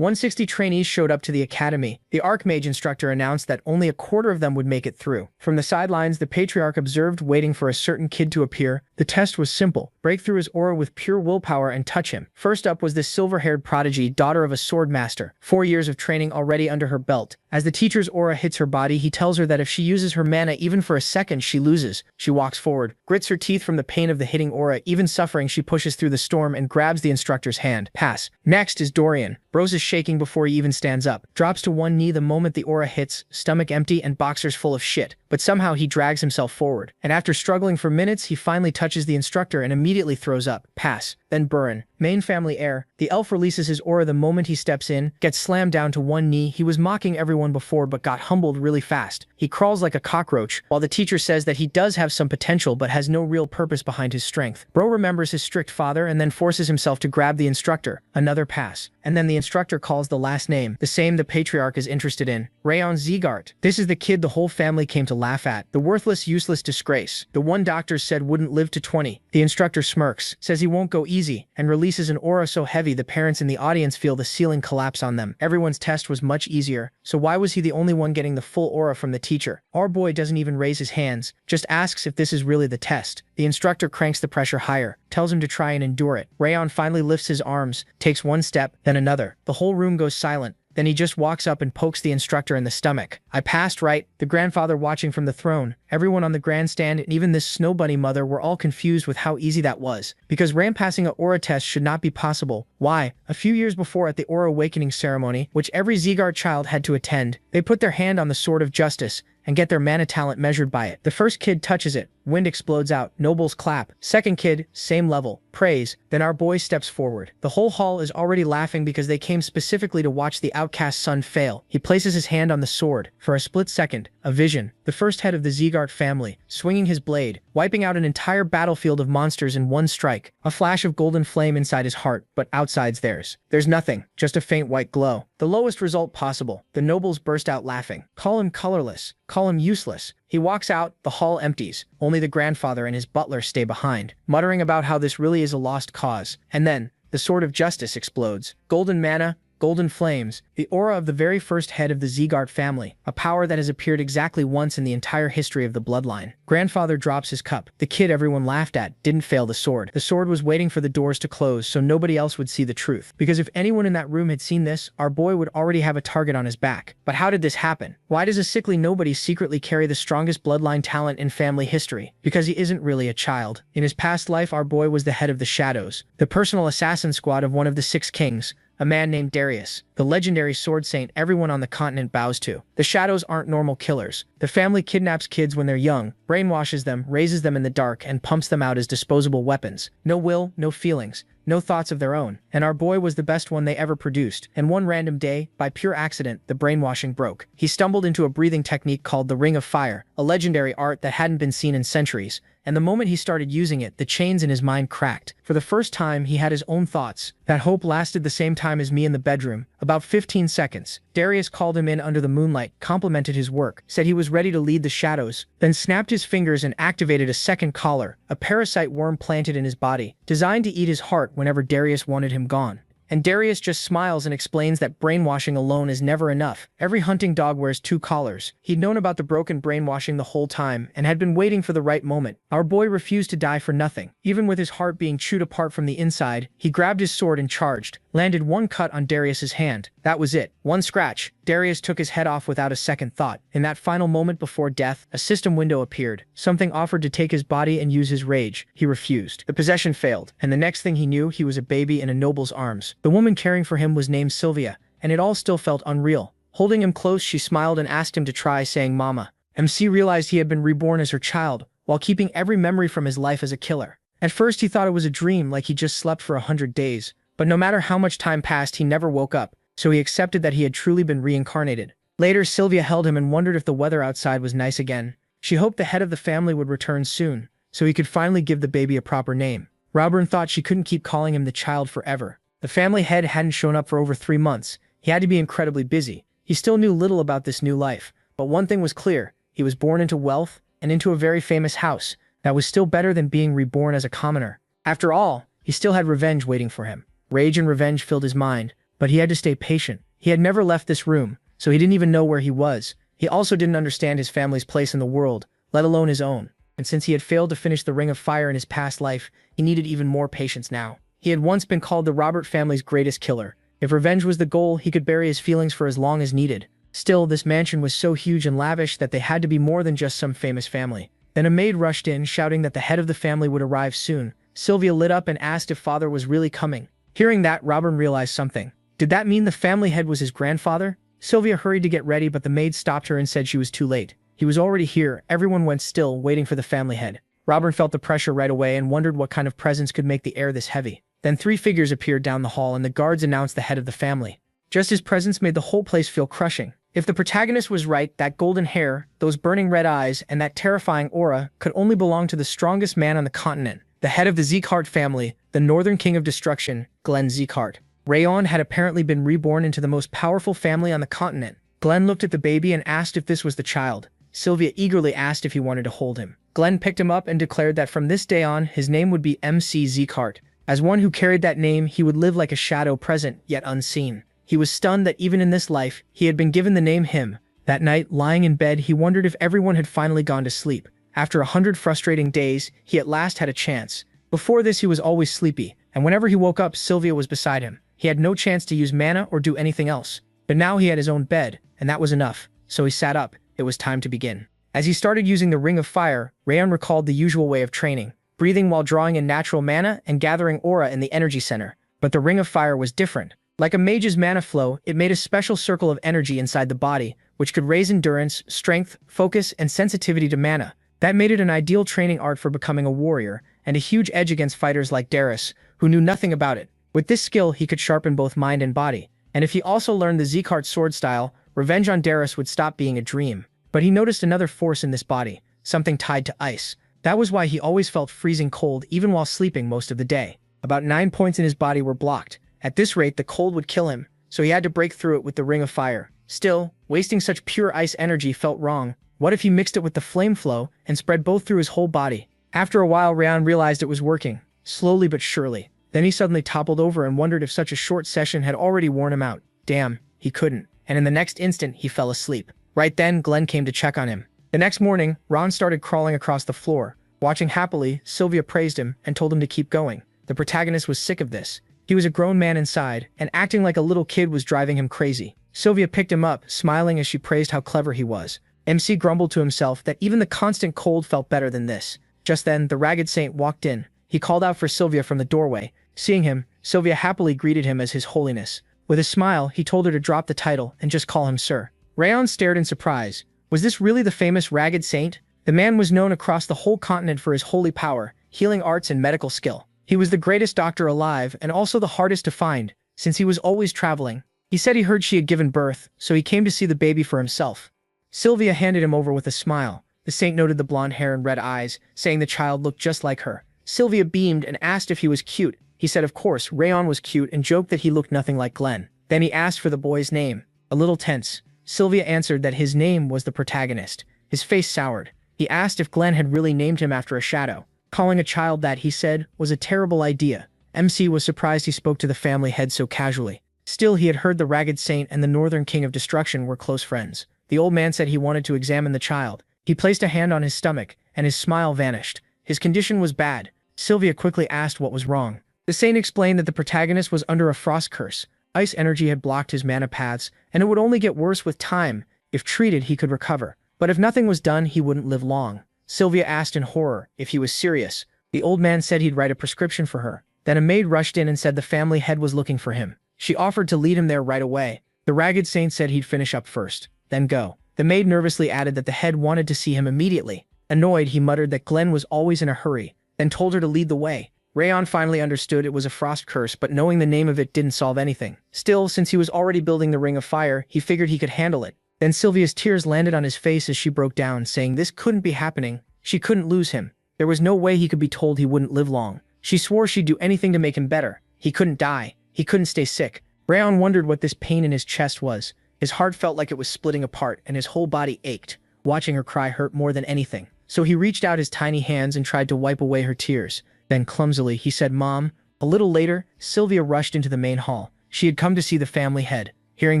160 trainees showed up to the academy. The Archmage instructor announced that only a quarter of them would make it through. From the sidelines, the Patriarch observed, waiting for a certain kid to appear. The test was simple. Break through his aura with pure willpower and touch him. First up was this silver-haired prodigy, daughter of a sword master. 4 years of training already under her belt. As the teacher's aura hits her body, he tells her that if she uses her mana even for a second, she loses. She walks forward, grits her teeth from the pain of the hitting aura. Even suffering, she pushes through the storm and grabs the instructor's hand. Pass. Next is Dorian. Bros is shaking before he even stands up. Drops to one knee the moment the aura hits, stomach empty and boxers full of shit. But somehow he drags himself forward. And after struggling for minutes, he finally touches the instructor and immediately throws up. Pass. Then Burin. Main family heir. The elf releases his aura the moment he steps in, gets slammed down to one knee. He was mocking everyone before but got humbled really fast. He crawls like a cockroach, while the teacher says that he does have some potential but has no real purpose behind his strength. Bro remembers his strict father and then forces himself to grab the instructor. Another pass. And then the instructor calls the last name, the same the Patriarch is interested in. Rayon Zegart. This is the kid the whole family came to laugh at. The worthless, useless disgrace. The one doctor said wouldn't live to 20. The instructor smirks, says he won't go easy, and releases an aura so heavy the parents in the audience feel the ceiling collapse on them. Everyone's test was much easier, so why was he the only one getting the full aura from the teacher? Our boy doesn't even raise his hands, just asks if this is really the test. The instructor cranks the pressure higher, tells him to try and endure it. Rayon finally lifts his arms, takes one step, then another. The whole room goes silent. Then he just walks up and pokes the instructor in the stomach. I passed, right? The grandfather watching from the throne. Everyone on the grandstand and even this snow bunny mother were all confused with how easy that was. Because passing an aura test should not be possible. Why? A few years before at the aura awakening ceremony, which every Zegart child had to attend, they put their hand on the sword of justice and get their mana talent measured by it. The first kid touches it. Wind explodes out. Nobles clap. Second kid, same level. Praise. Then our boy steps forward. The whole hall is already laughing because they came specifically to watch the outcast son fail. He places his hand on the sword. For a split second, a vision. The first head of the Zegart family, swinging his blade, wiping out an entire battlefield of monsters in one strike. A flash of golden flame inside his heart, but outside's theirs. There's nothing, just a faint white glow. The lowest result possible. The nobles burst out laughing. Call him colorless. Call him useless. He walks out, the hall empties. Only the grandfather and his butler stay behind, muttering about how this really is a lost cause. And then, the sword of justice explodes. Golden mana, golden flames, the aura of the very first head of the Zegart family, a power that has appeared exactly once in the entire history of the bloodline. Grandfather drops his cup. The kid everyone laughed at didn't fail the sword. The sword was waiting for the doors to close so nobody else would see the truth. Because if anyone in that room had seen this, our boy would already have a target on his back. But how did this happen? Why does a sickly nobody secretly carry the strongest bloodline talent in family history? Because he isn't really a child. In his past life, our boy was the head of the Shadows, the personal assassin squad of one of the 6 kings. A man named Darius, the legendary sword saint everyone on the continent bows to. The Shadows aren't normal killers. The family kidnaps kids when they're young, brainwashes them, raises them in the dark, and pumps them out as disposable weapons. No will, no feelings, no thoughts of their own. And our boy was the best one they ever produced. And one random day, by pure accident, the brainwashing broke. He stumbled into a breathing technique called the Ring of Fire, a legendary art that hadn't been seen in centuries. And the moment he started using it, the chains in his mind cracked. For the first time, he had his own thoughts. That hope lasted the same time as me in the bedroom, about 15 seconds. Darius called him in under the moonlight, complimented his work, said he was ready to lead the Shadows, then snapped his fingers and activated a second collar, a parasite worm planted in his body, designed to eat his heart whenever Darius wanted him gone. And Darius just smiles and explains that brainwashing alone is never enough. Every hunting dog wears 2 collars. He'd known about the broken brainwashing the whole time and had been waiting for the right moment. Our boy refused to die for nothing. Even with his heart being chewed apart from the inside, he grabbed his sword and charged, landed one cut on Darius's hand. That was it. One scratch. Darius took his head off without a second thought. In that final moment before death, a system window appeared. Something offered to take his body and use his rage. He refused. The possession failed, and the next thing he knew, he was a baby in a noble's arms. The woman caring for him was named Sylvia, and it all still felt unreal. Holding him close, she smiled and asked him to try, saying Mama. MC realized he had been reborn as her child, while keeping every memory from his life as a killer. At first he thought it was a dream, like he just slept for 100 days. But no matter how much time passed, he never woke up, so he accepted that he had truly been reincarnated. Later, Sylvia held him and wondered if the weather outside was nice again. She hoped the head of the family would return soon, so he could finally give the baby a proper name. Robin thought she couldn't keep calling him the child forever. The family head hadn't shown up for over 3 months. He had to be incredibly busy. He still knew little about this new life, but one thing was clear. He was born into wealth and into a very famous house. That was still better than being reborn as a commoner. After all, he still had revenge waiting for him. Rage and revenge filled his mind, but he had to stay patient. He had never left this room, so he didn't even know where he was. He also didn't understand his family's place in the world, let alone his own. And since he had failed to finish the Ring of Fire in his past life, he needed even more patience now. He had once been called the Robert family's greatest killer. If revenge was the goal, he could bury his feelings for as long as needed. Still, this mansion was so huge and lavish that they had to be more than just some famous family. Then a maid rushed in, shouting that the head of the family would arrive soon. Sylvia lit up and asked if father was really coming. Hearing that, Robin realized something. Did that mean the family head was his grandfather? Sylvia hurried to get ready, but the maid stopped her and said she was too late. He was already here. Everyone went still, waiting for the family head. Robin felt the pressure right away and wondered what kind of presents could make the air this heavy. Then 3 figures appeared down the hall and the guards announced the head of the family. Just his presence made the whole place feel crushing. If the protagonist was right, that golden hair, those burning red eyes, and that terrifying aura could only belong to the strongest man on the continent, the head of the Zeekhart family, the Northern King of Destruction, Glenn Zeekhart. Rayon had apparently been reborn into the most powerful family on the continent. Glenn looked at the baby and asked if this was the child. Sylvia eagerly asked if he wanted to hold him. Glenn picked him up and declared that from this day on, his name would be MC Zeekhart. As one who carried that name, he would live like a shadow, present yet unseen. He was stunned that even in this life, he had been given the name him. That night, lying in bed, he wondered if everyone had finally gone to sleep. After 100 frustrating days, he at last had a chance. Before this, he was always sleepy, and whenever he woke up, Sylvia was beside him. He had no chance to use mana or do anything else. But now he had his own bed, and that was enough. So he sat up. It was time to begin. As he started using the Ring of Fire, Rayon recalled the usual way of training, breathing while drawing in natural mana and gathering aura in the energy center. But the Ring of Fire was different. Like a mage's mana flow, it made a special circle of energy inside the body, which could raise endurance, strength, focus, and sensitivity to mana. That made it an ideal training art for becoming a warrior, and a huge edge against fighters like Darius, who knew nothing about it. With this skill, he could sharpen both mind and body. And if he also learned the Zeekhart sword style, revenge on Darius would stop being a dream. But he noticed another force in this body, something tied to ice. That was why he always felt freezing cold even while sleeping most of the day. About 9 points in his body were blocked. At this rate, the cold would kill him, so he had to break through it with the Ring of Fire. Still, wasting such pure ice energy felt wrong. What if he mixed it with the flame flow and spread both through his whole body? After a while, Rayon realized it was working, slowly but surely. Then he suddenly toppled over and wondered if such a short session had already worn him out. Damn, he couldn't. And in the next instant, he fell asleep. Right then, Glenn came to check on him. The next morning, Ron started crawling across the floor. Watching happily, Sylvia praised him and told him to keep going. The protagonist was sick of this. He was a grown man inside, and acting like a little kid was driving him crazy. Sylvia picked him up, smiling as she praised how clever he was. MC grumbled to himself that even the constant cold felt better than this. Just then, the ragged saint walked in. He called out for Sylvia from the doorway. Seeing him, Sylvia happily greeted him as His Holiness. With a smile, he told her to drop the title and just call him Sir. Rayon stared in surprise. Was this really the famous ragged saint? The man was known across the whole continent for his holy power, healing arts, and medical skill. He was the greatest doctor alive and also the hardest to find, since he was always traveling. He said he heard she had given birth, so he came to see the baby for himself. Sylvia handed him over with a smile. The saint noted the blonde hair and red eyes, saying the child looked just like her. Sylvia beamed and asked if he was cute. He said of course Rayon was cute and joked that he looked nothing like Glenn. Then he asked for the boy's name. A little tense, Sylvia answered that his name was the protagonist. His face soured. He asked if Glenn had really named him after a shadow. Calling a child that, he said, was a terrible idea. MC was surprised he spoke to the family head so casually. Still, he had heard the Ragged Saint and the Northern King of Destruction were close friends. The old man said he wanted to examine the child. He placed a hand on his stomach, and his smile vanished. His condition was bad. Sylvia quickly asked what was wrong. The saint explained that the protagonist was under a frost curse. Ice energy had blocked his mana paths, and it would only get worse with time. If treated, he could recover. But if nothing was done, he wouldn't live long. Sylvia asked in horror if he was serious. The old man said he'd write a prescription for her. Then a maid rushed in and said the family head was looking for him. She offered to lead him there right away. The Ragged Saint said he'd finish up first, then go. The maid nervously added that the head wanted to see him immediately. Annoyed, he muttered that Glenn was always in a hurry, then told her to lead the way. Rayon finally understood it was a frost curse, but knowing the name of it didn't solve anything. Still, since he was already building the Ring of Fire, he figured he could handle it. Then Sylvia's tears landed on his face as she broke down, saying this couldn't be happening. She couldn't lose him. There was no way he could be told he wouldn't live long. She swore she'd do anything to make him better. He couldn't die. He couldn't stay sick. Rayon wondered what this pain in his chest was. His heart felt like it was splitting apart, and his whole body ached. Watching her cry hurt more than anything. So he reached out his tiny hands and tried to wipe away her tears. Then clumsily, he said, "Mom." A little later, Sylvia rushed into the main hall. She had come to see the family head. Hearing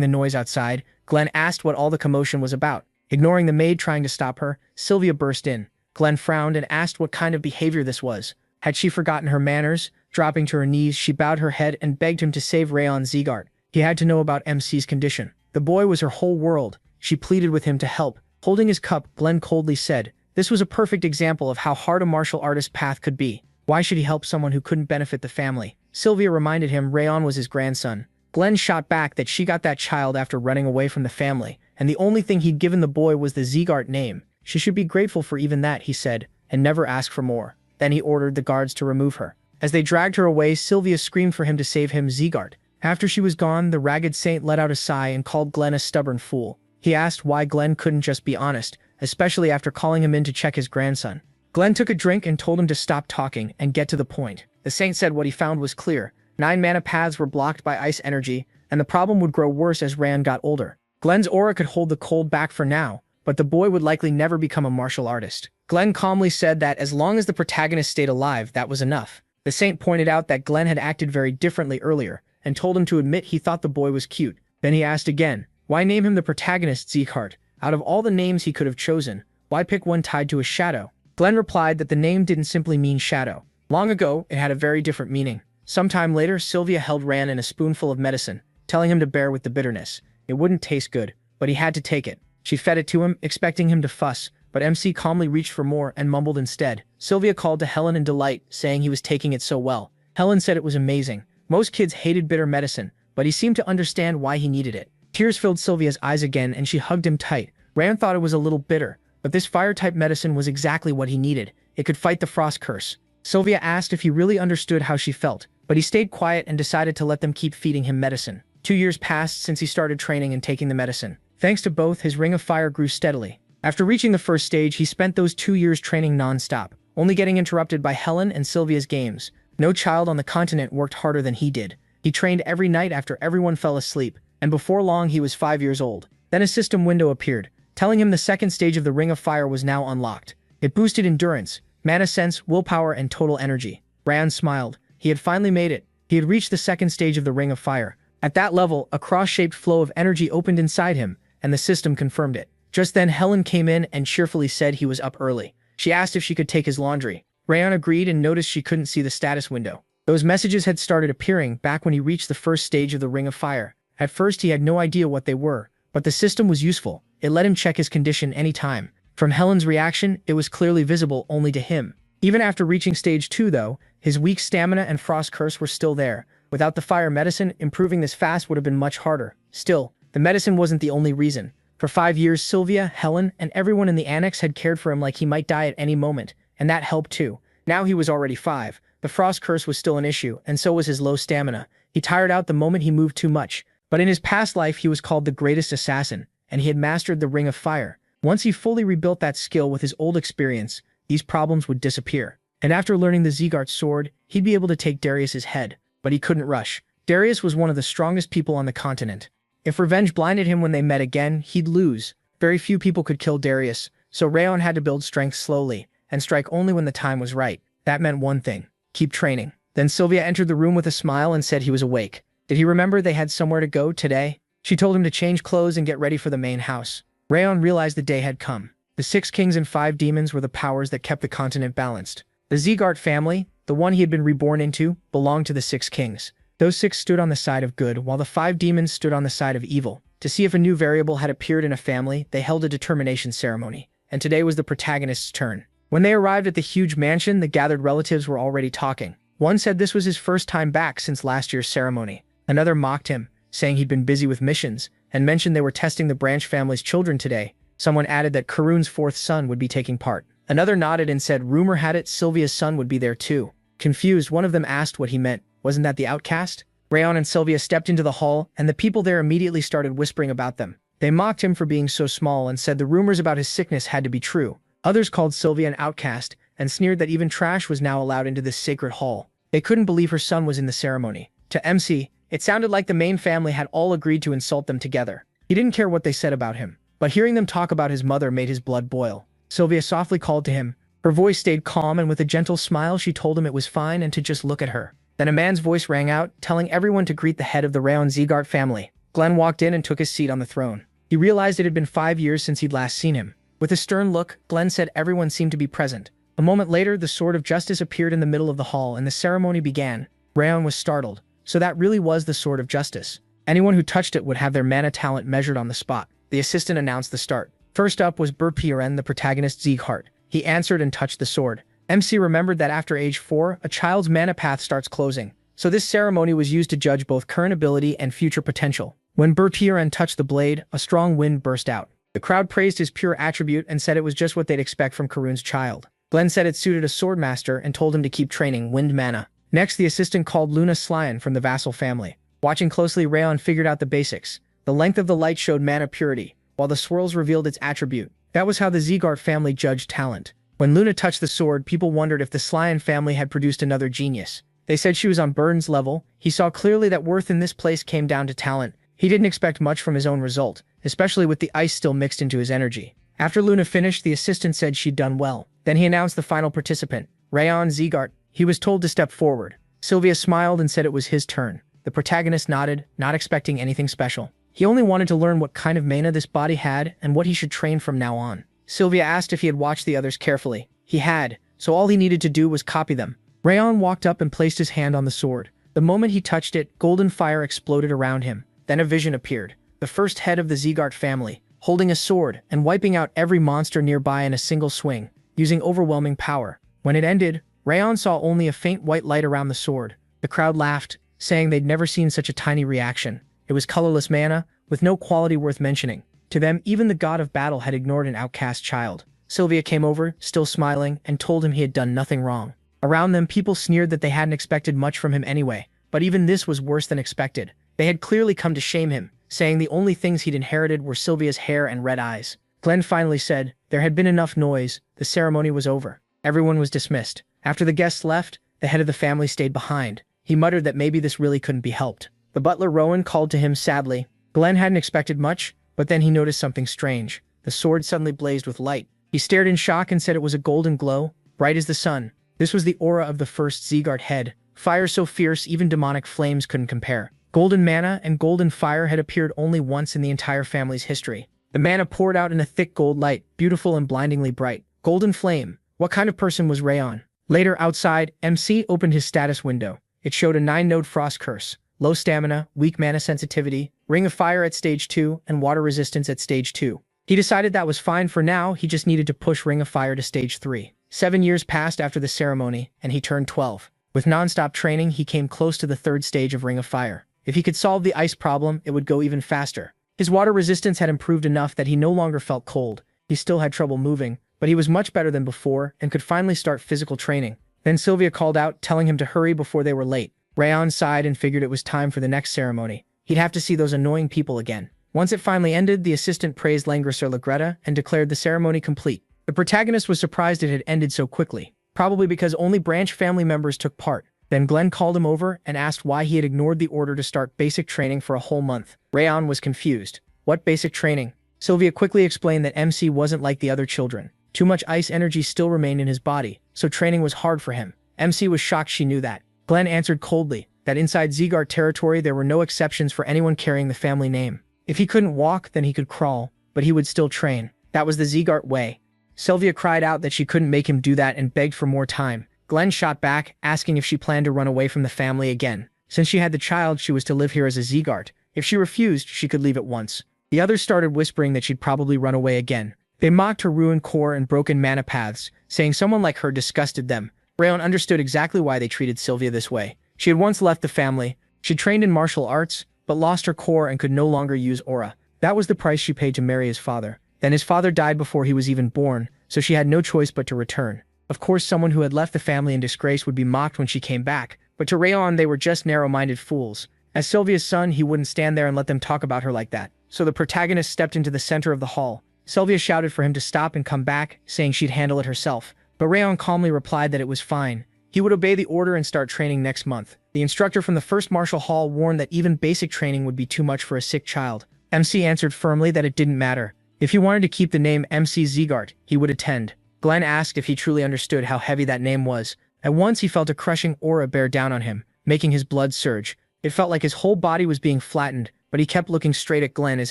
the noise outside, Glenn asked what all the commotion was about. Ignoring the maid trying to stop her, Sylvia burst in. Glenn frowned and asked what kind of behavior this was. Had she forgotten her manners? Dropping to her knees, she bowed her head and begged him to save Rayon Zegart. He had to know about MC's condition. The boy was her whole world. She pleaded with him to help. Holding his cup, Glenn coldly said, "This was a perfect example of how hard a martial artist's path could be. Why should he help someone who couldn't benefit the family?" Sylvia reminded him Rayon was his grandson. Glenn shot back that she got that child after running away from the family, and the only thing he'd given the boy was the Zegart name. She should be grateful for even that, he said, and never ask for more. Then he ordered the guards to remove her. As they dragged her away, Sylvia screamed for him to save him Zegart. After she was gone, the ragged saint let out a sigh and called Glenn a stubborn fool. He asked why Glenn couldn't just be honest, especially after calling him in to check his grandson. Glenn took a drink and told him to stop talking and get to the point. The saint said what he found was clear. 9 mana paths were blocked by ice energy, and the problem would grow worse as Rand got older. Glenn's aura could hold the cold back for now, but the boy would likely never become a martial artist. Glenn calmly said that as long as the protagonist stayed alive, that was enough. The saint pointed out that Glenn had acted very differently earlier, and told him to admit he thought the boy was cute. Then he asked again, why name him the protagonist Zegart? Out of all the names he could have chosen, why pick one tied to a shadow? Glenn replied that the name didn't simply mean shadow. Long ago, it had a very different meaning. Sometime later, Sylvia held Rand in a spoonful of medicine, telling him to bear with the bitterness. It wouldn't taste good, but he had to take it. She fed it to him, expecting him to fuss, but MC calmly reached for more and mumbled instead. Sylvia called to Helen in delight, saying he was taking it so well. Helen said it was amazing. Most kids hated bitter medicine, but he seemed to understand why he needed it. Tears filled Sylvia's eyes again and she hugged him tight. Rand thought it was a little bitter, but this fire-type medicine was exactly what he needed. It could fight the frost curse. Sylvia asked if he really understood how she felt, but he stayed quiet and decided to let them keep feeding him medicine. 2 years passed since he started training and taking the medicine. Thanks to both, his ring of fire grew steadily. After reaching the first stage, he spent those 2 years training non-stop, only getting interrupted by Helen and Sylvia's games. No child on the continent worked harder than he did. He trained every night after everyone fell asleep, and before long he was 5 years old. Then a system window appeared, telling him the second stage of the Ring of Fire was now unlocked. It boosted endurance, mana sense, willpower, and total energy. Rand smiled. He had finally made it. He had reached the second stage of the Ring of Fire. At that level, a cross-shaped flow of energy opened inside him, and the system confirmed it. Just then, Helen came in and cheerfully said he was up early. She asked if she could take his laundry. Rayon agreed and noticed she couldn't see the status window. Those messages had started appearing back when he reached the first stage of the Ring of Fire. At first, he had no idea what they were, but the system was useful. It let him check his condition anytime. From Helen's reaction, it was clearly visible only to him. Even after reaching stage 2, though, his weak stamina and frost curse were still there. Without the fire medicine, improving this fast would have been much harder. Still, the medicine wasn't the only reason. For 5 years, Sylvia, Helen, and everyone in the annex had cared for him like he might die at any moment, and that helped too. Now he was already 5. The frost curse was still an issue, and so was his low stamina. He tired out the moment he moved too much. But in his past life, he was called the greatest assassin, and he had mastered the Ring of Fire. Once he fully rebuilt that skill with his old experience, these problems would disappear. And after learning the Zegart sword, he'd be able to take Darius's head. But he couldn't rush. Darius was one of the strongest people on the continent. If revenge blinded him when they met again, he'd lose. Very few people could kill Darius, so Rayon had to build strength slowly, and strike only when the time was right. That meant one thing: keep training. Then Sylvia entered the room with a smile and said he was awake. Did he remember they had somewhere to go today? She told him to change clothes and get ready for the main house. Rayon realized the day had come. The 6 kings and 5 demons were the powers that kept the continent balanced. The Zegart family, the one he had been reborn into, belonged to the 6 kings. Those 6 stood on the side of good, while the 5 demons stood on the side of evil. To see if a new variable had appeared in a family, they held a determination ceremony. And today was the protagonist's turn. When they arrived at the huge mansion, the gathered relatives were already talking. One said this was his first time back since last year's ceremony. Another mocked him, saying he'd been busy with missions, and mentioned they were testing the branch family's children today. Someone added that Karun's 4th son would be taking part. Another nodded and said rumor had it Sylvia's son would be there too. Confused, one of them asked what he meant. Wasn't that the outcast? Rayon and Sylvia stepped into the hall, and the people there immediately started whispering about them. They mocked him for being so small and said the rumors about his sickness had to be true. Others called Sylvia an outcast, and sneered that even trash was now allowed into this sacred hall. They couldn't believe her son was in the ceremony. To MC, it sounded like the main family had all agreed to insult them together. He didn't care what they said about him, but hearing them talk about his mother made his blood boil. Sylvia softly called to him. Her voice stayed calm, and with a gentle smile she told him it was fine and to just look at her. Then a man's voice rang out, telling everyone to greet the head of the Rayon Zegart family. Glenn walked in and took his seat on the throne. He realized it had been 5 years since he'd last seen him. With a stern look, Glenn said everyone seemed to be present. A moment later, the Sword of Justice appeared in the middle of the hall and the ceremony began. Rayon was startled. So that really was the Sword of Justice. Anyone who touched it would have their mana talent measured on the spot. The assistant announced the start. First up was Burpieren, the protagonist Zeeghart. He answered and touched the sword. MC remembered that after age 4, a child's mana path starts closing. So this ceremony was used to judge both current ability and future potential. When Burpieren touched the blade, a strong wind burst out. The crowd praised his pure attribute and said it was just what they'd expect from Karun's child. Glenn said it suited a swordmaster and told him to keep training wind mana. Next, the assistant called Luna Slyan from the vassal family. Watching closely, Rayon figured out the basics. The length of the light showed mana purity, while the swirls revealed its attribute. That was how the Zeeghart family judged talent. When Luna touched the sword, people wondered if the Slyan family had produced another genius. They said she was on Burns' level. He saw clearly that worth in this place came down to talent. He didn't expect much from his own result, especially with the ice still mixed into his energy. After Luna finished, the assistant said she'd done well. Then he announced the final participant, Rayon Zeeghart. He was told to step forward. Sylvia smiled and said it was his turn. The protagonist nodded, not expecting anything special. He only wanted to learn what kind of mana this body had and what he should train from now on. Sylvia asked if he had watched the others carefully. He had, so all he needed to do was copy them. Rayon walked up and placed his hand on the sword. The moment he touched it, golden fire exploded around him. Then a vision appeared. The first head of the Zeeghart family, holding a sword and wiping out every monster nearby in a single swing, using overwhelming power. When it ended, Rayon saw only a faint white light around the sword. The crowd laughed, saying they'd never seen such a tiny reaction. It was colorless mana, with no quality worth mentioning. To them, even the god of battle had ignored an outcast child. Sylvia came over, still smiling, and told him he had done nothing wrong. Around them, people sneered that they hadn't expected much from him anyway, but even this was worse than expected. They had clearly come to shame him, saying the only things he'd inherited were Sylvia's hair and red eyes. Glenn finally said, there had been enough noise, the ceremony was over. Everyone was dismissed. After the guests left, the head of the family stayed behind. He muttered that maybe this really couldn't be helped. The butler Rowan called to him sadly. Glenn hadn't expected much, but then he noticed something strange. The sword suddenly blazed with light. He stared in shock and said it was a golden glow, bright as the sun. This was the aura of the first Zeeghart head. Fire so fierce even demonic flames couldn't compare. Golden mana and golden fire had appeared only once in the entire family's history. The mana poured out in a thick gold light, beautiful and blindingly bright. Golden flame. What kind of person was Rayon? Later, outside, MC opened his status window. It showed a 9-node frost curse, low stamina, weak mana sensitivity, ring of fire at stage 2, and water resistance at stage 2. He decided that was fine for now, he just needed to push ring of fire to stage 3. 7 years passed after the ceremony, and he turned 12. With non-stop training, he came close to the 3rd stage of ring of fire. If he could solve the ice problem, it would go even faster. His water resistance had improved enough that he no longer felt cold. He still had trouble moving, but he was much better than before and could finally start physical training. Then Sylvia called out, telling him to hurry before they were late. Rayon sighed and figured it was time for the next ceremony. He'd have to see those annoying people again. Once it finally ended, the assistant praised Langrisser Lagretta and declared the ceremony complete. The protagonist was surprised it had ended so quickly, probably because only branch family members took part. Then Glenn called him over and asked why he had ignored the order to start basic training for a whole month. Rayon was confused. What basic training? Sylvia quickly explained that MC wasn't like the other children. Too much ice energy still remained in his body, so training was hard for him. MC was shocked she knew that. Glenn answered coldly that inside Zeeghart territory there were no exceptions for anyone carrying the family name. If he couldn't walk, then he could crawl, but he would still train. That was the Zeeghart way. Sylvia cried out that she couldn't make him do that and begged for more time. Glenn shot back, asking if she planned to run away from the family again. Since she had the child, she was to live here as a Zeeghart. If she refused, she could leave at once. The others started whispering that she'd probably run away again. They mocked her ruined core and broken mana paths, saying someone like her disgusted them. Rayon understood exactly why they treated Sylvia this way. She had once left the family. She trained in martial arts, but lost her core and could no longer use aura. That was the price she paid to marry his father. Then his father died before he was even born, so she had no choice but to return. Of course, someone who had left the family in disgrace would be mocked when she came back, but to Rayon they were just narrow-minded fools. As Sylvia's son, he wouldn't stand there and let them talk about her like that. So the protagonist stepped into the center of the hall. Sylvia shouted for him to stop and come back, saying she'd handle it herself. But Rayon calmly replied that it was fine. He would obey the order and start training next month. The instructor from the first martial hall warned that even basic training would be too much for a sick child. MC answered firmly that it didn't matter. If he wanted to keep the name MC Zeeghart, he would attend. Glenn asked if he truly understood how heavy that name was. At once he felt a crushing aura bear down on him. making his blood surge. It felt like his whole body was being flattened, but he kept looking straight at Glenn as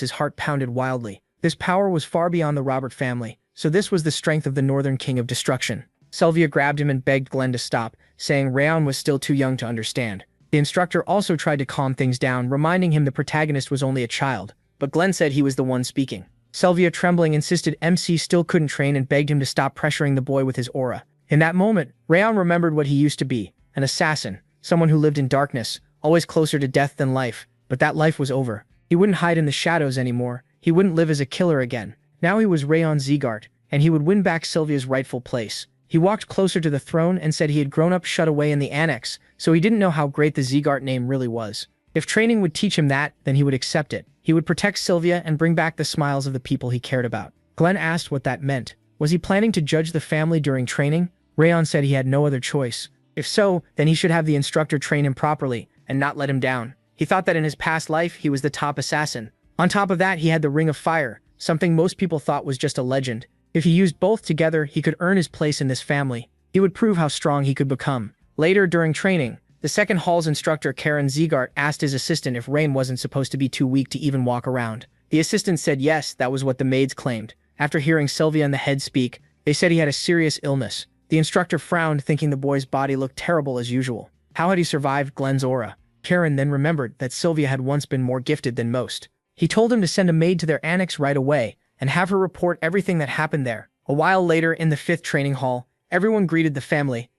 his heart pounded wildly. This power was far beyond the Robert family, so this was the strength of the Northern King of Destruction. Sylvia grabbed him and begged Glenn to stop, saying Rayon was still too young to understand. The instructor also tried to calm things down, reminding him the protagonist was only a child, but Glenn said he was the one speaking. Sylvia, trembling, insisted MC still couldn't train and begged him to stop pressuring the boy with his aura. In that moment, Rayon remembered what he used to be, an assassin, someone who lived in darkness, always closer to death than life, but that life was over. He wouldn't hide in the shadows anymore, he wouldn't live as a killer again. Now he was Rayon Zeegart, and he would win back Sylvia's rightful place. He walked closer to the throne and said he had grown up shut away in the annex, so he didn't know how great the Zeegart name really was. If training would teach him that, then he would accept it. He would protect Sylvia and bring back the smiles of the people he cared about. Glenn asked what that meant. Was he planning to judge the family during training? Rayon said he had no other choice. If so, then he should have the instructor train him properly and not let him down. He thought that in his past life, he was the top assassin. On top of that, he had the Ring of Fire, something most people thought was just a legend. If he used both together, he could earn his place in this family. He would prove how strong he could become. Later, during training, the second hall's instructor Karen Zeegart asked his assistant if Rain wasn't supposed to be too weak to even walk around. The assistant said yes, that was what the maids claimed. After hearing Sylvia and the head speak, they said he had a serious illness. The instructor frowned, thinking the boy's body looked terrible as usual. How had he survived Glenn's aura? Karen then remembered that Sylvia had once been more gifted than most. He told him to send a maid to their annex right away and have her report everything that happened there. A while later, in the 5th training hall, everyone greeted the family.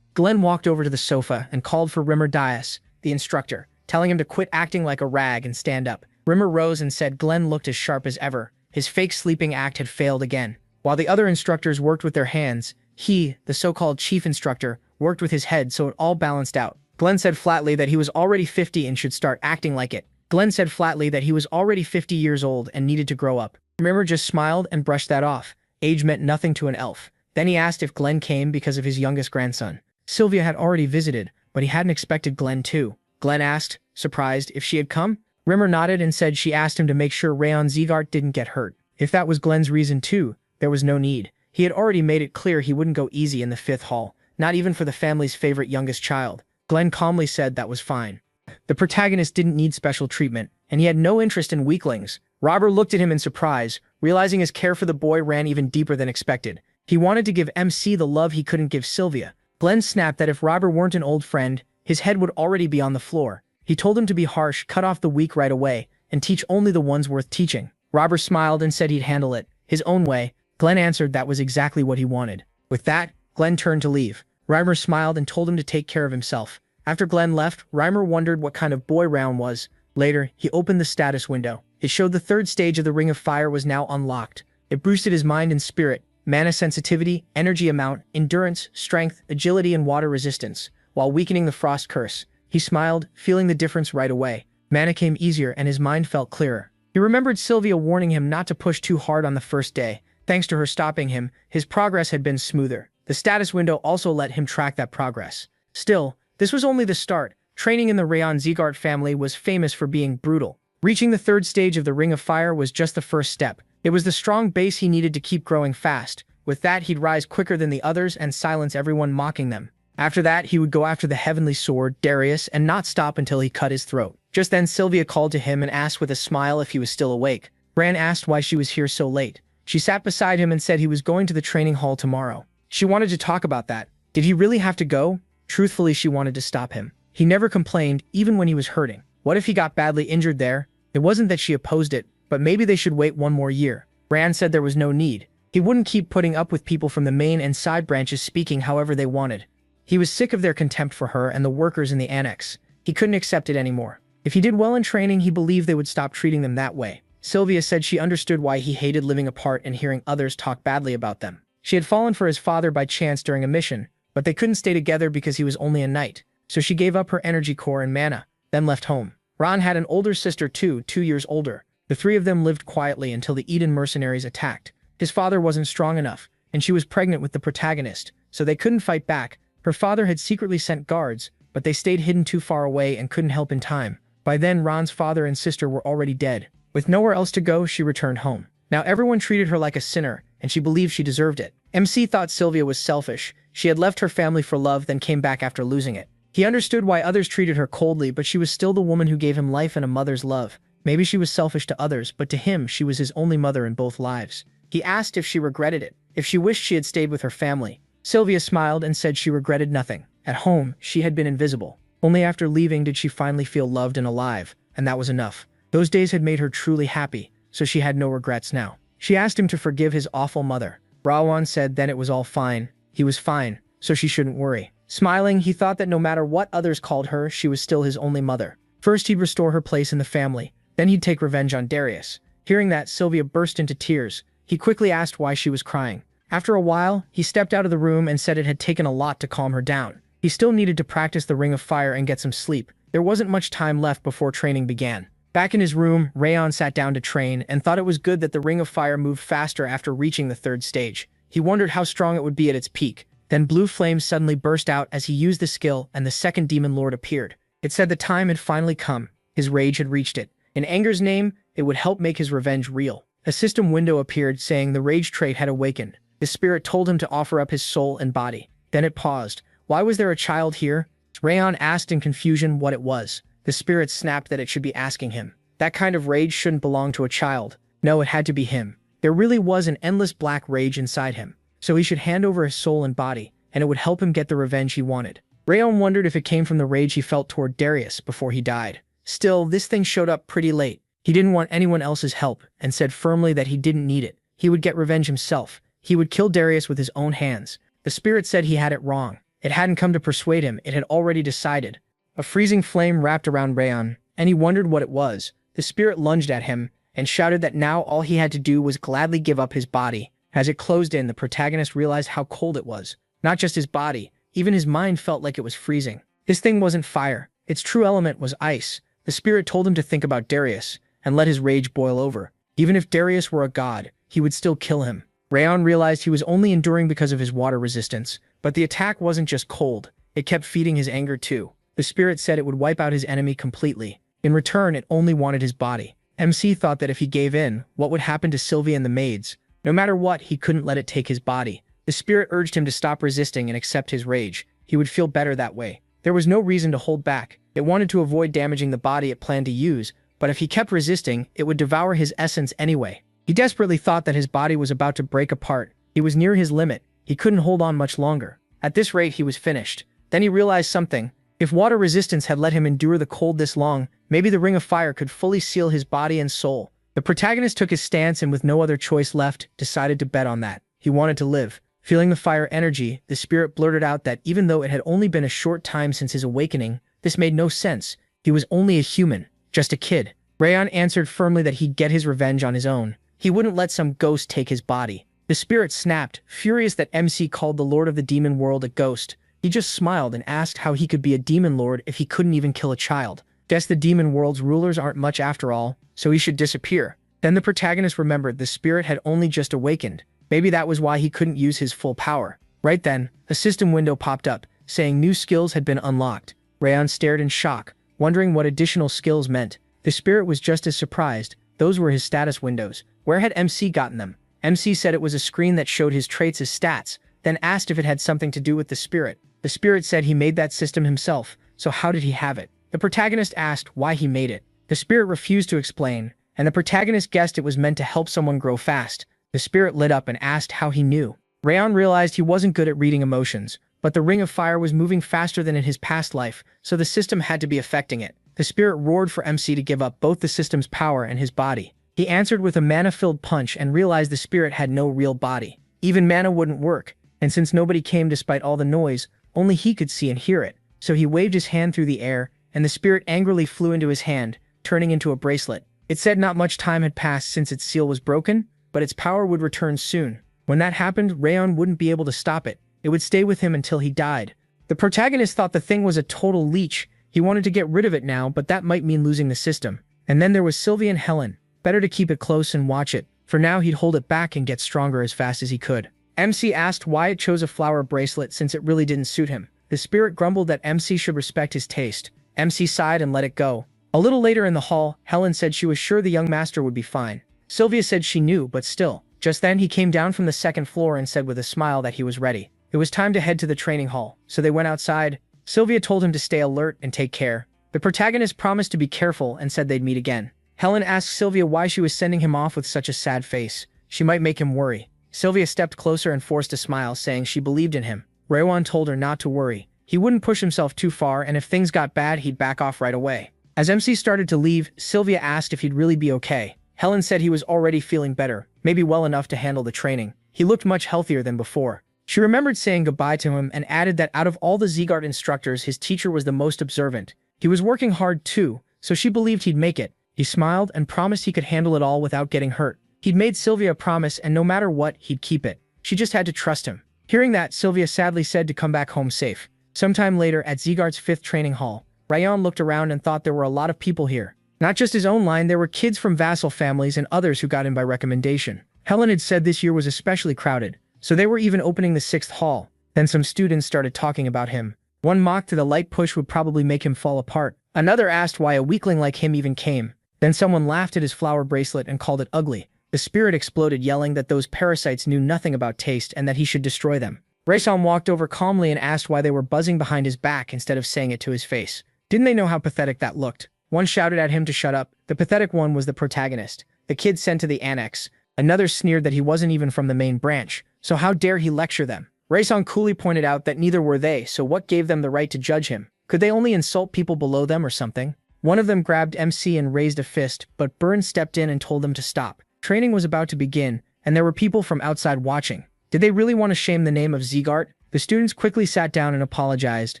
Glenn walked over to the sofa and called for Rimmer Dias, the instructor, telling him to quit acting like a rag and stand up. Rimmer rose and said Glenn looked as sharp as ever. His fake sleeping act had failed again. While the other instructors worked with their hands, he, the so-called chief instructor, worked with his head so it all balanced out. Glenn said flatly that he was already 50 and should start acting like it. Glenn said flatly that he was already 50 years old and needed to grow up. Rimmer just smiled and brushed that off. Age meant nothing to an elf. Then he asked if Glenn came because of his youngest grandson. Sylvia had already visited, but he hadn't expected Glenn too. Glenn asked, surprised, if she had come. Rimmer nodded and said she asked him to make sure Rayon Zeegart didn't get hurt. If that was Glenn's reason too, there was no need. He had already made it clear he wouldn't go easy in the 5th hall, not even for the family's favorite youngest child. Glenn calmly said that was fine. The protagonist didn't need special treatment, and he had no interest in weaklings. Robert looked at him in surprise, realizing his care for the boy ran even deeper than expected. He wanted to give MC the love he couldn't give Sylvia. Glenn snapped that if Robert weren't an old friend, his head would already be on the floor. He told him to be harsh, cut off the weak right away, and teach only the ones worth teaching. Robert smiled and said he'd handle it his own way. Glenn answered that was exactly what he wanted. With that, Glenn turned to leave. Reimer smiled and told him to take care of himself. After Glenn left, Reimer wondered what kind of boy Rayon was. Later, he opened the status window. It showed the 3rd stage of the Ring of Fire was now unlocked. It boosted his mind and spirit, mana sensitivity, energy amount, endurance, strength, agility, and water resistance, while weakening the frost curse. He smiled, feeling the difference right away. Mana came easier and his mind felt clearer. He remembered Sylvia warning him not to push too hard on the first day. Thanks to her stopping him, his progress had been smoother. The status window also let him track that progress. Still, this was only the start. Training in the Rayon Zeegart family was famous for being brutal. Reaching the 3rd stage of the Ring of Fire was just the first step. It was the strong base he needed to keep growing fast. With that, he'd rise quicker than the others and silence everyone mocking them. After that, he would go after the Heavenly Sword, Darius, and not stop until he cut his throat. Just then, Sylvia called to him and asked with a smile if he was still awake. Bran asked why she was here so late. She sat beside him and said he was going to the training hall tomorrow. She wanted to talk about that. Did he really have to go? Truthfully, she wanted to stop him. He never complained, even when he was hurting. What if he got badly injured there? It wasn't that she opposed it, but maybe they should wait one more year. Bran said there was no need. He wouldn't keep putting up with people from the main and side branches speaking however they wanted. He was sick of their contempt for her and the workers in the annex. He couldn't accept it anymore. If he did well in training, he believed they would stop treating them that way. Sylvia said she understood why he hated living apart and hearing others talk badly about them. She had fallen for his father by chance during a mission, but they couldn't stay together because he was only a knight. So she gave up her energy core and mana, then left home. Ron had an older sister too, 2 years older. The 3 of them lived quietly until the Eden mercenaries attacked. His father wasn't strong enough, and she was pregnant with the protagonist, so they couldn't fight back. Her father had secretly sent guards, but they stayed hidden too far away and couldn't help in time. By then, Ron's father and sister were already dead. With nowhere else to go, she returned home. Now everyone treated her like a sinner, and she believed she deserved it. MC thought Sylvia was selfish. She had left her family for love, then came back after losing it. He understood why others treated her coldly, but she was still the woman who gave him life and a mother's love. Maybe she was selfish to others, but to him, she was his only mother in both lives. He asked if she regretted it, if she wished she had stayed with her family. Sylvia smiled and said she regretted nothing. At home, she had been invisible. Only after leaving did she finally feel loved and alive, and that was enough. Those days had made her truly happy, so she had no regrets now. She asked him to forgive his awful mother. Rawan said then it was all fine. He was fine, so she shouldn't worry. Smiling, he thought that no matter what others called her, she was still his only mother. First, he'd restore her place in the family. Then he'd take revenge on Darius. Hearing that, Sylvia burst into tears. He quickly asked why she was crying. After a while, he stepped out of the room and said it had taken a lot to calm her down. He still needed to practice the Ring of Fire and get some sleep. There wasn't much time left before training began. Back in his room, Rayon sat down to train and thought it was good that the Ring of Fire moved faster after reaching the third stage. He wondered how strong it would be at its peak. Then blue flames suddenly burst out as he used the skill and the second demon lord appeared. It said the time had finally come. His rage had reached it. In anger's name, it would help make his revenge real. A system window appeared saying the rage trait had awakened. The spirit told him to offer up his soul and body. Then it paused. Why was there a child here? Rayon asked in confusion what it was. The spirit snapped that it should be asking him. That kind of rage shouldn't belong to a child. No, it had to be him. There really was an endless black rage inside him. So he should hand over his soul and body, and it would help him get the revenge he wanted. Rayon wondered if it came from the rage he felt toward Darius before he died. Still, this thing showed up pretty late. He didn't want anyone else's help, and said firmly that he didn't need it. He would get revenge himself. He would kill Darius with his own hands. The spirit said he had it wrong. It hadn't come to persuade him, it had already decided. A freezing flame wrapped around Rayon, and he wondered what it was. The spirit lunged at him, and shouted that now all he had to do was gladly give up his body. As it closed in, the protagonist realized how cold it was. Not just his body, even his mind felt like it was freezing. This thing wasn't fire. Its true element was ice. The spirit told him to think about Darius, and let his rage boil over. Even if Darius were a god, he would still kill him. Rayon realized he was only enduring because of his water resistance, but the attack wasn't just cold, it kept feeding his anger too. The spirit said it would wipe out his enemy completely. In return, it only wanted his body. MC thought that if he gave in, what would happen to Sylvia and the maids? No matter what, he couldn't let it take his body. The spirit urged him to stop resisting and accept his rage. He would feel better that way. There was no reason to hold back. It wanted to avoid damaging the body it planned to use, but if he kept resisting, it would devour his essence anyway. He desperately thought that his body was about to break apart. He was near his limit. He couldn't hold on much longer. At this rate, he was finished. Then he realized something. If water resistance had let him endure the cold this long, maybe the Ring of Fire could fully seal his body and soul. The protagonist took his stance and with no other choice left, decided to bet on that. He wanted to live. Feeling the fire energy, the spirit blurted out that even though it had only been a short time since his awakening, this made no sense. He was only a human, just a kid. Rayon answered firmly that he'd get his revenge on his own. He wouldn't let some ghost take his body. The spirit snapped, furious that MC called the Lord of the Demon World a ghost. He just smiled and asked how he could be a demon lord if he couldn't even kill a child. Guess the demon world's rulers aren't much after all, so he should disappear. Then the protagonist remembered the spirit had only just awakened. Maybe that was why he couldn't use his full power. Right then, a system window popped up, saying new skills had been unlocked. Rayon stared in shock, wondering what additional skills meant. The spirit was just as surprised. Those were his status windows. Where had MC gotten them? MC said it was a screen that showed his traits as stats, then asked if it had something to do with the spirit. The spirit said he made that system himself, so how did he have it? The protagonist asked why he made it. The spirit refused to explain, and the protagonist guessed it was meant to help someone grow fast. The spirit lit up and asked how he knew. Rayon realized he wasn't good at reading emotions, but the Ring of Fire was moving faster than in his past life, so the system had to be affecting it. The spirit roared for MC to give up both the system's power and his body. He answered with a mana-filled punch and realized the spirit had no real body. Even mana wouldn't work, and since nobody came despite all the noise, only he could see and hear it. So he waved his hand through the air, and the spirit angrily flew into his hand, turning into a bracelet. It said not much time had passed since its seal was broken, but its power would return soon. When that happened, Rayon wouldn't be able to stop it. It would stay with him until he died. The protagonist thought the thing was a total leech. He wanted to get rid of it now, but that might mean losing the system. And then there was Sylvie and Helen. Better to keep it close and watch it. For now, he'd hold it back and get stronger as fast as he could. MC asked why it chose a flower bracelet since it really didn't suit him. The spirit grumbled that MC should respect his taste. MC sighed and let it go. A little later in the hall, Helen said she was sure the young master would be fine. Sylvia said she knew, but still. Just then he came down from the second floor and said with a smile that he was ready. It was time to head to the training hall, so they went outside. Sylvia told him to stay alert and take care. The protagonist promised to be careful and said they'd meet again. Helen asked Sylvia why she was sending him off with such a sad face. She might make him worry. Sylvia stepped closer and forced a smile, saying she believed in him. Raewon told her not to worry. He wouldn't push himself too far, and if things got bad, he'd back off right away. As MC started to leave, Sylvia asked if he'd really be okay. Helen said he was already feeling better, maybe well enough to handle the training. He looked much healthier than before. She remembered saying goodbye to him and added that out of all the Zeegart instructors, his teacher was the most observant. He was working hard too, so she believed he'd make it. He smiled and promised he could handle it all without getting hurt. He'd made Sylvia a promise, and no matter what, he'd keep it. She just had to trust him. Hearing that, Sylvia sadly said to come back home safe. Sometime later, at Zeegart's 5th training hall, Rayon looked around and thought there were a lot of people here. Not just his own line, there were kids from vassal families and others who got in by recommendation. Helen had said this year was especially crowded, so they were even opening the 6th hall. Then some students started talking about him. One mocked that a light push would probably make him fall apart. Another asked why a weakling like him even came. Then someone laughed at his flower bracelet and called it ugly. The spirit exploded, yelling that those parasites knew nothing about taste and that he should destroy them. Raison walked over calmly and asked why they were buzzing behind his back instead of saying it to his face. Didn't they know how pathetic that looked? One shouted at him to shut up. The pathetic one was the protagonist, the kid sent to the annex. Another sneered that he wasn't even from the main branch, so how dare he lecture them? Raison coolly pointed out that neither were they, so what gave them the right to judge him? Could they only insult people below them or something? One of them grabbed MC and raised a fist, but Byrne stepped in and told them to stop. Training was about to begin, and there were people from outside watching. Did they really want to shame the name of Zeegart? The students quickly sat down and apologized.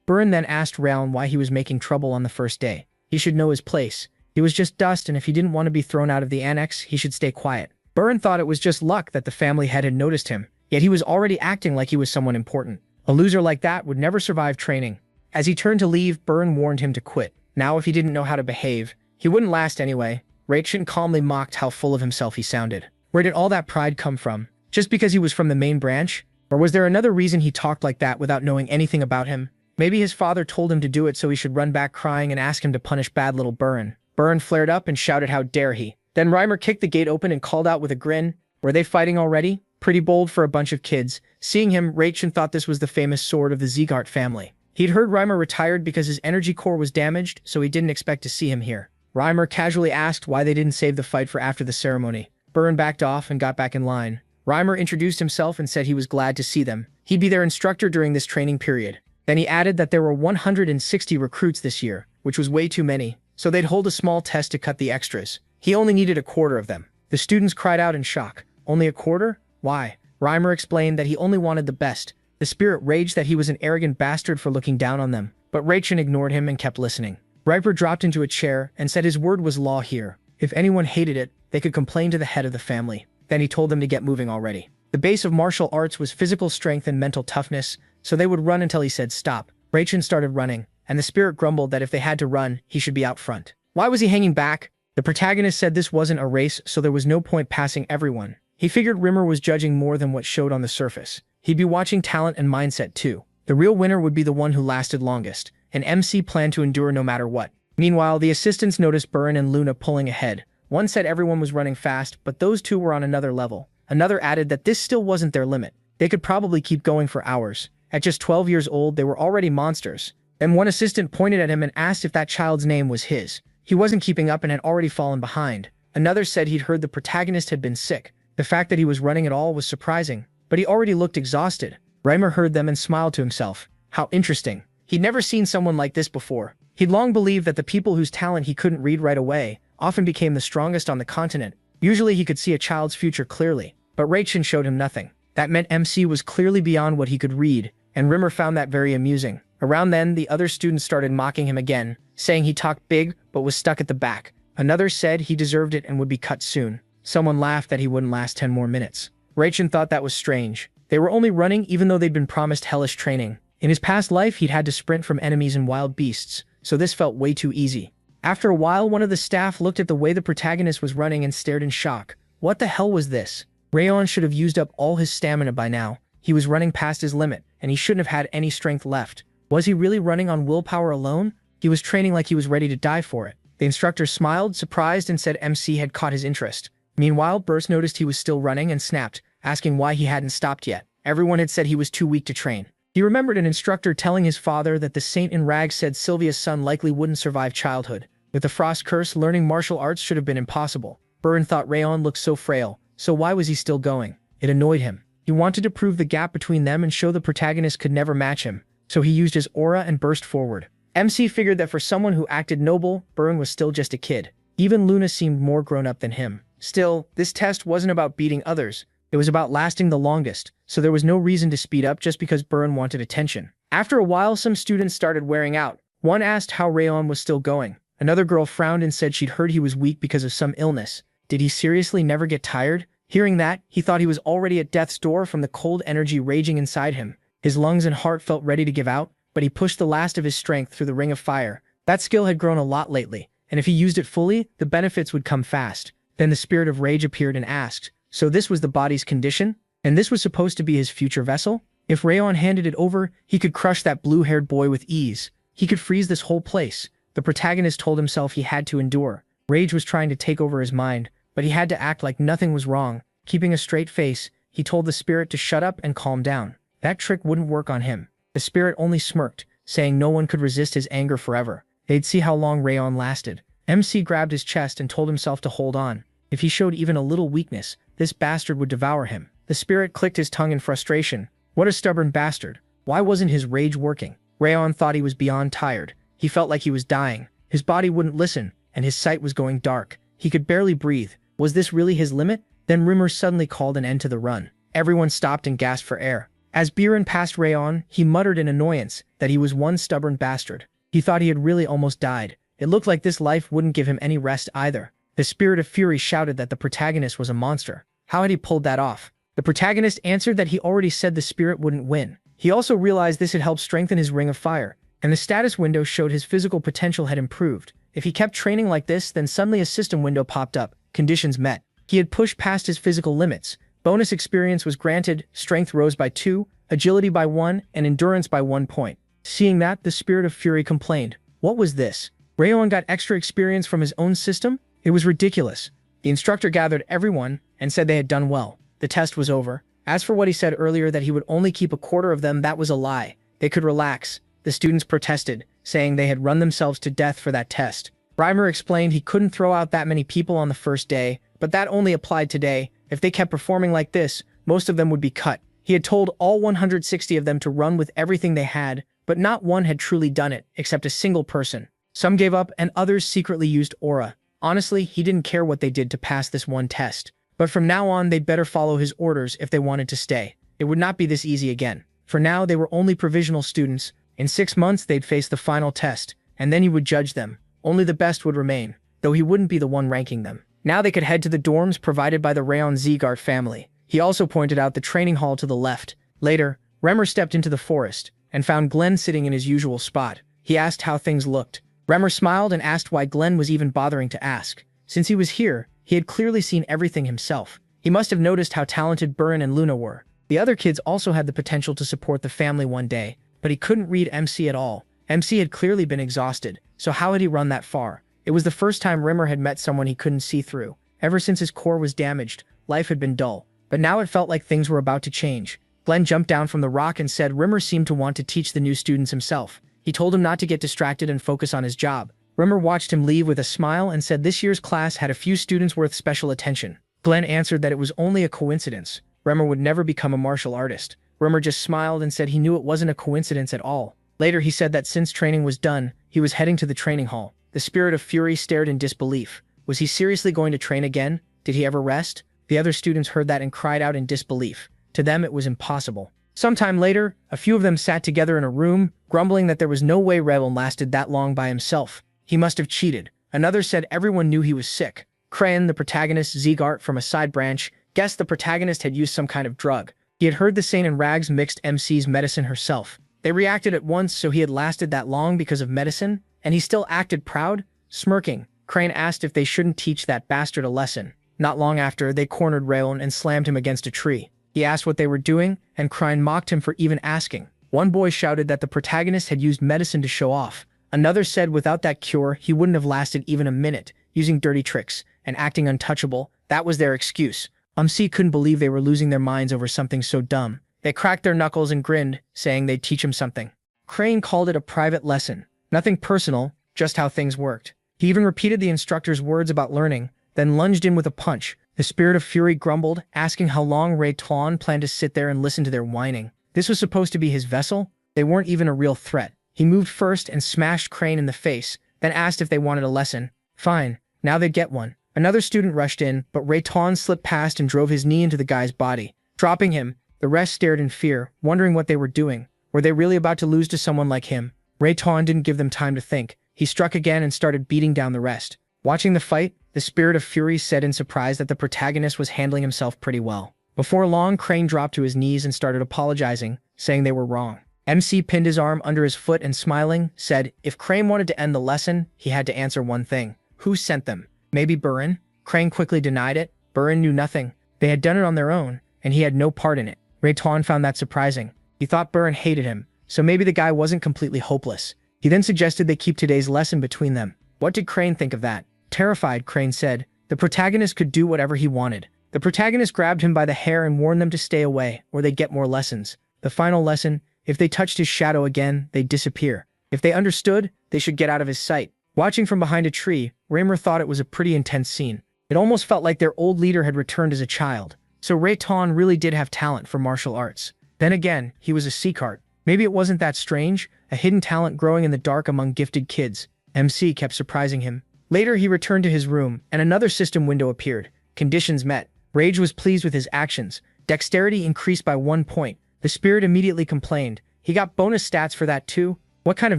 Byrne then asked Raon why he was making trouble on the first day. He should know his place. He was just dust, and if he didn't want to be thrown out of the annex, he should stay quiet. Byrne thought it was just luck that the family head had noticed him, yet he was already acting like he was someone important. A loser like that would never survive training. As he turned to leave, Byrne warned him to quit. Now if he didn't know how to behave, he wouldn't last anyway. Raikshin calmly mocked how full of himself he sounded. Where did all that pride come from? Just because he was from the main branch? Or was there another reason he talked like that without knowing anything about him? Maybe his father told him to do it so he should run back crying and ask him to punish bad little Byrne. Byrne flared up and shouted how dare he. Then Reimer kicked the gate open and called out with a grin, "Were they fighting already?" Pretty bold for a bunch of kids. Seeing him, Raikshin thought this was the famous sword of the Zeegart family. He'd heard Reimer retired because his energy core was damaged, so he didn't expect to see him here. Reimer casually asked why they didn't save the fight for after the ceremony. Byrne backed off and got back in line. Reimer introduced himself and said he was glad to see them. He'd be their instructor during this training period. Then he added that there were 160 recruits this year, which was way too many, so they'd hold a small test to cut the extras. He only needed a quarter of them. The students cried out in shock. Only a quarter? Why? Reimer explained that he only wanted the best. The spirit raged that he was an arrogant bastard for looking down on them, but Raikshin ignored him and kept listening. Riper dropped into a chair and said his word was law here. If anyone hated it, they could complain to the head of the family. Then he told them to get moving already. The base of martial arts was physical strength and mental toughness, so they would run until he said stop. Raikshin started running, and the spirit grumbled that if they had to run, he should be out front. Why was he hanging back? The protagonist said this wasn't a race, so there was no point passing everyone. He figured Rimmer was judging more than what showed on the surface. He'd be watching talent and mindset too. The real winner would be the one who lasted longest, and MC planned to endure no matter what. Meanwhile, the assistants noticed Byrne and Luna pulling ahead. One said everyone was running fast, but those two were on another level. Another added that this still wasn't their limit. They could probably keep going for hours. At just 12 years old, they were already monsters. Then one assistant pointed at him and asked if that child's name was his. He wasn't keeping up and had already fallen behind. Another said he'd heard the protagonist had been sick. The fact that he was running at all was surprising, but he already looked exhausted. Reimer heard them and smiled to himself. How interesting. He'd never seen someone like this before. He'd long believed that the people whose talent he couldn't read right away often became the strongest on the continent. Usually he could see a child's future clearly, but Raikshin showed him nothing. That meant MC was clearly beyond what he could read, and Rimmer found that very amusing. Around then, the other students started mocking him again, saying he talked big but was stuck at the back. Another said he deserved it and would be cut soon. Someone laughed that he wouldn't last 10 more minutes. Raikshin thought that was strange. They were only running even though they'd been promised hellish training. In his past life, he'd had to sprint from enemies and wild beasts, so this felt way too easy. After a while, one of the staff looked at the way the protagonist was running and stared in shock. What the hell was this? Rayon should have used up all his stamina by now. He was running past his limit, and he shouldn't have had any strength left. Was he really running on willpower alone? He was training like he was ready to die for it. The instructor smiled, surprised, and said MC had caught his interest. Meanwhile, Burst noticed he was still running and snapped, asking why he hadn't stopped yet. Everyone had said he was too weak to train. He remembered an instructor telling his father that the saint in rags said Sylvia's son likely wouldn't survive childhood. With the frost curse, learning martial arts should have been impossible. Burn thought Rayon looked so frail, so why was he still going? It annoyed him. He wanted to prove the gap between them and show the protagonist could never match him, so he used his aura and burst forward. MC figured that for someone who acted noble, Burn was still just a kid. Even Luna seemed more grown up than him. Still, this test wasn't about beating others. It was about lasting the longest, so there was no reason to speed up just because Burn wanted attention. After a while, some students started wearing out. One asked how Rayon was still going. Another girl frowned and said she'd heard he was weak because of some illness. Did he seriously never get tired? Hearing that, he thought he was already at death's door from the cold energy raging inside him. His lungs and heart felt ready to give out, but he pushed the last of his strength through the ring of fire. That skill had grown a lot lately, and if he used it fully, the benefits would come fast. Then the spirit of rage appeared and asked, so this was the body's condition? And this was supposed to be his future vessel? If Rayon handed it over, he could crush that blue-haired boy with ease. He could freeze this whole place. The protagonist told himself he had to endure. Rage was trying to take over his mind, but he had to act like nothing was wrong. Keeping a straight face, he told the spirit to shut up and calm down. That trick wouldn't work on him. The spirit only smirked, saying no one could resist his anger forever. They'd see how long Rayon lasted. MC grabbed his chest and told himself to hold on. If he showed even a little weakness, this bastard would devour him. The spirit clicked his tongue in frustration. What a stubborn bastard. Why wasn't his rage working? Rayon thought he was beyond tired. He felt like he was dying. His body wouldn't listen, and his sight was going dark. He could barely breathe. Was this really his limit? Then Rimmer suddenly called an end to the run. Everyone stopped and gasped for air. As Biren passed Rayon, he muttered in annoyance that he was one stubborn bastard. He thought he had really almost died. It looked like this life wouldn't give him any rest either. The spirit of fury shouted that the protagonist was a monster. How had he pulled that off? The protagonist answered that he already said the spirit wouldn't win. He also realized this had helped strengthen his ring of fire, and the status window showed his physical potential had improved. If he kept training like this, then suddenly a system window popped up. Conditions met. He had pushed past his physical limits. Bonus experience was granted, strength rose by 2, agility by 1, and endurance by 1 point. Seeing that, the spirit of fury complained. What was this? Rayon got extra experience from his own system? It was ridiculous. The instructor gathered everyone and said they had done well. The test was over. As for what he said earlier that he would only keep a quarter of them, that was a lie. They could relax. The students protested, saying they had run themselves to death for that test. Reimer explained he couldn't throw out that many people on the first day, but that only applied today. If they kept performing like this, most of them would be cut. He had told all 160 of them to run with everything they had, but not one had truly done it, except a single person. Some gave up and others secretly used aura. Honestly, he didn't care what they did to pass this one test. But from now on, they'd better follow his orders if they wanted to stay. It would not be this easy again. For now, they were only provisional students. In 6 months, they'd face the final test, and then he would judge them. Only the best would remain, though he wouldn't be the one ranking them. Now they could head to the dorms provided by the Rayon Zegart family. He also pointed out the training hall to the left. Later, Remmer stepped into the forest and found Glenn sitting in his usual spot. He asked how things looked. Remmer smiled and asked why Glenn was even bothering to ask. Since he was here, he had clearly seen everything himself. He must have noticed how talented Burin and Luna were. The other kids also had the potential to support the family one day, but he couldn't read MC at all. MC had clearly been exhausted, so how had he run that far? It was the first time Rimmer had met someone he couldn't see through. Ever since his core was damaged, life had been dull. But now it felt like things were about to change. Glenn jumped down from the rock and said Rimmer seemed to want to teach the new students himself. He told him not to get distracted and focus on his job. Rimmer watched him leave with a smile and said this year's class had a few students worth special attention. Glenn answered that it was only a coincidence. Rimmer would never become a martial artist. Rimmer just smiled and said he knew it wasn't a coincidence at all. Later he said that since training was done, he was heading to the training hall. The spirit of fury stared in disbelief. Was he seriously going to train again? Did he ever rest? The other students heard that and cried out in disbelief. To them it was impossible. Sometime later, a few of them sat together in a room, grumbling that there was no way Revel lasted that long by himself. He must have cheated. Another said everyone knew he was sick. Crayon, the protagonist, Zegart from a side branch, guessed the protagonist had used some kind of drug. He had heard the Saint in Rags mixed MC's medicine herself. They reacted at once, so he had lasted that long because of medicine, and he still acted proud? Smirking, Crane asked if they shouldn't teach that bastard a lesson. Not long after, they cornered Rayon and slammed him against a tree. He asked what they were doing, and Crane mocked him for even asking. One boy shouted that the protagonist had used medicine to show off. Another said without that cure, he wouldn't have lasted even a minute, using dirty tricks and acting untouchable. That was their excuse. MC couldn't believe they were losing their minds over something so dumb. They cracked their knuckles and grinned, saying they'd teach him something. Crane called it a private lesson. Nothing personal, just how things worked. He even repeated the instructor's words about learning, then lunged in with a punch. The Spirit of Fury grumbled, asking how long Ray Tuan planned to sit there and listen to their whining. This was supposed to be his vessel? They weren't even a real threat. He moved first and smashed Crane in the face, then asked if they wanted a lesson. Fine, now they'd get one. Another student rushed in, but Ray Tuan slipped past and drove his knee into the guy's body. Dropping him, the rest stared in fear, wondering what they were doing. Were they really about to lose to someone like him? Ray Tuan didn't give them time to think. He struck again and started beating down the rest. Watching the fight, the Spirit of Fury said in surprise that the protagonist was handling himself pretty well. Before long, Crane dropped to his knees and started apologizing, saying they were wrong. MC pinned his arm under his foot and smiling, said if Crane wanted to end the lesson, he had to answer one thing. Who sent them? Maybe Burin? Crane quickly denied it. Burin knew nothing. They had done it on their own, and he had no part in it. Ray Tuan found that surprising. He thought Burin hated him, so maybe the guy wasn't completely hopeless. He then suggested they keep today's lesson between them. What did Crane think of that? Terrified, Crane said, the protagonist could do whatever he wanted. The protagonist grabbed him by the hair and warned them to stay away, or they'd get more lessons. The final lesson, if they touched his shadow again, they'd disappear. If they understood, they should get out of his sight. Watching from behind a tree, Raymer thought it was a pretty intense scene. It almost felt like their old leader had returned as a child. So Ray Tuan really did have talent for martial arts. Then again, he was a Seacart. Maybe it wasn't that strange, a hidden talent growing in the dark among gifted kids. MC kept surprising him. Later, he returned to his room, and another system window appeared. Conditions met. Rage was pleased with his actions. Dexterity increased by 1 point. The Spirit immediately complained. He got bonus stats for that too? What kind of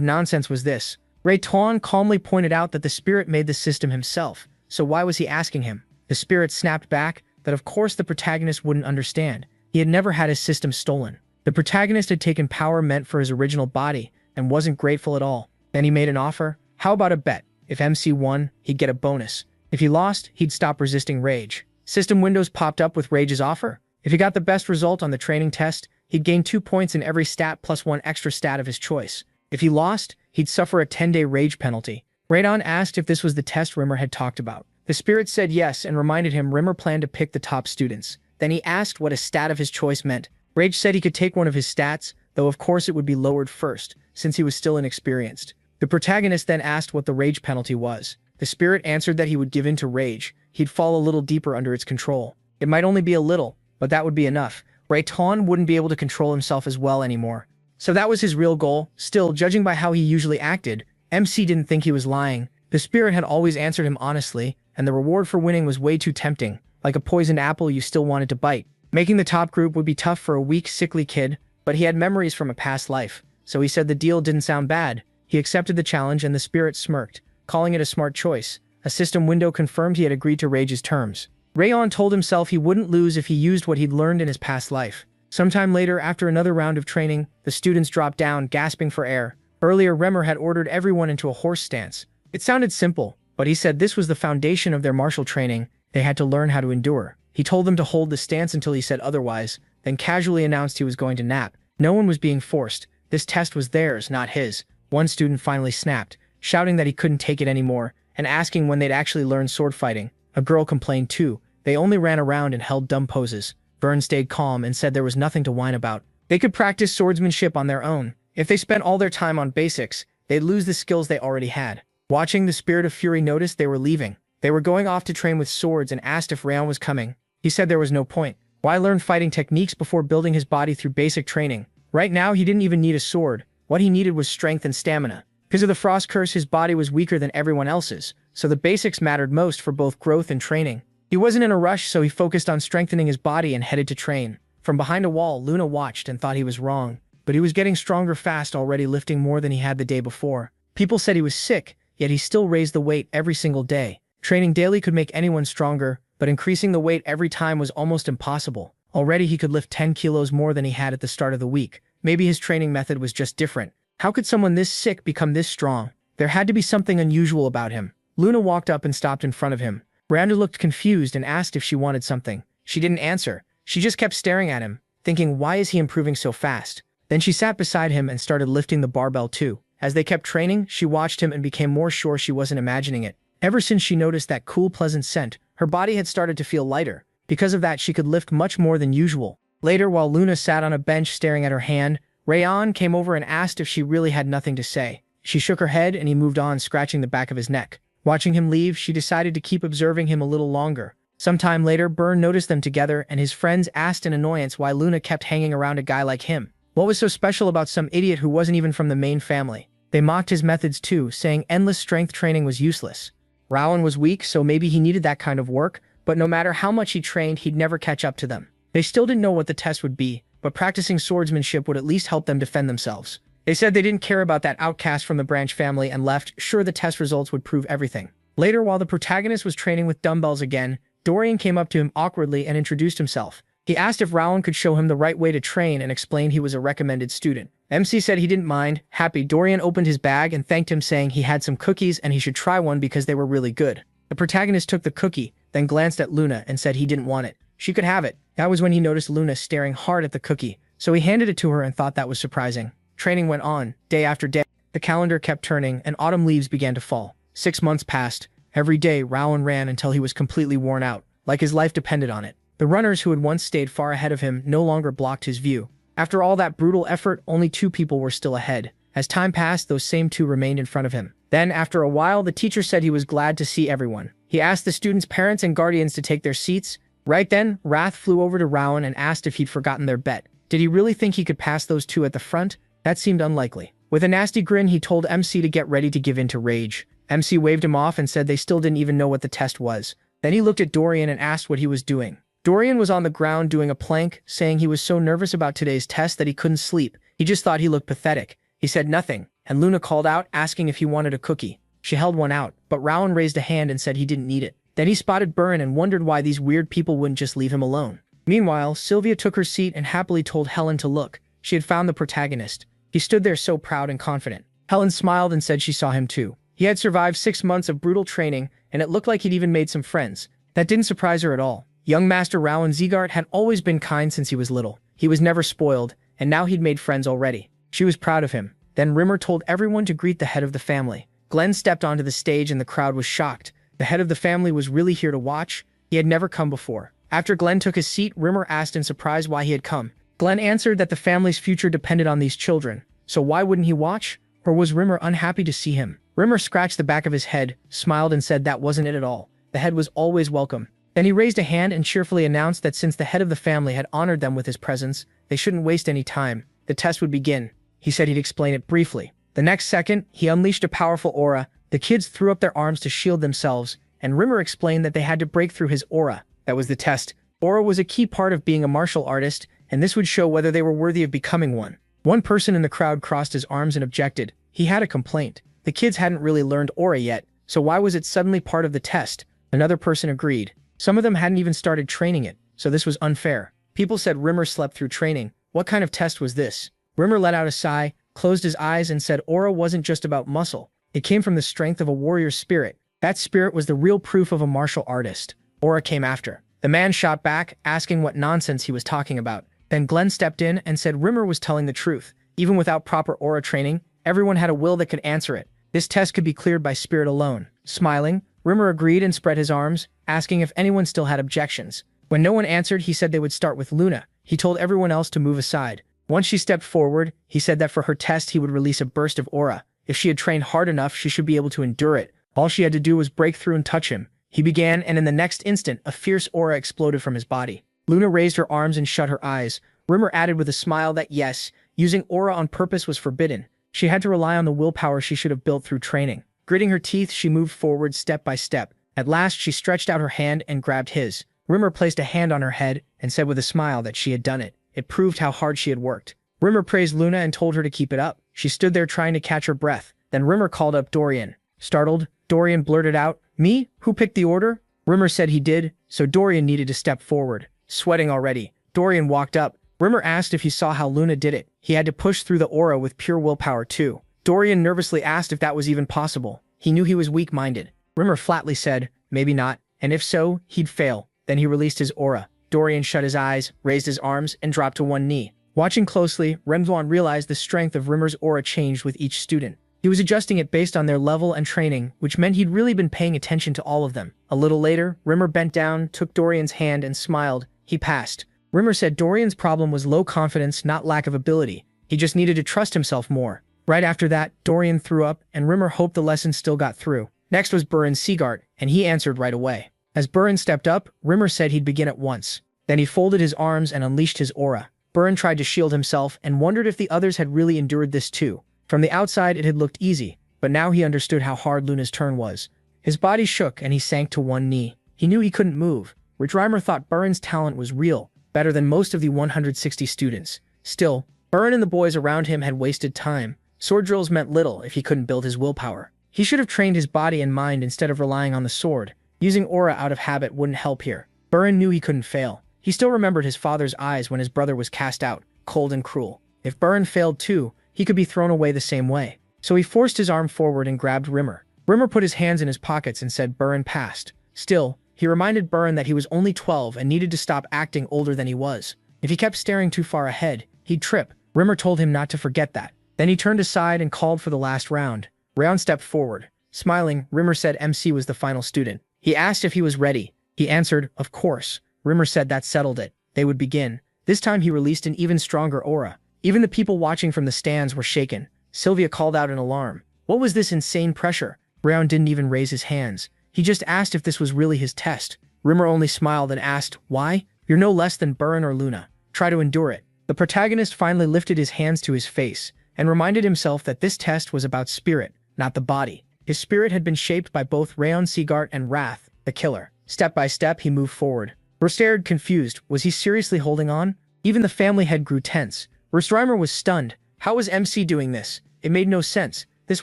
nonsense was this? Ray Tuan calmly pointed out that the Spirit made the system himself, so why was he asking him? The Spirit snapped back that of course the protagonist wouldn't understand. He had never had his system stolen. The protagonist had taken power meant for his original body and wasn't grateful at all. Then he made an offer. How about a bet? If MC won, he'd get a bonus. If he lost, he'd stop resisting Rage. System windows popped up with Rage's offer. If he got the best result on the training test, he'd gain 2 points in every stat plus 1 extra stat of his choice. If he lost, he'd suffer a 10-day Rage penalty. Radon asked if this was the test Rimmer had talked about. The Spirit said yes and reminded him Rimmer planned to pick the top students. Then he asked what a stat of his choice meant. Rage said he could take one of his stats, though of course it would be lowered first, since he was still inexperienced. The protagonist then asked what the Rage penalty was. The Spirit answered that he would give in to Rage. He'd fall a little deeper under its control. It might only be a little, but that would be enough. Ray Tuan wouldn't be able to control himself as well anymore. So that was his real goal. Still, judging by how he usually acted, MC didn't think he was lying. The Spirit had always answered him honestly, and the reward for winning was way too tempting. Like a poisoned apple you still wanted to bite. Making the top group would be tough for a weak, sickly kid, but he had memories from a past life, so he said the deal didn't sound bad. He accepted the challenge and the Spirit smirked, calling it a smart choice. A system window confirmed he had agreed to Rage's terms. Rayon told himself he wouldn't lose if he used what he'd learned in his past life. Sometime later, after another round of training, the students dropped down, gasping for air. Earlier, Remmer had ordered everyone into a horse stance. It sounded simple, but he said this was the foundation of their martial training. They had to learn how to endure. He told them to hold the stance until he said otherwise, then casually announced he was going to nap. No one was being forced. This test was theirs, not his. One student finally snapped, shouting that he couldn't take it anymore, and asking when they'd actually learn sword fighting. A girl complained too. They only ran around and held dumb poses. Vern stayed calm and said there was nothing to whine about. They could practice swordsmanship on their own. If they spent all their time on basics, they'd lose the skills they already had. Watching, the Spirit of Fury noticed they were leaving. They were going off to train with swords and asked if Rayon was coming. He said there was no point. Why learn fighting techniques before building his body through basic training? Right now, he didn't even need a sword. What he needed was strength and stamina. Because of the frost curse, his body was weaker than everyone else's, so the basics mattered most for both growth and training. He wasn't in a rush, so he focused on strengthening his body and headed to train. From behind a wall, Luna watched and thought he was wrong, but he was getting stronger fast, already lifting more than he had the day before. People said he was sick, yet he still raised the weight every single day. Training daily could make anyone stronger, but increasing the weight every time was almost impossible. Already he could lift 10 kilos more than he had at the start of the week. Maybe his training method was just different. How could someone this sick become this strong? There had to be something unusual about him. Luna walked up and stopped in front of him. Randu looked confused and asked if she wanted something. She didn't answer. She just kept staring at him, thinking, why is he improving so fast? Then she sat beside him and started lifting the barbell too. As they kept training, she watched him and became more sure she wasn't imagining it. Ever since she noticed that cool, pleasant scent, her body had started to feel lighter. Because of that, she could lift much more than usual. Later, while Luna sat on a bench staring at her hand, Rayon came over and asked if she really had nothing to say. She shook her head and he moved on, scratching the back of his neck. Watching him leave, she decided to keep observing him a little longer. Sometime later, Byrne noticed them together and his friends asked in annoyance why Luna kept hanging around a guy like him. What was so special about some idiot who wasn't even from the main family? They mocked his methods too, saying endless strength training was useless. Rowan was weak, so maybe he needed that kind of work, but no matter how much he trained, he'd never catch up to them. They still didn't know what the test would be, but practicing swordsmanship would at least help them defend themselves. They said they didn't care about that outcast from the branch family and left, sure the test results would prove everything. Later, while the protagonist was training with dumbbells again, Dorian came up to him awkwardly and introduced himself. He asked if Rowan could show him the right way to train and explained he was a recommended student. MC said he didn't mind. Happy, Dorian opened his bag and thanked him, saying he had some cookies and he should try one because they were really good. The protagonist took the cookie, then glanced at Luna and said he didn't want it. She could have it. That was when he noticed Luna staring hard at the cookie, so he handed it to her and thought that was surprising. Training went on, day after day. The calendar kept turning and autumn leaves began to fall. 6 months passed. Every day, Rowan ran until he was completely worn out, like his life depended on it. The runners who had once stayed far ahead of him no longer blocked his view. After all that brutal effort, only 2 people were still ahead. As time passed, those same 2 remained in front of him. Then, after a while, the teacher said he was glad to see everyone. He asked the students' parents and guardians to take their seats. Right then, Wrath flew over to Rowan and asked if he'd forgotten their bet. Did he really think he could pass those 2 at the front? That seemed unlikely. With a nasty grin, he told MC to get ready to give in to rage. MC waved him off and said they still didn't even know what the test was. Then he looked at Dorian and asked what he was doing. Dorian was on the ground doing a plank, saying he was so nervous about today's test that he couldn't sleep. He just thought he looked pathetic. He said nothing, and Luna called out, asking if he wanted a cookie. She held one out, but Rowan raised a hand and said he didn't need it. Then he spotted Byrne and wondered why these weird people wouldn't just leave him alone. Meanwhile, Sylvia took her seat and happily told Helen to look. She had found the protagonist. He stood there so proud and confident. Helen smiled and said she saw him too. He had survived 6 months of brutal training, and it looked like he'd even made some friends. That didn't surprise her at all. Young Master Rowan Zegart had always been kind since he was little. He was never spoiled, and now he'd made friends already. She was proud of him. Then Rimmer told everyone to greet the head of the family. Glenn stepped onto the stage and the crowd was shocked. The head of the family was really here to watch. He had never come before. After Glenn took his seat, Rimmer asked in surprise why he had come. Glenn answered that the family's future depended on these children. So why wouldn't he watch? Or was Rimmer unhappy to see him? Rimmer scratched the back of his head, smiled and said that wasn't it at all. The head was always welcome. Then he raised a hand and cheerfully announced that since the head of the family had honored them with his presence, they shouldn't waste any time. The test would begin. He said he'd explain it briefly. The next second, he unleashed a powerful aura. The kids threw up their arms to shield themselves, and Rimmer explained that they had to break through his aura. That was the test. Aura was a key part of being a martial artist, and this would show whether they were worthy of becoming one. One person in the crowd crossed his arms and objected. He had a complaint. The kids hadn't really learned aura yet, so why was it suddenly part of the test? Another person agreed. Some of them hadn't even started training it, so this was unfair. People said Rimmer slept through training. What kind of test was this? Rimmer let out a sigh, closed his eyes and said aura wasn't just about muscle. It came from the strength of a warrior's spirit. That spirit was the real proof of a martial artist. Aura came after. The man shot back, asking what nonsense he was talking about. Then Glenn stepped in and said Rimmer was telling the truth. Even without proper aura training, everyone had a will that could answer it. This test could be cleared by spirit alone. Smiling, Rimmer agreed and spread his arms, asking if anyone still had objections. When no one answered, he said they would start with Luna. He told everyone else to move aside. Once she stepped forward, he said that for her test he would release a burst of aura. If she had trained hard enough, she should be able to endure it. All she had to do was break through and touch him. He began, and in the next instant, a fierce aura exploded from his body. Luna raised her arms and shut her eyes. Rimmer added with a smile that yes, using aura on purpose was forbidden. She had to rely on the willpower she should have built through training. Gritting her teeth, she moved forward step by step. At last, she stretched out her hand and grabbed his. Rimmer placed a hand on her head and said with a smile that she had done it. It proved how hard she had worked. Rimmer praised Luna and told her to keep it up. She stood there trying to catch her breath. Then Rimmer called up Dorian. Startled, Dorian blurted out, "Me? Who picked the order?" Rimmer said he did, so Dorian needed to step forward. Sweating already, Dorian walked up. Rimmer asked if he saw how Luna did it. He had to push through the aura with pure willpower too. Dorian nervously asked if that was even possible. He knew he was weak-minded. Rimmer flatly said, maybe not, and if so, he'd fail. Then he released his aura. Dorian shut his eyes, raised his arms, and dropped to one knee. Watching closely, Renvon realized the strength of Rimmer's aura changed with each student. He was adjusting it based on their level and training, which meant he'd really been paying attention to all of them. A little later, Rimmer bent down, took Dorian's hand, and smiled. He passed. Rimmer said Dorian's problem was low confidence, not lack of ability. He just needed to trust himself more. Right after that, Dorian threw up, and Rimmer hoped the lesson still got through. Next was Burin Seagart, and he answered right away. As Burin stepped up, Rimmer said he'd begin at once. Then he folded his arms and unleashed his aura. Burin tried to shield himself and wondered if the others had really endured this too. From the outside it had looked easy, but now he understood how hard Luna's turn was. His body shook and he sank to one knee. He knew he couldn't move, which Reimer thought Burin's talent was real, better than most of the 160 students. Still, Burin and the boys around him had wasted time. Sword drills meant little if he couldn't build his willpower. He should have trained his body and mind instead of relying on the sword. Using aura out of habit wouldn't help here. Burin knew he couldn't fail. He still remembered his father's eyes when his brother was cast out, cold and cruel. If Burin failed too, he could be thrown away the same way. So he forced his arm forward and grabbed Rimmer. Rimmer put his hands in his pockets and said Burin passed. Still, he reminded Burin that he was only 12 and needed to stop acting older than he was. If he kept staring too far ahead, he'd trip. Rimmer told him not to forget that. Then he turned aside and called for the last round. Rayon stepped forward. Smiling, Rimmer said MC was the final student. He asked if he was ready. He answered, of course. Rimmer said that settled it. They would begin. This time he released an even stronger aura. Even the people watching from the stands were shaken. Sylvia called out in alarm. What was this insane pressure? Rayon didn't even raise his hands. He just asked if this was really his test. Rimmer only smiled and asked, why? You're no less than Burin or Luna. Try to endure it. The protagonist finally lifted his hands to his face and reminded himself that this test was about spirit, not the body. His spirit had been shaped by both Rayon Seagart and Wrath, the killer. Step by step, he moved forward. Rust stared confused. Was he seriously holding on? Even the family head grew tense. Reimer was stunned. How was MC doing this? It made no sense. This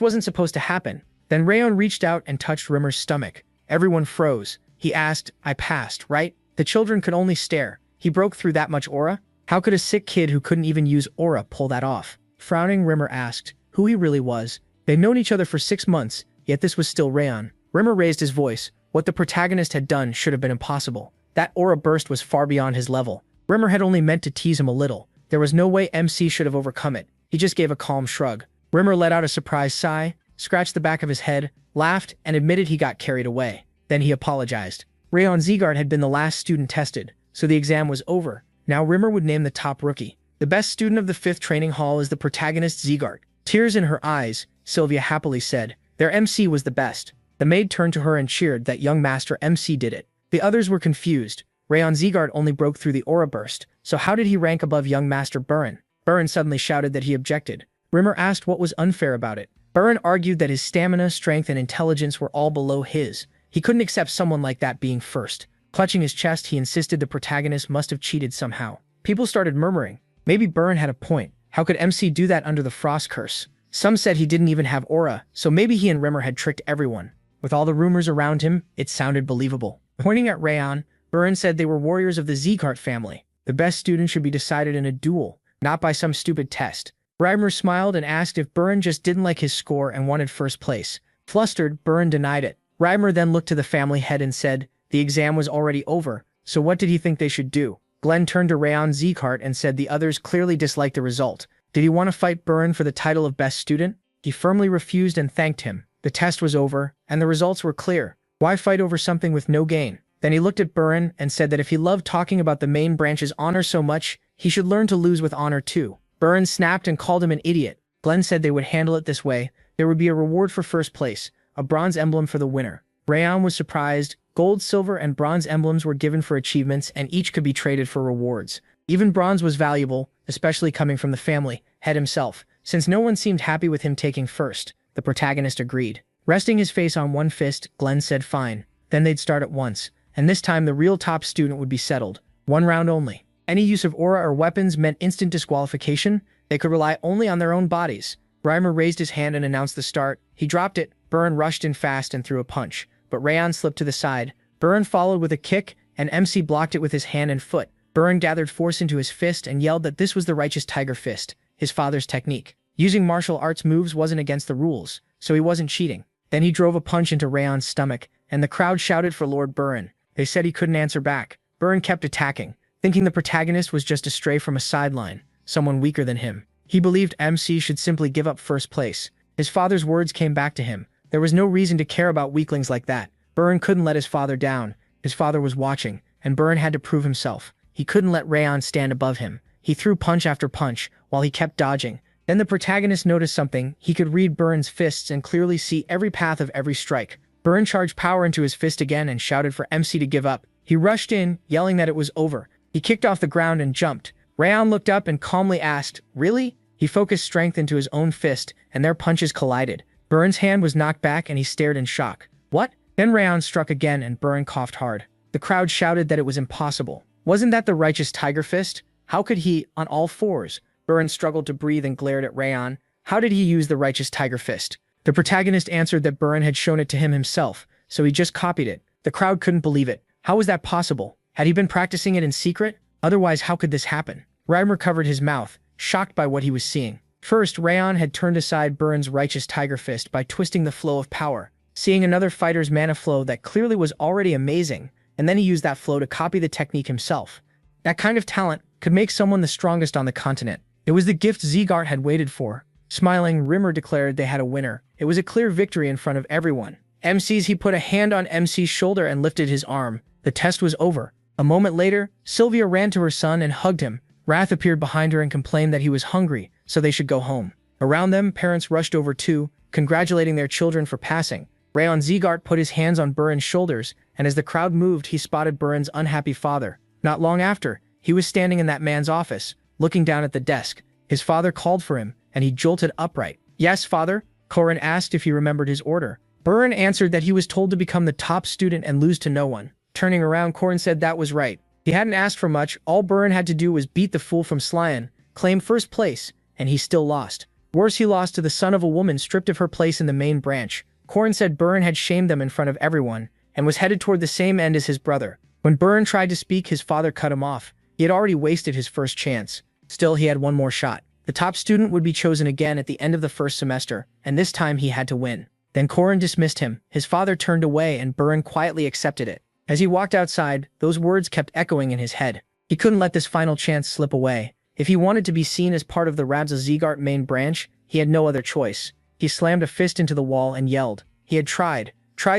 wasn't supposed to happen. Then Rayon reached out and touched Rimmer's stomach. Everyone froze. He asked, I passed, right? The children could only stare. He broke through that much aura? How could a sick kid who couldn't even use aura pull that off? Frowning, Rimmer asked who he really was. They'd known each other for 6 months, yet this was still Rayon. Rimmer raised his voice. What the protagonist had done should have been impossible. That aura burst was far beyond his level. Rimmer had only meant to tease him a little. There was no way MC should have overcome it. He just gave a calm shrug. Rimmer let out a surprised sigh, scratched the back of his head, laughed, and admitted he got carried away. Then he apologized. Rayon Seagart had been the last student tested, so the exam was over. Now Rimmer would name the top rookie. The best student of the 5th training hall is the protagonist Seagart. Tears in her eyes, Sylvia happily said. Their MC was the best. The maid turned to her and cheered that young master MC did it. The others were confused. Rayon Seagart only broke through the aura burst, so how did he rank above young master Burin? Burin suddenly shouted that he objected. Rimmer asked what was unfair about it. Burin argued that his stamina, strength, and intelligence were all below his. He couldn't accept someone like that being first. Clutching his chest, he insisted the protagonist must have cheated somehow. People started murmuring. Maybe Burin had a point. How could MC do that under the frost curse? Some said he didn't even have aura, so maybe he and Rimmer had tricked everyone. With all the rumors around him, it sounded believable. Pointing at Rayon, Burin said they were warriors of the Seagart family. The best student should be decided in a duel, not by some stupid test. Reimer smiled and asked if Burin just didn't like his score and wanted first place. Flustered, Burin denied it. Reimer then looked to the family head and said, the exam was already over, so what did he think they should do? Glenn turned to Rayon Seagart and said the others clearly disliked the result. Did he want to fight Burin for the title of best student? He firmly refused and thanked him. The test was over, and the results were clear. Why fight over something with no gain? Then he looked at Burin and said that if he loved talking about the main branch's honor so much, he should learn to lose with honor too. Burin snapped and called him an idiot. Glenn said they would handle it this way. There would be a reward for first place, a bronze emblem for the winner. Rayon was surprised. Gold, silver, and bronze emblems were given for achievements, and each could be traded for rewards. Even bronze was valuable, especially coming from the family head himself. Since no one seemed happy with him taking first, the protagonist agreed. Resting his face on one fist, Glenn said fine. Then they'd start at once, and this time the real top student would be settled. 1 round only. Any use of aura or weapons meant instant disqualification. They could rely only on their own bodies. Reimer raised his hand and announced the start. He dropped it. Burin rushed in fast and threw a punch, but Rayon slipped to the side. Burin followed with a kick, and MC blocked it with his hand and foot. Burin gathered force into his fist and yelled that this was the righteous tiger fist, his father's technique. Using martial arts moves wasn't against the rules, so he wasn't cheating. Then he drove a punch into Rayon's stomach, and the crowd shouted for Lord Burin. They said he couldn't answer back. Burin kept attacking, thinking the protagonist was just a stray from a sideline, someone weaker than him. He believed MC should simply give up first place. His father's words came back to him. There was no reason to care about weaklings like that. Burin couldn't let his father down. His father was watching, and Burin had to prove himself. He couldn't let Rayon stand above him. He threw punch after punch, while he kept dodging. Then the protagonist noticed something. He could read Burren's fists and clearly see every path of every strike. Burren charged power into his fist again and shouted for MC to give up. He rushed in, yelling that it was over. He kicked off the ground and jumped. Rayon looked up and calmly asked, "Really?" He focused strength into his own fist, and their punches collided. Burren's hand was knocked back and he stared in shock. "What?" Then Rayon struck again and Burren coughed hard. The crowd shouted that it was impossible. Wasn't that the righteous tiger fist? How could he, on all fours? Burren struggled to breathe and glared at Rayon. How did he use the righteous tiger fist? The protagonist answered that Burren had shown it to him himself, so he just copied it. The crowd couldn't believe it. How was that possible? Had he been practicing it in secret? Otherwise, how could this happen? Reimer covered his mouth, shocked by what he was seeing. First, Rayon had turned aside Burren's righteous tiger fist by twisting the flow of power, seeing another fighter's mana flow that clearly was already amazing, and then he used that flow to copy the technique himself. That kind of talent could make someone the strongest on the continent. It was the gift Zeegart had waited for. Smiling, Rimmer declared they had a winner. It was a clear victory in front of everyone. He put a hand on MC's shoulder and lifted his arm. The test was over. A moment later, Sylvia ran to her son and hugged him. Wrath appeared behind her and complained that he was hungry, so they should go home. Around them, parents rushed over too, congratulating their children for passing. Rayon Zeegart put his hands on Burren's shoulders, and as the crowd moved, he spotted Burren's unhappy father. Not long after, he was standing in that man's office, looking down at the desk. His father called for him, and he jolted upright. "Yes, father?" Korin asked if he remembered his order. Burren answered that he was told to become the top student and lose to no one. Turning around, Korin said that was right. He hadn't asked for much. All Burren had to do was beat the fool from Slyan, claim first place, and he still lost. Worse, he lost to the son of a woman stripped of her place in the main branch. Korin said Burren had shamed them in front of everyone, and was headed toward the same end as his brother. When Burren tried to speak, his father cut him off. He had already wasted his first chance. Still, he had one more shot. The top student would be chosen again at the end of the first semester, and this time he had to win. Then Korin dismissed him. His father turned away and Burren quietly accepted it. As he walked outside, those words kept echoing in his head. He couldn't let this final chance slip away. If he wanted to be seen as part of the Rabza Zeegart main branch, he had no other choice. He slammed a fist into the wall and yelled. He had tried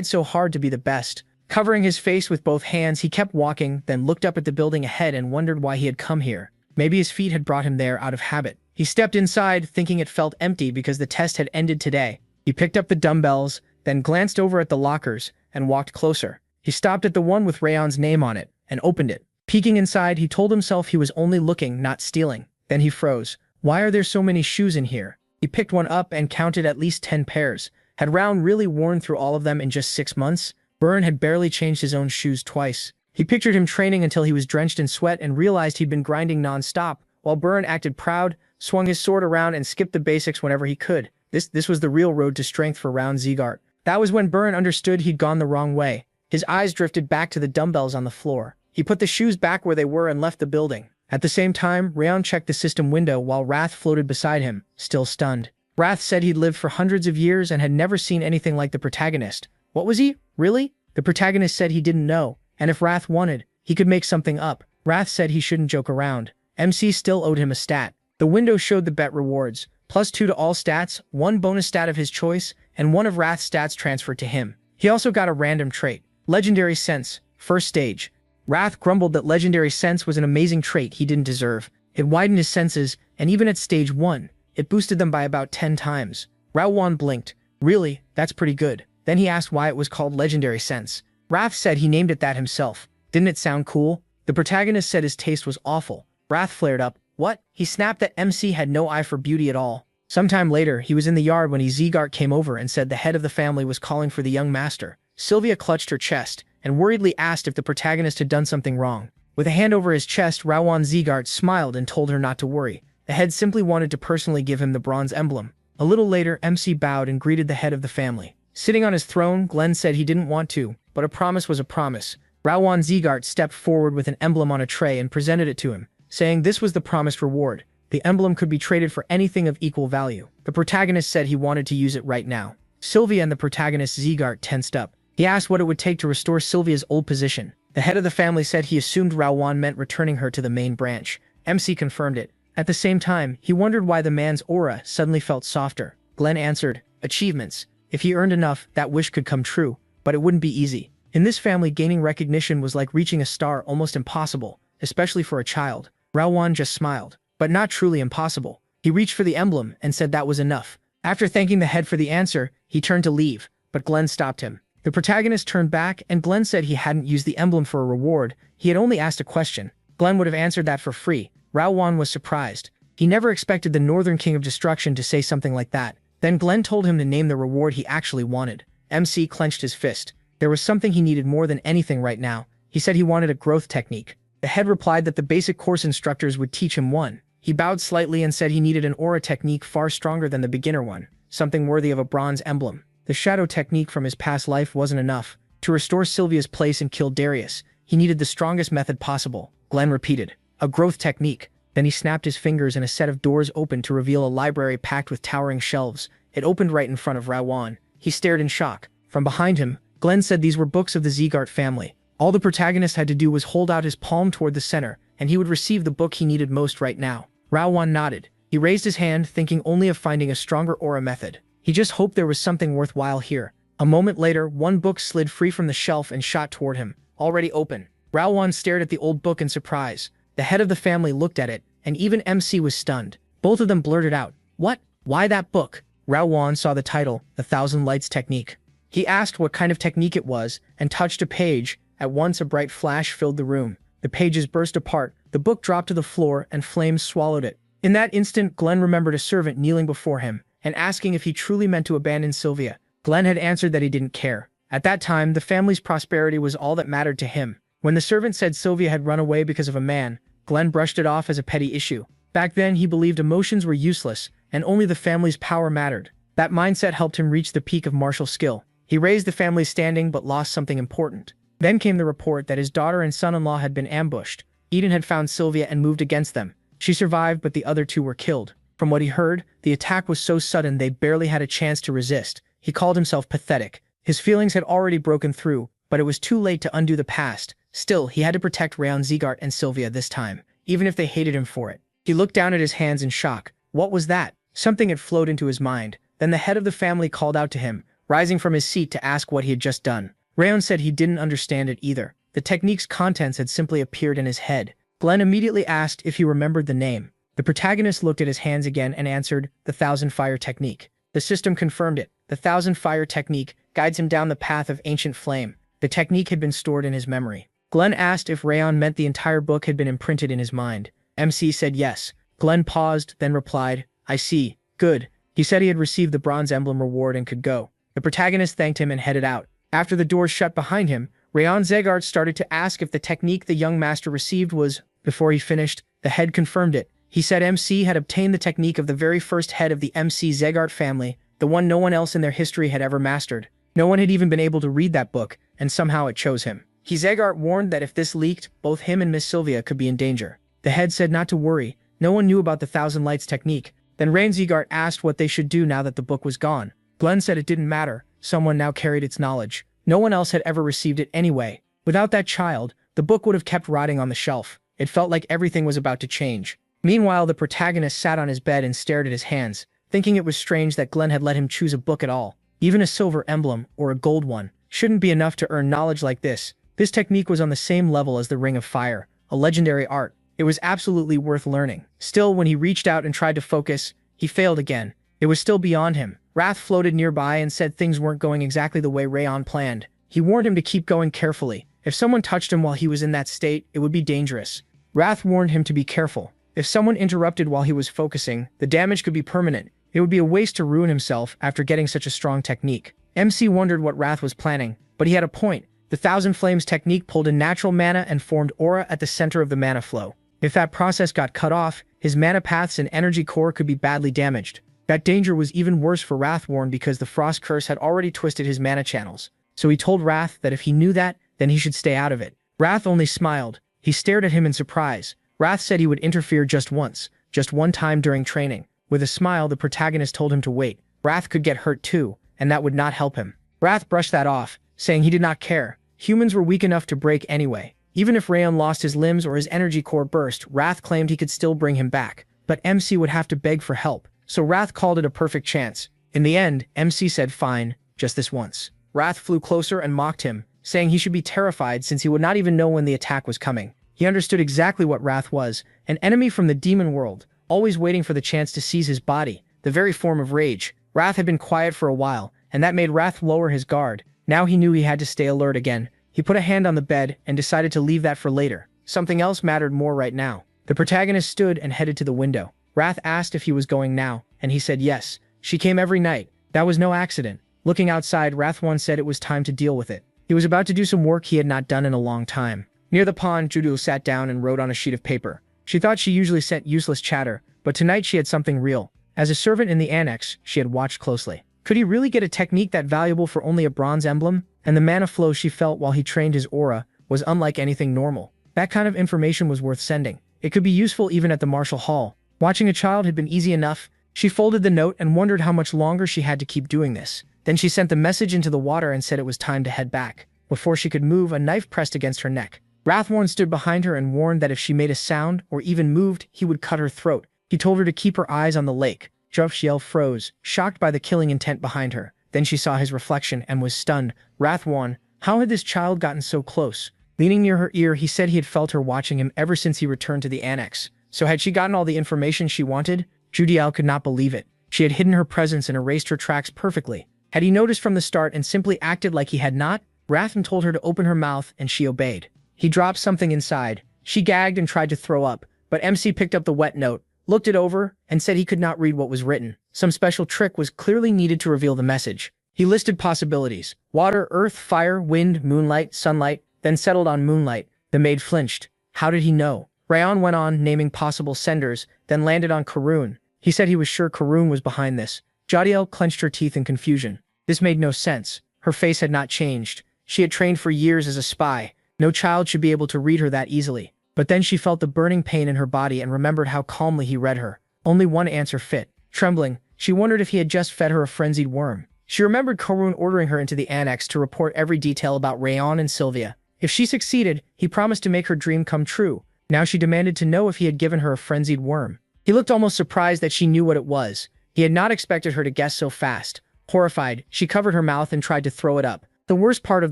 so hard to be the best. Covering his face with both hands, he kept walking, then looked up at the building ahead and wondered why he had come here. Maybe his feet had brought him there out of habit. He stepped inside, thinking it felt empty because the test had ended today. He picked up the dumbbells, then glanced over at the lockers, and walked closer. He stopped at the one with Rayon's name on it, and opened it. Peeking inside, he told himself he was only looking, not stealing. Then he froze. Why are there so many shoes in here? He picked one up and counted at least 10 pairs. Had Raon really worn through all of them in just 6 months? Burren had barely changed his own shoes twice. He pictured him training until he was drenched in sweat and realized he'd been grinding non-stop, while Burren acted proud, swung his sword around and skipped the basics whenever he could. This was the real road to strength for Raon Zeegart. That was when Burren understood he'd gone the wrong way. His eyes drifted back to the dumbbells on the floor. He put the shoes back where they were and left the building. At the same time, Raon checked the system window while Wrath floated beside him, still stunned. Wrath said he'd lived for hundreds of years and had never seen anything like the protagonist. What was he? Really? The protagonist said he didn't know, and if Wrath wanted, he could make something up. Wrath said he shouldn't joke around. MC still owed him a stat. The window showed the bet rewards. +2 to all stats, 1 bonus stat of his choice, and 1 of Wrath's stats transferred to him. He also got a random trait. Legendary Sense, first stage. Wrath grumbled that Legendary Sense was an amazing trait he didn't deserve. It widened his senses, and even at stage 1, it boosted them by about 10 times. Raowan blinked. Really? That's pretty good. Then he asked why it was called Legendary Sense. Wrath said he named it that himself. Didn't it sound cool? The protagonist said his taste was awful. Wrath flared up. What? He snapped that MC had no eye for beauty at all. Sometime later, he was in the yard when Zeegart came over and said the head of the family was calling for the young master. Sylvia clutched her chest and worriedly asked if the protagonist had done something wrong. With a hand over his chest, Raowan Zeegart smiled and told her not to worry. The head simply wanted to personally give him the bronze emblem. A little later, MC bowed and greeted the head of the family. Sitting on his throne, Glenn said he didn't want to, but a promise was a promise. Raowan Zeegart stepped forward with an emblem on a tray and presented it to him, saying this was the promised reward. The emblem could be traded for anything of equal value. The protagonist said he wanted to use it right now. Sylvia and the protagonist Zeegart tensed up. He asked what it would take to restore Sylvia's old position. The head of the family said he assumed Raowan meant returning her to the main branch. MC confirmed it. At the same time, he wondered why the man's aura suddenly felt softer. Glenn answered, achievements. If he earned enough, that wish could come true, but it wouldn't be easy. In this family, gaining recognition was like reaching a star, almost impossible. especially for a child. Raowan just smiled, but not truly impossible. He reached for the emblem and said that was enough. After thanking the head for the answer, he turned to leave, but Glenn stopped him. The protagonist turned back, and Glenn said he hadn't used the emblem for a reward, he had only asked a question. Glenn would have answered that for free. Raowan was surprised. He never expected the Northern King of Destruction to say something like that. Then Glenn told him to name the reward he actually wanted. MC clenched his fist. There was something he needed more than anything right now. He said he wanted a growth technique. The head replied that the basic course instructors would teach him one. He bowed slightly and said he needed an aura technique far stronger than the beginner one, something worthy of a bronze emblem. The shadow technique from his past life wasn't enough. To restore Sylvia's place and kill Darius, he needed the strongest method possible. Glenn repeated, a growth technique. Then he snapped his fingers and a set of doors opened to reveal a library packed with towering shelves. It opened right in front of Raowan. He stared in shock. From behind him, Glenn said these were books of the Zegart family. All the protagonist had to do was hold out his palm toward the center, and he would receive the book he needed most right now. Raowan nodded. He raised his hand, thinking only of finding a stronger aura method. He just hoped there was something worthwhile here. A moment later, one book slid free from the shelf and shot toward him, already open. Raowan stared at the old book in surprise. The head of the family looked at it, and even MC was stunned. Both of them blurted out, "What? Why that book?" Raowan saw the title, The Thousand Lights Technique. He asked what kind of technique it was, and touched a page. At once a bright flash filled the room. The pages burst apart, the book dropped to the floor, and flames swallowed it. In that instant, Glenn remembered a servant kneeling before him, and asking if he truly meant to abandon Sylvia. Glenn had answered that he didn't care. At that time, the family's prosperity was all that mattered to him. When the servant said Sylvia had run away because of a man, Glenn brushed it off as a petty issue. Back then, he believed emotions were useless, and only the family's power mattered. That mindset helped him reach the peak of martial skill. He raised the family's standing but lost something important. Then came the report that his daughter and son-in-law had been ambushed. Eden had found Sylvia and moved against them. She survived, but the other two were killed. From what he heard, the attack was so sudden they barely had a chance to resist. He called himself pathetic. His feelings had already broken through, but it was too late to undo the past. Still, he had to protect Rayon Zegart and Sylvia this time, even if they hated him for it. He looked down at his hands in shock. What was that? Something had flowed into his mind. Then the head of the family called out to him, rising from his seat to ask what he had just done. Rayon said he didn't understand it either. The technique's contents had simply appeared in his head. Glenn immediately asked if he remembered the name. The protagonist looked at his hands again and answered, the Thousand Fire Technique. The system confirmed it. The Thousand Fire Technique guides him down the path of ancient flame. The technique had been stored in his memory. Glenn asked if Rayon meant the entire book had been imprinted in his mind. MC said yes. Glenn paused, then replied, I see. Good. He said he had received the bronze emblem reward and could go. The protagonist thanked him and headed out. After the doors shut behind him, Rayon Zegart started to ask if the technique the young master received was. Before he finished, the head confirmed it. He said MC had obtained the technique of the very first head of the MC Zegart family, the one no one else in their history had ever mastered. No one had even been able to read that book, and somehow it chose him. Zegart warned that if this leaked, both him and Miss Sylvia could be in danger. The head said not to worry. No one knew about the Thousand Lights technique. Then Rayon Zegart asked what they should do now that the book was gone. Glenn said it didn't matter. Someone now carried its knowledge. No one else had ever received it anyway. Without that child, the book would have kept rotting on the shelf. It felt like everything was about to change. Meanwhile, the protagonist sat on his bed and stared at his hands, thinking it was strange that Glenn had let him choose a book at all. Even a silver emblem, or a gold one, shouldn't be enough to earn knowledge like this. This technique was on the same level as the Ring of Fire, a legendary art. It was absolutely worth learning. Still, when he reached out and tried to focus, he failed again. It was still beyond him. Wrath floated nearby and said things weren't going exactly the way Rayon planned. He warned him to keep going carefully. If someone touched him while he was in that state, it would be dangerous. Wrath warned him to be careful. If someone interrupted while he was focusing, the damage could be permanent. It would be a waste to ruin himself after getting such a strong technique. MC wondered what Wrath was planning, but he had a point. The Thousand Flames technique pulled in natural mana and formed aura at the center of the mana flow. If that process got cut off, his mana paths and energy core could be badly damaged. That danger was even worse for Wrathworn because the Frost Curse had already twisted his mana channels. So he told Wrath that if he knew that, then he should stay out of it. Wrath only smiled. He stared at him in surprise. Wrath said he would interfere just once, just one time during training. With a smile, the protagonist told him to wait. Wrath could get hurt too, and that would not help him. Wrath brushed that off, saying he did not care. Humans were weak enough to break anyway. Even if Rayon lost his limbs or his energy core burst, Wrath claimed he could still bring him back. But MC would have to beg for help, so Wrath called it a perfect chance. In the end, MC said fine, just this once. Wrath flew closer and mocked him, saying he should be terrified since he would not even know when the attack was coming. He understood exactly what wrath was, an enemy from the demon world, always waiting for the chance to seize his body, the very form of rage. Wrath had been quiet for a while, and that made Wrath lower his guard. Now he knew he had to stay alert again. He put a hand on the bed and decided to leave that for later. Something else mattered more right now. The protagonist stood and headed to the window. Wrath asked if he was going now, and he said yes. She came every night. That was no accident. Looking outside, Wrath once said it was time to deal with it. He was about to do some work he had not done in a long time. Near the pond, Judo sat down and wrote on a sheet of paper. She thought she usually sent useless chatter, but tonight she had something real. As a servant in the annex, she had watched closely. Could he really get a technique that valuable for only a bronze emblem? And the mana flow she felt while he trained his aura was unlike anything normal. That kind of information was worth sending. It could be useful even at the martial hall. Watching a child had been easy enough. She folded the note and wondered how much longer she had to keep doing this. Then she sent the message into the water and said it was time to head back. Before she could move, a knife pressed against her neck. Wrathworn stood behind her and warned that if she made a sound or even moved, he would cut her throat. He told her to keep her eyes on the lake. Jufxiel froze, shocked by the killing intent behind her. Then she saw his reflection and was stunned. Wrathworn, how had this child gotten so close? Leaning near her ear, he said he had felt her watching him ever since he returned to the annex. So had she gotten all the information she wanted? Judiel could not believe it. She had hidden her presence and erased her tracks perfectly. Had he noticed from the start and simply acted like he had not? Wrathworn told her to open her mouth, and she obeyed. He dropped something inside. She gagged and tried to throw up, but MC picked up the wet note, looked it over, and said he could not read what was written. Some special trick was clearly needed to reveal the message. He listed possibilities: water, earth, fire, wind, moonlight, sunlight, then settled on moonlight. The maid flinched. How did he know? Rayon went on, naming possible senders, then landed on Karun. He said he was sure Karun was behind this. Jadiel clenched her teeth in confusion. This made no sense. Her face had not changed. She had trained for years as a spy. No child should be able to read her that easily. But then she felt the burning pain in her body and remembered how calmly he read her. Only one answer fit. Trembling, she wondered if he had just fed her a frenzied worm. She remembered Karun ordering her into the annex to report every detail about Rayon and Sylvia. If she succeeded, he promised to make her dream come true. Now she demanded to know if he had given her a frenzied worm. He looked almost surprised that she knew what it was. He had not expected her to guess so fast. Horrified, she covered her mouth and tried to throw it up. The worst part of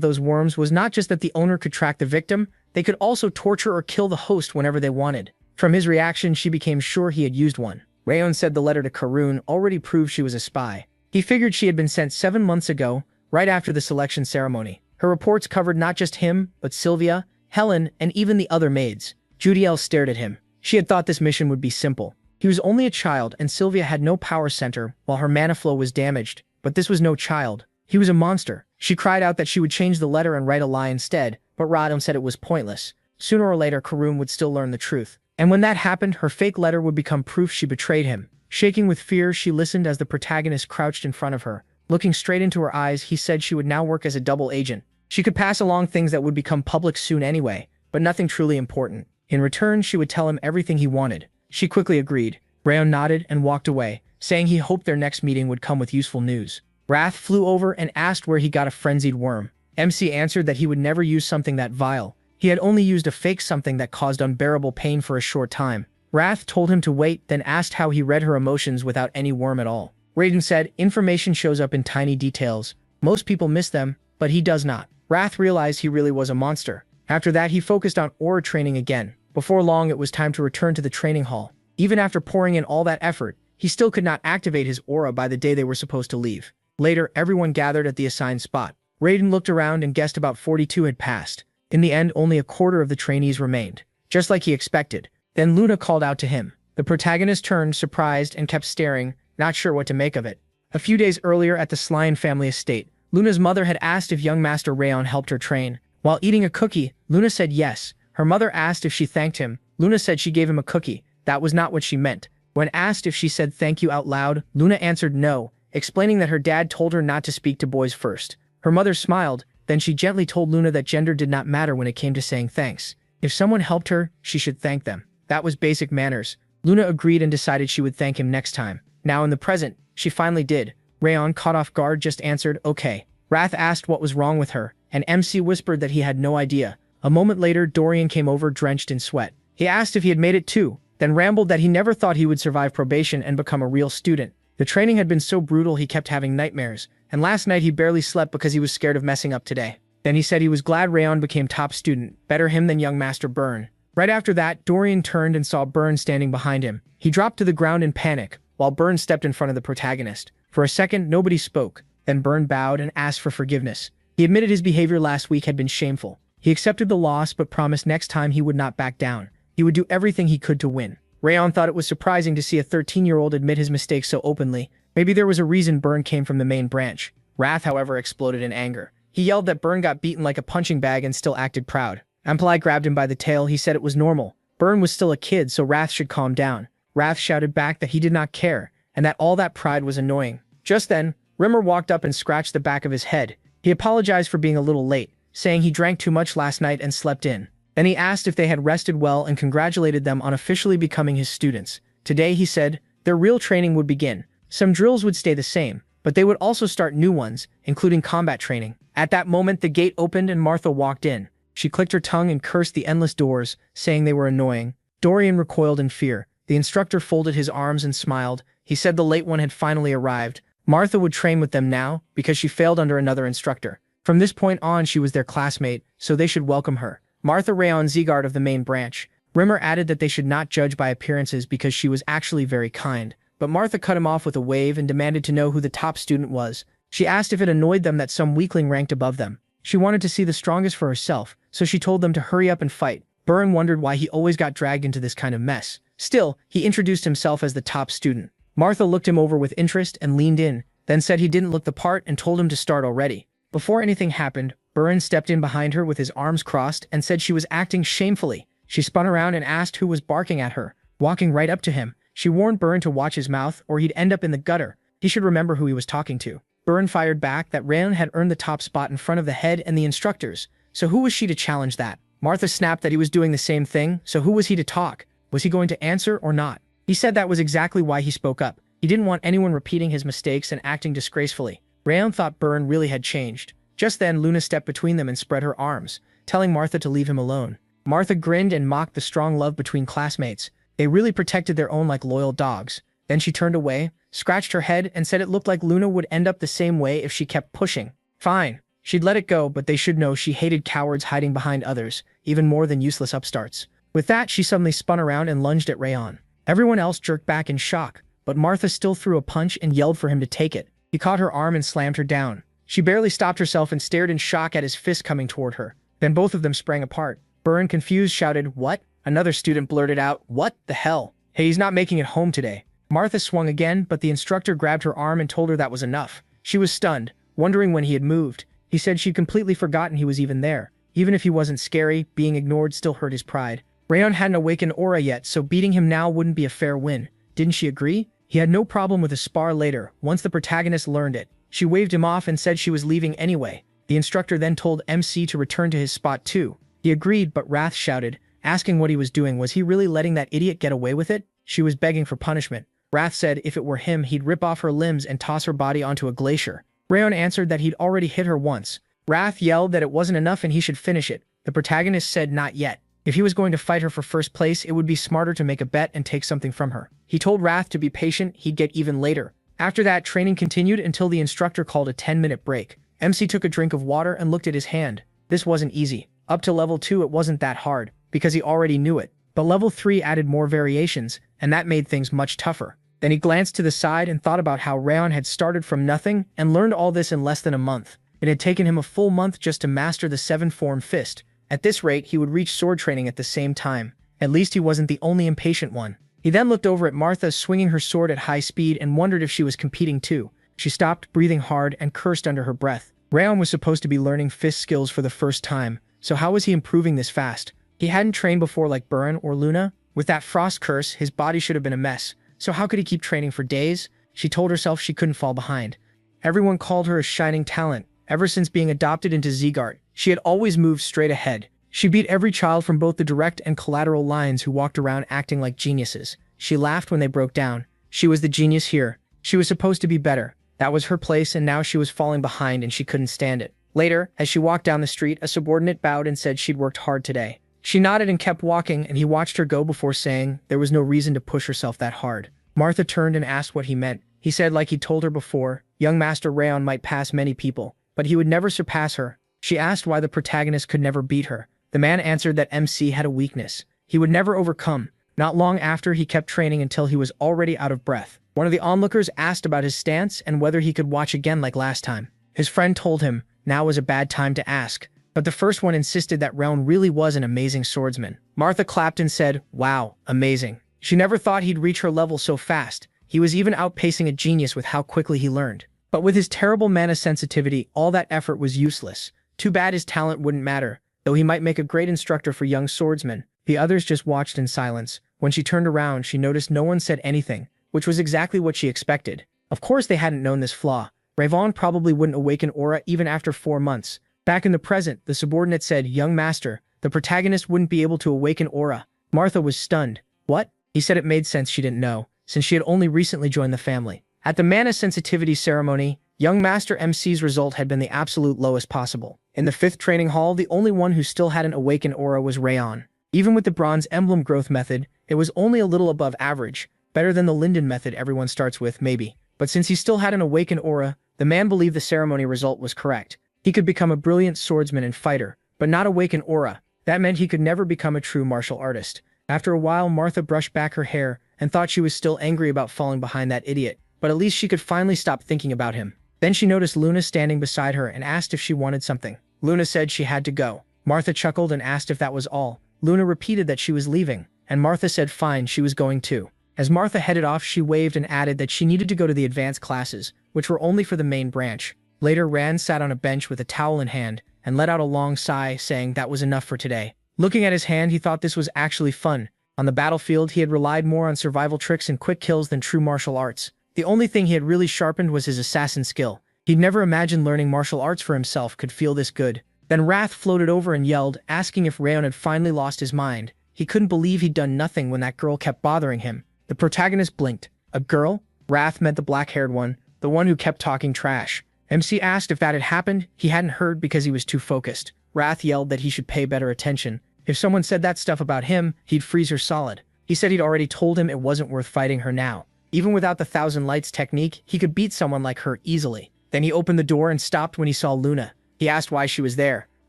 those worms was not just that the owner could track the victim, they could also torture or kill the host whenever they wanted. From his reaction, she became sure he had used one. Rayon said the letter to Karun already proved she was a spy. He figured she had been sent 7 months ago, right after the selection ceremony. Her reports covered not just him, but Sylvia, Helen, and even the other maids. Judiel stared at him. She had thought this mission would be simple. He was only a child, and Sylvia had no power center, while her mana flow was damaged. But this was no child. He was a monster. She cried out that she would change the letter and write a lie instead, but Radom said it was pointless. Sooner or later, Karun would still learn the truth. And when that happened, her fake letter would become proof she betrayed him. Shaking with fear, she listened as the protagonist crouched in front of her. Looking straight into her eyes, he said she would now work as a double agent. She could pass along things that would become public soon anyway, but nothing truly important. In return, she would tell him everything he wanted. She quickly agreed. Rayon nodded and walked away, saying he hoped their next meeting would come with useful news. Wrath flew over and asked where he got a frenzied worm. MC answered that he would never use something that vile. He had only used a fake something that caused unbearable pain for a short time. Wrath told him to wait, then asked how he read her emotions without any worm at all. Raiden said, information shows up in tiny details. Most people miss them, but he does not. Wrath realized he really was a monster. After that, he focused on aura training again. Before long, it was time to return to the training hall. Even after pouring in all that effort, he still could not activate his aura by the day they were supposed to leave. Later, everyone gathered at the assigned spot. Raiden looked around and guessed about 42 had passed. In the end, only a quarter of the trainees remained, just like he expected. Then Luna called out to him. The protagonist turned, surprised, and kept staring, not sure what to make of it. A few days earlier at the Slyan family estate, Luna's mother had asked if young Master Rayon helped her train. While eating a cookie, Luna said yes. Her mother asked if she thanked him. Luna said she gave him a cookie. That was not what she meant. When asked if she said thank you out loud, Luna answered no, explaining that her dad told her not to speak to boys first. Her mother smiled, then she gently told Luna that gender did not matter when it came to saying thanks. If someone helped her, she should thank them. That was basic manners. Luna agreed and decided she would thank him next time. Now in the present, she finally did. Rayon, caught off guard, just answered, okay. Wrath asked what was wrong with her, and MC whispered that he had no idea. A moment later, Dorian came over drenched in sweat. He asked if he had made it too, then rambled that he never thought he would survive probation and become a real student. The training had been so brutal he kept having nightmares, and last night he barely slept because he was scared of messing up today. Then he said he was glad Rayon became top student, better him than young Master Byrne. Right after that, Dorian turned and saw Burn standing behind him. He dropped to the ground in panic, while Burn stepped in front of the protagonist. For a second, nobody spoke. Then Burn bowed and asked for forgiveness. He admitted his behavior last week had been shameful. He accepted the loss but promised next time he would not back down. He would do everything he could to win. Rayon thought it was surprising to see a 13-year-old admit his mistakes so openly. Maybe there was a reason Burn came from the main branch. Wrath, however, exploded in anger. He yelled that Burn got beaten like a punching bag and still acted proud. Ampli grabbed him by the tail. He said it was normal. Burn was still a kid, so Wrath should calm down. Wrath shouted back that he did not care, and that all that pride was annoying. Just then, Rimmer walked up and scratched the back of his head. He apologized for being a little late, saying he drank too much last night and slept in. Then he asked if they had rested well and congratulated them on officially becoming his students. Today, he said, their real training would begin. Some drills would stay the same, but they would also start new ones, including combat training. At that moment, the gate opened and Martha walked in. She clicked her tongue and cursed the endless doors, saying they were annoying. Dorian recoiled in fear. The instructor folded his arms and smiled. He said the late one had finally arrived. Martha would train with them now, because she failed under another instructor. From this point on, she was their classmate, so they should welcome her. Martha Rayon Zegard of the main branch. Rimmer added that they should not judge by appearances because she was actually very kind. But Martha cut him off with a wave and demanded to know who the top student was. She asked if it annoyed them that some weakling ranked above them. She wanted to see the strongest for herself, so she told them to hurry up and fight. Burn wondered why he always got dragged into this kind of mess. Still, he introduced himself as the top student. Martha looked him over with interest and leaned in, then said he didn't look the part and told him to start already. Before anything happened, Burn stepped in behind her with his arms crossed and said she was acting shamefully. She spun around and asked who was barking at her. Walking right up to him, she warned Burn to watch his mouth or he'd end up in the gutter. He should remember who he was talking to. Burn fired back that Rayon had earned the top spot in front of the head and the instructors, so who was she to challenge that? Martha snapped that he was doing the same thing, so who was he to talk? Was he going to answer or not? He said that was exactly why he spoke up. He didn't want anyone repeating his mistakes and acting disgracefully. Rayon thought Burn really had changed. Just then, Luna stepped between them and spread her arms, telling Martha to leave him alone. Martha grinned and mocked the strong love between classmates. They really protected their own like loyal dogs. Then she turned away, scratched her head, and said it looked like Luna would end up the same way if she kept pushing. Fine. She'd let it go, but they should know she hated cowards hiding behind others, even more than useless upstarts. With that, she suddenly spun around and lunged at Rayon. Everyone else jerked back in shock, but Martha still threw a punch and yelled for him to take it. He caught her arm and slammed her down. She barely stopped herself and stared in shock at his fist coming toward her. Then both of them sprang apart. Burn, confused, shouted, "What?" Another student blurted out, "What the hell? Hey, he's not making it home today." Martha swung again, but the instructor grabbed her arm and told her that was enough. She was stunned, wondering when he had moved. He said she'd completely forgotten he was even there. Even if he wasn't scary, being ignored still hurt his pride. Rayon hadn't awakened aura yet, so beating him now wouldn't be a fair win. Didn't she agree? He had no problem with a spar later, once the protagonist learned it. She waved him off and said she was leaving anyway. The instructor then told MC to return to his spot too. He agreed, but Wrath shouted, asking what he was doing. Was he really letting that idiot get away with it? She was begging for punishment. Wrath said if it were him, he'd rip off her limbs and toss her body onto a glacier. Rayon answered that he'd already hit her once. Wrath yelled that it wasn't enough and he should finish it. The protagonist said not yet. If he was going to fight her for first place, it would be smarter to make a bet and take something from her. He told Wrath to be patient, he'd get even later. After that, training continued until the instructor called a 10-minute break. MC took a drink of water and looked at his hand. This wasn't easy. Up to level 2 it wasn't that hard, because he already knew it. But level 3 added more variations, and that made things much tougher. Then he glanced to the side and thought about how Rayon had started from nothing and learned all this in less than a month. It had taken him a full month just to master the 7-form fist. At this rate, he would reach sword training at the same time. At least he wasn't the only impatient one. He then looked over at Martha swinging her sword at high speed and wondered if she was competing too. She stopped, breathing hard, and cursed under her breath. Rayon was supposed to be learning fist skills for the first time, so how was he improving this fast? He hadn't trained before like Burn or Luna. With that frost curse, his body should have been a mess. So how could he keep training for days? She told herself she couldn't fall behind. Everyone called her a shining talent. Ever since being adopted into Zegard, she had always moved straight ahead. She beat every child from both the direct and collateral lines who walked around acting like geniuses. She laughed when they broke down. She was the genius here. She was supposed to be better. That was her place, and now she was falling behind and she couldn't stand it. Later, as she walked down the street, a subordinate bowed and said she'd worked hard today. She nodded and kept walking, and he watched her go before saying there was no reason to push herself that hard. Martha turned and asked what he meant. He said, like he'd told her before, young Master Rayon might pass many people, but he would never surpass her. She asked why the protagonist could never beat her. The man answered that MC had a weakness. he would never overcome. Not long after, he kept training until he was already out of breath. One of the onlookers asked about his stance and whether he could watch again like last time. His friend told him now was a bad time to ask, but the first one insisted that Raon really was an amazing swordsman. Martha clapped and said, "Wow, amazing." She never thought he'd reach her level so fast. He was even outpacing a genius with how quickly he learned. But with his terrible mana sensitivity, all that effort was useless. Too bad his talent wouldn't matter, though he might make a great instructor for young swordsmen. The others just watched in silence. When she turned around, she noticed no one said anything, which was exactly what she expected. Of course they hadn't known this flaw. Raon probably wouldn't awaken aura even after 4 months. Back in the present, the subordinate said, "Young master, the protagonist wouldn't be able to awaken aura." Martha was stunned. What? He said it made sense she didn't know, since she had only recently joined the family. At the mana sensitivity ceremony, young master MC's result had been the absolute lowest possible. In the 5th training hall, the only one who still hadn't awakened aura was Raon. Even with the bronze emblem growth method, it was only a little above average, better than the Linden method everyone starts with, maybe. But since he still hadn't awakened aura, the man believed the ceremony result was correct. He could become a brilliant swordsman and fighter, but not awaken aura. That meant he could never become a true martial artist. After a while, Martha brushed back her hair and thought she was still angry about falling behind that idiot, but at least she could finally stop thinking about him. Then she noticed Luna standing beside her and asked if she wanted something. Luna said she had to go. Martha chuckled and asked if that was all. Luna repeated that she was leaving, and Martha said fine, she was going too. As Martha headed off, she waved and added that she needed to go to the advanced classes, which were only for the main branch. Later, Rand sat on a bench with a towel in hand and let out a long sigh, saying that was enough for today. Looking at his hand, he thought this was actually fun. On the battlefield, he had relied more on survival tricks and quick kills than true martial arts. The only thing he had really sharpened was his assassin skill. He'd never imagined learning martial arts for himself could feel this good. Then Wrath floated over and yelled, asking if Raon had finally lost his mind. He couldn't believe he'd done nothing when that girl kept bothering him. The protagonist blinked. A girl? Wrath meant the black-haired one, the one who kept talking trash. MC asked if that had happened. He hadn't heard because he was too focused. Wrath yelled that he should pay better attention. If someone said that stuff about him, he'd freeze her solid. He said he'd already told him it wasn't worth fighting her now. Even without the Thousand Lights technique, he could beat someone like her easily. Then he opened the door and stopped when he saw Luna. He asked why she was there.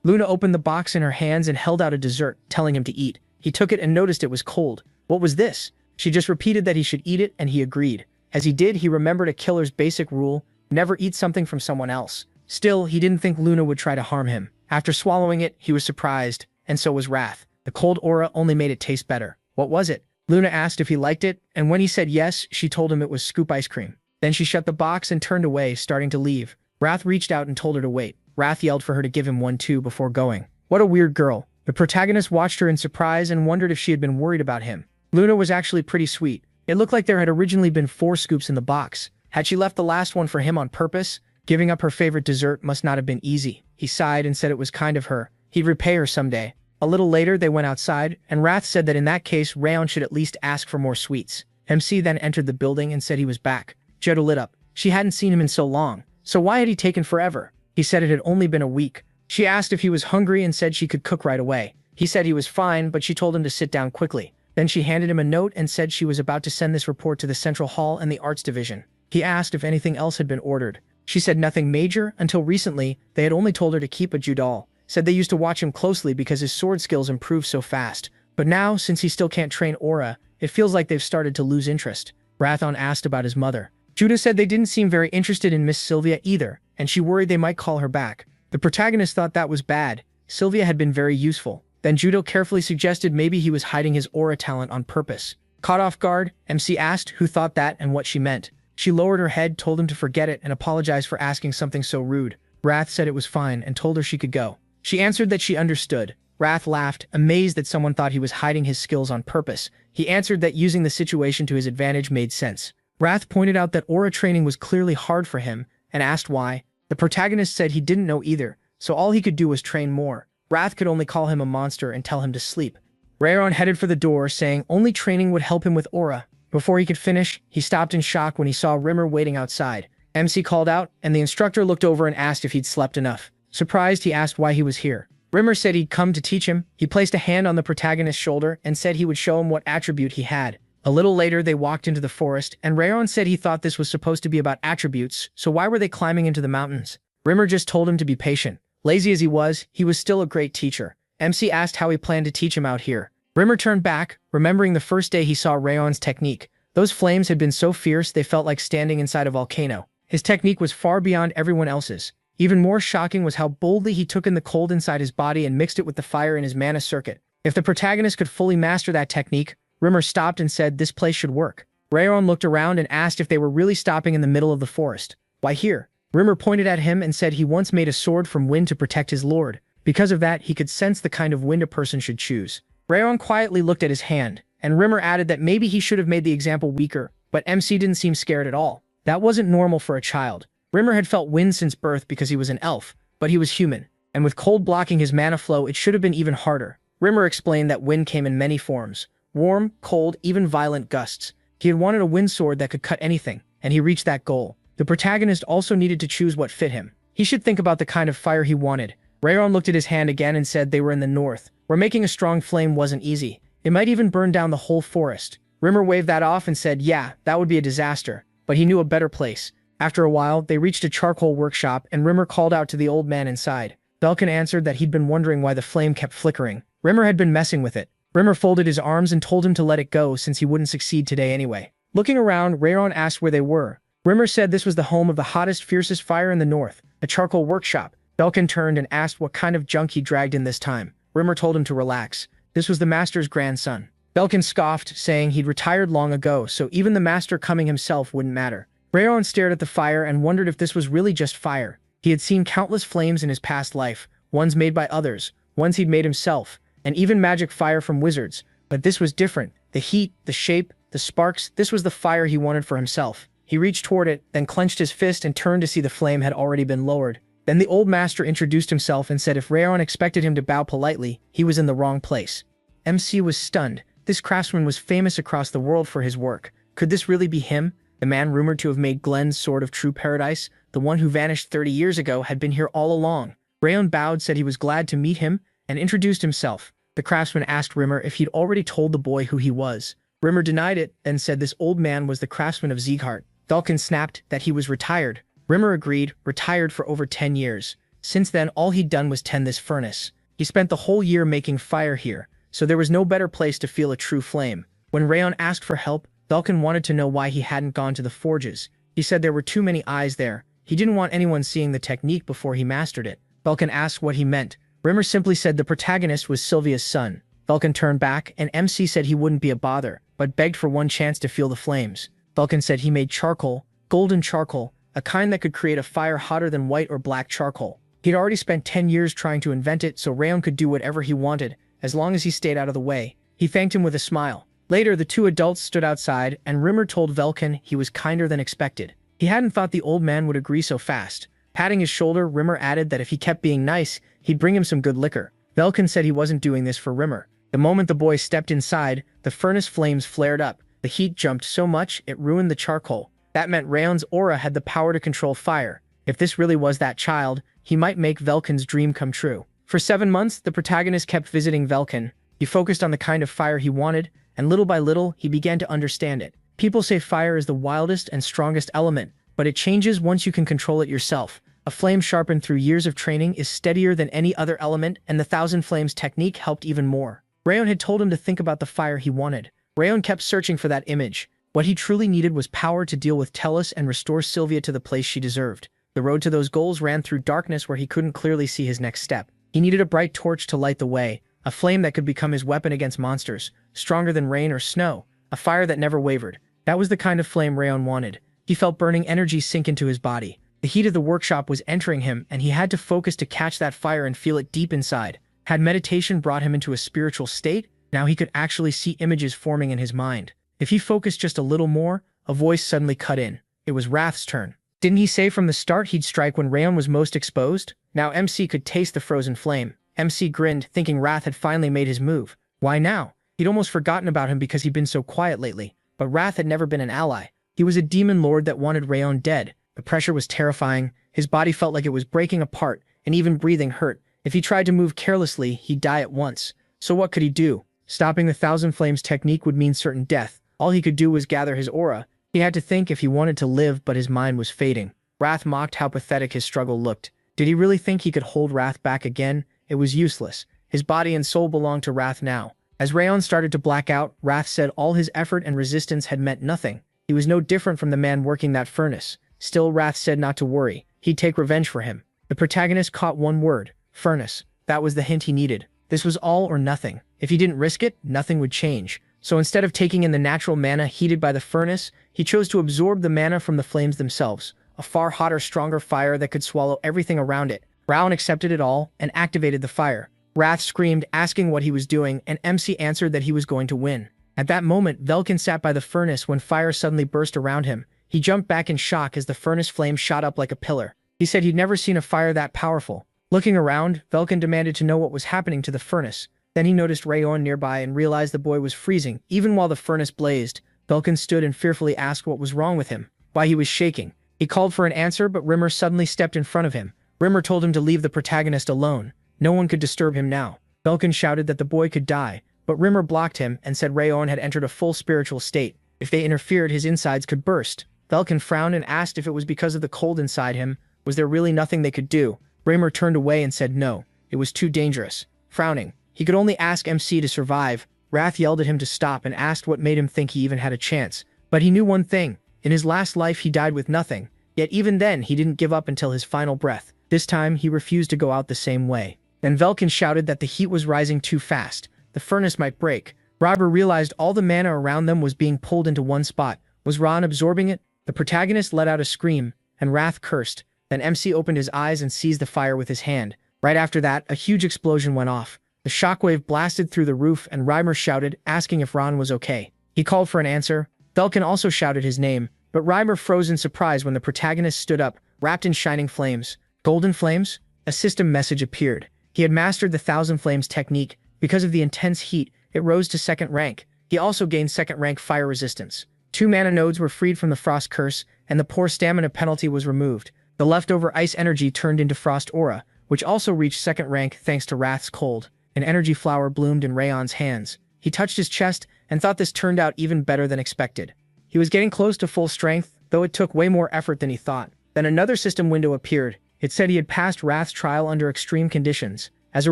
Luna opened the box in her hands and held out a dessert, telling him to eat. He took it and noticed it was cold. What was this? She just repeated that he should eat it, and he agreed. As he did, he remembered a killer's basic rule: never eat something from someone else. Still, he didn't think Luna would try to harm him. After swallowing it, he was surprised, and so was Wrath. The cold aura only made it taste better. What was it? Luna asked if he liked it, and when he said yes, she told him it was scoop ice cream. Then she shut the box and turned away, starting to leave. Wrath reached out and told her to wait. Wrath yelled for her to give him one too before going. What a weird girl. The protagonist watched her in surprise and wondered if she had been worried about him. Luna was actually pretty sweet. It looked like there had originally been 4 scoops in the box. Had she left the last one for him on purpose? Giving up her favorite dessert must not have been easy. He sighed and said it was kind of her. He'd repay her someday. A little later, they went outside, and Wrath said that in that case, Raon should at least ask for more sweets. MC then entered the building and said he was back. Jetta lit up. She hadn't seen him in so long. So why had he taken forever? He said it had only been a week. She asked if he was hungry and said she could cook right away. He said he was fine, but she told him to sit down quickly. Then she handed him a note and said she was about to send this report to the Central Hall and the Arts Division. He asked if anything else had been ordered. She said nothing major. Until recently, they had only told her to keep a Judal. Said they used to watch him closely because his sword skills improved so fast. But now, since he still can't train aura, it feels like they've started to lose interest. Rathon asked about his mother. Judah said they didn't seem very interested in Miss Sylvia either, and she worried they might call her back. The protagonist thought that was bad. Sylvia had been very useful. Then Judo carefully suggested maybe he was hiding his aura talent on purpose. Caught off guard, MC asked who thought that and what she meant. She lowered her head, told him to forget it, and apologized for asking something so rude. Wrath said it was fine and told her she could go. She answered that she understood. Wrath laughed, amazed that someone thought he was hiding his skills on purpose. He answered that using the situation to his advantage made sense. Wrath pointed out that aura training was clearly hard for him, and asked why. The protagonist said he didn't know either, so all he could do was train more. Wrath could only call him a monster and tell him to sleep. Rayon headed for the door, saying only training would help him with aura. Before he could finish, he stopped in shock when he saw Rimmer waiting outside. MC called out, and the instructor looked over and asked if he'd slept enough. Surprised, he asked why he was here. Rimmer said he'd come to teach him. He placed a hand on the protagonist's shoulder and said he would show him what attribute he had. A little later, they walked into the forest, and Rayon said he thought this was supposed to be about attributes, so why were they climbing into the mountains? Rimmer just told him to be patient. Lazy as he was still a great teacher. MC asked how he planned to teach him out here. Rimmer turned back, remembering the first day he saw Rayon's technique. Those flames had been so fierce they felt like standing inside a volcano. His technique was far beyond everyone else's. Even more shocking was how boldly he took in the cold inside his body and mixed it with the fire in his mana circuit. If the protagonist could fully master that technique, Rimmer stopped and said this place should work. Rayon looked around and asked if they were really stopping in the middle of the forest. Why here? Rimmer pointed at him and said he once made a sword from wind to protect his lord. Because of that, he could sense the kind of wind a person should choose. Rayon quietly looked at his hand, and Rimmer added that maybe he should have made the example weaker, but MC didn't seem scared at all. That wasn't normal for a child. Rimmer had felt wind since birth because he was an elf, but he was human, and with cold blocking his mana flow, it should have been even harder. Rimmer explained that wind came in many forms: warm, cold, even violent gusts. He had wanted a wind sword that could cut anything, and he reached that goal. The protagonist also needed to choose what fit him. He should think about the kind of fire he wanted. Rayon looked at his hand again and said they were in the north, where making a strong flame wasn't easy. It might even burn down the whole forest. Rimmer waved that off and said, yeah, that would be a disaster, but he knew a better place. After a while, they reached a charcoal workshop, and Rimmer called out to the old man inside. Belkin answered that he'd been wondering why the flame kept flickering. Rimmer had been messing with it. Rimmer folded his arms and told him to let it go since he wouldn't succeed today anyway. Looking around, Rayon asked where they were. Rimmer said this was the home of the hottest, fiercest fire in the north, a charcoal workshop. Belkin turned and asked what kind of junk he dragged in this time. Rimmer told him to relax. This was the master's grandson. Belkin scoffed, saying he'd retired long ago, so even the master coming himself wouldn't matter. Rayon stared at the fire and wondered if this was really just fire. He had seen countless flames in his past life, ones made by others, ones he'd made himself, and even magic fire from wizards. But this was different. The heat, the shape, the sparks, this was the fire he wanted for himself. He reached toward it, then clenched his fist and turned to see the flame had already been lowered. Then the old master introduced himself and said if Rayon expected him to bow politely, he was in the wrong place. MC was stunned. This craftsman was famous across the world for his work. Could this really be him? The man rumored to have made Glenn's Sword of True Paradise, the one who vanished 30 years ago, had been here all along. Rayon bowed, said he was glad to meet him, and introduced himself. The craftsman asked Rimmer if he'd already told the boy who he was. Rimmer denied it, and said this old man was the craftsman of Sieghart. Belkin snapped that he was retired. Rimmer agreed, retired for over 10 years. Since then, all he'd done was tend this furnace. He spent the whole year making fire here, so there was no better place to feel a true flame. When Rayon asked for help, Belkin wanted to know why he hadn't gone to the forges. He said there were too many eyes there. He didn't want anyone seeing the technique before he mastered it. Belkin asked what he meant. Rimmer simply said the protagonist was Sylvia's son. Belkin turned back, and MC said he wouldn't be a bother, but begged for one chance to feel the flames. Belkin said he made charcoal, golden charcoal, a kind that could create a fire hotter than white or black charcoal. He'd already spent 10 years trying to invent it, so Rayon could do whatever he wanted, as long as he stayed out of the way. He thanked him with a smile. Later, the two adults stood outside, and Rimmer told Belkin he was kinder than expected. He hadn't thought the old man would agree so fast. Patting his shoulder, Rimmer added that if he kept being nice, he'd bring him some good liquor. Belkin said he wasn't doing this for Rimmer. The moment the boy stepped inside, the furnace flames flared up. The heat jumped so much, it ruined the charcoal. That meant Rayon's aura had the power to control fire. If this really was that child, he might make Velkin's dream come true. For 7 months, the protagonist kept visiting Velkin. He focused on the kind of fire he wanted, and little by little, he began to understand it. People say fire is the wildest and strongest element, but it changes once you can control it yourself. A flame sharpened through years of training is steadier than any other element, and the Thousand Flames technique helped even more. Rayon had told him to think about the fire he wanted. Rayon kept searching for that image. What he truly needed was power to deal with Tellus and restore Sylvia to the place she deserved. The road to those goals ran through darkness where he couldn't clearly see his next step. He needed a bright torch to light the way, a flame that could become his weapon against monsters, stronger than rain or snow, a fire that never wavered. That was the kind of flame Rayon wanted. He felt burning energy sink into his body. The heat of the workshop was entering him, and he had to focus to catch that fire and feel it deep inside. Had meditation brought him into a spiritual state? Now he could actually see images forming in his mind. If he focused just a little more, a voice suddenly cut in. It was Wrath's turn. Didn't he say from the start he'd strike when Rayon was most exposed? Now MC could taste the frozen flame. MC grinned, thinking Wrath had finally made his move. Why now? He'd almost forgotten about him because he'd been so quiet lately. But Wrath had never been an ally. He was a demon lord that wanted Rayon dead. The pressure was terrifying. His body felt like it was breaking apart, and even breathing hurt. If he tried to move carelessly, he'd die at once. So what could he do? Stopping the Thousand Flames technique would mean certain death. All he could do was gather his aura. He had to think if he wanted to live, but his mind was fading. Wrath mocked how pathetic his struggle looked. Did he really think he could hold Wrath back again? It was useless. His body and soul belonged to Wrath now. As Rayon started to black out, Wrath said all his effort and resistance had meant nothing. He was no different from the man working that furnace. Still, Wrath said not to worry. He'd take revenge for him. The protagonist caught one word: furnace. That was the hint he needed. This was all or nothing. If he didn't risk it, nothing would change. So instead of taking in the natural mana heated by the furnace, he chose to absorb the mana from the flames themselves, a far hotter, stronger fire that could swallow everything around it. Rowan accepted it all and activated the fire. Wrath screamed, asking what he was doing, and MC answered that he was going to win. At that moment, Velkin sat by the furnace when fire suddenly burst around him. He jumped back in shock as the furnace flame shot up like a pillar. He said he'd never seen a fire that powerful. Looking around, Velkin demanded to know what was happening to the furnace. Then he noticed Rayon nearby and realized the boy was freezing. Even while the furnace blazed, Velkin stood and fearfully asked what was wrong with him, why he was shaking. He called for an answer, but Rimmer suddenly stepped in front of him. Rimmer told him to leave the protagonist alone. No one could disturb him now. Velkin shouted that the boy could die, but Rimmer blocked him and said Rayon had entered a full spiritual state. If they interfered, his insides could burst. Velkin frowned and asked if it was because of the cold inside him. Was there really nothing they could do? Rimmer turned away and said no. It was too dangerous. Frowning, he could only ask MC to survive. Wrath yelled at him to stop and asked what made him think he even had a chance. But he knew one thing. In his last life he died with nothing. Yet even then he didn't give up until his final breath. This time he refused to go out the same way. Then Velkin shouted that the heat was rising too fast. The furnace might break. Robber realized all the mana around them was being pulled into one spot. Was Ron absorbing it? The protagonist let out a scream, and Wrath cursed. Then MC opened his eyes and seized the fire with his hand. Right after that, a huge explosion went off. The shockwave blasted through the roof and Reimer shouted, asking if Ron was okay. He called for an answer. Velkin also shouted his name, but Reimer froze in surprise when the protagonist stood up, wrapped in shining flames. Golden flames? A system message appeared. He had mastered the Thousand Flames technique. Because of the intense heat, it rose to second rank. He also gained second rank fire resistance. 2 mana nodes were freed from the frost curse, and the poor stamina penalty was removed. The leftover ice energy turned into frost aura, which also reached second rank thanks to Wrath's cold. An energy flower bloomed in Rayon's hands. He touched his chest and thought this turned out even better than expected. He was getting close to full strength, though it took way more effort than he thought. Then another system window appeared. It said he had passed Wrath's trial under extreme conditions. As a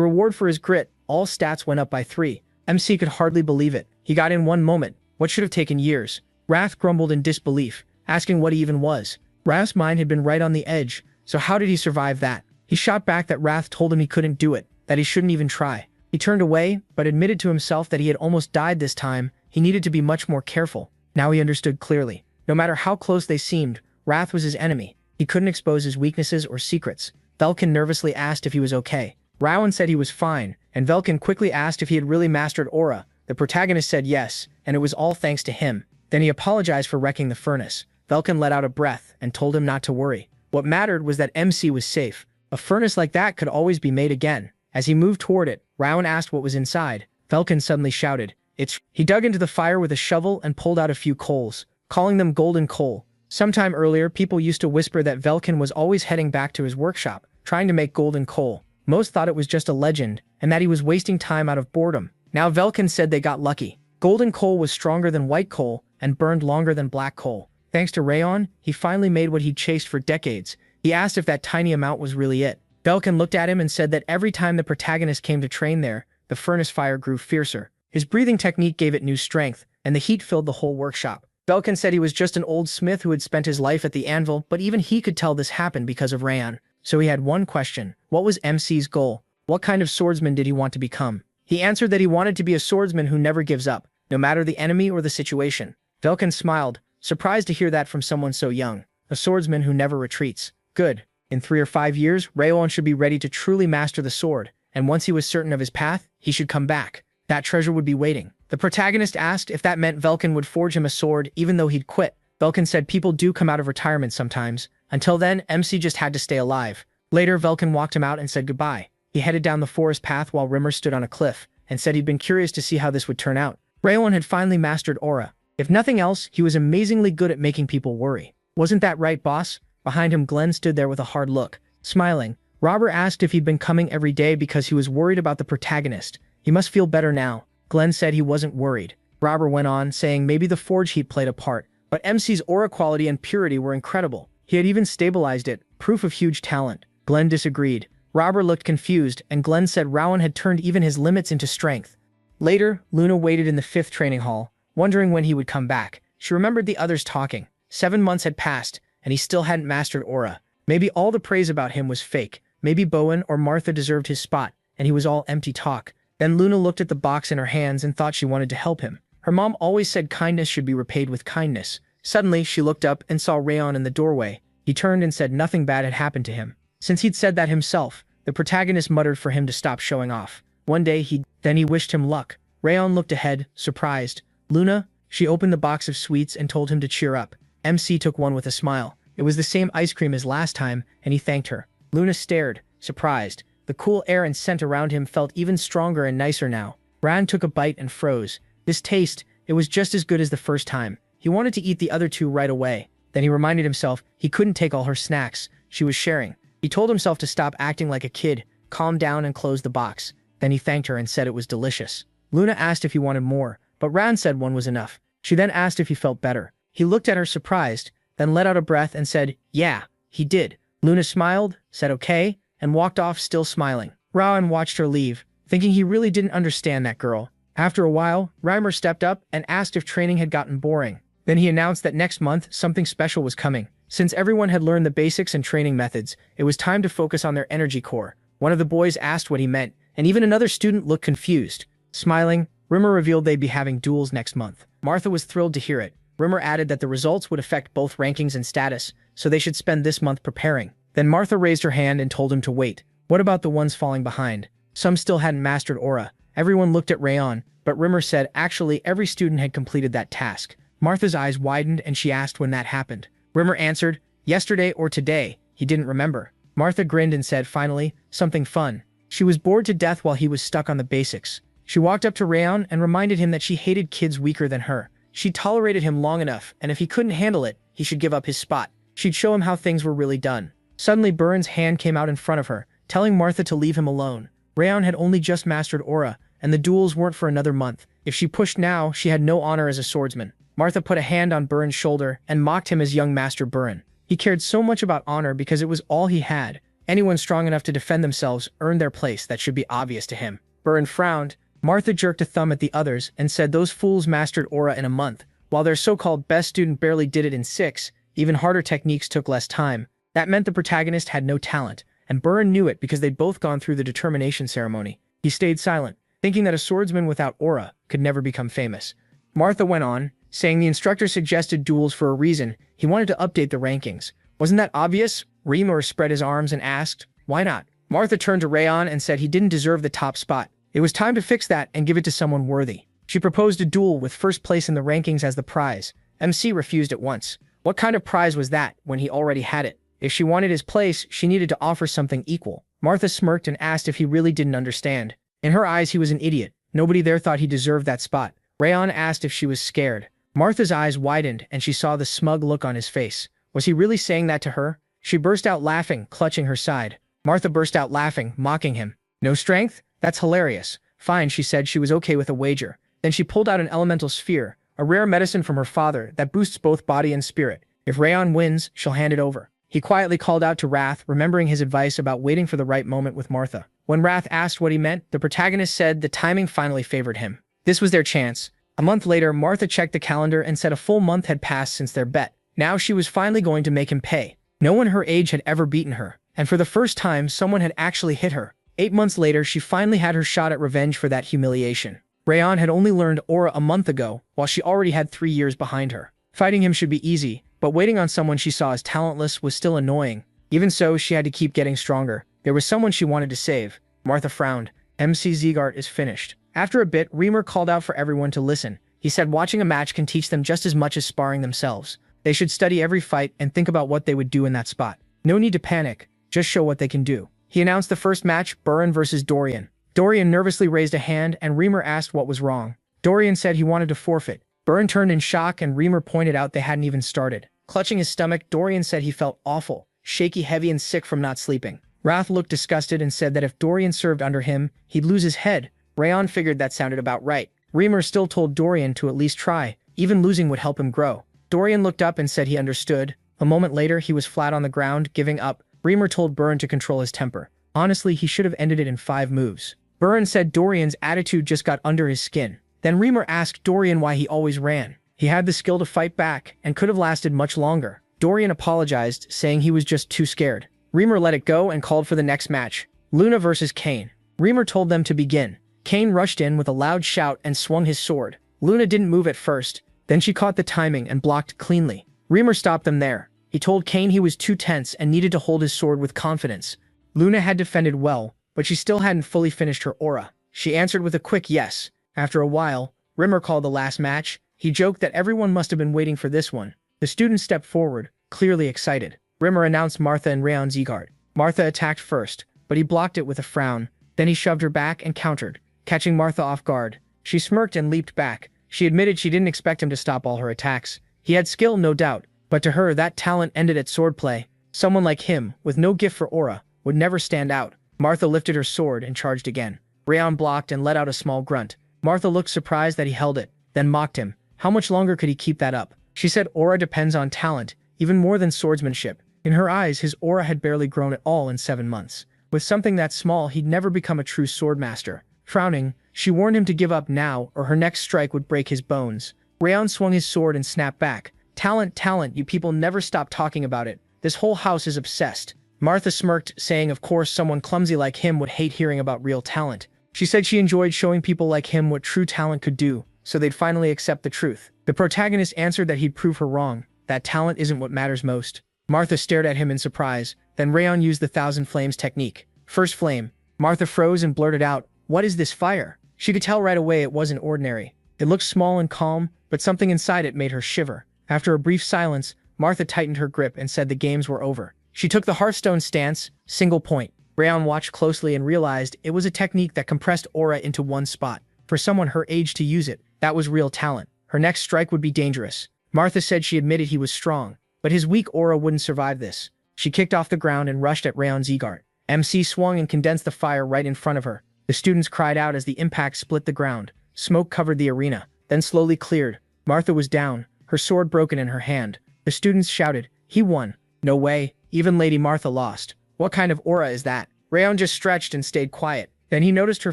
reward for his grit, all stats went up by 3. MC could hardly believe it. He got in one moment, what should have taken years. Wrath grumbled in disbelief, asking what he even was. Wrath's mind had been right on the edge, so how did he survive that? He shot back that Wrath told him he couldn't do it, that he shouldn't even try. He turned away, but admitted to himself that he had almost died this time. He needed to be much more careful. Now he understood clearly. No matter how close they seemed, Wrath was his enemy. He couldn't expose his weaknesses or secrets. Velkin nervously asked if he was okay. Rowan said he was fine, and Velkin quickly asked if he had really mastered aura. The protagonist said yes, and it was all thanks to him. Then he apologized for wrecking the furnace. Velkin let out a breath and told him not to worry. What mattered was that MC was safe. A furnace like that could always be made again. As he moved toward it, Rowan asked what was inside. Velkin suddenly shouted, "It's..." He dug into the fire with a shovel and pulled out a few coals, calling them golden coal. Sometime earlier, people used to whisper that Velkin was always heading back to his workshop, trying to make golden coal. Most thought it was just a legend, and that he was wasting time out of boredom. Now Velkin said they got lucky. Golden coal was stronger than white coal, and burned longer than black coal. Thanks to Rayon, he finally made what he'd chased for decades. He asked if that tiny amount was really it. Velkin looked at him and said that every time the protagonist came to train there, the furnace fire grew fiercer. His breathing technique gave it new strength, and the heat filled the whole workshop. Velkin said he was just an old smith who had spent his life at the anvil, but even he could tell this happened because of Rayon. So he had one question. What was MC's goal? What kind of swordsman did he want to become? He answered that he wanted to be a swordsman who never gives up, no matter the enemy or the situation. Velkin smiled, surprised to hear that from someone so young. A swordsman who never retreats. Good. In 3 or 5 years, Rayon should be ready to truly master the sword, and once he was certain of his path, he should come back. That treasure would be waiting. The protagonist asked if that meant Velkin would forge him a sword even though he'd quit. Velkin said people do come out of retirement sometimes. Until then, MC just had to stay alive. Later, Velkin walked him out and said goodbye. He headed down the forest path while Rimmer stood on a cliff, and said he'd been curious to see how this would turn out. Rayon had finally mastered aura. If nothing else, he was amazingly good at making people worry. Wasn't that right, boss? Behind him, Glenn stood there with a hard look. Smiling, Robert asked if he'd been coming every day because he was worried about the protagonist. He must feel better now. Glenn said he wasn't worried. Robert went on, saying maybe the forge heat played a part, but MC's aura quality and purity were incredible. He had even stabilized it, proof of huge talent. Glenn disagreed. Robert looked confused, and Glenn said Rowan had turned even his limits into strength. Later, Luna waited in the 5th training hall, wondering when he would come back. She remembered the others talking. 7 months had passed, and he still hadn't mastered aura. Maybe all the praise about him was fake. Maybe Bowen or Martha deserved his spot, and he was all empty talk. Then Luna looked at the box in her hands and thought she wanted to help him. Her mom always said kindness should be repaid with kindness. Suddenly, she looked up and saw Rayon in the doorway. He turned and said nothing bad had happened to him. Since he'd said that himself, the protagonist muttered for him to stop showing off. One day, he wished him luck. Rayon looked ahead, surprised. Luna? She opened the box of sweets and told him to cheer up. MC took one with a smile. It was the same ice cream as last time, and he thanked her. Luna stared, surprised. The cool air and scent around him felt even stronger and nicer now. Ran took a bite and froze. This taste, it was just as good as the first time. He wanted to eat the other 2 right away. Then he reminded himself he couldn't take all her snacks. She was sharing. He told himself to stop acting like a kid, calm down and close the box. Then he thanked her and said it was delicious. Luna asked if he wanted more, but Ran said one was enough. She then asked if he felt better. He looked at her surprised, then let out a breath and said, "Yeah, he did." Luna smiled, said okay, and walked off still smiling. Raon watched her leave, thinking he really didn't understand that girl. After a while, Reimer stepped up and asked if training had gotten boring. Then he announced that next month something special was coming. Since everyone had learned the basics and training methods, it was time to focus on their energy core. One of the boys asked what he meant, and even another student looked confused. Smiling, Rimmer revealed they'd be having duels next month. Martha was thrilled to hear it. Rimmer added that the results would affect both rankings and status, so they should spend this month preparing. Then Martha raised her hand and told him to wait. What about the ones falling behind? Some still hadn't mastered aura. Everyone looked at Rayon, but Rimmer said actually every student had completed that task. Martha's eyes widened and she asked when that happened. Rimmer answered, yesterday or today. He didn't remember. Martha grinned and said finally, something fun. She was bored to death while he was stuck on the basics. She walked up to Rayon and reminded him that she hated kids weaker than her. She tolerated him long enough, and if he couldn't handle it, he should give up his spot. She'd show him how things were really done. Suddenly Burns' hand came out in front of her, telling Martha to leave him alone. Rayon had only just mastered aura, and the duels weren't for another month. If she pushed now, she had no honor as a swordsman. Martha put a hand on Burns' shoulder and mocked him as young Master Burn. He cared so much about honor because it was all he had. Anyone strong enough to defend themselves earned their place. That should be obvious to him. Burn frowned. Martha jerked a thumb at the others and said those fools mastered aura in a month, while their so-called best student barely did it in 6. Even harder techniques took less time. That meant the protagonist had no talent, and Burn knew it because they'd both gone through the determination ceremony. He stayed silent, thinking that a swordsman without aura could never become famous. Martha went on, saying the instructor suggested duels for a reason. He wanted to update the rankings. Wasn't that obvious? Reamer spread his arms and asked, why not? Martha turned to Rayon and said he didn't deserve the top spot. It was time to fix that and give it to someone worthy. She proposed a duel with first place in the rankings as the prize. MC refused at once. What kind of prize was that when he already had it? If she wanted his place, she needed to offer something equal. Martha smirked and asked if he really didn't understand. In her eyes, he was an idiot. Nobody there thought he deserved that spot. Rayon asked if she was scared. Martha's eyes widened and she saw the smug look on his face. Was he really saying that to her? She burst out laughing, clutching her side. Martha burst out laughing, mocking him. No strength? That's hilarious. Fine, she said she was okay with a wager. Then she pulled out an elemental sphere, a rare medicine from her father that boosts both body and spirit. If Rayon wins, she'll hand it over. He quietly called out to Wrath, remembering his advice about waiting for the right moment with Martha. When Wrath asked what he meant, the protagonist said the timing finally favored him. This was their chance. A month later, Martha checked the calendar and said a full month had passed since their bet. Now she was finally going to make him pay. No one her age had ever beaten her, and for the first time, someone had actually hit her. 8 months later, she finally had her shot at revenge for that humiliation. Rayon had only learned aura a month ago, while she already had 3 years behind her. Fighting him should be easy, but waiting on someone she saw as talentless was still annoying. Even so, she had to keep getting stronger. There was someone she wanted to save. Martha frowned. MC Zegart is finished. After a bit, Reamer called out for everyone to listen. He said watching a match can teach them just as much as sparring themselves. They should study every fight and think about what they would do in that spot. No need to panic, just show what they can do. He announced the first match, Burren versus Dorian. Dorian nervously raised a hand and Reamer asked what was wrong. Dorian said he wanted to forfeit. Burren turned in shock and Reamer pointed out they hadn't even started. Clutching his stomach, Dorian said he felt awful, shaky, heavy, and sick from not sleeping. Wrath looked disgusted and said that if Dorian served under him, he'd lose his head. Rayon figured that sounded about right. Reamer still told Dorian to at least try. Even losing would help him grow. Dorian looked up and said he understood. A moment later, he was flat on the ground, giving up. Reamer told Burn to control his temper. Honestly, he should have ended it in 5 moves. Buran said Dorian's attitude just got under his skin. Then Reamer asked Dorian why he always ran. He had the skill to fight back and could have lasted much longer. Dorian apologized, saying he was just too scared. Reamer let it go and called for the next match. Luna versus Kane. Reamer told them to begin. Kane rushed in with a loud shout and swung his sword. Luna didn't move at first. Then she caught the timing and blocked cleanly. Reamer stopped them there. He told Kane he was too tense and needed to hold his sword with confidence. Luna had defended well, but she still hadn't fully finished her aura. She answered with a quick yes. After a while, Reamer called the last match. He joked that everyone must have been waiting for this one. The students stepped forward, clearly excited. Reamer announced Martha and Rayon Zeegart. Martha attacked first, but he blocked it with a frown. Then he shoved her back and countered, catching Martha off guard. She smirked and leaped back. She admitted she didn't expect him to stop all her attacks. He had skill, no doubt, but to her that talent ended at swordplay. Someone like him, with no gift for aura, would never stand out. Martha lifted her sword and charged again. Rayon blocked and let out a small grunt. Martha looked surprised that he held it, then mocked him. How much longer could he keep that up? She said aura depends on talent, even more than swordsmanship. In her eyes, his aura had barely grown at all in 7 months. With something that small, he'd never become a true swordmaster. Frowning, she warned him to give up now or her next strike would break his bones. Rayon swung his sword and snapped back. Talent, you people never stop talking about it. This whole house is obsessed. Martha smirked, saying of course someone clumsy like him would hate hearing about real talent. She said she enjoyed showing people like him what true talent could do, so they'd finally accept the truth. The protagonist answered that he'd prove her wrong, that talent isn't what matters most. Martha stared at him in surprise, then Rayon used the 1,000 Flames technique. First flame. Martha froze and blurted out, "What is this fire?" She could tell right away it wasn't ordinary. It looked small and calm, but something inside it made her shiver. After a brief silence, Martha tightened her grip and said the games were over. She took the Hearthstone stance, single point. Rayon watched closely and realized it was a technique that compressed aura into one spot. For someone her age to use it, that was real talent. Her next strike would be dangerous. Martha said she admitted he was strong, but his weak aura wouldn't survive this. She kicked off the ground and rushed at Rayon Zeegart. MC swung and condensed the fire right in front of her. The students cried out as the impact split the ground. Smoke covered the arena, then slowly cleared. Martha was down, her sword broken in her hand. The students shouted, "He won." No way, even Lady Martha lost. What kind of aura is that? Rayon just stretched and stayed quiet. Then he noticed her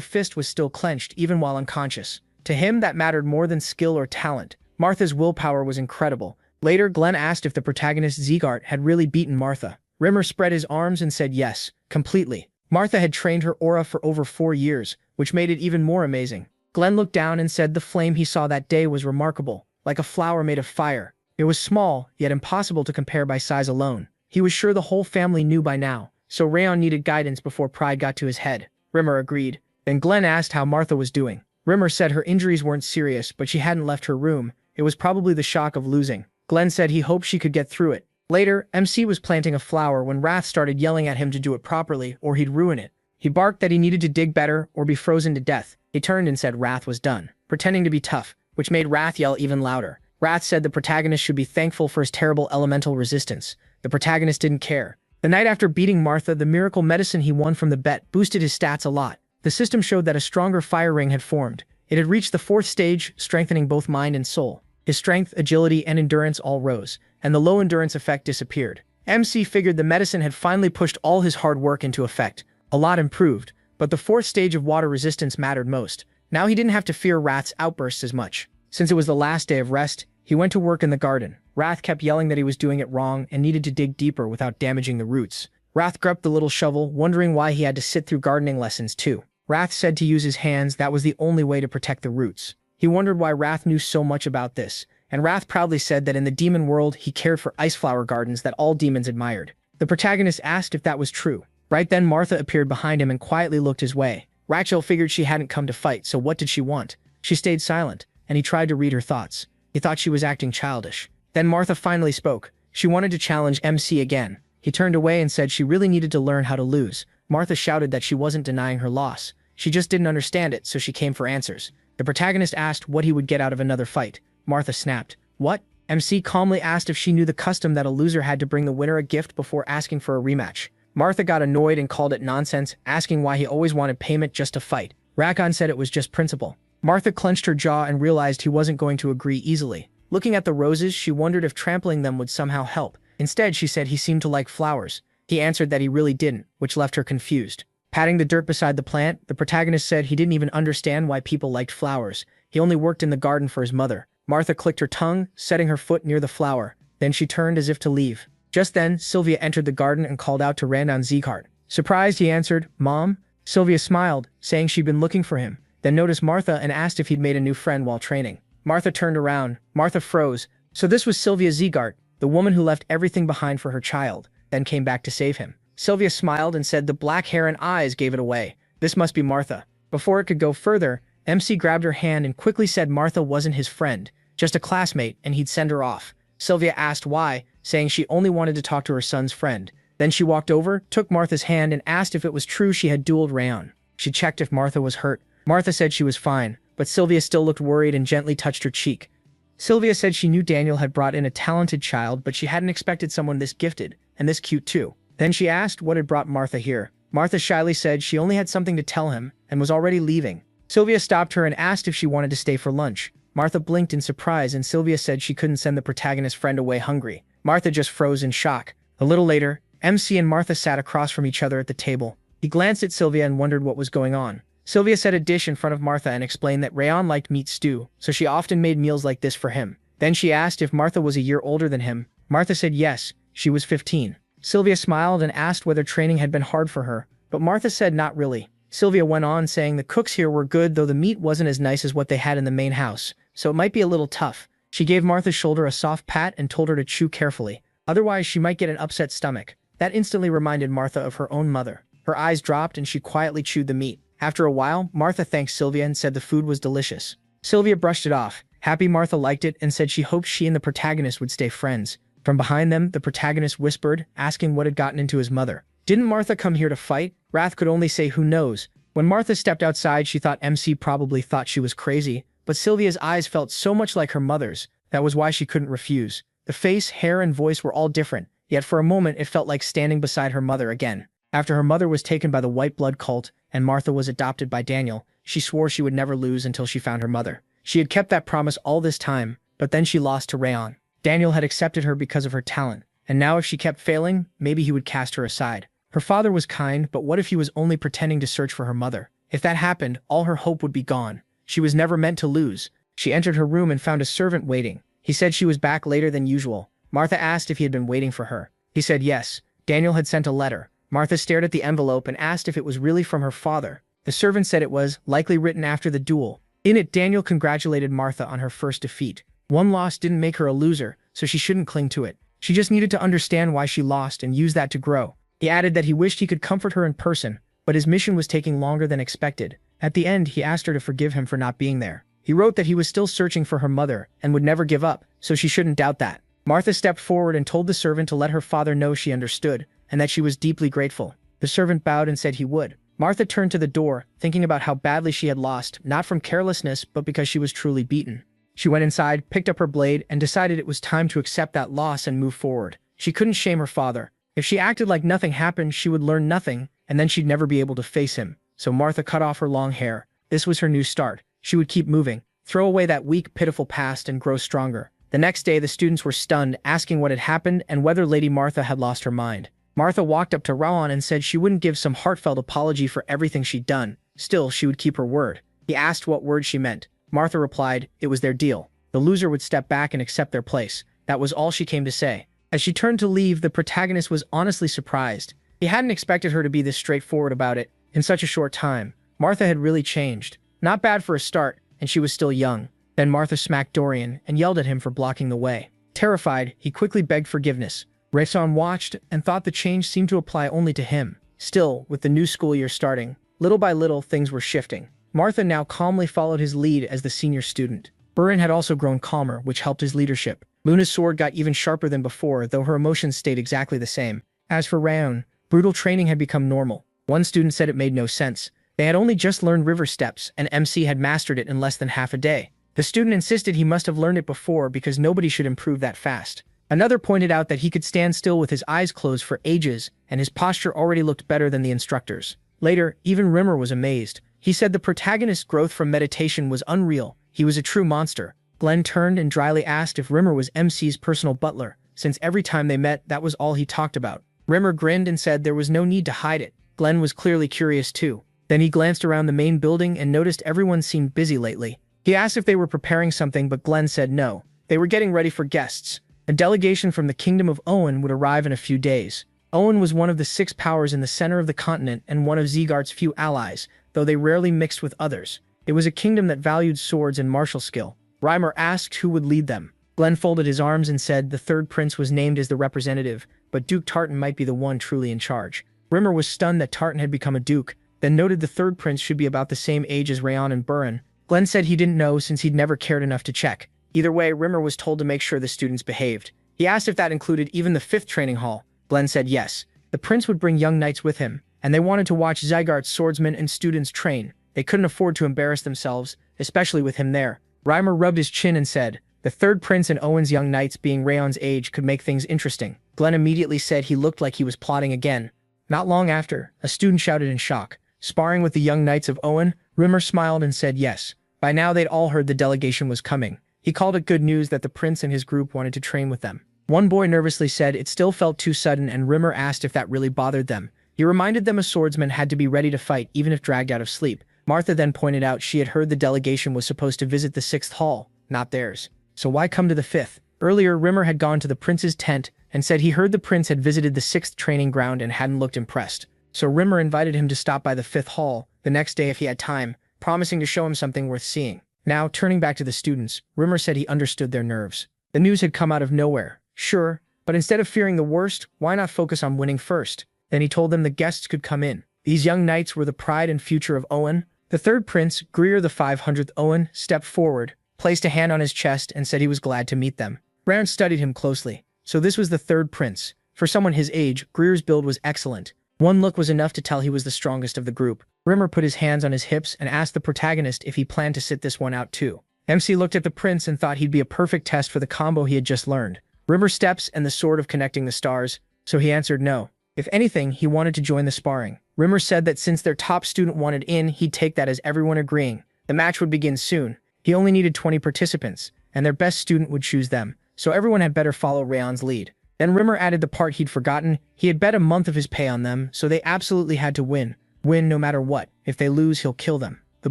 fist was still clenched even while unconscious. To him, that mattered more than skill or talent. Martha's willpower was incredible. Later, Glenn asked if the protagonist Zeegart had really beaten Martha. Rimmer spread his arms and said yes, completely. Martha had trained her aura for over 4 years, which made it even more amazing. Glenn looked down and said the flame he saw that day was remarkable, like a flower made of fire. It was small, yet impossible to compare by size alone. He was sure the whole family knew by now, so Rayon needed guidance before pride got to his head. Rimmer agreed. Then Glenn asked how Martha was doing. Rimmer said her injuries weren't serious, but she hadn't left her room. It was probably the shock of losing. Glenn said he hoped she could get through it. Later, MC was planting a flower when Wrath started yelling at him to do it properly or he'd ruin it. He barked that he needed to dig better or be frozen to death. He turned and said Wrath was done, pretending to be tough, which made Wrath yell even louder. Wrath said the protagonist should be thankful for his terrible elemental resistance. The protagonist didn't care. The night after beating Martha, the miracle medicine he won from the bet boosted his stats a lot. The system showed that a stronger fire ring had formed. It had reached the 4th stage, strengthening both mind and soul. His strength, agility, and endurance all rose, and the low endurance effect disappeared. MC figured the medicine had finally pushed all his hard work into effect. A lot improved, but the 4th stage of water resistance mattered most. Now he didn't have to fear Wrath's outbursts as much. Since it was the last day of rest, he went to work in the garden. Wrath kept yelling that he was doing it wrong and needed to dig deeper without damaging the roots. Wrath gripped the little shovel, wondering why he had to sit through gardening lessons too. Wrath said to use his hands, that was the only way to protect the roots. He wondered why Wrath knew so much about this, and Wrath proudly said that in the demon world he cared for ice flower gardens that all demons admired. The protagonist asked if that was true. Right then Martha appeared behind him and quietly looked his way. Rachel figured she hadn't come to fight, so what did she want? She stayed silent, and he tried to read her thoughts. He thought she was acting childish. Then Martha finally spoke. She wanted to challenge MC again. He turned away and said she really needed to learn how to lose. Martha shouted that she wasn't denying her loss. She just didn't understand it, so she came for answers. The protagonist asked what he would get out of another fight. Martha snapped. What? MC calmly asked if she knew the custom that a loser had to bring the winner a gift before asking for a rematch. Martha got annoyed and called it nonsense, asking why he always wanted payment just to fight. Rakon said it was just principle. Martha clenched her jaw and realized he wasn't going to agree easily. Looking at the roses, she wondered if trampling them would somehow help. Instead, she said he seemed to like flowers. He answered that he really didn't, which left her confused. Patting the dirt beside the plant, the protagonist said he didn't even understand why people liked flowers. He only worked in the garden for his mother. Martha clicked her tongue, setting her foot near the flower. Then she turned as if to leave. Just then, Sylvia entered the garden and called out to Randon Zeekhart. Surprised, he answered, "Mom?" Sylvia smiled, saying she'd been looking for him, then noticed Martha and asked if he'd made a new friend while training. Martha turned around. Martha froze. So this was Sylvia Zeekhart, the woman who left everything behind for her child, then came back to save him. Sylvia smiled and said the black hair and eyes gave it away. This must be Martha. Before it could go further, MC grabbed her hand and quickly said Martha wasn't his friend, just a classmate, and he'd send her off. Sylvia asked why, saying she only wanted to talk to her son's friend. Then she walked over, took Martha's hand, and asked if it was true she had dueled Rayon. She checked if Martha was hurt. Martha said she was fine, but Sylvia still looked worried and gently touched her cheek. Sylvia said she knew Daniel had brought in a talented child, but she hadn't expected someone this gifted, and this cute too. Then she asked what had brought Martha here. Martha shyly said she only had something to tell him, and was already leaving. Sylvia stopped her and asked if she wanted to stay for lunch. Martha blinked in surprise, and Sylvia said she couldn't send the protagonist's friend away hungry. Martha just froze in shock. A little later, MC and Martha sat across from each other at the table. He glanced at Sylvia and wondered what was going on. Sylvia set a dish in front of Martha and explained that Rayon liked meat stew, so she often made meals like this for him. Then she asked if Martha was a year older than him. Martha said yes, she was 15. Sylvia smiled and asked whether training had been hard for her, but Martha said not really. Sylvia went on, saying the cooks here were good, though the meat wasn't as nice as what they had in the main house, so it might be a little tough. She gave Martha's shoulder a soft pat and told her to chew carefully, otherwise she might get an upset stomach. That instantly reminded Martha of her own mother. Her eyes dropped and she quietly chewed the meat. After a while, Martha thanked Sylvia and said the food was delicious. Sylvia brushed it off. Happy Martha liked it and said she hoped she and the protagonist would stay friends. From behind them, the protagonist whispered, asking what had gotten into his mother. Didn't Martha come here to fight? Wrath could only say who knows. When Martha stepped outside, she thought MC probably thought she was crazy, but Sylvia's eyes felt so much like her mother's. That was why she couldn't refuse. The face, hair, and voice were all different, yet for a moment it felt like standing beside her mother again. After her mother was taken by the white blood cult and Martha was adopted by Daniel, she swore she would never lose until she found her mother. She had kept that promise all this time, but then she lost to Rayon. Daniel had accepted her because of her talent, and now if she kept failing, maybe he would cast her aside. Her father was kind, but what if he was only pretending to search for her mother? If that happened, all her hope would be gone. She was never meant to lose. She entered her room and found a servant waiting. He said she was back later than usual. Martha asked if he had been waiting for her. He said yes. Daniel had sent a letter. Martha stared at the envelope and asked if it was really from her father. The servant said it was, likely written after the duel. In it, Daniel congratulated Martha on her first defeat. One loss didn't make her a loser, so she shouldn't cling to it. She just needed to understand why she lost and use that to grow. He added that he wished he could comfort her in person, but his mission was taking longer than expected. At the end, he asked her to forgive him for not being there. He wrote that he was still searching for her mother and would never give up, so she shouldn't doubt that. Martha stepped forward and told the servant to let her father know she understood, and that she was deeply grateful. The servant bowed and said he would. Martha turned to the door, thinking about how badly she had lost, not from carelessness, but because she was truly beaten. She went inside, picked up her blade, and decided it was time to accept that loss and move forward. She couldn't shame her father. If she acted like nothing happened, she would learn nothing, and then she'd never be able to face him. So Martha cut off her long hair. This was her new start. She would keep moving, throw away that weak, pitiful past, and grow stronger. The next day, the students were stunned, asking what had happened and whether Lady Martha had lost her mind. Martha walked up to Raon and said she wouldn't give some heartfelt apology for everything she'd done. Still, she would keep her word. He asked what word she meant. Martha replied, it was their deal. The loser would step back and accept their place. That was all she came to say. As she turned to leave, the protagonist was honestly surprised. He hadn't expected her to be this straightforward about it in such a short time. Martha had really changed. Not bad for a start, and she was still young. Then Martha smacked Dorian and yelled at him for blocking the way. Terrified, he quickly begged forgiveness. Raison watched and thought the change seemed to apply only to him. Still, with the new school year starting, little by little things were shifting. Martha now calmly followed his lead as the senior student. Burin had also grown calmer, which helped his leadership. Luna's sword got even sharper than before, though her emotions stayed exactly the same. As for Rayon, brutal training had become normal. One student said it made no sense. They had only just learned river steps, and MC had mastered it in less than half a day. The student insisted he must have learned it before because nobody should improve that fast. Another pointed out that he could stand still with his eyes closed for ages, and his posture already looked better than the instructors. Later, even Rimmer was amazed. He said the protagonist's growth from meditation was unreal. He was a true monster. Glenn turned and dryly asked if Rimmer was MC's personal butler, since every time they met, that was all he talked about. Rimmer grinned and said there was no need to hide it. Glenn was clearly curious too. Then he glanced around the main building and noticed everyone seemed busy lately. He asked if they were preparing something, but Glenn said no. They were getting ready for guests. A delegation from the Kingdom of Owen would arrive in a few days. Owen was one of the 6 powers in the center of the continent and one of Zegart's few allies, though they rarely mixed with others. It was a kingdom that valued swords and martial skill. Reimer asked who would lead them. Glenn folded his arms and said the third prince was named as the representative, but Duke Tartan might be the one truly in charge. Rimmer was stunned that Tartan had become a duke, then noted the third prince should be about the same age as Rayon and Buran. Glenn said he didn't know since he'd never cared enough to check. Either way, Rimmer was told to make sure the students behaved. He asked if that included even the 5th training hall. Glenn said yes. The prince would bring young knights with him, and they wanted to watch Zygarde's swordsmen and students train. They couldn't afford to embarrass themselves, especially with him there. Reimer rubbed his chin and said, the third prince and Owen's young knights being Rayon's age could make things interesting. Glenn immediately said he looked like he was plotting again. Not long after, a student shouted in shock, sparring with the young knights of Owen. Rimmer smiled and said yes. By now they'd all heard the delegation was coming. He called it good news that the prince and his group wanted to train with them. One boy nervously said it still felt too sudden, and Rimmer asked if that really bothered them. He reminded them a swordsman had to be ready to fight even if dragged out of sleep. Martha then pointed out she had heard the delegation was supposed to visit the 6th hall, not theirs. So why come to the 5th? Earlier, Rimmer had gone to the prince's tent and said he heard the prince had visited the 6th training ground and hadn't looked impressed. So Rimmer invited him to stop by the 5th hall the next day if he had time, promising to show him something worth seeing. Now, turning back to the students, Rimmer said he understood their nerves. The news had come out of nowhere, sure, but instead of fearing the worst, why not focus on winning first? Then he told them the guests could come in. These young knights were the pride and future of Owen. The third prince, Greer the 500th Owen, stepped forward, placed a hand on his chest, and said he was glad to meet them. Rayon studied him closely. So this was the third prince. For someone his age, Greer's build was excellent. One look was enough to tell he was the strongest of the group. Rimmer put his hands on his hips and asked the protagonist if he planned to sit this one out too. MC looked at the prince and thought he'd be a perfect test for the combo he had just learned. Rimmer steps and the sword of connecting the stars, so he answered no. If anything, he wanted to join the sparring. Rimmer said that since their top student wanted in, he'd take that as everyone agreeing. The match would begin soon. He only needed 20 participants, and their best student would choose them, so everyone had better follow Rayon's lead. Then Rimmer added the part he'd forgotten. He had bet a month of his pay on them, so they absolutely had to win. Win no matter what. If they lose, he'll kill them. The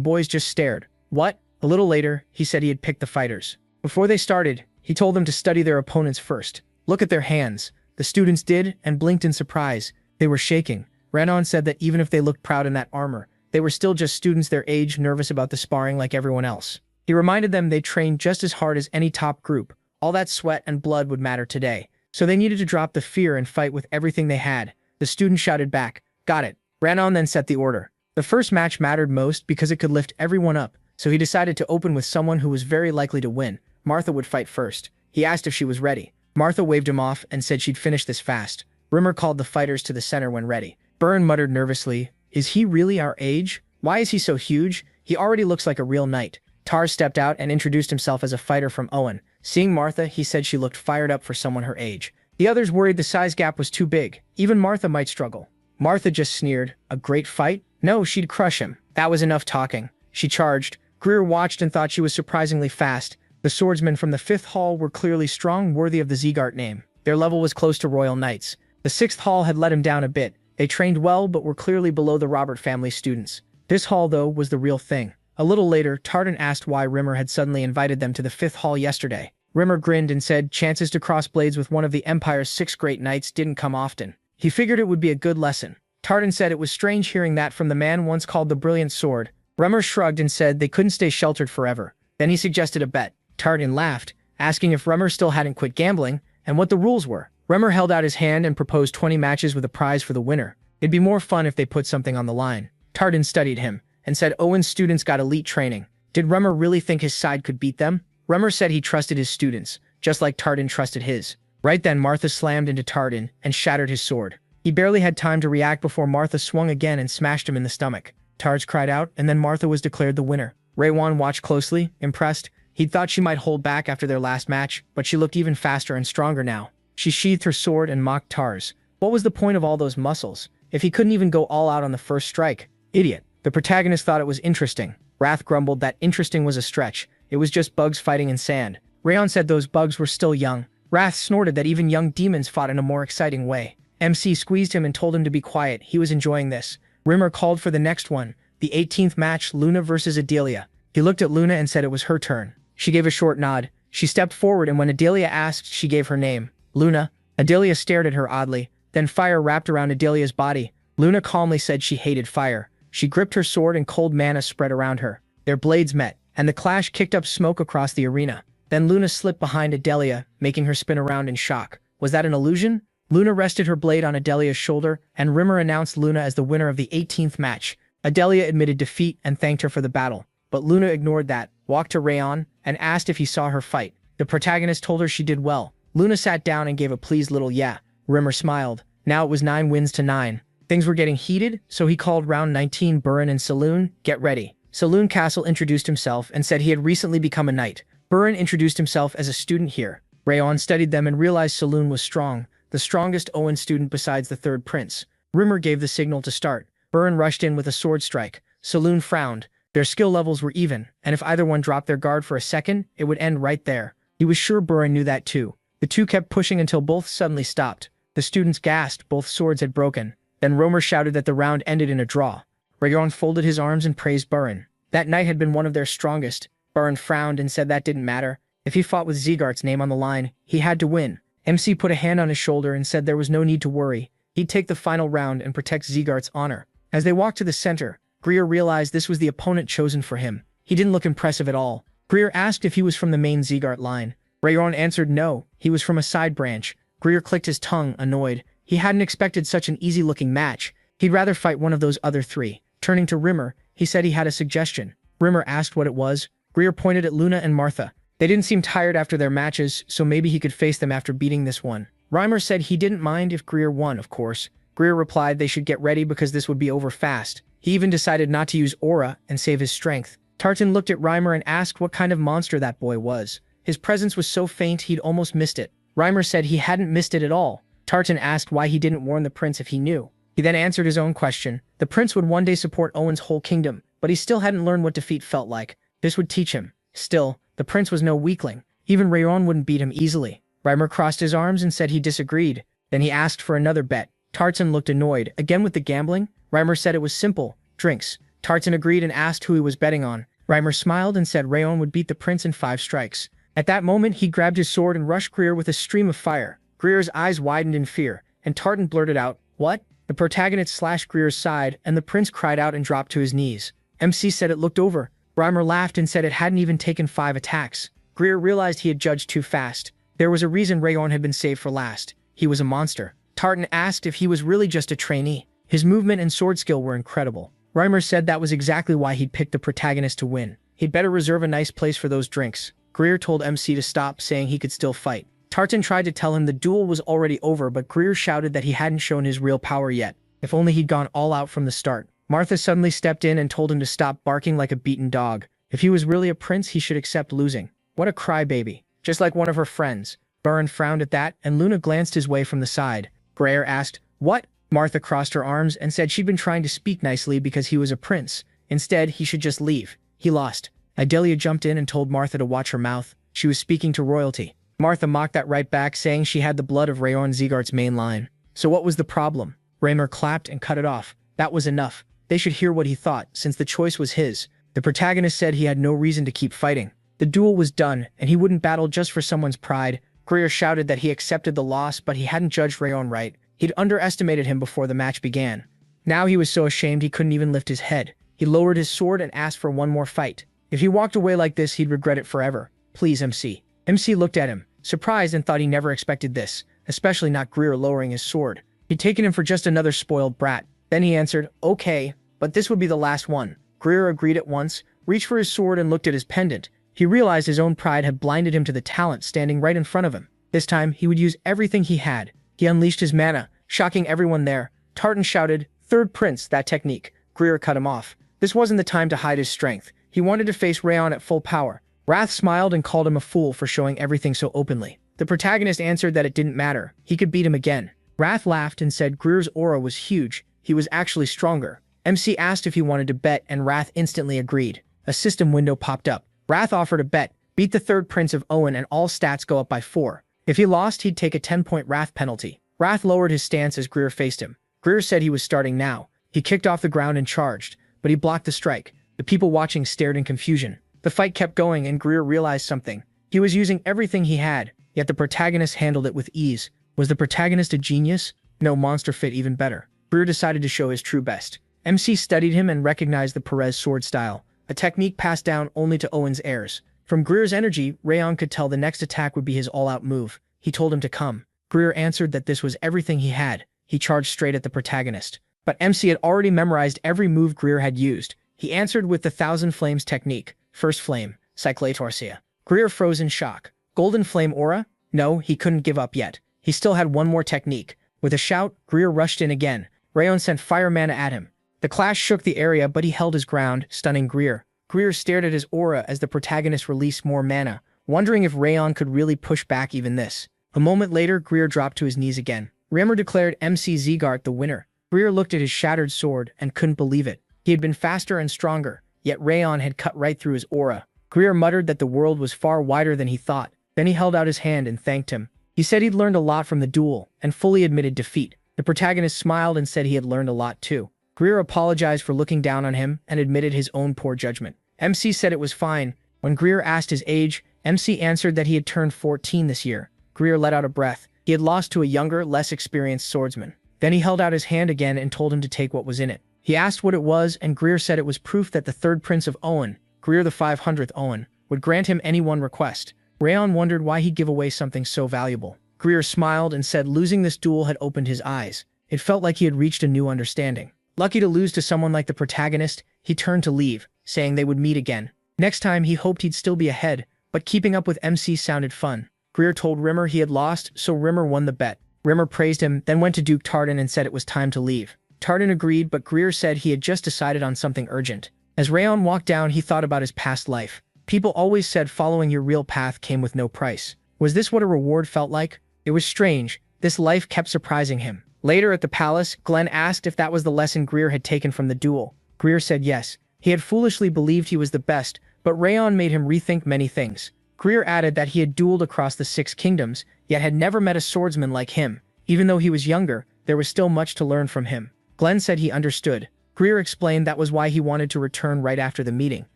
boys just stared. What? A little later, he said he had picked the fighters. Before they started, he told them to study their opponents first. Look at their hands. The students did, and blinked in surprise. They were shaking. Ranon said that even if they looked proud in that armor, they were still just students their age, nervous about the sparring like everyone else. He reminded them they trained just as hard as any top group. All that sweat and blood would matter today. So they needed to drop the fear and fight with everything they had. The students shouted back, "Got it." Ranon then set the order. The first match mattered most because it could lift everyone up, so he decided to open with someone who was very likely to win. Martha would fight first. He asked if she was ready. Martha waved him off and said she'd finish this fast. Rimmer called the fighters to the center when ready. Buran muttered nervously, "Is he really our age? Why is he so huge? He already looks like a real knight." Tar stepped out and introduced himself as a fighter from Owen. Seeing Martha, he said she looked fired up for someone her age. The others worried the size gap was too big. Even Martha might struggle. Martha just sneered. A great fight? No, she'd crush him. That was enough talking. She charged. Greer watched and thought she was surprisingly fast. The swordsmen from the 5th hall were clearly strong, worthy of the Zegart name. Their level was close to royal knights. The 6th hall had let him down a bit. They trained well, but were clearly below the Robert family students. This hall, though, was the real thing. A little later, Tartan asked why Rimmer had suddenly invited them to the 5th hall yesterday. Rimmer grinned and said chances to cross blades with one of the Empire's 6 great knights didn't come often. He figured it would be a good lesson. Tartan said it was strange hearing that from the man once called the Brilliant Sword. Rimmer shrugged and said they couldn't stay sheltered forever. Then he suggested a bet. Tartan laughed, asking if Rimmer still hadn't quit gambling, and what the rules were. Rimmer held out his hand and proposed 20 matches with a prize for the winner. It'd be more fun if they put something on the line. Tartan studied him, and said Owen's students got elite training. Did Rimmer really think his side could beat them? Rimmer said he trusted his students, just like Tartan trusted his. Right then Martha slammed into Tartan and shattered his sword. He barely had time to react before Martha swung again and smashed him in the stomach. Tarj cried out, and then Martha was declared the winner. Raywan watched closely, impressed. He'd thought she might hold back after their last match, but she looked even faster and stronger now. She sheathed her sword and mocked Tarz. What was the point of all those muscles, if he couldn't even go all out on the first strike? Idiot. The protagonist thought it was interesting. Wrath grumbled that interesting was a stretch. It was just bugs fighting in sand. Rayon said those bugs were still young. Wrath snorted that even young demons fought in a more exciting way. MC squeezed him and told him to be quiet. He was enjoying this. Rimmer called for the next one, the 18th match, Luna versus Adelia. He looked at Luna and said it was her turn. She gave a short nod. She stepped forward, and when Adelia asked, she gave her name. Luna. Adelia stared at her oddly. Then fire wrapped around Adelia's body. Luna calmly said she hated fire. She gripped her sword and cold mana spread around her. Their blades met, and the clash kicked up smoke across the arena. Then Luna slipped behind Adelia, making her spin around in shock. Was that an illusion? Luna rested her blade on Adelia's shoulder, and Rimmer announced Luna as the winner of the 18th match. Adelia admitted defeat and thanked her for the battle. But Luna ignored that, walked to Rayon, and asked if he saw her fight. The protagonist told her she did well. Luna sat down and gave a pleased little yeah. Rimmer smiled. Now it was 9 wins to 9. Things were getting heated, so he called round 19 Burin and Saloon, get ready. Saloon Castle introduced himself and said he had recently become a knight. Burin introduced himself as a student here. Rayon studied them and realized Saloon was strong, the strongest Owen student besides the third prince. Rimmer gave the signal to start. Burin rushed in with a sword strike. Saloon frowned. Their skill levels were even, and if either one dropped their guard for a second, it would end right there. He was sure Burin knew that too. The two kept pushing until both suddenly stopped. The students gasped, both swords had broken. Then Romer shouted that the round ended in a draw. Rayon folded his arms and praised Burin. That knight had been one of their strongest. Burin frowned and said that didn't matter. If he fought with Zegart's name on the line, he had to win. MC put a hand on his shoulder and said there was no need to worry. He'd take the final round and protect Zegart's honor. As they walked to the center, Greer realized this was the opponent chosen for him. He didn't look impressive at all. Greer asked if he was from the main Zegart line. Rayon answered no, he was from a side branch. Greer clicked his tongue, annoyed. He hadn't expected such an easy-looking match. He'd rather fight one of those other three. Turning to Rimmer, he said he had a suggestion. Rimmer asked what it was. Greer pointed at Luna and Martha. They didn't seem tired after their matches, so maybe he could face them after beating this one. Reimer said he didn't mind if Greer won, of course. Greer replied they should get ready because this would be over fast. He even decided not to use aura and save his strength. Tartan looked at Reimer and asked what kind of monster that boy was. His presence was so faint he'd almost missed it. Reimer said he hadn't missed it at all. Tartan asked why he didn't warn the prince if he knew. He then answered his own question. The prince would one day support Owen's whole kingdom, but he still hadn't learned what defeat felt like. This would teach him. Still, the prince was no weakling. Even Rayon wouldn't beat him easily. Reimer crossed his arms and said he disagreed. Then he asked for another bet. Tartan looked annoyed. Again with the gambling? Reimer said it was simple. Drinks. Tartan agreed and asked who he was betting on. Reimer smiled and said Rayon would beat the prince in 5 strikes. At that moment, he grabbed his sword and rushed Greer with a stream of fire. Greer's eyes widened in fear, and Tartan blurted out, "What?" The protagonist slashed Greer's side, and the prince cried out and dropped to his knees. MC said it looked over. Reimer laughed and said it hadn't even taken 5 attacks. Greer realized he had judged too fast. There was a reason Rayon had been saved for last. He was a monster. Tartan asked if he was really just a trainee. His movement and sword skill were incredible. Reimer said that was exactly why he'd picked the protagonist to win. He'd better reserve a nice place for those drinks. Greer told MC to stop, saying he could still fight. Tartan tried to tell him the duel was already over, but Greer shouted that he hadn't shown his real power yet. If only he'd gone all out from the start. Martha suddenly stepped in and told him to stop barking like a beaten dog. If he was really a prince, he should accept losing. What a crybaby. Just like one of her friends. Burin frowned at that, and Luna glanced his way from the side. Greer asked, "What?" Martha crossed her arms and said she'd been trying to speak nicely because he was a prince. Instead, he should just leave. He lost. Adelia jumped in and told Martha to watch her mouth. She was speaking to royalty. Martha mocked that right back, saying she had the blood of Rayon Zegart's main line. So what was the problem? Reimer clapped and cut it off. That was enough. They should hear what he thought, since the choice was his. The protagonist said he had no reason to keep fighting. The duel was done, and he wouldn't battle just for someone's pride. Greer shouted that he accepted the loss, but he hadn't judged Rayon right. He'd underestimated him before the match began. Now he was so ashamed he couldn't even lift his head. He lowered his sword and asked for one more fight. If he walked away like this, he'd regret it forever. Please, MC. MC looked at him, surprised, and thought he never expected this, especially not Greer lowering his sword. He'd taken him for just another spoiled brat. Then he answered, "Okay, but this would be the last one." Greer agreed at once, reached for his sword and looked at his pendant. He realized his own pride had blinded him to the talent standing right in front of him. This time, he would use everything he had. He unleashed his mana, shocking everyone there. Tartan shouted, "Third prince, that technique." Greer cut him off. This wasn't the time to hide his strength. He wanted to face Rayon at full power. Wrath smiled and called him a fool for showing everything so openly. The protagonist answered that it didn't matter. He could beat him again. Wrath laughed and said Greer's aura was huge. He was actually stronger. MC asked if he wanted to bet, and Wrath instantly agreed. A system window popped up. Wrath offered a bet. Beat the third prince of Owen and all stats go up by 4. If he lost, he'd take a 10-point Wrath penalty. Wrath lowered his stance as Greer faced him. Greer said he was starting now. He kicked off the ground and charged, but he blocked the strike. The people watching stared in confusion. The fight kept going and Greer realized something. He was using everything he had, yet the protagonist handled it with ease. Was the protagonist a genius? No, monster fit even better. Greer decided to show his true best. MC studied him and recognized the Perez sword style, a technique passed down only to Owen's heirs. From Greer's energy, Rayon could tell the next attack would be his all-out move. He told him to come. Greer answered that this was everything he had. He charged straight at the protagonist. But MC had already memorized every move Greer had used. He answered with the Thousand Flames technique. First flame, Cyclatorcia. Greer froze in shock. Golden Flame Aura? No, he couldn't give up yet. He still had one more technique. With a shout, Greer rushed in again. Rayon sent fire mana at him. The clash shook the area, but he held his ground, stunning Greer. Greer stared at his aura as the protagonist released more mana, wondering if Rayon could really push back even this. A moment later, Greer dropped to his knees again. Rimmer declared MC Zegart the winner. Greer looked at his shattered sword and couldn't believe it. He had been faster and stronger, yet Rayon had cut right through his aura. Greer muttered that the world was far wider than he thought. Then he held out his hand and thanked him. He said he'd learned a lot from the duel, and fully admitted defeat. The protagonist smiled and said he had learned a lot too. Greer apologized for looking down on him and admitted his own poor judgment. MC said it was fine. When Greer asked his age, MC answered that he had turned 14 this year. Greer let out a breath. He had lost to a younger, less experienced swordsman. Then he held out his hand again and told him to take what was in it. He asked what it was, and Greer said it was proof that the third prince of Owen, Greer the 500th Owen, would grant him any one request. Rayon wondered why he'd give away something so valuable. Greer smiled and said losing this duel had opened his eyes. It felt like he had reached a new understanding. Lucky to lose to someone like the protagonist, he turned to leave, saying they would meet again. Next time he hoped he'd still be ahead, but keeping up with MC sounded fun. Greer told Rimmer he had lost, so Rimmer won the bet. Rimmer praised him, then went to Duke Tartan and said it was time to leave. Tartan agreed, but Greer said he had just decided on something urgent. As Rayon walked down, he thought about his past life. People always said following your real path came with no price. Was this what a reward felt like? It was strange. This life kept surprising him. Later at the palace, Glenn asked if that was the lesson Greer had taken from the duel. Greer said yes. He had foolishly believed he was the best, but Rayon made him rethink many things. Greer added that he had dueled across the 6 kingdoms, yet had never met a swordsman like him. Even though he was younger, there was still much to learn from him. Glenn said he understood. Greer explained that was why he wanted to return right after the meeting.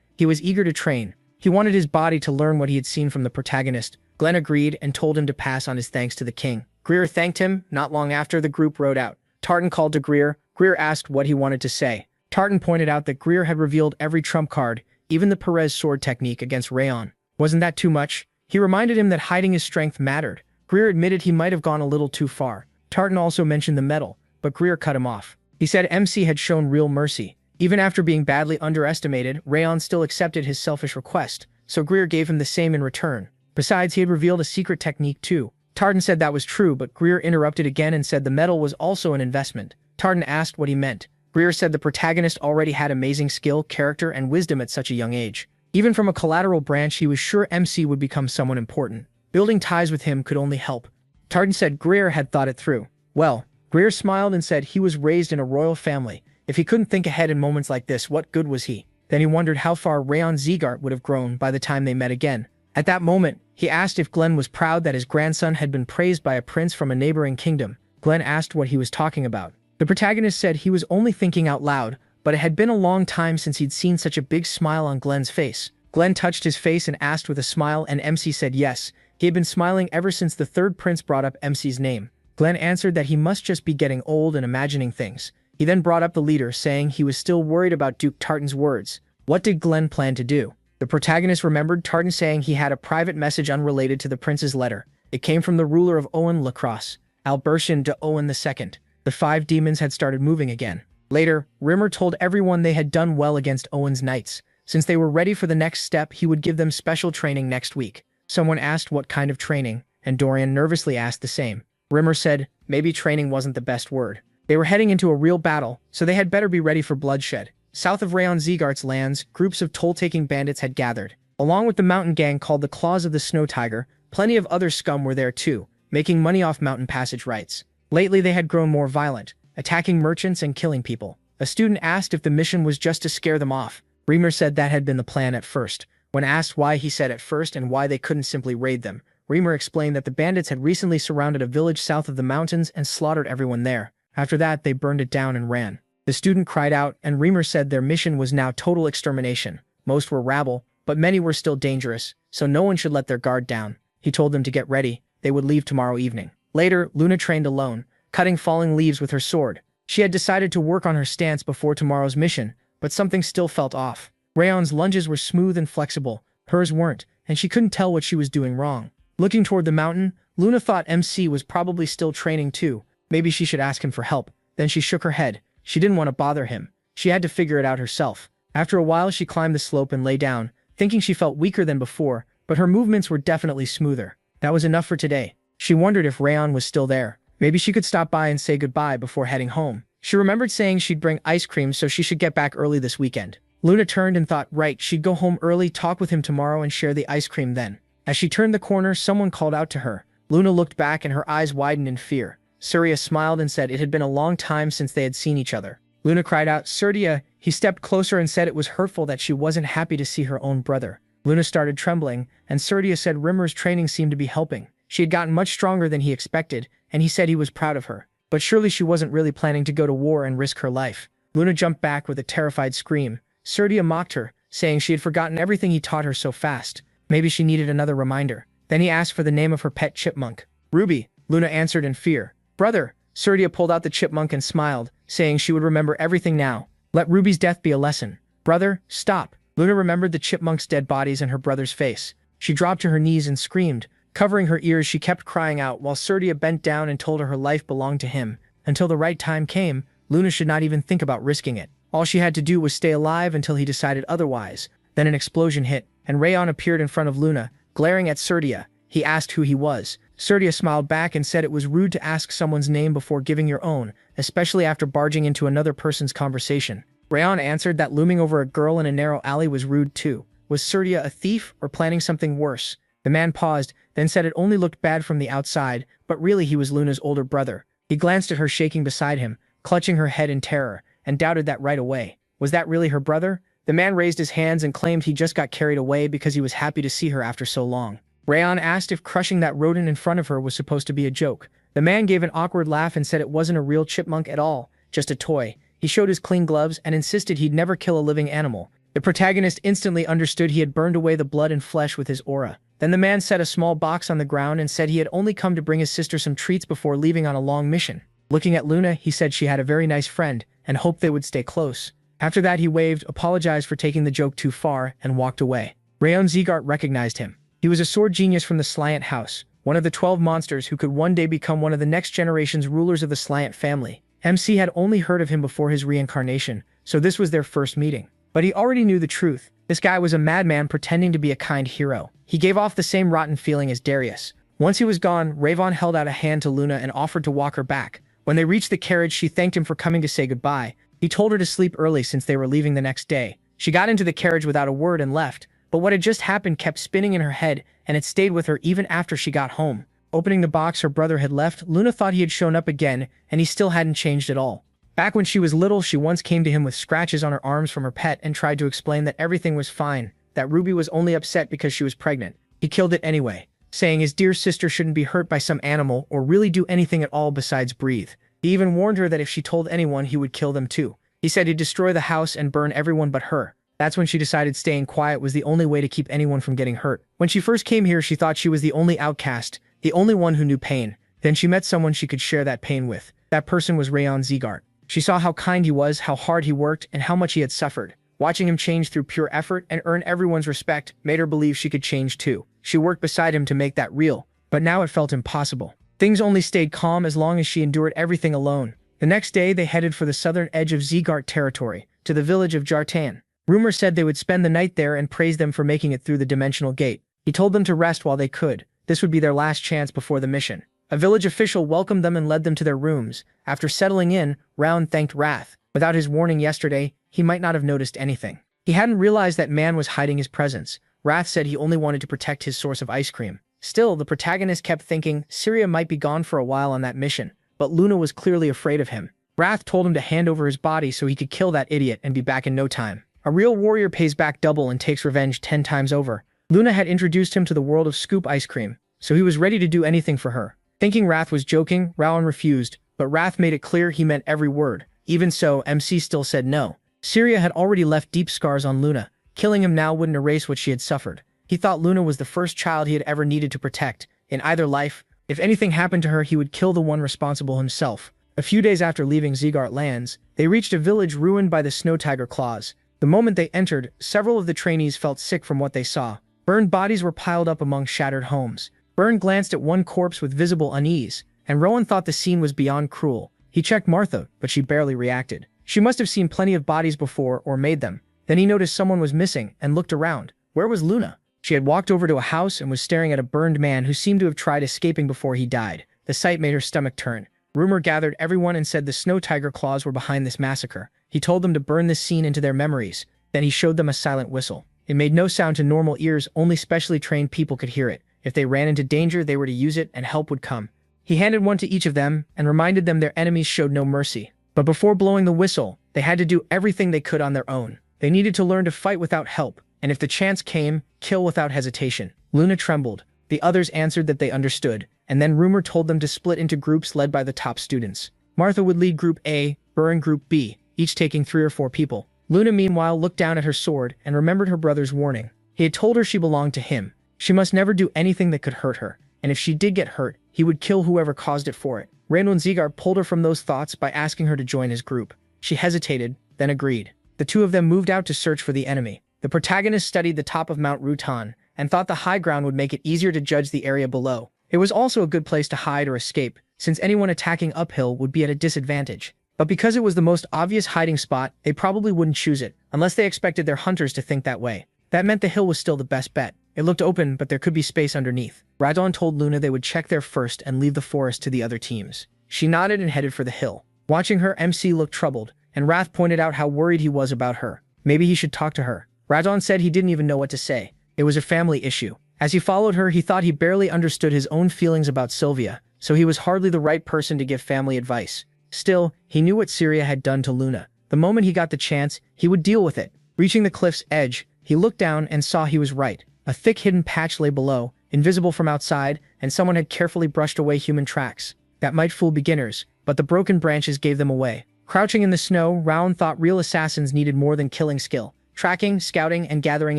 He was eager to train. He wanted his body to learn what he had seen from the protagonist. Glenn agreed and told him to pass on his thanks to the king. Greer thanked him. Not long after, the group rode out. Tartan called to Greer. Greer asked what he wanted to say. Tartan pointed out that Greer had revealed every trump card, even the Perez sword technique against Rayon. Wasn't that too much? He reminded him that hiding his strength mattered. Greer admitted he might have gone a little too far. Tartan also mentioned the medal, but Greer cut him off. He said MC had shown real mercy. Even after being badly underestimated, Rayon still accepted his selfish request, so Greer gave him the same in return. Besides, he had revealed a secret technique too. Tartan said that was true, but Greer interrupted again and said the medal was also an investment. Tartan asked what he meant. Greer said the protagonist already had amazing skill, character, and wisdom at such a young age. Even from a collateral branch, he was sure MC would become someone important. Building ties with him could only help. Tartan said Greer had thought it through. Well, Greer smiled and said he was raised in a royal family. If he couldn't think ahead in moments like this, what good was he? Then he wondered how far Rayon Zegart would have grown by the time they met again. At that moment, he asked if Glenn was proud that his grandson had been praised by a prince from a neighboring kingdom. Glenn asked what he was talking about. The protagonist said he was only thinking out loud, but it had been a long time since he'd seen such a big smile on Glenn's face. Glenn touched his face and asked with a smile, and MC said yes. He had been smiling ever since the third prince brought up MC's name. Glenn answered that he must just be getting old and imagining things. He then brought up the leader, saying he was still worried about Duke Tartan's words. What did Glenn plan to do? The protagonist remembered Tartan saying he had a private message unrelated to the prince's letter. It came from the ruler of Owen Lacrosse, Albertian de Owen II. The 5 demons had started moving again. Later, Rimmer told everyone they had done well against Owen's knights. Since they were ready for the next step, he would give them special training next week. Someone asked what kind of training, and Dorian nervously asked the same. Rimmer said maybe training wasn't the best word. They were heading into a real battle, so they had better be ready for bloodshed. South of Rayon Zegart's lands, groups of toll-taking bandits had gathered. Along with the mountain gang called the Claws of the Snow Tiger, plenty of other scum were there too, making money off mountain passage rights. Lately they had grown more violent, attacking merchants and killing people. A student asked if the mission was just to scare them off. Rimmer said that had been the plan at first. When asked why, he said at first and why they couldn't simply raid them. Reamer explained that the bandits had recently surrounded a village south of the mountains and slaughtered everyone there. After that, they burned it down and ran. The student cried out, and Reamer said their mission was now total extermination. Most were rabble, but many were still dangerous, so no one should let their guard down. He told them to get ready. They would leave tomorrow evening. Later, Luna trained alone, cutting falling leaves with her sword. She had decided to work on her stance before tomorrow's mission, but something still felt off. Rayon's lunges were smooth and flexible, hers weren't, and she couldn't tell what she was doing wrong. Looking toward the mountain, Luna thought MC was probably still training too. Maybe she should ask him for help. Then she shook her head. She didn't want to bother him. She had to figure it out herself. After a while, she climbed the slope and lay down, thinking she felt weaker than before, but her movements were definitely smoother. That was enough for today. She wondered if Rayon was still there. Maybe she could stop by and say goodbye before heading home. She remembered saying she'd bring ice cream, so she should get back early this weekend. Luna turned and thought, right, she'd go home early, talk with him tomorrow, and share the ice cream then. As she turned the corner, someone called out to her. Luna looked back and her eyes widened in fear. Surya smiled and said it had been a long time since they had seen each other. Luna cried out, Surya! He stepped closer and said it was hurtful that she wasn't happy to see her own brother. Luna started trembling, and Surya said Rimmer's training seemed to be helping. She had gotten much stronger than he expected, and he said he was proud of her. But surely she wasn't really planning to go to war and risk her life. Luna jumped back with a terrified scream. Surya mocked her, saying she had forgotten everything he taught her so fast. Maybe she needed another reminder. Then he asked for the name of her pet chipmunk. Ruby, Luna answered in fear. Brother, Surya pulled out the chipmunk and smiled, saying she would remember everything now. Let Ruby's death be a lesson. Brother, stop. Luna remembered the chipmunk's dead bodies and her brother's face. She dropped to her knees and screamed. Covering her ears, she kept crying out while Surya bent down and told her life belonged to him. Until the right time came, Luna should not even think about risking it. All she had to do was stay alive until he decided otherwise. Then an explosion hit, and Rayon appeared in front of Luna, glaring at Surya. He asked who he was. Surya smiled back and said it was rude to ask someone's name before giving your own, especially after barging into another person's conversation. Rayon answered that looming over a girl in a narrow alley was rude too. Was Surya a thief or planning something worse? The man paused, then said it only looked bad from the outside, but really he was Luna's older brother. He glanced at her shaking beside him, clutching her head in terror, and doubted that right away. Was that really her brother? The man raised his hands and claimed he just got carried away because he was happy to see her after so long. Rayon asked if crushing that rodent in front of her was supposed to be a joke. The man gave an awkward laugh and said it wasn't a real chipmunk at all, just a toy. He showed his clean gloves and insisted he'd never kill a living animal. The protagonist instantly understood he had burned away the blood and flesh with his aura. Then the man set a small box on the ground and said he had only come to bring his sister some treats before leaving on a long mission. Looking at Luna, he said she had a very nice friend and hoped they would stay close. After that, he waved, apologized for taking the joke too far, and walked away. Rayon Zegart recognized him. He was a sword genius from the Slyant house, one of the 12 monsters who could one day become one of the next generation's rulers of the Slyant family. MC had only heard of him before his reincarnation, so this was their first meeting. But he already knew the truth. This guy was a madman pretending to be a kind hero. He gave off the same rotten feeling as Darius. Once he was gone, Rayvon held out a hand to Luna and offered to walk her back. When they reached the carriage, she thanked him for coming to say goodbye. He told her to sleep early since they were leaving the next day. She got into the carriage without a word and left, but what had just happened kept spinning in her head, and it stayed with her even after she got home. Opening the box her brother had left, Luna thought he had shown up again, and he still hadn't changed at all. Back when she was little, she once came to him with scratches on her arms from her pet and tried to explain that everything was fine, that Ruby was only upset because she was pregnant. He killed it anyway, saying his dear sister shouldn't be hurt by some animal or really do anything at all besides breathe. He even warned her that if she told anyone, he would kill them too. He said he'd destroy the house and burn everyone but her. That's when she decided staying quiet was the only way to keep anyone from getting hurt. When she first came here, she thought she was the only outcast, the only one who knew pain. Then she met someone she could share that pain with. That person was Rayon Zegart. She saw how kind he was, how hard he worked, and how much he had suffered. Watching him change through pure effort and earn everyone's respect made her believe she could change too. She worked beside him to make that real, but now it felt impossible. Things only stayed calm as long as she endured everything alone. The next day, they headed for the southern edge of Zegart territory, to the village of Jartan. Rumor said they would spend the night there and praise them for making it through the dimensional gate. He told them to rest while they could. This would be their last chance before the mission. A village official welcomed them and led them to their rooms. After settling in, Round thanked Wrath. Without his warning yesterday, he might not have noticed anything. He hadn't realized that man was hiding his presence. Wrath said he only wanted to protect his source of ice cream. Still, the protagonist kept thinking Syria might be gone for a while on that mission, but Luna was clearly afraid of him. Wrath told him to hand over his body so he could kill that idiot and be back in no time. A real warrior pays back double and takes revenge 10 times over. Luna had introduced him to the world of scoop ice cream, so he was ready to do anything for her. Thinking Wrath was joking, Rowan refused, but Wrath made it clear he meant every word. Even so, MC still said no. Syria had already left deep scars on Luna. Killing him now wouldn't erase what she had suffered. He thought Luna was the first child he had ever needed to protect. In either life, if anything happened to her, he would kill the one responsible himself. A few days after leaving Zegart lands, they reached a village ruined by the snow tiger claws. The moment they entered, several of the trainees felt sick from what they saw. Burned bodies were piled up among shattered homes. Byrne glanced at one corpse with visible unease, and Rowan thought the scene was beyond cruel. He checked Martha, but she barely reacted. She must have seen plenty of bodies before or made them. Then he noticed someone was missing and looked around. Where was Luna? She had walked over to a house and was staring at a burned man who seemed to have tried escaping before he died. The sight made her stomach turn. Rumor gathered everyone and said the snow tiger claws were behind this massacre. He told them to burn this scene into their memories. Then he showed them a silent whistle. It made no sound to normal ears, only specially trained people could hear it. If they ran into danger, they were to use it and help would come. He handed one to each of them and reminded them their enemies showed no mercy. But before blowing the whistle, they had to do everything they could on their own. They needed to learn to fight without help, and if the chance came, kill without hesitation. Luna trembled. The others answered that they understood, and then rumor told them to split into groups led by the top students. Martha would lead Group A, Byrne Group B, each taking 3 or 4 people. Luna meanwhile looked down at her sword and remembered her brother's warning. He had told her she belonged to him. She must never do anything that could hurt her, and if she did get hurt, he would kill whoever caused it for it. Randall Zegart pulled her from those thoughts by asking her to join his group. She hesitated, then agreed. The two of them moved out to search for the enemy. The protagonist studied the top of Mount Rutan and thought the high ground would make it easier to judge the area below. It was also a good place to hide or escape, since anyone attacking uphill would be at a disadvantage. But because it was the most obvious hiding spot, they probably wouldn't choose it, unless they expected their hunters to think that way. That meant the hill was still the best bet. It looked open, but there could be space underneath. Radon told Luna they would check there first and leave the forest to the other teams. She nodded and headed for the hill. Watching her, MC looked troubled, and Wrath pointed out how worried he was about her. Maybe he should talk to her. Radon said he didn't even know what to say. It was a family issue. As he followed her, he thought he barely understood his own feelings about Sylvia, so he was hardly the right person to give family advice. Still, he knew what Syria had done to Luna. The moment he got the chance, he would deal with it. Reaching the cliff's edge, he looked down and saw he was right. A thick hidden patch lay below, invisible from outside, and someone had carefully brushed away human tracks. That might fool beginners, but the broken branches gave them away. Crouching in the snow, Rowan thought real assassins needed more than killing skill. Tracking, scouting, and gathering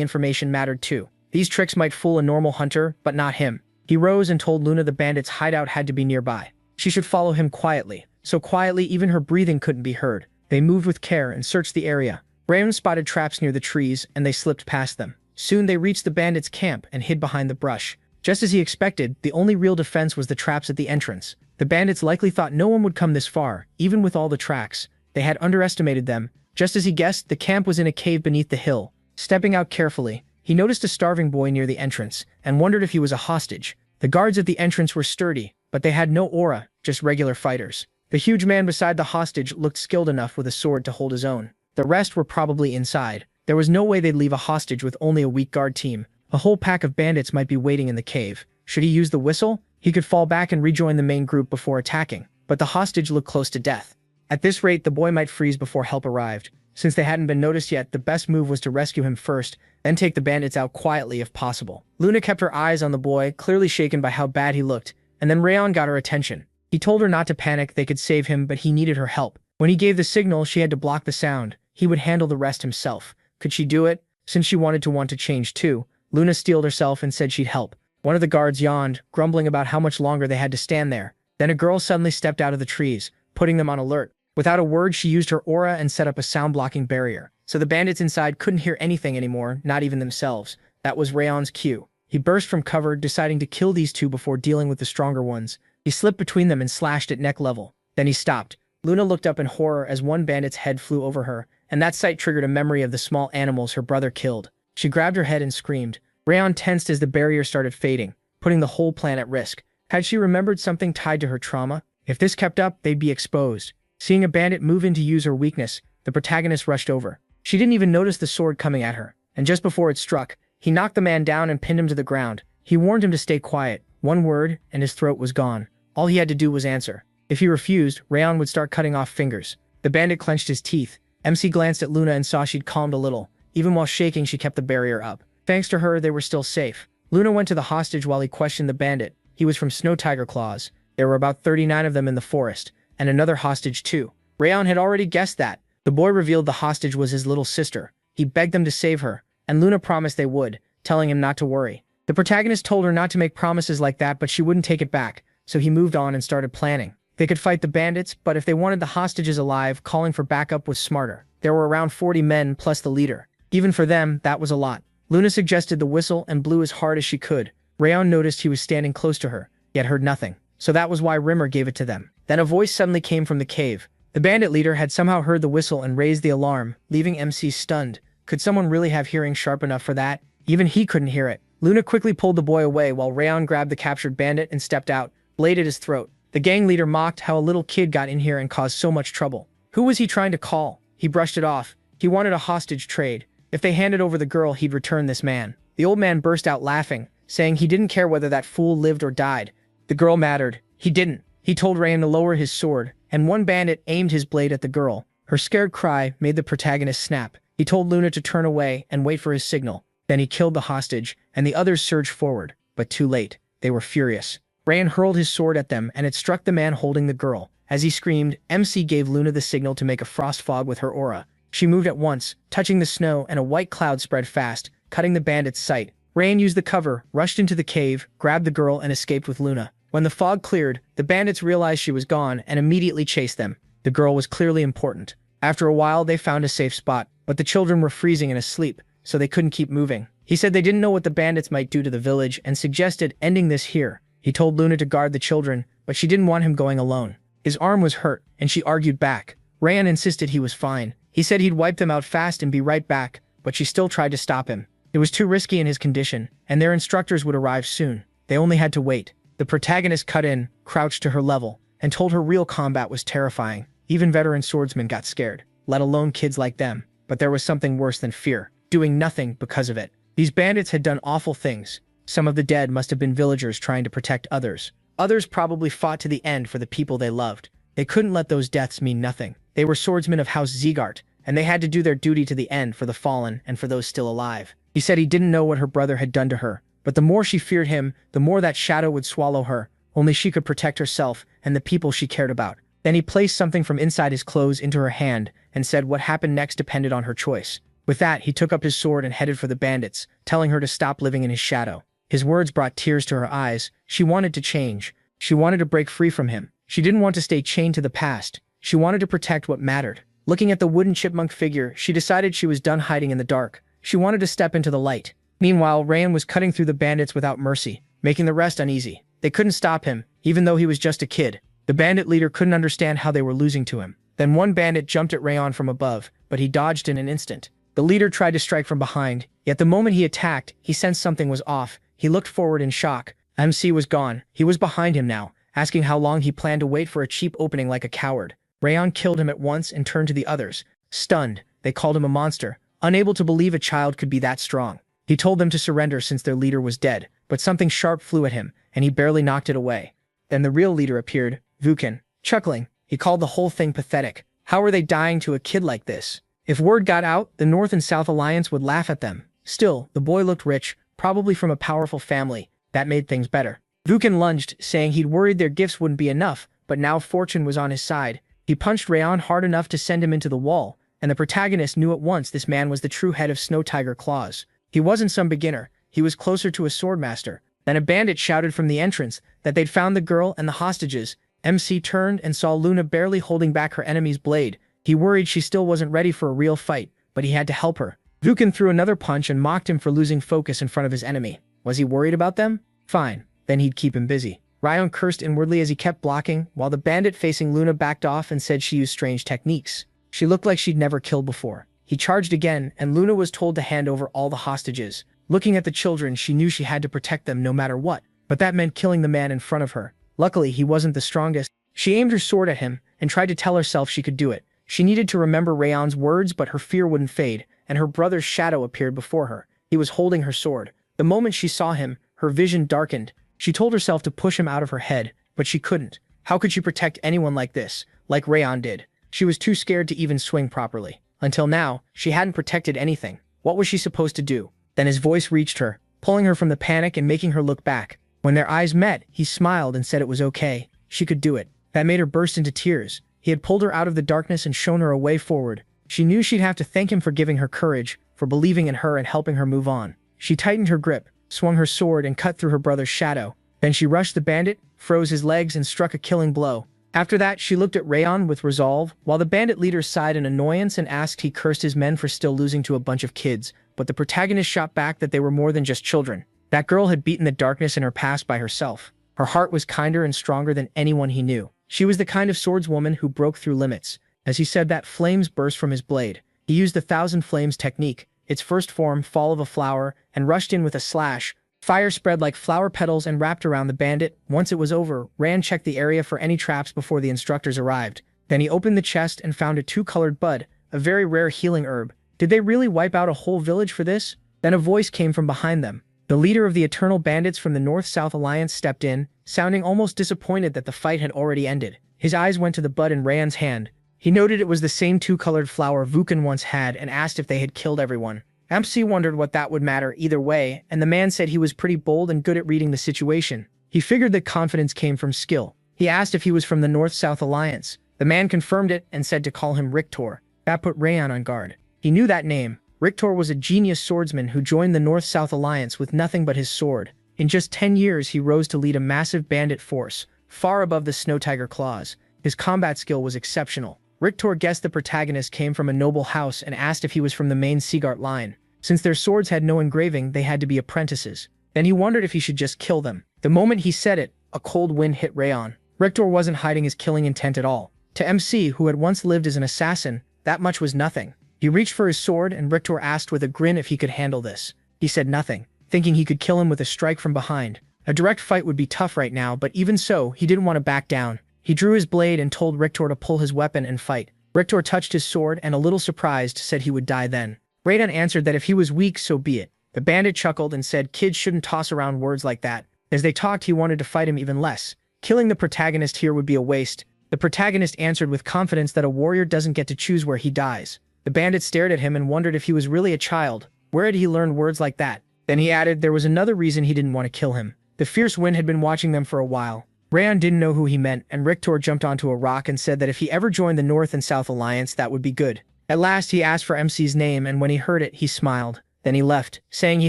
information mattered too. These tricks might fool a normal hunter, but not him. He rose and told Luna the bandits' hideout had to be nearby. She should follow him quietly. So quietly even her breathing couldn't be heard. They moved with care and searched the area. Rayon spotted traps near the trees, and they slipped past them. Soon they reached the bandits' camp and hid behind the brush. Just as he expected, the only real defense was the traps at the entrance. The bandits likely thought no one would come this far, even with all the tracks. They had underestimated them. Just as he guessed, the camp was in a cave beneath the hill. Stepping out carefully, he noticed a starving boy near the entrance, and wondered if he was a hostage. The guards at the entrance were sturdy, but they had no aura, just regular fighters. The huge man beside the hostage looked skilled enough with a sword to hold his own. The rest were probably inside. There was no way they'd leave a hostage with only a weak guard team. A whole pack of bandits might be waiting in the cave. Should he use the whistle? He could fall back and rejoin the main group before attacking, but the hostage looked close to death. At this rate, the boy might freeze before help arrived. Since they hadn't been noticed yet, the best move was to rescue him first, then take the bandits out quietly if possible. Luna kept her eyes on the boy, clearly shaken by how bad he looked, and then Rayon got her attention. He told her not to panic, they could save him, but he needed her help. When he gave the signal, she had to block the sound. He would handle the rest himself. Could she do it? Since she wanted to want to change too, Luna steeled herself and said she'd help. One of the guards yawned, grumbling about how much longer they had to stand there. Then a girl suddenly stepped out of the trees, putting them on alert. Without a word, she used her aura and set up a sound-blocking barrier. So the bandits inside couldn't hear anything anymore, not even themselves. That was Rayon's cue. He burst from cover, deciding to kill these two before dealing with the stronger ones. He slipped between them and slashed at neck level. Then he stopped. Luna looked up in horror as one bandit's head flew over her, and that sight triggered a memory of the small animals her brother killed. She grabbed her head and screamed. Rayon tensed as the barrier started fading, putting the whole plan at risk. Had she remembered something tied to her trauma? If this kept up, they'd be exposed. Seeing a bandit move in to use her weakness, the protagonist rushed over. She didn't even notice the sword coming at her, and just before it struck, he knocked the man down and pinned him to the ground. He warned him to stay quiet. One word, and his throat was gone. All he had to do was answer. If he refused, Rayon would start cutting off fingers. The bandit clenched his teeth. MC glanced at Luna and saw she'd calmed a little. Even while shaking, she kept the barrier up. Thanks to her, they were still safe. Luna went to the hostage while he questioned the bandit. He was from Snow Tiger Claws. There were about 39 of them in the forest, and another hostage too. Rayon had already guessed that. The boy revealed the hostage was his little sister. He begged them to save her, and Luna promised they would, telling him not to worry. The protagonist told her not to make promises like that, but she wouldn't take it back, so he moved on and started planning. They could fight the bandits, but if they wanted the hostages alive, calling for backup was smarter. There were around 40 men plus the leader. Even for them, that was a lot. Luna suggested the whistle and blew as hard as she could. Rayon noticed he was standing close to her, yet heard nothing. So that was why Rimmer gave it to them. Then a voice suddenly came from the cave. The bandit leader had somehow heard the whistle and raised the alarm, leaving MC stunned. Could someone really have hearing sharp enough for that? Even he couldn't hear it. Luna quickly pulled the boy away while Rayon grabbed the captured bandit and stepped out, blade at his throat. The gang leader mocked how a little kid got in here and caused so much trouble. Who was he trying to call? He brushed it off. He wanted a hostage trade. If they handed over the girl, he'd return this man. The old man burst out laughing, saying he didn't care whether that fool lived or died. The girl mattered. He didn't. He told Rayon to lower his sword, and one bandit aimed his blade at the girl. Her scared cry made the protagonist snap. He told Luna to turn away and wait for his signal. Then he killed the hostage, and the others surged forward. But too late. They were furious. Rayon hurled his sword at them, and it struck the man holding the girl. As he screamed, MC gave Luna the signal to make a frost fog with her aura. She moved at once, touching the snow, and a white cloud spread fast, cutting the bandit's sight. Rayon used the cover, rushed into the cave, grabbed the girl, and escaped with Luna. When the fog cleared, the bandits realized she was gone and immediately chased them. The girl was clearly important. After a while, they found a safe spot, but the children were freezing and asleep, so they couldn't keep moving. He said they didn't know what the bandits might do to the village and suggested ending this here. He told Luna to guard the children, but she didn't want him going alone. His arm was hurt, and she argued back. Rayon insisted he was fine. He said he'd wipe them out fast and be right back, but she still tried to stop him. It was too risky in his condition, and their instructors would arrive soon. They only had to wait. The protagonist cut in, crouched to her level, and told her real combat was terrifying. Even veteran swordsmen got scared, let alone kids like them. But there was something worse than fear, doing nothing because of it. These bandits had done awful things. Some of the dead must have been villagers trying to protect others. Others probably fought to the end for the people they loved. They couldn't let those deaths mean nothing. They were swordsmen of House Zegart, and they had to do their duty to the end for the fallen and for those still alive. He said he didn't know what her brother had done to her, but the more she feared him, the more that shadow would swallow her. Only she could protect herself and the people she cared about. Then he placed something from inside his clothes into her hand and said what happened next depended on her choice. With that, he took up his sword and headed for the bandits, telling her to stop living in his shadow. His words brought tears to her eyes. She wanted to change. She wanted to break free from him. She didn't want to stay chained to the past. She wanted to protect what mattered. Looking at the wooden chipmunk figure, she decided she was done hiding in the dark. She wanted to step into the light. Meanwhile, Rayon was cutting through the bandits without mercy, making the rest uneasy. They couldn't stop him, even though he was just a kid. The bandit leader couldn't understand how they were losing to him. Then one bandit jumped at Rayon from above, but he dodged in an instant. The leader tried to strike from behind, yet the moment he attacked, he sensed something was off. He looked forward in shock. MC was gone. He was behind him now, asking how long he planned to wait for a cheap opening like a coward. Rayon killed him at once and turned to the others. Stunned, they called him a monster, unable to believe a child could be that strong. He told them to surrender since their leader was dead, but something sharp flew at him, and he barely knocked it away. Then the real leader appeared, Vukan. Chuckling, he called the whole thing pathetic. How were they dying to a kid like this? If word got out, the North and South Alliance would laugh at them. Still, the boy looked rich, probably from a powerful family. That made things better. Vukan lunged, saying he'd worried their gifts wouldn't be enough, but now fortune was on his side. He punched Rayon hard enough to send him into the wall, and the protagonist knew at once this man was the true head of Snow Tiger Claws. He wasn't some beginner. He was closer to a swordmaster. Then a bandit shouted from the entrance that they'd found the girl and the hostages. MC turned and saw Luna barely holding back her enemy's blade. He worried she still wasn't ready for a real fight, but he had to help her. Vukan threw another punch and mocked him for losing focus in front of his enemy. Was he worried about them? Fine. Then he'd keep him busy. Rayon cursed inwardly as he kept blocking, while the bandit facing Luna backed off and said she used strange techniques. She looked like she'd never killed before. He charged again, and Luna was told to hand over all the hostages. Looking at the children, she knew she had to protect them no matter what, but that meant killing the man in front of her. Luckily, he wasn't the strongest. She aimed her sword at him and tried to tell herself she could do it. She needed to remember Rayon's words, but her fear wouldn't fade, and her brother's shadow appeared before her. He was holding her sword. The moment she saw him, her vision darkened. She told herself to push him out of her head, but she couldn't. How could she protect anyone like this, like Rayon did? She was too scared to even swing properly. Until now, she hadn't protected anything. What was she supposed to do? Then his voice reached her. pulling her from the panic and making her look back. When their eyes met, he smiled and said it was okay. She could do it. That made her burst into tears. He had pulled her out of the darkness and shown her a way forward. She knew she'd have to thank him for giving her courage, for believing in her and helping her move on. She tightened her grip, swung her sword, and cut through her brother's shadow. Then she rushed the bandit, froze his legs, and struck a killing blow. After that, she looked at Rayon with resolve, while the bandit leader sighed in annoyance and asked he cursed his men for still losing to a bunch of kids, but the protagonist shot back that they were more than just children. That girl had beaten the darkness in her past by herself. Her heart was kinder and stronger than anyone he knew. She was the kind of swordswoman who broke through limits. As he said that, flames burst from his blade. He used the Thousand Flames technique, its first form, fall of a flower, and rushed in with a slash. Fire spread like flower petals and wrapped around the bandit. Once it was over, Rand checked the area for any traps before the instructors arrived. Then he opened the chest and found a two-colored bud, a very rare healing herb. Did they really wipe out a whole village for this? Then a voice came from behind them. The leader of the Eternal Bandits from the North-South Alliance stepped in, sounding almost disappointed that the fight had already ended. His eyes went to the bud in Rand's hand. He noted it was the same two-colored flower Vukan once had and asked if they had killed everyone. MC wondered what that would matter either way, and the man said he was pretty bold and good at reading the situation. He figured that confidence came from skill. He asked if he was from the North-South Alliance. The man confirmed it and said to call him Rictor. That put Rayon on guard. He knew that name. Rictor was a genius swordsman who joined the North-South Alliance with nothing but his sword. In just 10 years, he rose to lead a massive bandit force, far above the Snow Tiger claws. His combat skill was exceptional. Rictor guessed the protagonist came from a noble house and asked if he was from the main Seagart line. Since their swords had no engraving, they had to be apprentices. Then he wondered if he should just kill them. The moment he said it, a cold wind hit Rayon. Rictor wasn't hiding his killing intent at all. To MC, who had once lived as an assassin, that much was nothing. He reached for his sword, and Rictor asked with a grin if he could handle this. He said nothing, thinking he could kill him with a strike from behind. A direct fight would be tough right now, but even so, he didn't want to back down. He drew his blade and told Rictor to pull his weapon and fight. Rictor touched his sword and, a little surprised, said he would die then. Rayon answered that if he was weak, so be it. The bandit chuckled and said kids shouldn't toss around words like that. As they talked, he wanted to fight him even less. Killing the protagonist here would be a waste. The protagonist answered with confidence that a warrior doesn't get to choose where he dies. The bandit stared at him and wondered if he was really a child. Where had he learned words like that? Then he added there was another reason he didn't want to kill him. The fierce wind had been watching them for a while. Rayon didn't know who he meant, and Rictor jumped onto a rock and said that if he ever joined the North and South Alliance, that would be good. At last, he asked for MC's name, and when he heard it, he smiled. Then he left, saying he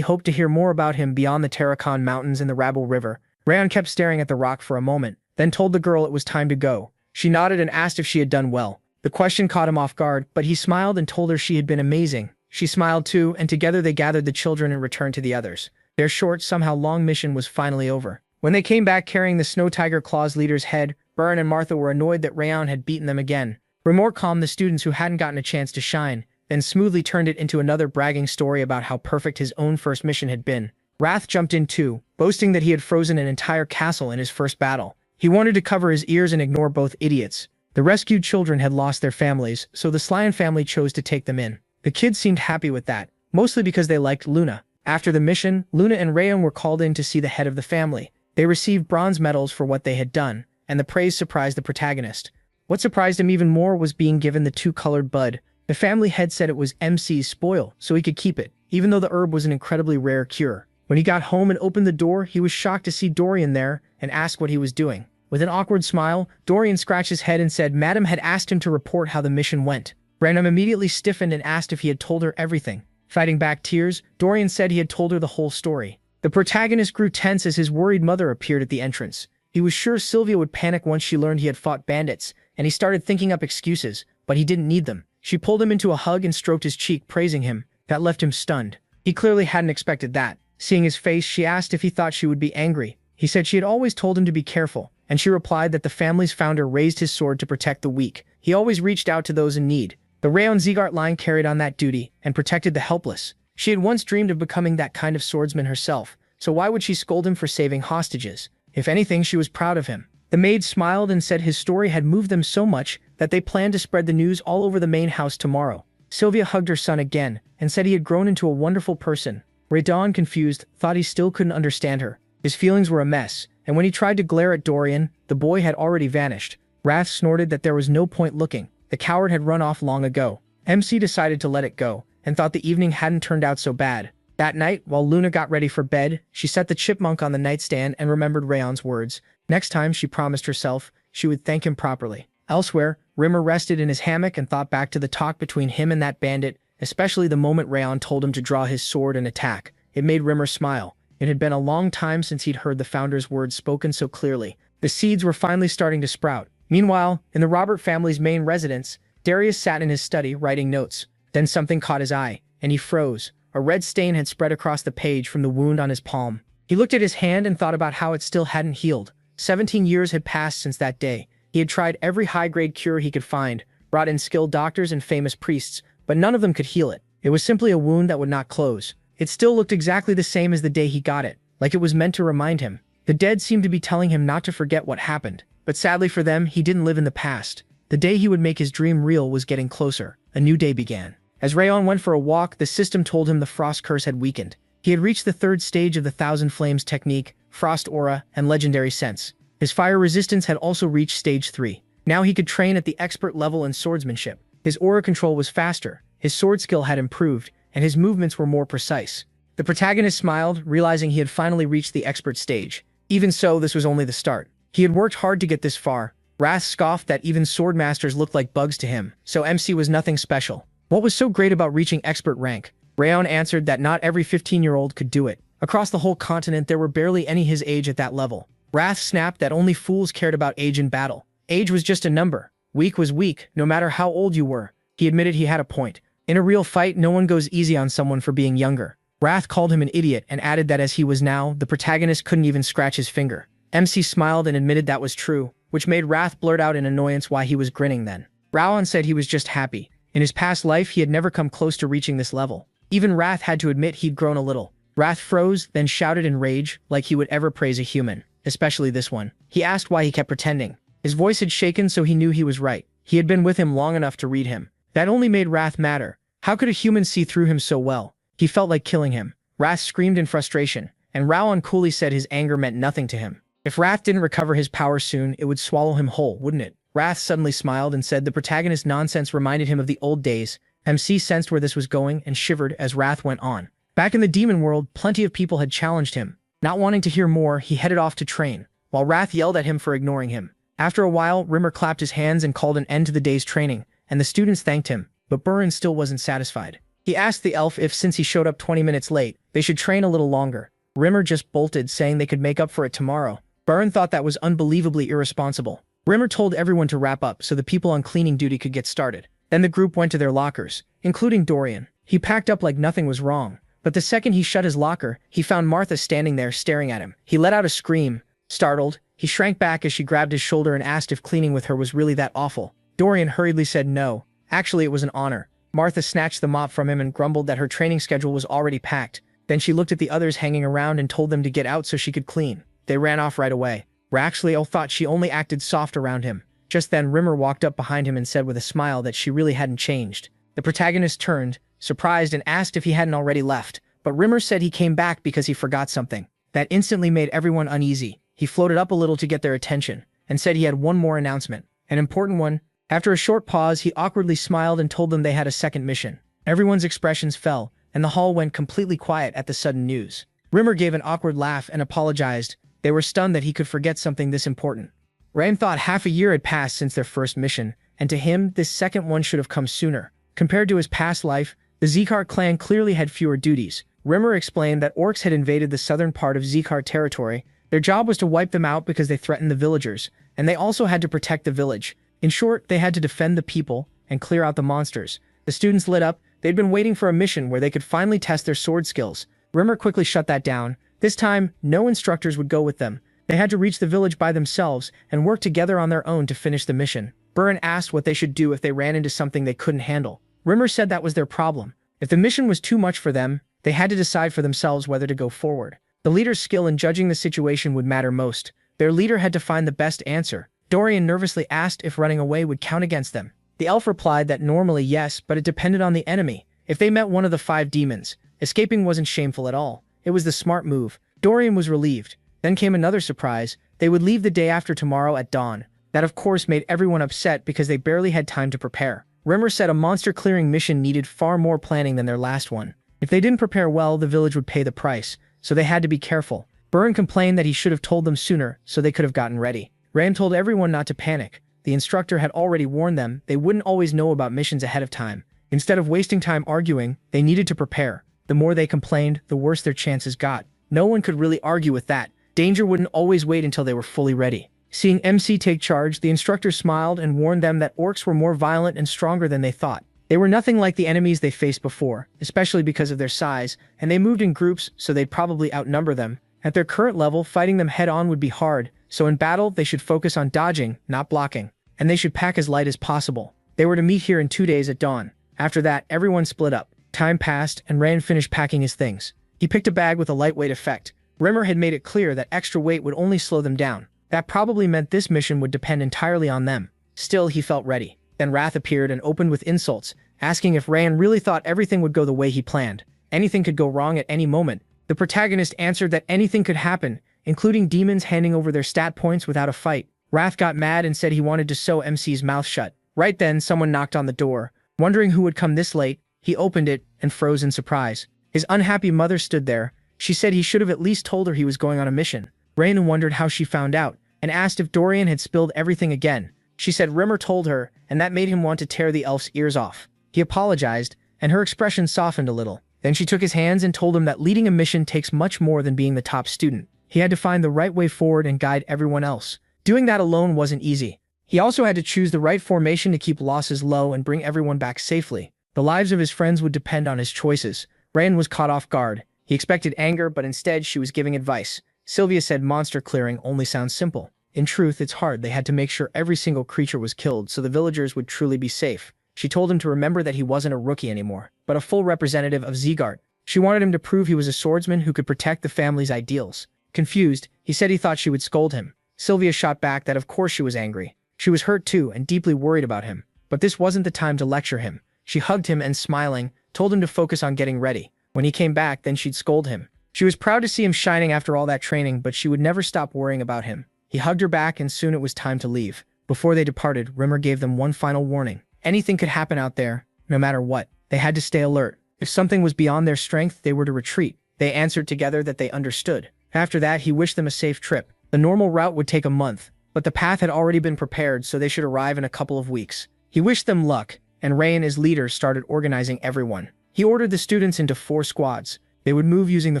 hoped to hear more about him beyond the Terracon Mountains and the Rabble River. Rayon kept staring at the rock for a moment, then told the girl it was time to go. She nodded and asked if she had done well. The question caught him off guard, but he smiled and told her she had been amazing. She smiled too, and together they gathered the children and returned to the others. Their short, somehow long mission was finally over. When they came back carrying the Snow Tiger Claw's leader's head, Burn and Martha were annoyed that Rayon had beaten them again. Remor calmed the students who hadn't gotten a chance to shine, then smoothly turned it into another bragging story about how perfect his own first mission had been. Wrath jumped in too, boasting that he had frozen an entire castle in his first battle. He wanted to cover his ears and ignore both idiots. The rescued children had lost their families, so the Slyan family chose to take them in. The kids seemed happy with that, mostly because they liked Luna. After the mission, Luna and Rayon were called in to see the head of the family. They received bronze medals for what they had done, and the praise surprised the protagonist. What surprised him even more was being given the two-colored bud. The family head said it was MC's spoil, so he could keep it, even though the herb was an incredibly rare cure. When he got home and opened the door, he was shocked to see Dorian there and asked what he was doing. With an awkward smile, Dorian scratched his head and said Madam had asked him to report how the mission went. Random immediately stiffened and asked if he had told her everything. Fighting back tears, Dorian said he had told her the whole story. The protagonist grew tense as his worried mother appeared at the entrance. He was sure Sylvia would panic once she learned he had fought bandits, and he started thinking up excuses, but he didn't need them. She pulled him into a hug and stroked his cheek, praising him. That left him stunned. He clearly hadn't expected that. Seeing his face, she asked if he thought she would be angry. He said she had always told him to be careful, and she replied that the family's founder raised his sword to protect the weak. He always reached out to those in need. The Rayon Zegart line carried on that duty and protected the helpless. She had once dreamed of becoming that kind of swordsman herself, so why would she scold him for saving hostages? If anything, she was proud of him. The maid smiled and said his story had moved them so much that they planned to spread the news all over the main house tomorrow. Sylvia hugged her son again and said he had grown into a wonderful person. Raydon, confused, thought he still couldn't understand her. His feelings were a mess, and when he tried to glare at Dorian, the boy had already vanished. Wrath snorted that there was no point looking. The coward had run off long ago. MC decided to let it go, and thought the evening hadn't turned out so bad. That night, while Luna got ready for bed, she set the chipmunk on the nightstand and remembered Rayon's words. Next time, she promised herself she would thank him properly. Elsewhere, Rimmer rested in his hammock and thought back to the talk between him and that bandit, especially the moment Rayon told him to draw his sword and attack. It made Rimmer smile. It had been a long time since he'd heard the Founder's words spoken so clearly. The seeds were finally starting to sprout. Meanwhile, in the Robert family's main residence, Darius sat in his study, writing notes. Then something caught his eye, and he froze. A red stain had spread across the page from the wound on his palm. He looked at his hand and thought about how it still hadn't healed. 17 years had passed since that day. He had tried every high-grade cure he could find, brought in skilled doctors and famous priests, but none of them could heal it. It was simply a wound that would not close. It still looked exactly the same as the day he got it, like it was meant to remind him. The dead seemed to be telling him not to forget what happened. But sadly for them, he didn't live in the past. The day he would make his dream real was getting closer. A new day began. As Rayon went for a walk, the system told him the frost curse had weakened. He had reached the third stage of the Thousand Flames technique, Frost Aura, and Legendary Sense. His fire resistance had also reached stage 3. Now he could train at the expert level in swordsmanship. His aura control was faster, his sword skill had improved, and his movements were more precise. The protagonist smiled, realizing he had finally reached the expert stage. Even so, this was only the start. He had worked hard to get this far. Wrath scoffed that even swordmasters looked like bugs to him, so MC was nothing special. What was so great about reaching expert rank? Rayon answered that not every 15-year-old could do it. Across the whole continent, there were barely any his age at that level. Wrath snapped that only fools cared about age in battle. Age was just a number. Weak was weak, no matter how old you were. He admitted he had a point. In a real fight, no one goes easy on someone for being younger. Wrath called him an idiot and added that as he was now, the protagonist couldn't even scratch his finger. MC smiled and admitted that was true, which made Wrath blurt out in annoyance why he was grinning then. Raon said he was just happy. In his past life, he had never come close to reaching this level. Even Wrath had to admit he'd grown a little. Wrath froze, then shouted in rage, like he would ever praise a human, especially this one. He asked why he kept pretending. His voice had shaken, so he knew he was right. He had been with him long enough to read him. That only made Wrath madder. How could a human see through him so well? He felt like killing him. Wrath screamed in frustration, and Raon coolly said his anger meant nothing to him. If Wrath didn't recover his power soon, it would swallow him whole, wouldn't it? Wrath suddenly smiled and said the protagonist's nonsense reminded him of the old days. MC sensed where this was going and shivered as Wrath went on. Back in the demon world, plenty of people had challenged him. Not wanting to hear more, he headed off to train, while Wrath yelled at him for ignoring him. After a while, Rimmer clapped his hands and called an end to the day's training, and the students thanked him, but Burin still wasn't satisfied. He asked the elf if, since he showed up 20 minutes late, they should train a little longer. Rimmer just bolted, saying they could make up for it tomorrow. Burin thought that was unbelievably irresponsible. Rimmer told everyone to wrap up so the people on cleaning duty could get started. Then the group went to their lockers, including Dorian. He packed up like nothing was wrong, but the second he shut his locker, he found Martha standing there staring at him. He let out a scream. Startled, he shrank back as she grabbed his shoulder and asked if cleaning with her was really that awful. Dorian hurriedly said no. Actually, it was an honor. Martha snatched the mop from him and grumbled that her training schedule was already packed. Then she looked at the others hanging around and told them to get out so she could clean. They ran off right away. Raxley thought she only acted soft around him. Just then, Rimmer walked up behind him and said with a smile that she really hadn't changed. The protagonist turned, surprised, and asked if he hadn't already left, but Rimmer said he came back because he forgot something. That instantly made everyone uneasy. He floated up a little to get their attention, and said he had one more announcement. An important one. After a short pause, he awkwardly smiled and told them they had a second mission. Everyone's expressions fell, and the hall went completely quiet at the sudden news. Rimmer gave an awkward laugh and apologized. They were stunned that he could forget something this important. Rain thought half a year had passed since their first mission, and to him, this second one should have come sooner. Compared to his past life, the Zekar clan clearly had fewer duties. Rimmer explained that orcs had invaded the southern part of Zekar territory. Their job was to wipe them out because they threatened the villagers, and they also had to protect the village. In short, they had to defend the people and clear out the monsters. The students lit up. They'd been waiting for a mission where they could finally test their sword skills. Rimmer quickly shut that down. This time, no instructors would go with them. They had to reach the village by themselves and work together on their own to finish the mission. Burin asked what they should do if they ran into something they couldn't handle. Rimmer said that was their problem. If the mission was too much for them, they had to decide for themselves whether to go forward. The leader's skill in judging the situation would matter most. Their leader had to find the best answer. Dorian nervously asked if running away would count against them. The elf replied that normally yes, but it depended on the enemy. If they met one of the 5 demons, escaping wasn't shameful at all. It was the smart move. Dorian was relieved. Then came another surprise. They would leave the day after tomorrow at dawn. That of course made everyone upset because they barely had time to prepare. Rimmer said a monster-clearing mission needed far more planning than their last one. If they didn't prepare well, the village would pay the price, so they had to be careful. Burn complained that he should have told them sooner so they could have gotten ready. Ran told everyone not to panic. The instructor had already warned them they wouldn't always know about missions ahead of time. Instead of wasting time arguing, they needed to prepare. The more they complained, the worse their chances got. No one could really argue with that. Danger wouldn't always wait until they were fully ready. Seeing MC take charge, the instructor smiled and warned them that orcs were more violent and stronger than they thought. They were nothing like the enemies they faced before, especially because of their size, and they moved in groups so they'd probably outnumber them. At their current level, fighting them head-on would be hard, so in battle they should focus on dodging, not blocking. And they should pack as light as possible. They were to meet here in 2 days at dawn. After that, everyone split up. Time passed, and Rand finished packing his things. He picked a bag with a lightweight effect. Rimmer had made it clear that extra weight would only slow them down. That probably meant this mission would depend entirely on them. Still, he felt ready. Then Wrath appeared and opened with insults, asking if Rand really thought everything would go the way he planned. Anything could go wrong at any moment. The protagonist answered that anything could happen, including demons handing over their stat points without a fight. Wrath got mad and said he wanted to sew MC's mouth shut. Right then, someone knocked on the door. Wondering who would come this late, he opened it and froze in surprise. His unhappy mother stood there. She said he should have at least told her he was going on a mission. Raina wondered how she found out, and asked if Dorian had spilled everything again. She said Rimmer told her, and that made him want to tear the elf's ears off. He apologized, and her expression softened a little. Then she took his hands and told him that leading a mission takes much more than being the top student. He had to find the right way forward and guide everyone else. Doing that alone wasn't easy. He also had to choose the right formation to keep losses low and bring everyone back safely. The lives of his friends would depend on his choices. Rand was caught off guard. He expected anger, but instead she was giving advice. Sylvia said monster clearing only sounds simple. In truth, it's hard. They had to make sure every single creature was killed so the villagers would truly be safe. She told him to remember that he wasn't a rookie anymore, but a full representative of Zeegard. She wanted him to prove he was a swordsman who could protect the family's ideals. Confused, he said he thought she would scold him. Sylvia shot back that of course she was angry. She was hurt too and deeply worried about him. But this wasn't the time to lecture him. She hugged him and, smiling, told him to focus on getting ready. When he came back, then she'd scold him. She was proud to see him shining after all that training, but she would never stop worrying about him. He hugged her back and soon it was time to leave. Before they departed, Rimmer gave them one final warning. Anything could happen out there, no matter what. They had to stay alert. If something was beyond their strength, they were to retreat. They answered together that they understood. After that, he wished them a safe trip. The normal route would take a month, but the path had already been prepared, so they should arrive in a couple of weeks. He wished them luck, and Ray and his leaders started organizing everyone. He ordered the students into 4 squads. They would move using the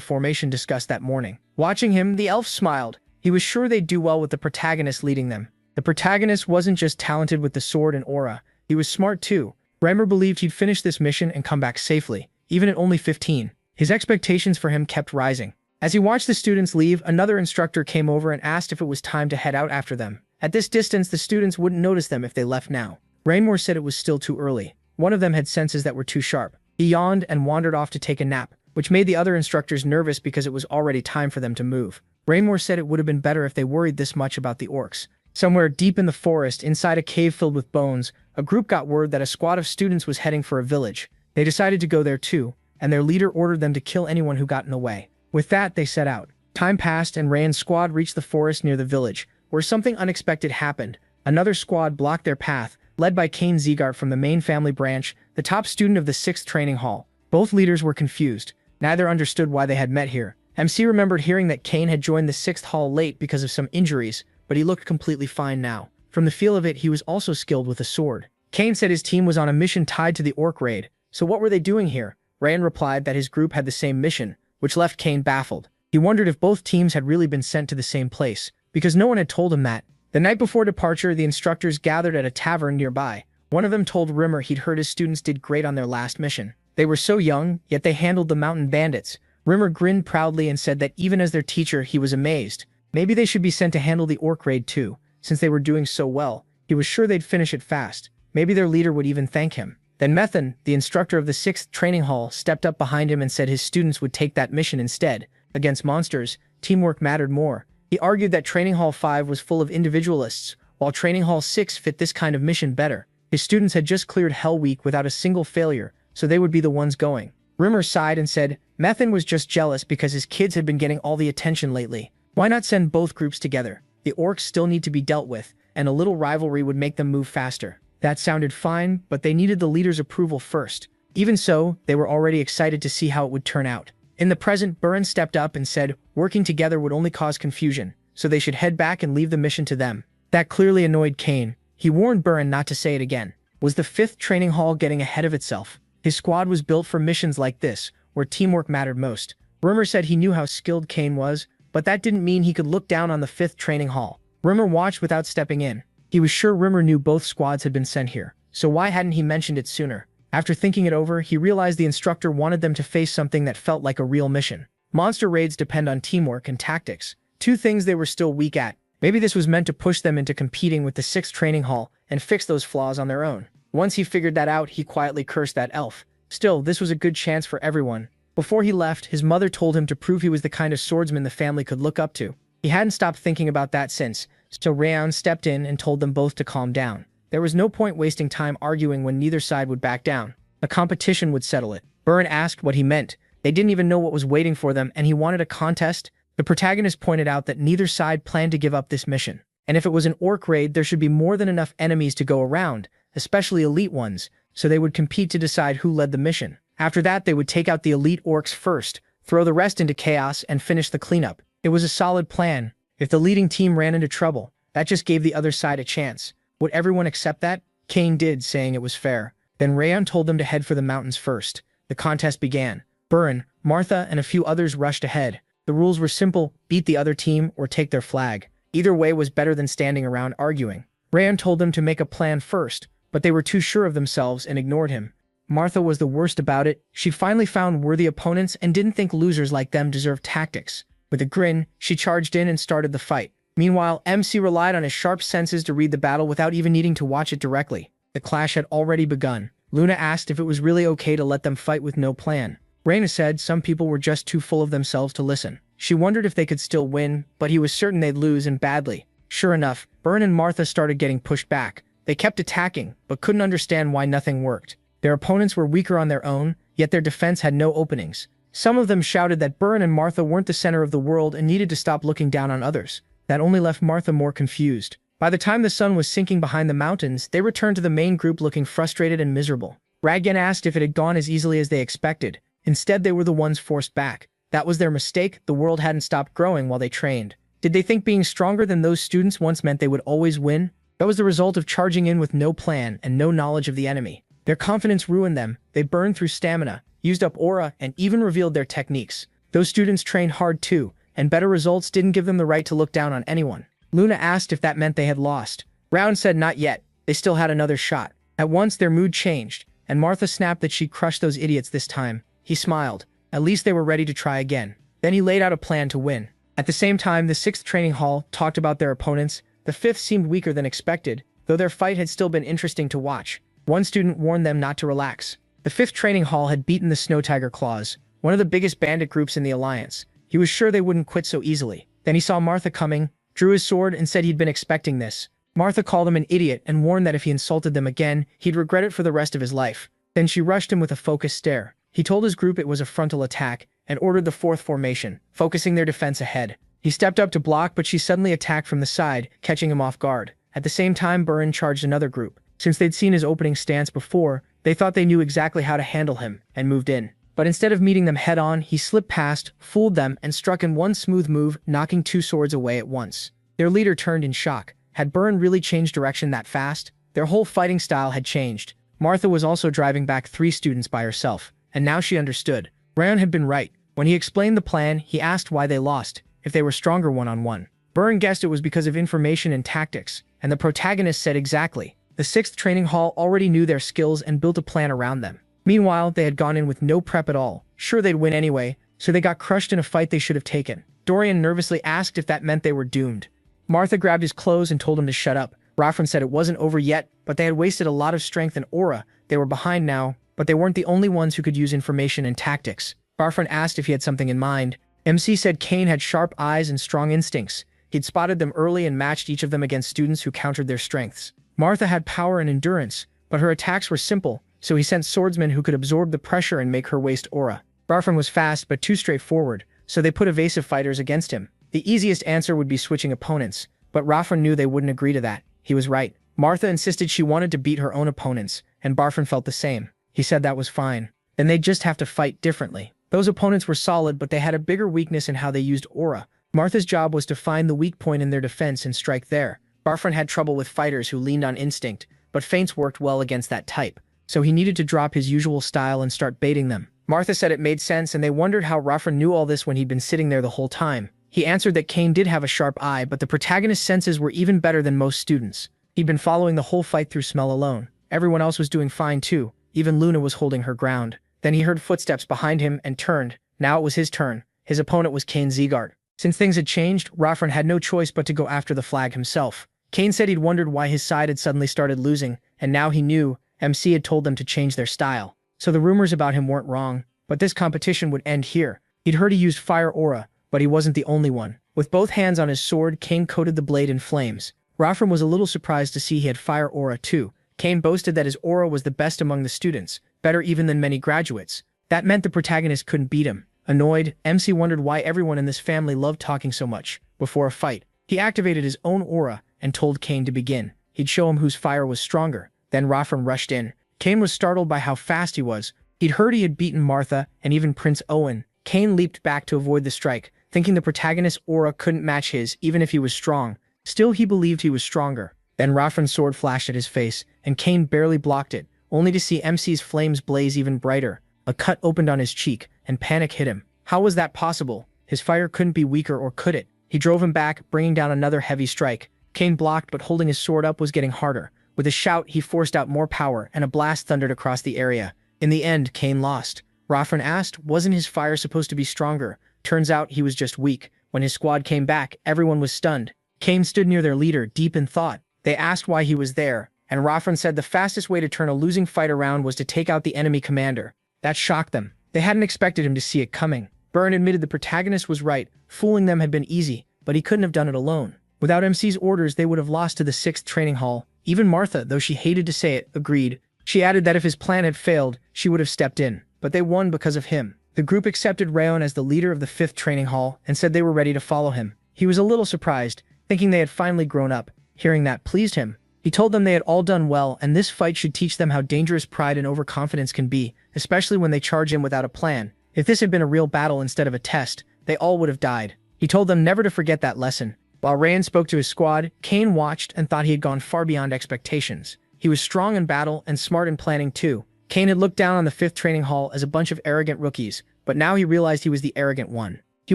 formation discussed that morning. Watching him, the elf smiled. He was sure they'd do well with the protagonist leading them. The protagonist wasn't just talented with the sword and aura, he was smart too. Reimer believed he'd finish this mission and come back safely, even at only 15. His expectations for him kept rising. As he watched the students leave, another instructor came over and asked if it was time to head out after them. At this distance, the students wouldn't notice them if they left now. Rainmore said it was still too early. One of them had senses that were too sharp. He yawned and wandered off to take a nap, which made the other instructors nervous because it was already time for them to move. Rainmore said it would have been better if they worried this much about the orcs. Somewhere deep in the forest, inside a cave filled with bones, a group got word that a squad of students was heading for a village. They decided to go there too, and their leader ordered them to kill anyone who got in the way. With that, they set out. Time passed and Rand's squad reached the forest near the village, where something unexpected happened. Another squad blocked their path, led by Kane Zeegart from the main family branch, the top student of the 6th training hall. Both leaders were confused. Neither understood why they had met here. MC remembered hearing that Kane had joined the 6th hall late because of some injuries, but he looked completely fine now. From the feel of it, he was also skilled with a sword. Kane said his team was on a mission tied to the orc raid. So what were they doing here? Rand replied that his group had the same mission, which left Kane baffled. He wondered if both teams had really been sent to the same place, because no one had told him that. The night before departure, the instructors gathered at a tavern nearby. One of them told Rimmer he'd heard his students did great on their last mission. They were so young, yet they handled the mountain bandits. Rimmer grinned proudly and said that even as their teacher, he was amazed. Maybe they should be sent to handle the orc raid too, since they were doing so well. He was sure they'd finish it fast. Maybe their leader would even thank him. Then Methan, the instructor of the 6th training hall, stepped up behind him and said his students would take that mission instead. Against monsters, teamwork mattered more. He argued that Training Hall 5 was full of individualists, while Training Hall 6 fit this kind of mission better. His students had just cleared Hell Week without a single failure, so they would be the ones going. Rimmer sighed and said, Methan was just jealous because his kids had been getting all the attention lately. Why not send both groups together? The orcs still need to be dealt with, and a little rivalry would make them move faster. That sounded fine, but they needed the leader's approval first. Even so, they were already excited to see how it would turn out. In the present, Buren stepped up and said working together would only cause confusion, so they should head back and leave the mission to them. That clearly annoyed Kane. He warned Buren not to say it again. Was the 5th training hall getting ahead of itself? His squad was built for missions like this, where teamwork mattered most. Rumor said he knew how skilled Kane was, but that didn't mean he could look down on the 5th training hall. Rumor watched without stepping in. He was sure Rumor knew both squads had been sent here, so why hadn't he mentioned it sooner? After thinking it over, he realized the instructor wanted them to face something that felt like a real mission. Monster raids depend on teamwork and tactics, 2 things they were still weak at. Maybe this was meant to push them into competing with the 6th training hall and fix those flaws on their own. Once he figured that out, he quietly cursed that elf. Still, this was a good chance for everyone. Before he left, his mother told him to prove he was the kind of swordsman the family could look up to. He hadn't stopped thinking about that since, so Rayon stepped in and told them both to calm down. There was no point wasting time arguing when neither side would back down. A competition would settle it. Buren asked what he meant. They didn't even know what was waiting for them, and he wanted a contest. The protagonist pointed out that neither side planned to give up this mission. And if it was an orc raid, there should be more than enough enemies to go around, especially elite ones, so they would compete to decide who led the mission. After that, they would take out the elite orcs first, throw the rest into chaos, and finish the cleanup. It was a solid plan. If the leading team ran into trouble, that just gave the other side a chance. Would everyone accept that? Kane did, saying it was fair. Then Rayon told them to head for the mountains first. The contest began. Buren, Martha, and a few others rushed ahead. The rules were simple: beat the other team or take their flag. Either way was better than standing around arguing. Rayon told them to make a plan first, but they were too sure of themselves and ignored him. Martha was the worst about it. She finally found worthy opponents and didn't think losers like them deserved tactics. With a grin, she charged in and started the fight. Meanwhile, MC relied on his sharp senses to read the battle without even needing to watch it directly. The clash had already begun. Luna asked if it was really okay to let them fight with no plan. Reina said some people were just too full of themselves to listen. She wondered if they could still win, but he was certain they'd lose, and badly. Sure enough, Buren and Martha started getting pushed back. They kept attacking, but couldn't understand why nothing worked. Their opponents were weaker on their own, yet their defense had no openings. Some of them shouted that Buren and Martha weren't the center of the world and needed to stop looking down on others. That only left Martha more confused. By the time the sun was sinking behind the mountains, they returned to the main group looking frustrated and miserable. Ragyan asked if it had gone as easily as they expected. Instead, they were the ones forced back. That was their mistake. The world hadn't stopped growing while they trained. Did they think being stronger than those students once meant they would always win? That was the result of charging in with no plan and no knowledge of the enemy. Their confidence ruined them. They burned through stamina, used up aura, and even revealed their techniques. Those students trained hard too, and better results didn't give them the right to look down on anyone. Luna asked if that meant they had lost. Round said not yet. They still had another shot. At once, their mood changed, and Martha snapped that she'd crushed those idiots this time. He smiled. At least they were ready to try again. Then he laid out a plan to win. At the same time, the 6th training hall talked about their opponents. The 5th seemed weaker than expected, though their fight had still been interesting to watch. One student warned them not to relax. The 5th training hall had beaten the Snow Tiger Claws, one of the biggest bandit groups in the Alliance. He was sure they wouldn't quit so easily. Then he saw Martha coming, drew his sword, and said he'd been expecting this. Martha called him an idiot and warned that if he insulted them again, he'd regret it for the rest of his life. Then she rushed him with a focused stare. He told his group it was a frontal attack and ordered the 4th formation, focusing their defense ahead. He stepped up to block, but she suddenly attacked from the side, catching him off guard. At the same time, Buren charged another group. Since they'd seen his opening stance before, they thought they knew exactly how to handle him and moved in. But instead of meeting them head-on, he slipped past, fooled them, and struck in one smooth move, knocking 2 swords away at once. Their leader turned in shock. Had Buren really changed direction that fast? Their whole fighting style had changed. Martha was also driving back 3 students by herself, and now she understood. Rayon had been right. When he explained the plan, he asked why they lost, if they were stronger one-on-one. Buren guessed it was because of information and tactics, and the protagonist said exactly. The 6th training hall already knew their skills and built a plan around them. Meanwhile, they had gone in with no prep at all. Sure, they'd win anyway, so they got crushed in a fight they should have taken. Dorian nervously asked if that meant they were doomed. Martha grabbed his clothes and told him to shut up. Raffron said it wasn't over yet, but they had wasted a lot of strength and aura. They were behind now, but they weren't the only ones who could use information and tactics. Raffron asked if he had something in mind. MC said Kane had sharp eyes and strong instincts. He'd spotted them early and matched each of them against students who countered their strengths. Martha had power and endurance, but her attacks were simple, so he sent swordsmen who could absorb the pressure and make her waste aura. Raffron was fast but too straightforward, so they put evasive fighters against him. The easiest answer would be switching opponents, but Raffron knew they wouldn't agree to that. He was right. Martha insisted she wanted to beat her own opponents, and Barfron felt the same. He said that was fine. Then they'd just have to fight differently. Those opponents were solid, but they had a bigger weakness in how they used aura. Martha's job was to find the weak point in their defense and strike there. Barfron had trouble with fighters who leaned on instinct, but feints worked well against that type, so he needed to drop his usual style and start baiting them. Martha said it made sense, and they wondered how Barfron knew all this when he'd been sitting there the whole time. He answered that Kane did have a sharp eye, but the protagonist's senses were even better than most students. He'd been following the whole fight through smell alone. Everyone else was doing fine too. Even Luna was holding her ground. Then he heard footsteps behind him and turned. Now it was his turn. His opponent was Kane Zeegard. Since things had changed, Barfron had no choice but to go after the flag himself. Kane said he'd wondered why his side had suddenly started losing, and now he knew. MC had told them to change their style. So the rumors about him weren't wrong, but this competition would end here. He'd heard he used fire aura, but he wasn't the only one. With both hands on his sword, Kane coated the blade in flames. Barfron was a little surprised to see he had fire aura too. Kane boasted that his aura was the best among the students, better even than many graduates. That meant the protagonist couldn't beat him. Annoyed, MC wondered why everyone in this family loved talking so much. Before a fight, he activated his own aura and told Kane to begin. He'd show him whose fire was stronger. Then Barfron rushed in. Kane was startled by how fast he was. He'd heard he had beaten Martha and even Prince Owen. Kane leaped back to avoid the strike, thinking the protagonist's aura couldn't match his even if he was strong. Still, he believed he was stronger. Then Barfron's sword flashed at his face, and Kane barely blocked it, only to see MC's flames blaze even brighter. A cut opened on his cheek, and panic hit him. How was that possible? His fire couldn't be weaker, or could it? He drove him back, bringing down another heavy strike. Kane blocked, but holding his sword up was getting harder. With a shout, he forced out more power, and a blast thundered across the area. In the end, Kane lost. Barfron asked, wasn't his fire supposed to be stronger? Turns out he was just weak. When his squad came back, everyone was stunned. Kane stood near their leader, deep in thought. They asked why he was there, and Barfron said the fastest way to turn a losing fight around was to take out the enemy commander. That shocked them. They hadn't expected him to see it coming. Byrne admitted the protagonist was right. Fooling them had been easy, but he couldn't have done it alone. Without MC's orders, they would have lost to the 6th training hall. Even Martha, though she hated to say it, agreed. She added that if his plan had failed, she would have stepped in. But they won because of him. The group accepted Rayon as the leader of the 5th training hall and said they were ready to follow him. He was a little surprised, thinking they had finally grown up. Hearing that pleased him. He told them they had all done well, and this fight should teach them how dangerous pride and overconfidence can be, especially when they charge in without a plan. If this had been a real battle instead of a test, they all would have died. He told them never to forget that lesson. While Rayon spoke to his squad, Kane watched and thought he had gone far beyond expectations. He was strong in battle and smart in planning too. Kane had looked down on the 5th training hall as a bunch of arrogant rookies, but now he realized he was the arrogant one. He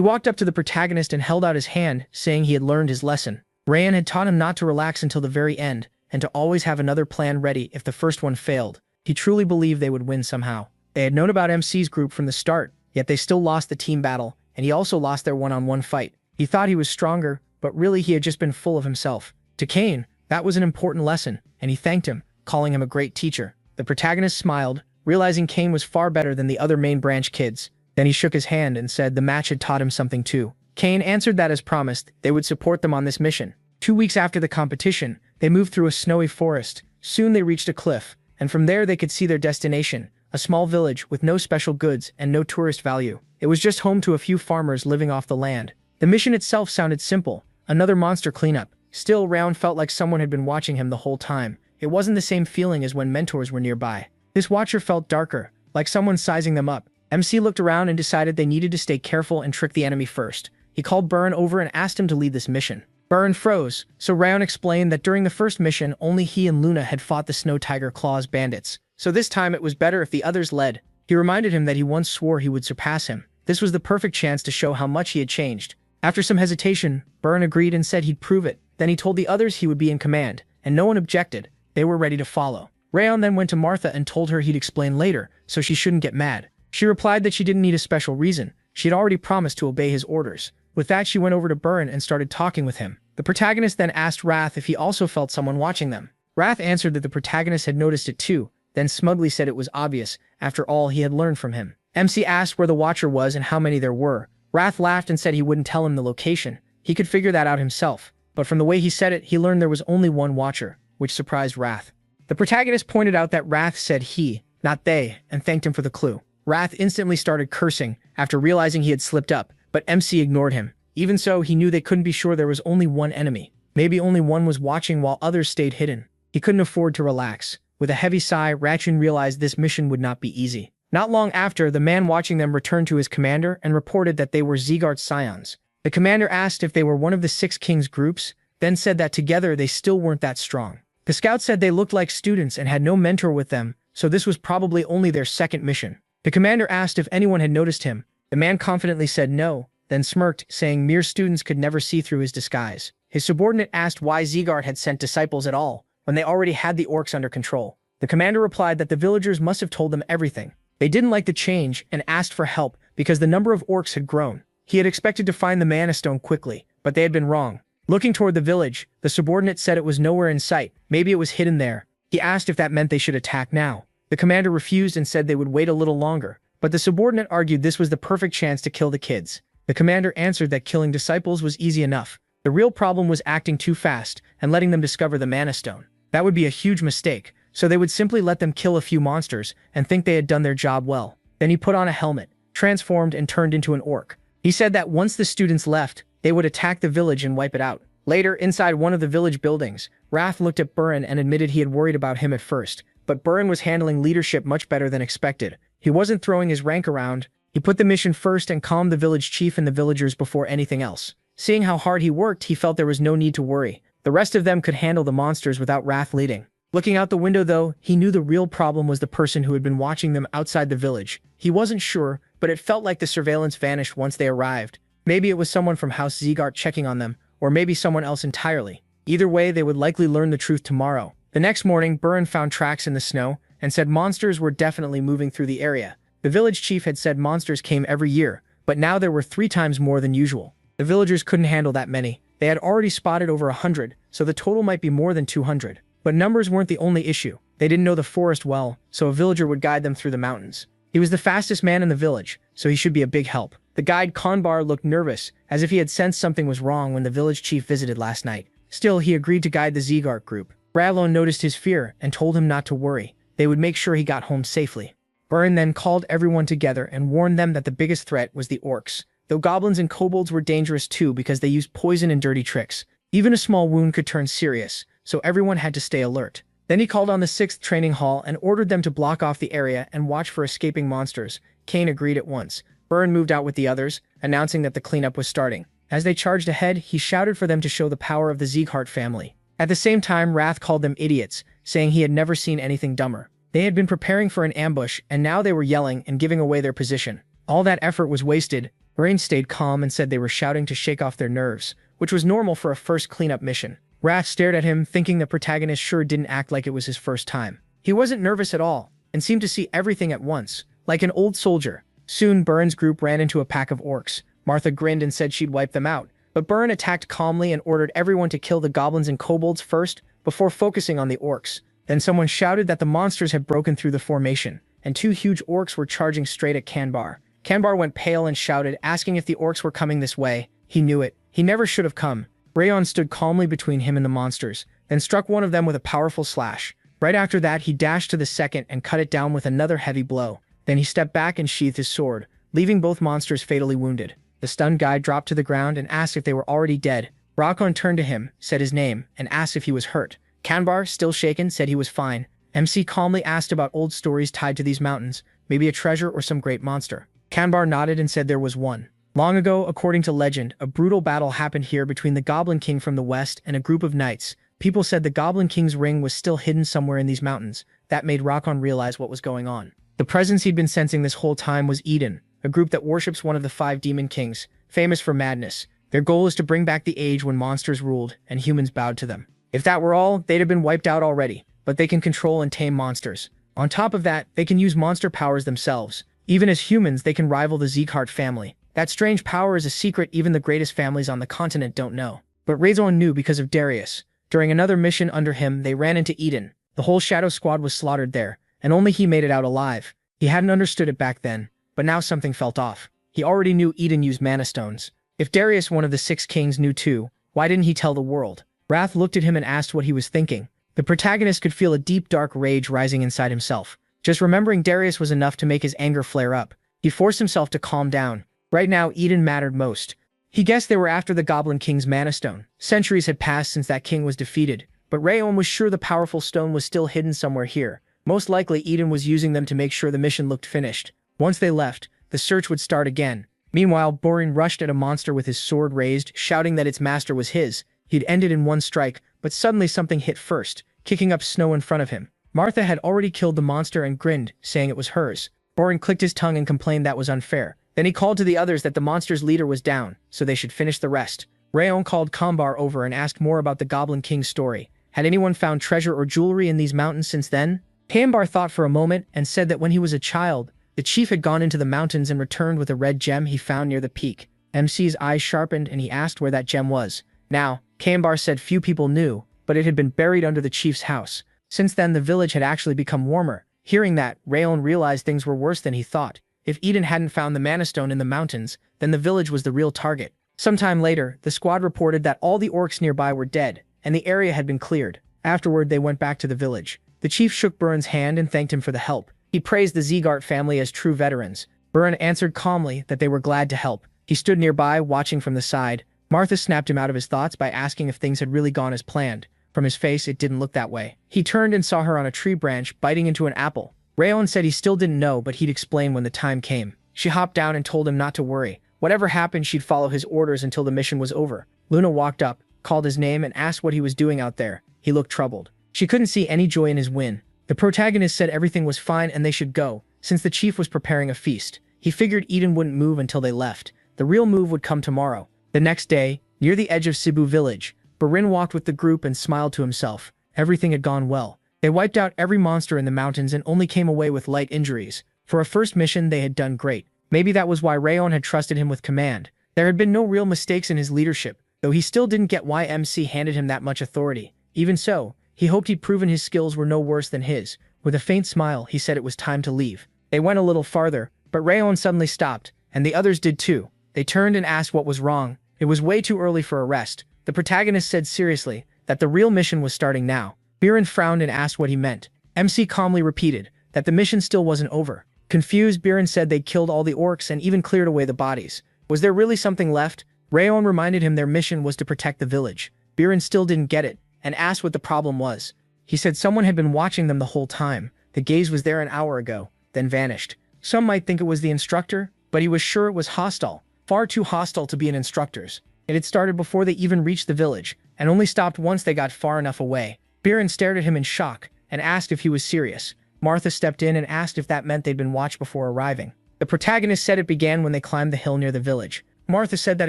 walked up to the protagonist and held out his hand, saying he had learned his lesson. Rayon had taught him not to relax until the very end, and to always have another plan ready if the first one failed. He truly believed they would win somehow. They had known about MC's group from the start, yet they still lost the team battle, and he also lost their one-on-one fight. He thought he was stronger, but really he had just been full of himself. To Kane, that was an important lesson, and he thanked him, calling him a great teacher. The protagonist smiled, realizing Kane was far better than the other main branch kids. Then he shook his hand and said the match had taught him something too. Kane answered that as promised, they would support them on this mission. 2 weeks after the competition, they moved through a snowy forest. Soon they reached a cliff, and from there they could see their destination, a small village with no special goods and no tourist value. It was just home to a few farmers living off the land. The mission itself sounded simple, another monster cleanup. Still, Round felt like someone had been watching him the whole time. It wasn't the same feeling as when mentors were nearby. This watcher felt darker, like someone sizing them up. MC looked around and decided they needed to stay careful and trick the enemy first. He called Byrne over and asked him to lead this mission. Byrne froze, so Rayon explained that during the first mission, only he and Luna had fought the Snow Tiger Claws bandits. So this time it was better if the others led. He reminded him that he once swore he would surpass him. This was the perfect chance to show how much he had changed. After some hesitation, Byrne agreed and said he'd prove it. Then he told the others he would be in command, and no one objected. They were ready to follow. Rayon then went to Martha and told her he'd explain later, so she shouldn't get mad. She replied that she didn't need a special reason. She had already promised to obey his orders. With that, she went over to Byrne and started talking with him. The protagonist then asked Wrath if he also felt someone watching them. Wrath answered that the protagonist had noticed it too, then smugly said it was obvious, after all he had learned from him. MC asked where the watcher was and how many there were. Wrath laughed and said he wouldn't tell him the location. He could figure that out himself. But from the way he said it, he learned there was only one watcher, which surprised Wrath. The protagonist pointed out that Wrath said he, not they, and thanked him for the clue. Wrath instantly started cursing after realizing he had slipped up, but MC ignored him. Even so, he knew they couldn't be sure there was only one enemy. Maybe only one was watching while others stayed hidden. He couldn't afford to relax. With a heavy sigh, Ratchun realized this mission would not be easy. Not long after, the man watching them returned to his commander and reported that they were Zegart's scions. The commander asked if they were one of the 6 kings' groups, then said that together they still weren't that strong. The scout said they looked like students and had no mentor with them, so this was probably only their second mission. The commander asked if anyone had noticed him. The man confidently said no, then smirked, saying mere students could never see through his disguise. His subordinate asked why Zegart had sent disciples at all, when they already had the orcs under control. The commander replied that the villagers must have told them everything. They didn't like the change and asked for help because the number of orcs had grown. He had expected to find the Mana Stone quickly, but they had been wrong. Looking toward the village, the subordinate said it was nowhere in sight. Maybe it was hidden there. He asked if that meant they should attack now. The commander refused and said they would wait a little longer, but the subordinate argued this was the perfect chance to kill the kids. The commander answered that killing disciples was easy enough. The real problem was acting too fast and letting them discover the Mana Stone. That would be a huge mistake, so they would simply let them kill a few monsters and think they had done their job well. Then he put on a helmet, transformed and turned into an orc. He said that once the students left, they would attack the village and wipe it out. Later, inside one of the village buildings, Wrath looked at Burin and admitted he had worried about him at first, but Burin was handling leadership much better than expected. He wasn't throwing his rank around. He put the mission first and calmed the village chief and the villagers before anything else. Seeing how hard he worked, he felt there was no need to worry. The rest of them could handle the monsters without Wrath leading. Looking out the window though, he knew the real problem was the person who had been watching them outside the village. He wasn't sure, but it felt like the surveillance vanished once they arrived. Maybe it was someone from House Zegart checking on them, or maybe someone else entirely. Either way, they would likely learn the truth tomorrow. The next morning, Burin found tracks in the snow and said monsters were definitely moving through the area. The village chief had said monsters came every year, but now there were 3 times more than usual. The villagers couldn't handle that many. They had already spotted over 100, so the total might be more than 200. But numbers weren't the only issue. They didn't know the forest well, so a villager would guide them through the mountains. He was the fastest man in the village, so he should be a big help. The guide Konbar looked nervous, as if he had sensed something was wrong when the village chief visited last night. Still, he agreed to guide the Zegart group. Radlon noticed his fear and told him not to worry. They would make sure he got home safely. Burin then called everyone together and warned them that the biggest threat was the orcs, though goblins and kobolds were dangerous too because they used poison and dirty tricks. Even a small wound could turn serious, so everyone had to stay alert. Then he called on the 6th training hall and ordered them to block off the area and watch for escaping monsters. Kane agreed at once. Burin moved out with the others, announcing that the cleanup was starting. As they charged ahead, he shouted for them to show the power of the Zegart family. At the same time, Wrath called them idiots, saying he had never seen anything dumber. They had been preparing for an ambush, and now they were yelling and giving away their position. All that effort was wasted. Rain stayed calm and said they were shouting to shake off their nerves, which was normal for a first cleanup mission. Wrath stared at him, thinking the protagonist sure didn't act like it was his first time. He wasn't nervous at all, and seemed to see everything at once, like an old soldier. Soon, Burin's group ran into a pack of orcs. Martha grinned and said she'd wipe them out, but Burin attacked calmly and ordered everyone to kill the goblins and kobolds first, before focusing on the orcs. Then someone shouted that the monsters had broken through the formation, and 2 huge orcs were charging straight at Kanbar. Kanbar went pale and shouted, asking if the orcs were coming this way. He knew it. He never should have come. Rayon stood calmly between him and the monsters, then struck one of them with a powerful slash. Right after that, he dashed to the second and cut it down with another heavy blow. Then he stepped back and sheathed his sword, leaving both monsters fatally wounded. The stunned guy dropped to the ground and asked if they were already dead. Rakon turned to him, said his name, and asked if he was hurt. Kanbar, still shaken, said he was fine. MC calmly asked about old stories tied to these mountains, maybe a treasure or some great monster. Kanbar nodded and said there was one. Long ago, according to legend, a brutal battle happened here between the Goblin King from the west and a group of knights. People said the Goblin King's ring was still hidden somewhere in these mountains. That made Rakon realize what was going on. The presence he'd been sensing this whole time was Eden, a group that worships one of the 5 demon kings, famous for madness. Their goal is to bring back the age when monsters ruled and humans bowed to them. If that were all, they'd have been wiped out already, but they can control and tame monsters. On top of that, they can use monster powers themselves. Even as humans, they can rival the Zegart family. That strange power is a secret even the greatest families on the continent don't know. But Razon knew because of Darius. During another mission under him, they ran into Eden. The whole Shadow Squad was slaughtered there, and only he made it out alive. He hadn't understood it back then, but now something felt off. He already knew Eden used mana stones. If Darius, one of the 6 kings, knew too, why didn't he tell the world? Wrath looked at him and asked what he was thinking. The protagonist could feel a deep dark rage rising inside himself. Just remembering Darius was enough to make his anger flare up. He forced himself to calm down. Right now, Eden mattered most. He guessed they were after the Goblin King's Mana Stone. Centuries had passed since that king was defeated, but Rayon was sure the powerful stone was still hidden somewhere here. Most likely Eden was using them to make sure the mission looked finished. Once they left, the search would start again. Meanwhile, Borin rushed at a monster with his sword raised, shouting that its master was his. He'd ended in one strike, but suddenly something hit first, kicking up snow in front of him. Martha had already killed the monster and grinned, saying it was hers. Borin clicked his tongue and complained that was unfair. Then he called to the others that the monster's leader was down, so they should finish the rest. Rayon called Kambar over and asked more about the Goblin King's story. Had anyone found treasure or jewelry in these mountains since then? Kambar thought for a moment and said that when he was a child, the chief had gone into the mountains and returned with a red gem he found near the peak. MC's eyes sharpened and he asked where that gem was. Now, Kambar said few people knew, but it had been buried under the chief's house. Since then, the village had actually become warmer. Hearing that, Rayon realized things were worse than he thought. If Eden hadn't found the Mana Stone in the mountains, then the village was the real target. Sometime later, the squad reported that all the orcs nearby were dead, and the area had been cleared. Afterward, they went back to the village. The chief shook Burin's hand and thanked him for the help. He praised the Zegart family as true veterans. Burin answered calmly that they were glad to help. He stood nearby, watching from the side. Martha snapped him out of his thoughts by asking if things had really gone as planned. From his face, it didn't look that way. He turned and saw her on a tree branch, biting into an apple. Rayon said he still didn't know, but he'd explain when the time came. She hopped down and told him not to worry. Whatever happened, she'd follow his orders until the mission was over. Luna walked up, called his name, and asked what he was doing out there. He looked troubled. She couldn't see any joy in his win. The protagonist said everything was fine and they should go, since the chief was preparing a feast. He figured Eden wouldn't move until they left. The real move would come tomorrow. The next day, near the edge of Cebu village, Burin walked with the group and smiled to himself. Everything had gone well. They wiped out every monster in the mountains and only came away with light injuries. For a first mission, they had done great. Maybe that was why Rayon had trusted him with command. There had been no real mistakes in his leadership, though he still didn't get why MC handed him that much authority. Even so, he hoped he'd proven his skills were no worse than his. With a faint smile, he said it was time to leave. They went a little farther, but Rayon suddenly stopped, and the others did too. They turned and asked what was wrong. It was way too early for a rest. The protagonist said seriously that the real mission was starting now. Burin frowned and asked what he meant. MC calmly repeated that the mission still wasn't over. Confused, Burin said they'd killed all the orcs and even cleared away the bodies. Was there really something left? Rayon reminded him their mission was to protect the village. Burin still didn't get it, and asked what the problem was. He said someone had been watching them the whole time. The gaze was there an hour ago, then vanished. Some might think it was the instructor, but he was sure it was hostile. Far too hostile to be an instructor's. It had started before they even reached the village, and only stopped once they got far enough away. Burin stared at him in shock, and asked if he was serious. Martha stepped in and asked if that meant they'd been watched before arriving. The protagonist said it began when they climbed the hill near the village. Martha said that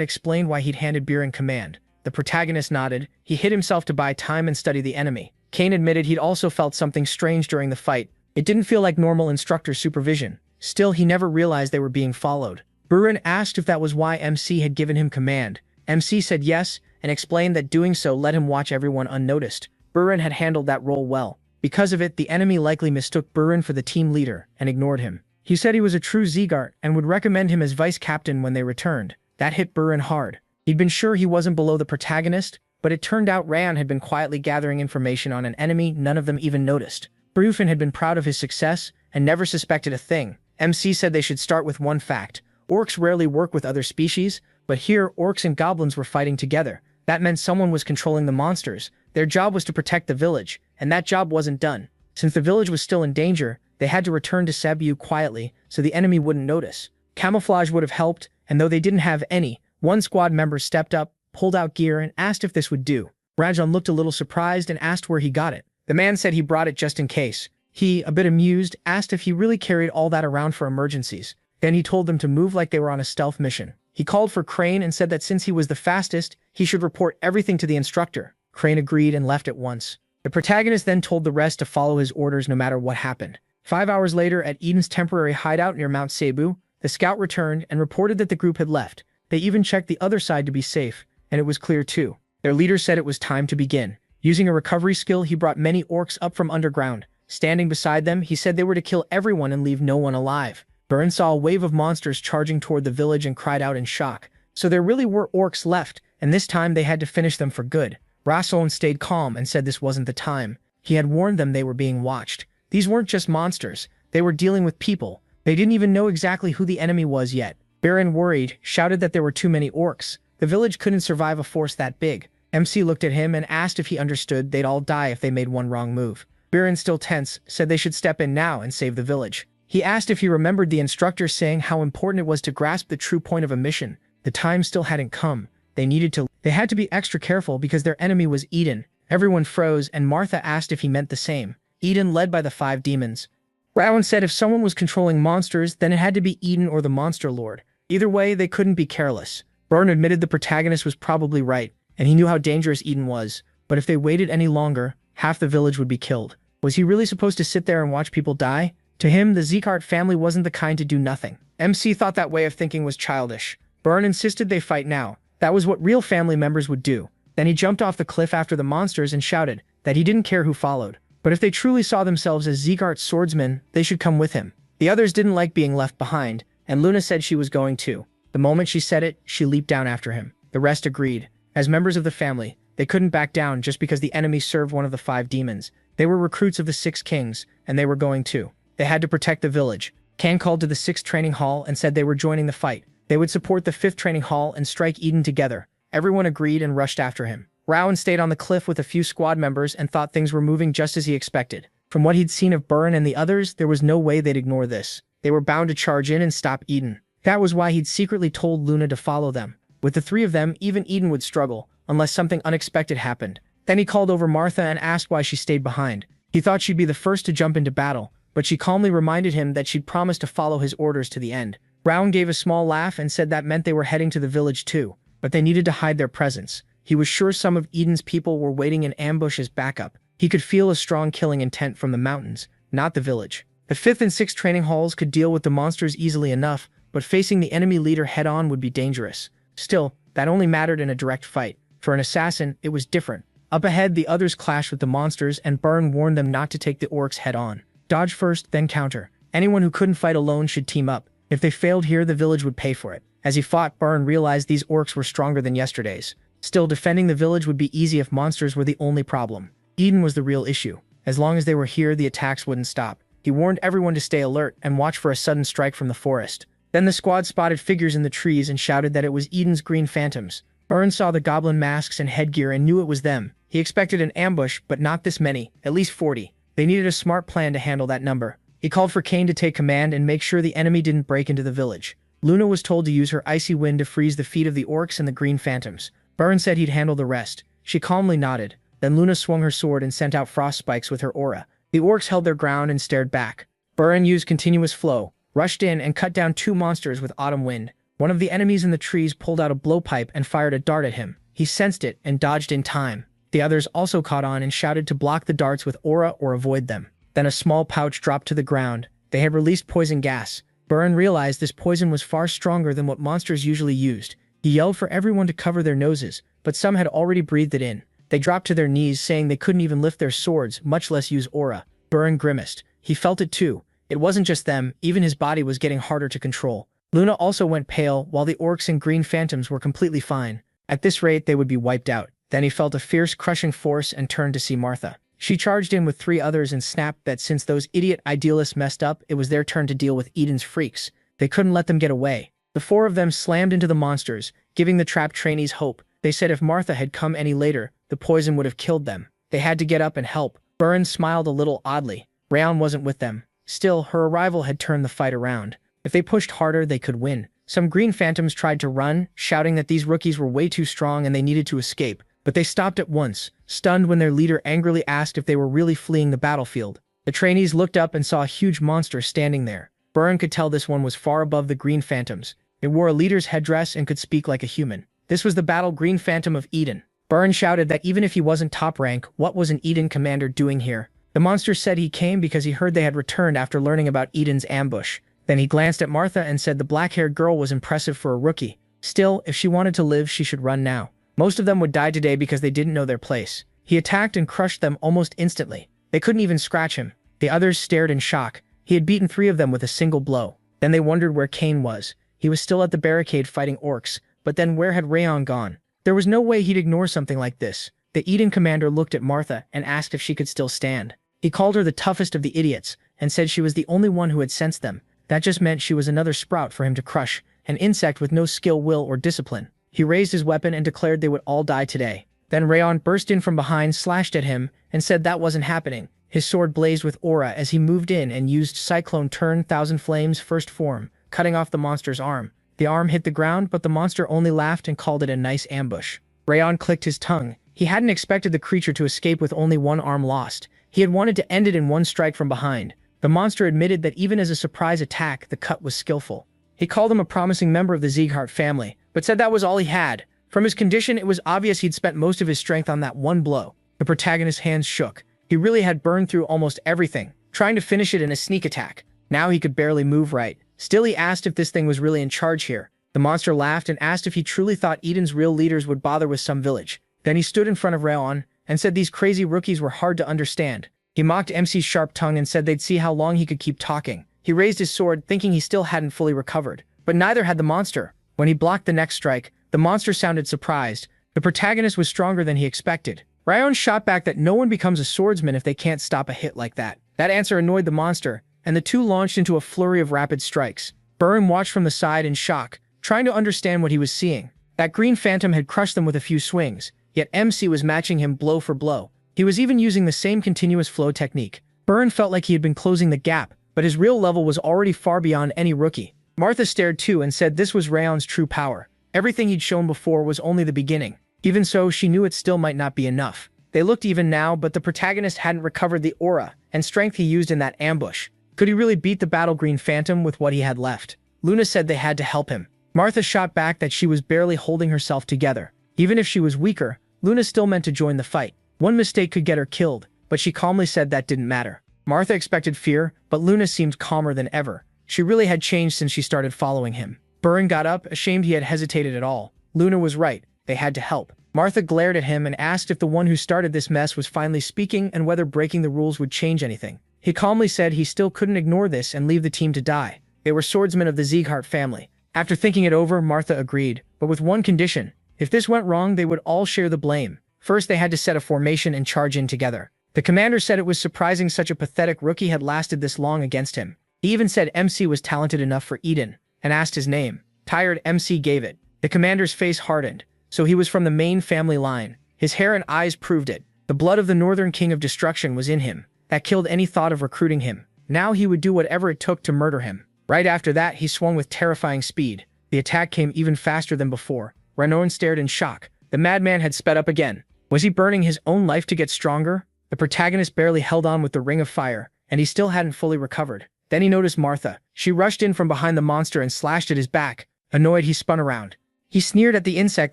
explained why he'd handed Burin command. The protagonist nodded. He hid himself to buy time and study the enemy. Kane admitted he'd also felt something strange during the fight. It didn't feel like normal instructor supervision. Still, he never realized they were being followed. Burin asked if that was why MC had given him command. MC said yes, and explained that doing so let him watch everyone unnoticed. Burin had handled that role well. Because of it, the enemy likely mistook Burin for the team leader and ignored him. He said he was a true Zegart and would recommend him as vice captain when they returned. That hit Burin hard. He'd been sure he wasn't below the protagonist, but it turned out Rayon had been quietly gathering information on an enemy none of them even noticed. Brufin had been proud of his success and never suspected a thing. MC said they should start with one fact. Orcs rarely work with other species, but here orcs and goblins were fighting together. That meant someone was controlling the monsters. Their job was to protect the village, and that job wasn't done. Since the village was still in danger, they had to return to Cebu quietly so the enemy wouldn't notice. Camouflage would have helped, and though they didn't have any, one squad member stepped up, pulled out gear, and asked if this would do. Rajan looked a little surprised and asked where he got it. The man said he brought it just in case. He, a bit amused, asked if he really carried all that around for emergencies. Then he told them to move like they were on a stealth mission. He called for Crane and said that since he was the fastest, he should report everything to the instructor. Crane agreed and left at once. The protagonist then told the rest to follow his orders no matter what happened. 5 hours later, at Eden's temporary hideout near Mount Cebu, the scout returned and reported that the group had left. They even checked the other side to be safe, and it was clear too. Their leader said it was time to begin. Using a recovery skill, he brought many orcs up from underground. Standing beside them, he said they were to kill everyone and leave no one alive. Burin saw a wave of monsters charging toward the village and cried out in shock. So there really were orcs left, and this time they had to finish them for good. Rasson stayed calm and said this wasn't the time. He had warned them they were being watched. These weren't just monsters. They were dealing with people. They didn't even know exactly who the enemy was yet. Burin, worried, shouted that there were too many orcs. The village couldn't survive a force that big. MC looked at him and asked if he understood they'd all die if they made one wrong move. Biren, still tense, said they should step in now and save the village. He asked if he remembered the instructor saying how important it was to grasp the true point of a mission. The time still hadn't come. They had to be extra careful because their enemy was Eden. Everyone froze, and Martha asked if he meant the same. Eden, led by the 5 demons. Rowan said if someone was controlling monsters, then it had to be Eden or the Monster Lord. Either way, they couldn't be careless. Byrne admitted the protagonist was probably right, and he knew how dangerous Eden was. But if they waited any longer, half the village would be killed. Was he really supposed to sit there and watch people die? To him, the Zekart family wasn't the kind to do nothing. MC thought that way of thinking was childish. Byrne insisted they fight now. That was what real family members would do. Then he jumped off the cliff after the monsters and shouted that he didn't care who followed. But if they truly saw themselves as Zekart swordsmen, they should come with him. The others didn't like being left behind, and Luna said she was going too. The moment she said it, she leaped down after him. The rest agreed. As members of the family, they couldn't back down just because the enemy served one of the 5 demons. They were recruits of the 6 kings, and they were going too. They had to protect the village. Kan called to the 6th training hall and said they were joining the fight. They would support the 5th training hall and strike Eden together. Everyone agreed and rushed after him. Rowan stayed on the cliff with a few squad members and thought things were moving just as he expected. From what he'd seen of Byrne and the others, there was no way they'd ignore this. They were bound to charge in and stop Eden. That was why he'd secretly told Luna to follow them. With the 3 of them, even Eden would struggle, unless something unexpected happened. Then he called over Martha and asked why she stayed behind. He thought she'd be the first to jump into battle, but she calmly reminded him that she'd promised to follow his orders to the end. Rowan gave a small laugh and said that meant they were heading to the village too, but they needed to hide their presence. He was sure some of Eden's people were waiting in ambush as backup. He could feel a strong killing intent from the mountains, not the village. The 5th and 6th training halls could deal with the monsters easily enough, but facing the enemy leader head-on would be dangerous. Still, that only mattered in a direct fight. For an assassin, it was different. Up ahead, the others clashed with the monsters, and Byrne warned them not to take the orcs head-on. Dodge first, then counter. Anyone who couldn't fight alone should team up. If they failed here, the village would pay for it. As he fought, Byrne realized these orcs were stronger than yesterday's. Still, defending the village would be easy if monsters were the only problem. Eden was the real issue. As long as they were here, the attacks wouldn't stop. He warned everyone to stay alert and watch for a sudden strike from the forest. Then the squad spotted figures in the trees and shouted that it was Eden's green phantoms. Byrne saw the goblin masks and headgear and knew it was them. He expected an ambush, but not this many, at least 40. They needed a smart plan to handle that number. He called for Kane to take command and make sure the enemy didn't break into the village. Luna was told to use her icy wind to freeze the feet of the orcs and the green phantoms. Byrne said he'd handle the rest. She calmly nodded. Then Luna swung her sword and sent out frost spikes with her aura. The orcs held their ground and stared back. Byrne used continuous flow, rushed in and cut down 2 monsters with autumn wind. One of the enemies in the trees pulled out a blowpipe and fired a dart at him. He sensed it and dodged in time. The others also caught on and shouted to block the darts with aura or avoid them. Then a small pouch dropped to the ground. They had released poison gas. Byrne realized this poison was far stronger than what monsters usually used. He yelled for everyone to cover their noses, but some had already breathed it in. They dropped to their knees, saying they couldn't even lift their swords, much less use aura. Byrne grimaced. He felt it too. It wasn't just them, even his body was getting harder to control. Luna also went pale, while the orcs and green phantoms were completely fine. At this rate, they would be wiped out. Then he felt a fierce, crushing force and turned to see Martha. She charged in with 3 others and snapped that since those idiot idealists messed up, it was their turn to deal with Eden's freaks. They couldn't let them get away. The 4 of them slammed into the monsters, giving the trapped trainees hope. They said if Martha had come any later, the poison would have killed them. They had to get up and help. Byrne smiled a little oddly. Rayon wasn't with them. Still, her arrival had turned the fight around. If they pushed harder, they could win. Some green phantoms tried to run, shouting that these rookies were way too strong and they needed to escape. But they stopped at once, stunned when their leader angrily asked if they were really fleeing the battlefield. The trainees looked up and saw a huge monster standing there. Byrne could tell this one was far above the green phantoms. It wore a leader's headdress and could speak like a human. This was the battle green phantom of Eden. Byrne shouted that even if he wasn't top rank, what was an Eden commander doing here? The monster said he came because he heard they had returned after learning about Eden's ambush. Then he glanced at Martha and said the black-haired girl was impressive for a rookie. Still, if she wanted to live, she should run now. Most of them would die today because they didn't know their place. He attacked and crushed them almost instantly. They couldn't even scratch him. The others stared in shock. He had beaten 3 of them with a single blow. Then they wondered where Kane was. He was still at the barricade fighting orcs, but then where had Rayon gone? There was no way he'd ignore something like this. The Eden commander looked at Martha and asked if she could still stand. He called her the toughest of the idiots and said she was the only one who had sensed them. That just meant she was another sprout for him to crush, an insect with no skill, will, or discipline. He raised his weapon and declared they would all die today. Then Rayon burst in from behind, slashed at him, and said that wasn't happening. His sword blazed with aura as he moved in and used Cyclone Turn Thousand Flames first form, cutting off the monster's arm. The arm hit the ground, but the monster only laughed and called it a nice ambush. Rayon clicked his tongue. He hadn't expected the creature to escape with only one arm lost. He had wanted to end it in one strike from behind. The monster admitted that even as a surprise attack, the cut was skillful. He called him a promising member of the Sieghart family, but said that was all he had. From his condition, it was obvious he'd spent most of his strength on that one blow. The protagonist's hands shook. He really had burned through almost everything, trying to finish it in a sneak attack. Now he could barely move right. Still, he asked if this thing was really in charge here. The monster laughed and asked if he truly thought Eden's real leaders would bother with some village. Then he stood in front of Rayon and said these crazy rookies were hard to understand. He mocked MC's sharp tongue and said they'd see how long he could keep talking. He raised his sword, thinking he still hadn't fully recovered. But neither had the monster. When he blocked the next strike, the monster sounded surprised. The protagonist was stronger than he expected. Rayon shot back that no one becomes a swordsman if they can't stop a hit like that. That answer annoyed the monster, and the two launched into a flurry of rapid strikes. Burn watched from the side in shock, trying to understand what he was seeing. That green phantom had crushed them with a few swings, yet MC was matching him blow for blow. He was even using the same continuous flow technique. Burn felt like he had been closing the gap, but his real level was already far beyond any rookie. Martha stared too and said this was Rayon's true power. Everything he'd shown before was only the beginning. Even so, she knew it still might not be enough. They looked even now, but the protagonist hadn't recovered the aura and strength he used in that ambush. Could he really beat the battle green phantom with what he had left? Luna said they had to help him. Martha shot back that she was barely holding herself together. Even if she was weaker, Luna still meant to join the fight. One mistake could get her killed, but she calmly said that didn't matter. Martha expected fear, but Luna seemed calmer than ever. She really had changed since she started following him. Burn got up, ashamed he had hesitated at all. Luna was right. They had to help. Martha glared at him and asked if the one who started this mess was finally speaking and whether breaking the rules would change anything. He calmly said he still couldn't ignore this and leave the team to die. They were swordsmen of the Sieghart family. After thinking it over, Martha agreed, but with one condition. If this went wrong, they would all share the blame. First, they had to set a formation and charge in together. The commander said it was surprising such a pathetic rookie had lasted this long against him. He even said MC was talented enough for Eden, and asked his name. Tired, MC gave it. The commander's face hardened. So he was from the main family line. His hair and eyes proved it. The blood of the Northern King of Destruction was in him. That killed any thought of recruiting him. Now he would do whatever it took to murder him. Right after that, he swung with terrifying speed. The attack came even faster than before. Ranon stared in shock. The madman had sped up again. Was he burning his own life to get stronger? The protagonist barely held on with the ring of fire, and he still hadn't fully recovered. Then he noticed Martha. She rushed in from behind the monster and slashed at his back. Annoyed, he spun around. He sneered at the insect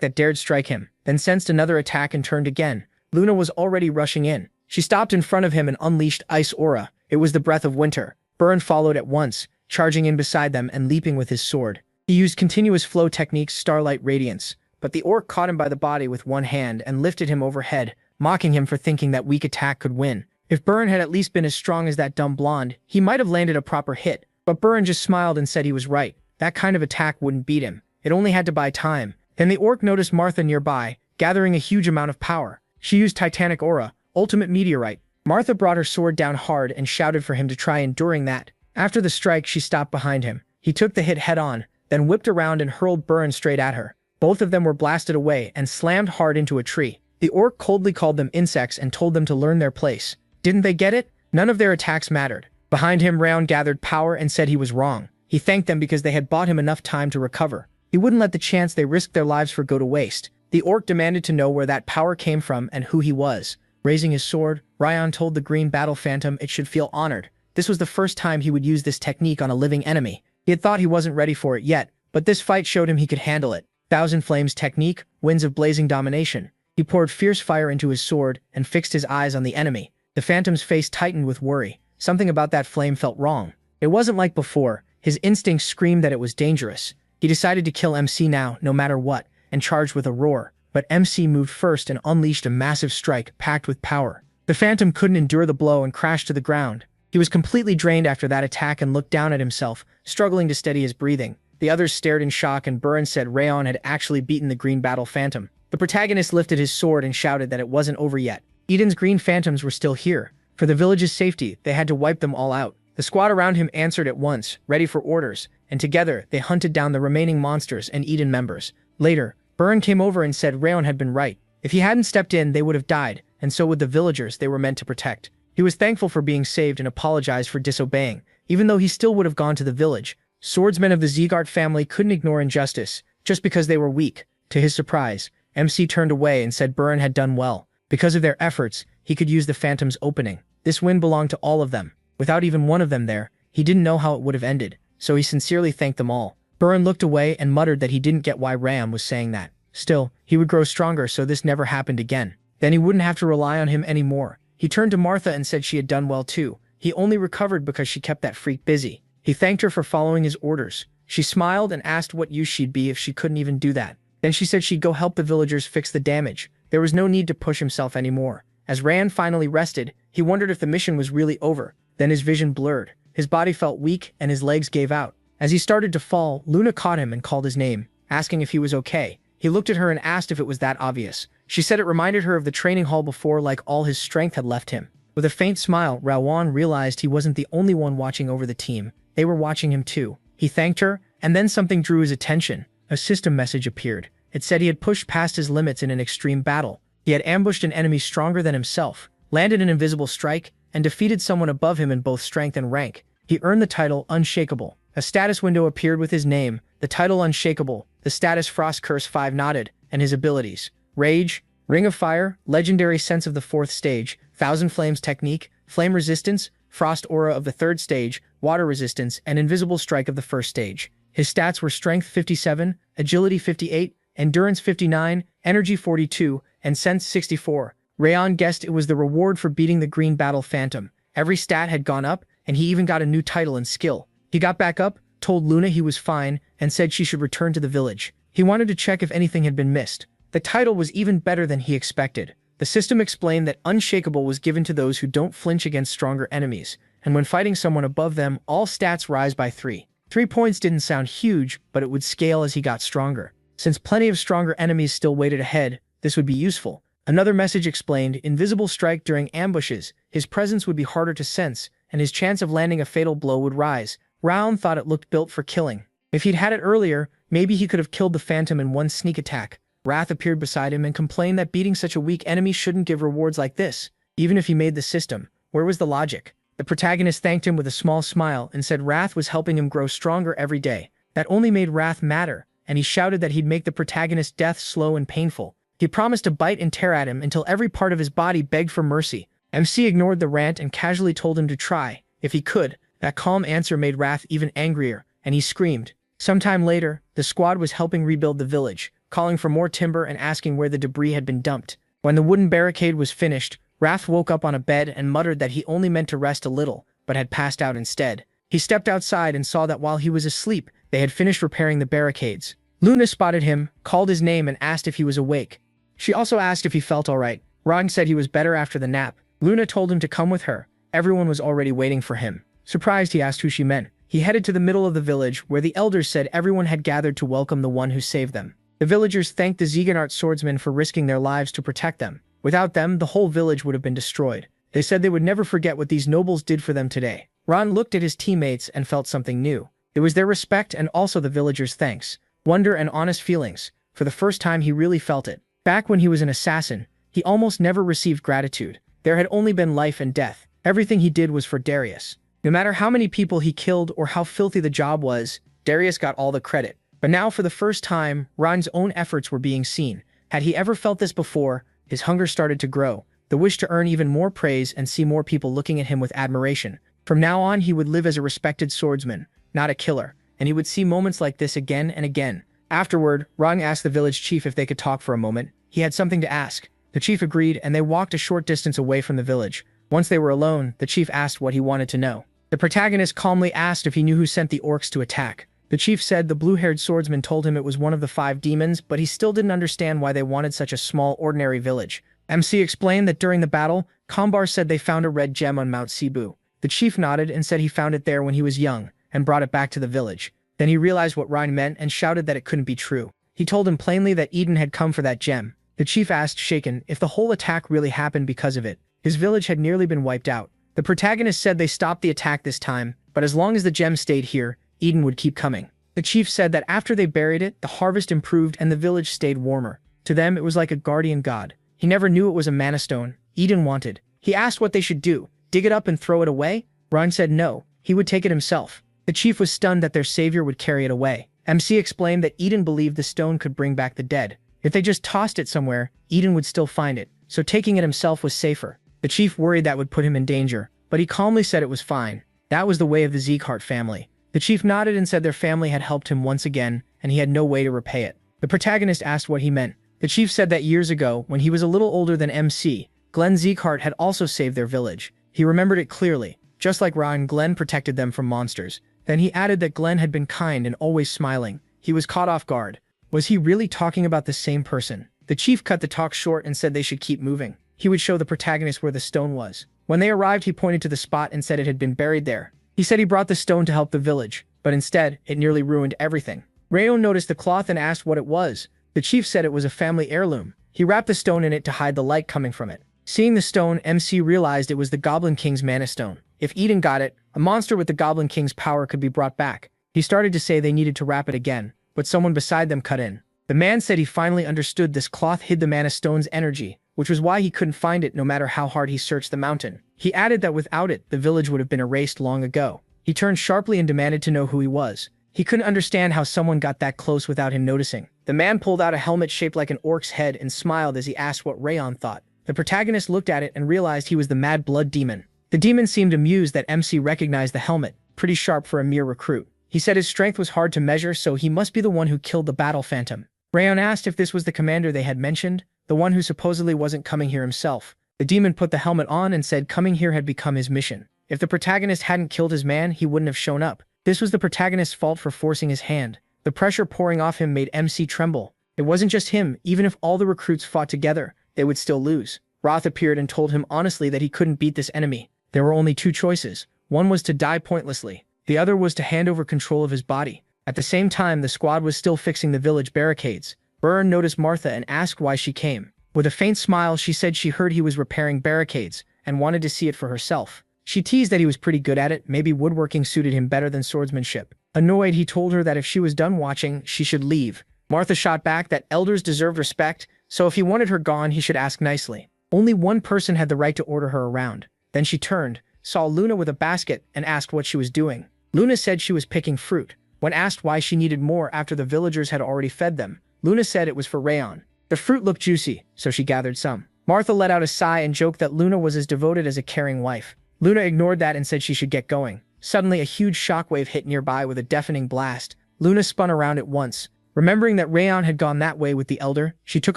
that dared strike him, then sensed another attack and turned again. Luna was already rushing in. She stopped in front of him and unleashed Ice Aura. It was the breath of winter. Burn followed at once, charging in beside them and leaping with his sword. He used continuous flow techniques, Starlight Radiance, but the orc caught him by the body with one hand and lifted him overhead, mocking him for thinking that weak attack could win. If Burn had at least been as strong as that dumb blonde, he might have landed a proper hit, but Burn just smiled and said he was right. That kind of attack wouldn't beat him. It only had to buy time. Then the orc noticed Martha nearby, gathering a huge amount of power. She used Titanic Aura, Ultimate Meteorite. Martha brought her sword down hard and shouted for him to try enduring that. After the strike, she stopped behind him. He took the hit head-on, then whipped around and hurled Burn straight at her. Both of them were blasted away and slammed hard into a tree. The orc coldly called them insects and told them to learn their place. Didn't they get it? None of their attacks mattered. Behind him, Raon gathered power and said he was wrong. He thanked them because they had bought him enough time to recover. He wouldn't let the chance they risked their lives for go to waste. The orc demanded to know where that power came from and who he was. Raising his sword, Rayon told the green battle phantom it should feel honored. This was the first time he would use this technique on a living enemy. He had thought he wasn't ready for it yet, but this fight showed him he could handle it. Thousand Flames technique, winds of blazing domination. He poured fierce fire into his sword and fixed his eyes on the enemy. The phantom's face tightened with worry. Something about that flame felt wrong. It wasn't like before. His instincts screamed that it was dangerous. He decided to kill MC now, no matter what, and charged with a roar. But MC moved first and unleashed a massive strike packed with power. The phantom couldn't endure the blow and crashed to the ground. He was completely drained after that attack and looked down at himself, struggling to steady his breathing. The others stared in shock, and Burn said Rayon had actually beaten the green battle phantom. The protagonist lifted his sword and shouted that it wasn't over yet. Eden's green phantoms were still here. For the village's safety, they had to wipe them all out. The squad around him answered at once, ready for orders, and together they hunted down the remaining monsters and Eden members. Later, Burn came over and said Rayon had been right. If he hadn't stepped in, they would have died, and so would the villagers they were meant to protect. He was thankful for being saved and apologized for disobeying, even though he still would have gone to the village. Swordsmen of the Zegart family couldn't ignore injustice, just because they were weak. To his surprise, MC turned away and said Burn had done well. Because of their efforts, he could use the Phantom's opening. This win belonged to all of them. Without even one of them there, he didn't know how it would have ended, so he sincerely thanked them all. Burn looked away and muttered that he didn't get why Ram was saying that. Still, he would grow stronger so this never happened again. Then he wouldn't have to rely on him anymore. He turned to Martha and said she had done well too. He only recovered because she kept that freak busy. He thanked her for following his orders. She smiled and asked what use she'd be if she couldn't even do that. Then she said she'd go help the villagers fix the damage. There was no need to push himself anymore. As Rand finally rested, he wondered if the mission was really over. Then his vision blurred. His body felt weak and his legs gave out. As he started to fall, Luna caught him and called his name, asking if he was okay. He looked at her and asked if it was that obvious. She said it reminded her of the training hall before, like all his strength had left him. With a faint smile, Rawan realized he wasn't the only one watching over the team. They were watching him too. He thanked her, and then something drew his attention. A system message appeared. It said he had pushed past his limits in an extreme battle. He had ambushed an enemy stronger than himself, landed an invisible strike, and defeated someone above him in both strength and rank. He earned the title Unshakable. A status window appeared with his name, the title Unshakable, the status Frost Curse 5 nodded, and his abilities. Rage, Ring of Fire, Legendary Sense of the 4th stage, Thousand Flames Technique, Flame Resistance, Frost Aura of the 3rd stage, Water Resistance, and Invisible Strike of the 1st stage. His stats were Strength 57, Agility 58, Endurance 59, Energy 42, and Sense 64. Rayon guessed it was the reward for beating the Green Battle Phantom. Every stat had gone up, and he even got a new title and skill. He got back up, told Luna he was fine, and said she should return to the village. He wanted to check if anything had been missed. The title was even better than he expected. The system explained that Unshakable was given to those who don't flinch against stronger enemies, and when fighting someone above them, all stats rise by 3. 3 points didn't sound huge, but it would scale as he got stronger. Since plenty of stronger enemies still waited ahead, this would be useful. Another message explained Invisible Strike during ambushes. His presence would be harder to sense, and his chance of landing a fatal blow would rise. Round thought it looked built for killing. If he'd had it earlier, maybe he could have killed the Phantom in one sneak attack. Wrath appeared beside him and complained that beating such a weak enemy shouldn't give rewards like this. Even if he made the system, where was the logic? The protagonist thanked him with a small smile and said Wrath was helping him grow stronger every day. That only made Wrath matter, and he shouted that he'd make the protagonist's death slow and painful. He promised to bite and tear at him until every part of his body begged for mercy. MC ignored the rant and casually told him to try, if he could. That calm answer made Wrath even angrier, and he screamed. Sometime later, the squad was helping rebuild the village, calling for more timber and asking where the debris had been dumped. When the wooden barricade was finished, Wrath woke up on a bed and muttered that he only meant to rest a little, but had passed out instead. He stepped outside and saw that while he was asleep, they had finished repairing the barricades. Luna spotted him, called his name, and asked if he was awake. She also asked if he felt alright. Rang said he was better after the nap. Luna told him to come with her. Everyone was already waiting for him. Surprised, he asked who she meant. He headed to the middle of the village, where the elders said everyone had gathered to welcome the one who saved them. The villagers thanked the Zeganart swordsmen for risking their lives to protect them. Without them, the whole village would have been destroyed. They said they would never forget what these nobles did for them today. Ron looked at his teammates and felt something new. It was their respect and also the villagers' thanks. Wonder and honest feelings. For the first time, he really felt it. Back when he was an assassin, he almost never received gratitude. There had only been life and death. Everything he did was for Darius. No matter how many people he killed or how filthy the job was, Darius got all the credit. But now, for the first time, Ron's own efforts were being seen. Had he ever felt this before, his hunger started to grow, the wish to earn even more praise and see more people looking at him with admiration. From now on, he would live as a respected swordsman, not a killer, and he would see moments like this again and again. Afterward, Rang asked the village chief if they could talk for a moment. He had something to ask. The chief agreed, and they walked a short distance away from the village. Once they were alone, the chief asked what he wanted to know. The protagonist calmly asked if he knew who sent the orcs to attack. The chief said the blue-haired swordsman told him it was one of the 5 demons, but he still didn't understand why they wanted such a small, ordinary village. MC explained that during the battle, Kambar said they found a red gem on Mount Cebu. The chief nodded and said he found it there when he was young, and brought it back to the village. Then he realized what Ryan meant and shouted that it couldn't be true. He told him plainly that Eden had come for that gem. The chief asked, shaken, if the whole attack really happened because of it. His village had nearly been wiped out. The protagonist said they stopped the attack this time, but as long as the gem stayed here, Eden would keep coming. The chief said that after they buried it, the harvest improved and the village stayed warmer. To them, it was like a guardian god. He never knew it was a mana stone Eden wanted. He asked what they should do. Dig it up and throw it away? Ron said no, he would take it himself. The chief was stunned that their savior would carry it away. MC explained that Eden believed the stone could bring back the dead. If they just tossed it somewhere, Eden would still find it, so taking it himself was safer. The chief worried that would put him in danger, but he calmly said it was fine. That was the way of the Zeekhart family. The chief nodded and said their family had helped him once again, and he had no way to repay it. The protagonist asked what he meant. The chief said that years ago, when he was a little older than MC, Glenn Zeekhart had also saved their village. He remembered it clearly. Just like Ra and Glenn protected them from monsters. Then he added that Glenn had been kind and always smiling. He was caught off guard. Was he really talking about the same person? The chief cut the talk short and said they should keep moving. He would show the protagonist where the stone was. When they arrived, he pointed to the spot and said it had been buried there. He said he brought the stone to help the village, but instead, it nearly ruined everything. Rayon noticed the cloth and asked what it was. The chief said it was a family heirloom. He wrapped the stone in it to hide the light coming from it. Seeing the stone, MC realized it was the Goblin King's mana stone. If Eden got it, a monster with the Goblin King's power could be brought back. He started to say they needed to wrap it again, but someone beside them cut in. The man said he finally understood this cloth hid the mana stone's energy, which was why he couldn't find it no matter how hard he searched the mountain. He added that without it, the village would have been erased long ago. He turned sharply and demanded to know who he was. He couldn't understand how someone got that close without him noticing. The man pulled out a helmet shaped like an orc's head and smiled as he asked what Rayon thought. The protagonist looked at it and realized he was the Mad Blood Demon. The demon seemed amused that MC recognized the helmet, pretty sharp for a mere recruit. He said his strength was hard to measure, so he must be the one who killed the Battle Phantom. Rayon asked if this was the commander they had mentioned, the one who supposedly wasn't coming here himself. The demon put the helmet on and said coming here had become his mission. If the protagonist hadn't killed his man, he wouldn't have shown up. This was the protagonist's fault for forcing his hand. The pressure pouring off him made MC tremble. It wasn't just him, even if all the recruits fought together, they would still lose. Roth appeared and told him honestly that he couldn't beat this enemy. There were only two choices. One was to die pointlessly. The other was to hand over control of his body. At the same time, the squad was still fixing the village barricades. Byrne noticed Martha and asked why she came. With a faint smile, she said she heard he was repairing barricades and wanted to see it for herself. She teased that he was pretty good at it, maybe woodworking suited him better than swordsmanship. Annoyed, he told her that if she was done watching, she should leave. Martha shot back that elders deserved respect, so if he wanted her gone, he should ask nicely. Only one person had the right to order her around. Then she turned, saw Luna with a basket, and asked what she was doing. Luna said she was picking fruit. When asked why she needed more after the villagers had already fed them, Luna said it was for Rayon. The fruit looked juicy, so she gathered some. Martha let out a sigh and joked that Luna was as devoted as a caring wife. Luna ignored that and said she should get going. Suddenly, a huge shockwave hit nearby with a deafening blast. Luna spun around at once. Remembering that Rayon had gone that way with the elder, she took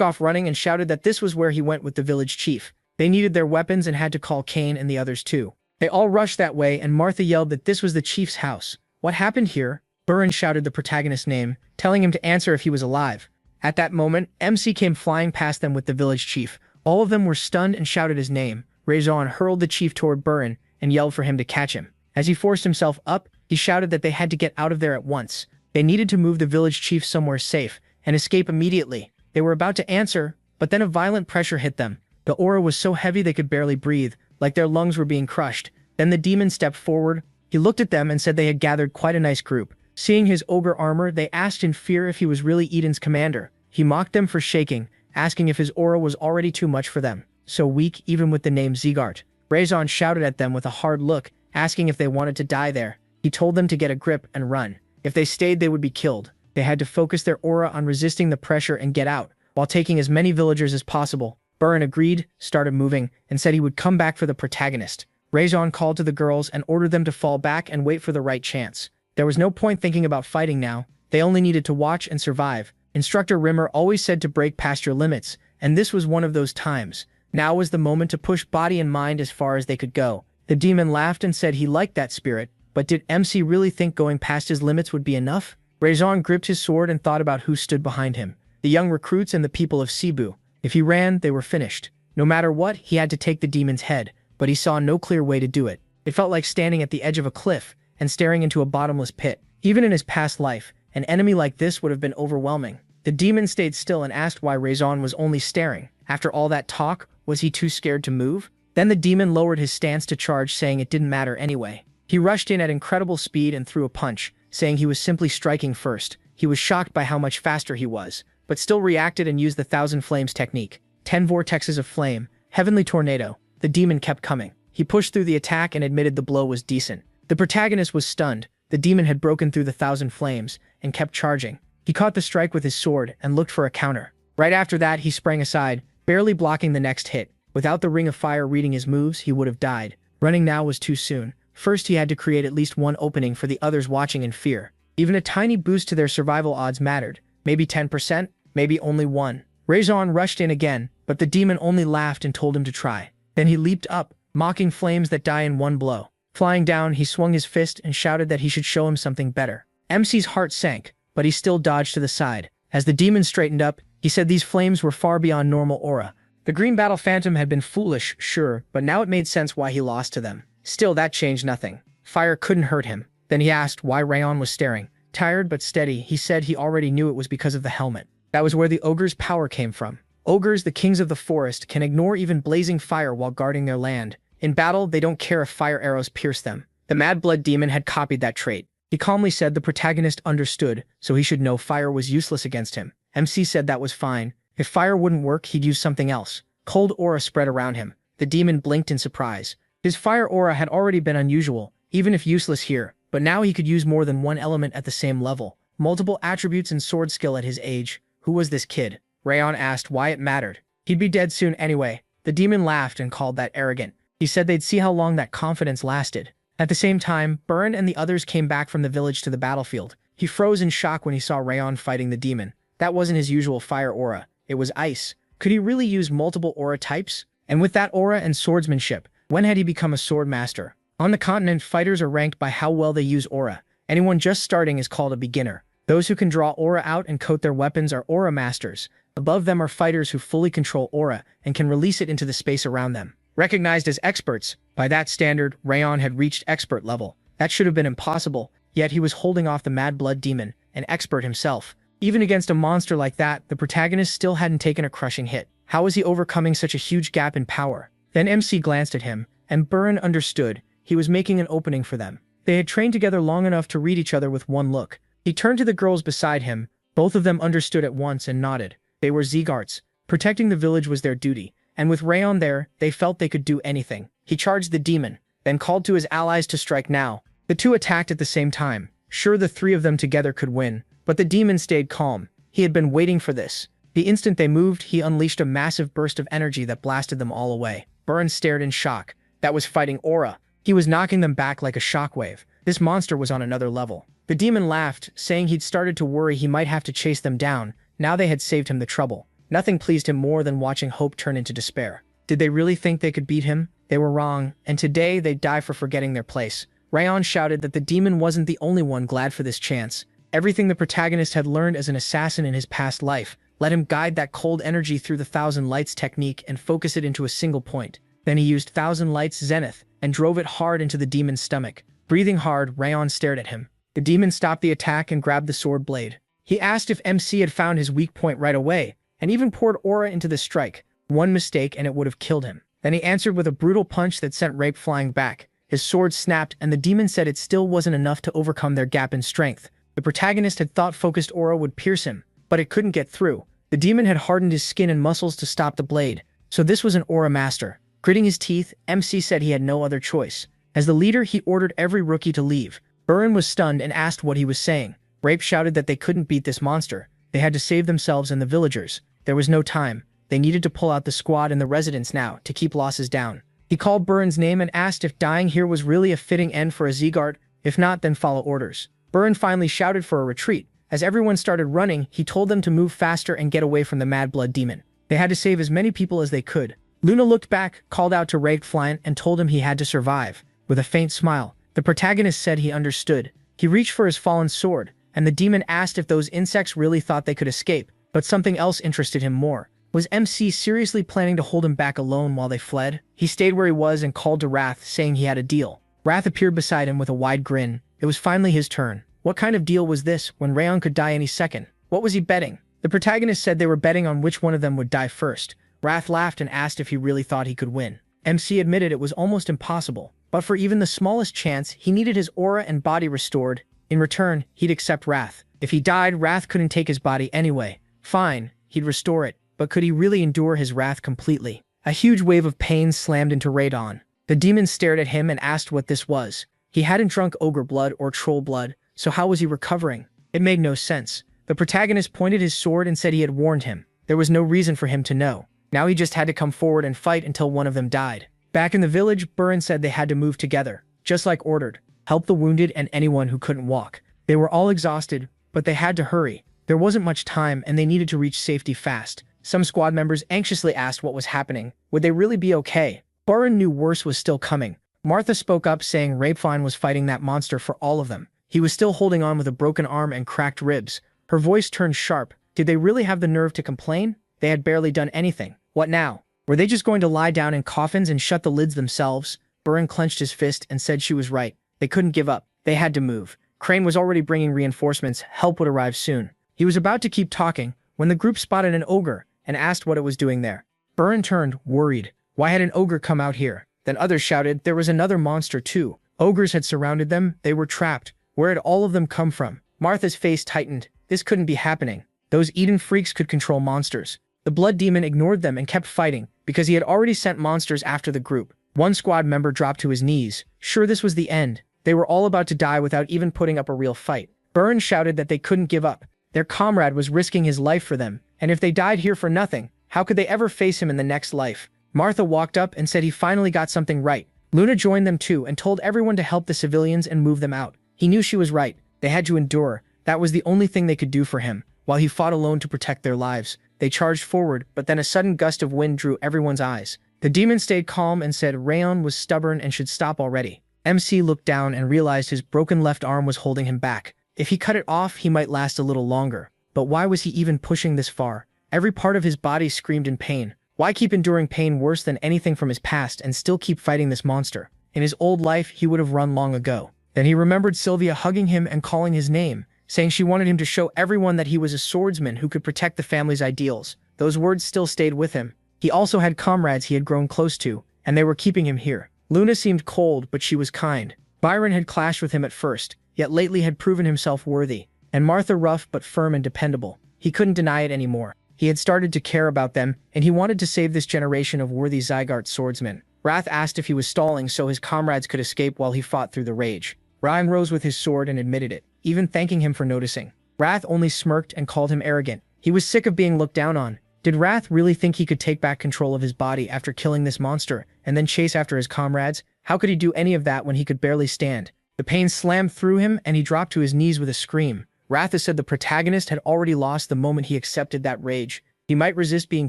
off running and shouted that this was where he went with the village chief. They needed their weapons and had to call Kane and the others too. They all rushed that way and Martha yelled that this was the chief's house. What happened here? Burren shouted the protagonist's name, telling him to answer if he was alive. At that moment, MC came flying past them with the village chief. All of them were stunned and shouted his name. Raison hurled the chief toward Burren and yelled for him to catch him. As he forced himself up, he shouted that they had to get out of there at once. They needed to move the village chief somewhere safe and escape immediately. They were about to answer, but then a violent pressure hit them. The aura was so heavy they could barely breathe, like their lungs were being crushed. Then the demon stepped forward. He looked at them and said they had gathered quite a nice group. Seeing his ogre armor, they asked in fear if he was really Eden's commander. He mocked them for shaking, asking if his aura was already too much for them. So weak, even with the name Zeekhart. Raison shouted at them with a hard look, asking if they wanted to die there. He told them to get a grip and run. If they stayed, they would be killed. They had to focus their aura on resisting the pressure and get out, while taking as many villagers as possible. Burren agreed, started moving, and said he would come back for the protagonist. Raison called to the girls and ordered them to fall back and wait for the right chance. There was no point thinking about fighting now. They only needed to watch and survive. Instructor Rimmer always said to break past your limits, and this was one of those times. Now was the moment to push body and mind as far as they could go. The demon laughed and said he liked that spirit, but did MC really think going past his limits would be enough? Raison gripped his sword and thought about who stood behind him. The young recruits and the people of Cebu. If he ran, they were finished. No matter what, he had to take the demon's head, but he saw no clear way to do it. It felt like standing at the edge of a cliff and staring into a bottomless pit. Even in his past life, an enemy like this would have been overwhelming. The demon stayed still and asked why Raison was only staring. After all that talk, was he too scared to move? Then the demon lowered his stance to charge, saying it didn't matter anyway. He rushed in at incredible speed and threw a punch, saying he was simply striking first. He was shocked by how much faster he was. but still reacted and used the Thousand Flames technique. 10 vortexes of flame, heavenly tornado. The demon kept coming. He pushed through the attack and admitted the blow was decent. The protagonist was stunned. The demon had broken through the Thousand Flames and kept charging. He caught the strike with his sword and looked for a counter. Right after that, he sprang aside, barely blocking the next hit. Without the Ring of Fire reading his moves, he would have died. Running now was too soon. First, he had to create at least one opening for the others watching in fear. Even a tiny boost to their survival odds mattered. Maybe 10%, maybe only 1. Raison rushed in again, but the demon only laughed and told him to try. Then he leaped up, mocking flames that die in one blow. Flying down, he swung his fist and shouted that he should show him something better. MC's heart sank, but he still dodged to the side. As the demon straightened up, he said these flames were far beyond normal aura. The Green Battle Phantom had been foolish, sure, but now it made sense why he lost to them. Still, that changed nothing. Fire couldn't hurt him. Then he asked why Rayon was staring. Tired but steady, he said he already knew it was because of the helmet. That was where the ogre's power came from. Ogres, the kings of the forest, can ignore even blazing fire while guarding their land. In battle, they don't care if fire arrows pierce them. The Mad Blood Demon had copied that trait. He calmly said the protagonist understood, so he should know fire was useless against him. MC said that was fine. If fire wouldn't work, he'd use something else. Cold aura spread around him. The demon blinked in surprise. His fire aura had already been unusual, even if useless here, but now he could use more than one element at the same level. Multiple attributes and sword skill at his age. Who was this kid? Rayon asked why it mattered. He'd be dead soon anyway. The demon laughed and called that arrogant. He said they'd see how long that confidence lasted. At the same time, Burn and the others came back from the village to the battlefield. He froze in shock when he saw Rayon fighting the demon. That wasn't his usual fire aura. It was ice. Could he really use multiple aura types? And with that aura and swordsmanship, when had he become a sword master? On the continent, fighters are ranked by how well they use aura. Anyone just starting is called a beginner. Those who can draw aura out and coat their weapons are aura masters. Above them are fighters who fully control aura and can release it into the space around them. Recognized as experts, by that standard, Rayon had reached expert level. That should have been impossible, yet he was holding off the Mad Blood Demon, an expert himself. Even against a monster like that, the protagonist still hadn't taken a crushing hit. How was he overcoming such a huge gap in power? Then MC glanced at him, and Burn understood. He was making an opening for them. They had trained together long enough to read each other with one look. He turned to the girls beside him. Both of them understood at once and nodded. They were Zegarts. Protecting the village was their duty, and with Rayon there, they felt they could do anything. He charged the demon, then called to his allies to strike now. The two attacked at the same time. Sure, the three of them together could win, but the demon stayed calm. He had been waiting for this. The instant they moved, he unleashed a massive burst of energy that blasted them all away. Burn stared in shock. That was fighting aura. He was knocking them back like a shockwave. This monster was on another level. The demon laughed, saying he'd started to worry he might have to chase them down. Now they had saved him the trouble. Nothing pleased him more than watching hope turn into despair. Did they really think they could beat him? They were wrong, and today they'd die for forgetting their place. Rayon shouted that the demon wasn't the only one glad for this chance. Everything the protagonist had learned as an assassin in his past life let him guide that cold energy through the Thousand Lights technique and focus it into a single point. Then he used Thousand Lights Zenith and drove it hard into the demon's stomach. Breathing hard, Rayon stared at him. The demon stopped the attack and grabbed the sword blade. He asked if MC had found his weak point right away, and even poured aura into the strike. One mistake and it would have killed him. Then he answered with a brutal punch that sent Rape flying back. His sword snapped, and the demon said it still wasn't enough to overcome their gap in strength. The protagonist had thought focused aura would pierce him, but it couldn't get through. The demon had hardened his skin and muscles to stop the blade, so this was an aura master. Gritting his teeth, MC said he had no other choice. As the leader, he ordered every rookie to leave. Burn was stunned and asked what he was saying. Rape shouted that they couldn't beat this monster. They had to save themselves and the villagers. There was no time. They needed to pull out the squad and the residents now to keep losses down. He called Burn's name and asked if dying here was really a fitting end for a Zegart. If not, then follow orders. Burn finally shouted for a retreat. As everyone started running, he told them to move faster and get away from the Mad Blood Demon. They had to save as many people as they could. Luna looked back, called out to Rape Flyant, and told him he had to survive. With a faint smile, the protagonist said he understood. He reached for his fallen sword, and the demon asked if those insects really thought they could escape, but something else interested him more. Was MC seriously planning to hold him back alone while they fled? He stayed where he was and called to Wrath, saying he had a deal. Wrath appeared beside him with a wide grin. It was finally his turn. What kind of deal was this when Rayon could die any second? What was he betting? The protagonist said they were betting on which one of them would die first. Wrath laughed and asked if he really thought he could win. MC admitted it was almost impossible, but for even the smallest chance, he needed his aura and body restored. In return, he'd accept Wrath. If he died, Wrath couldn't take his body anyway. Fine, he'd restore it, but could he really endure his wrath completely? A huge wave of pain slammed into Radon. The demon stared at him and asked what this was. He hadn't drunk ogre blood or troll blood, so how was he recovering? It made no sense. The protagonist pointed his sword and said he had warned him. There was no reason for him to know. Now he just had to come forward and fight until one of them died. Back in the village, Burin said they had to move together, just like ordered. Help the wounded and anyone who couldn't walk. They were all exhausted, but they had to hurry. There wasn't much time and they needed to reach safety fast. Some squad members anxiously asked what was happening. Would they really be okay? Burin knew worse was still coming. Martha spoke up saying Rapefine was fighting that monster for all of them. He was still holding on with a broken arm and cracked ribs. Her voice turned sharp. Did they really have the nerve to complain? They had barely done anything. What now? Were they just going to lie down in coffins and shut the lids themselves? Burin clenched his fist and said she was right. They couldn't give up. They had to move. Crane was already bringing reinforcements. Help would arrive soon. He was about to keep talking when the group spotted an ogre and asked what it was doing there. Burin turned, worried. Why had an ogre come out here? Then others shouted there was another monster too. Ogres had surrounded them. They were trapped. Where had all of them come from? Martha's face tightened. This couldn't be happening. Those Eden freaks could control monsters. The blood demon ignored them and kept fighting because he had already sent monsters after the group. One squad member dropped to his knees. Sure, this was the end. They were all about to die without even putting up a real fight. Burin shouted that they couldn't give up. Their comrade was risking his life for them, and if they died here for nothing, how could they ever face him in the next life? Martha walked up and said he finally got something right. Luna joined them too and told everyone to help the civilians and move them out. He knew she was right. They had to endure. That was the only thing they could do for him. While he fought alone to protect their lives, they charged forward, but then a sudden gust of wind drew everyone's eyes. The demon stayed calm and said Rayon was stubborn and should stop already. MC looked down and realized his broken left arm was holding him back. If he cut it off, he might last a little longer. But why was he even pushing this far? Every part of his body screamed in pain. Why keep enduring pain worse than anything from his past and still keep fighting this monster? In his old life, he would have run long ago. Then he remembered Sylvia hugging him and calling his name, saying she wanted him to show everyone that he was a swordsman who could protect the family's ideals. Those words still stayed with him. He also had comrades he had grown close to, and they were keeping him here. Luna seemed cold, but she was kind. Byron had clashed with him at first, yet lately had proven himself worthy. And Martha rough but firm and dependable. He couldn't deny it anymore. He had started to care about them, and he wanted to save this generation of worthy Zygarde swordsmen. Wrath asked if he was stalling so his comrades could escape while he fought through the rage. Ryan rose with his sword and admitted it, even thanking him for noticing. Wrath only smirked and called him arrogant. He was sick of being looked down on. Did Wrath really think he could take back control of his body after killing this monster, and then chase after his comrades? How could he do any of that when he could barely stand? The pain slammed through him, and he dropped to his knees with a scream. Wrath said the protagonist had already lost the moment he accepted that rage. He might resist being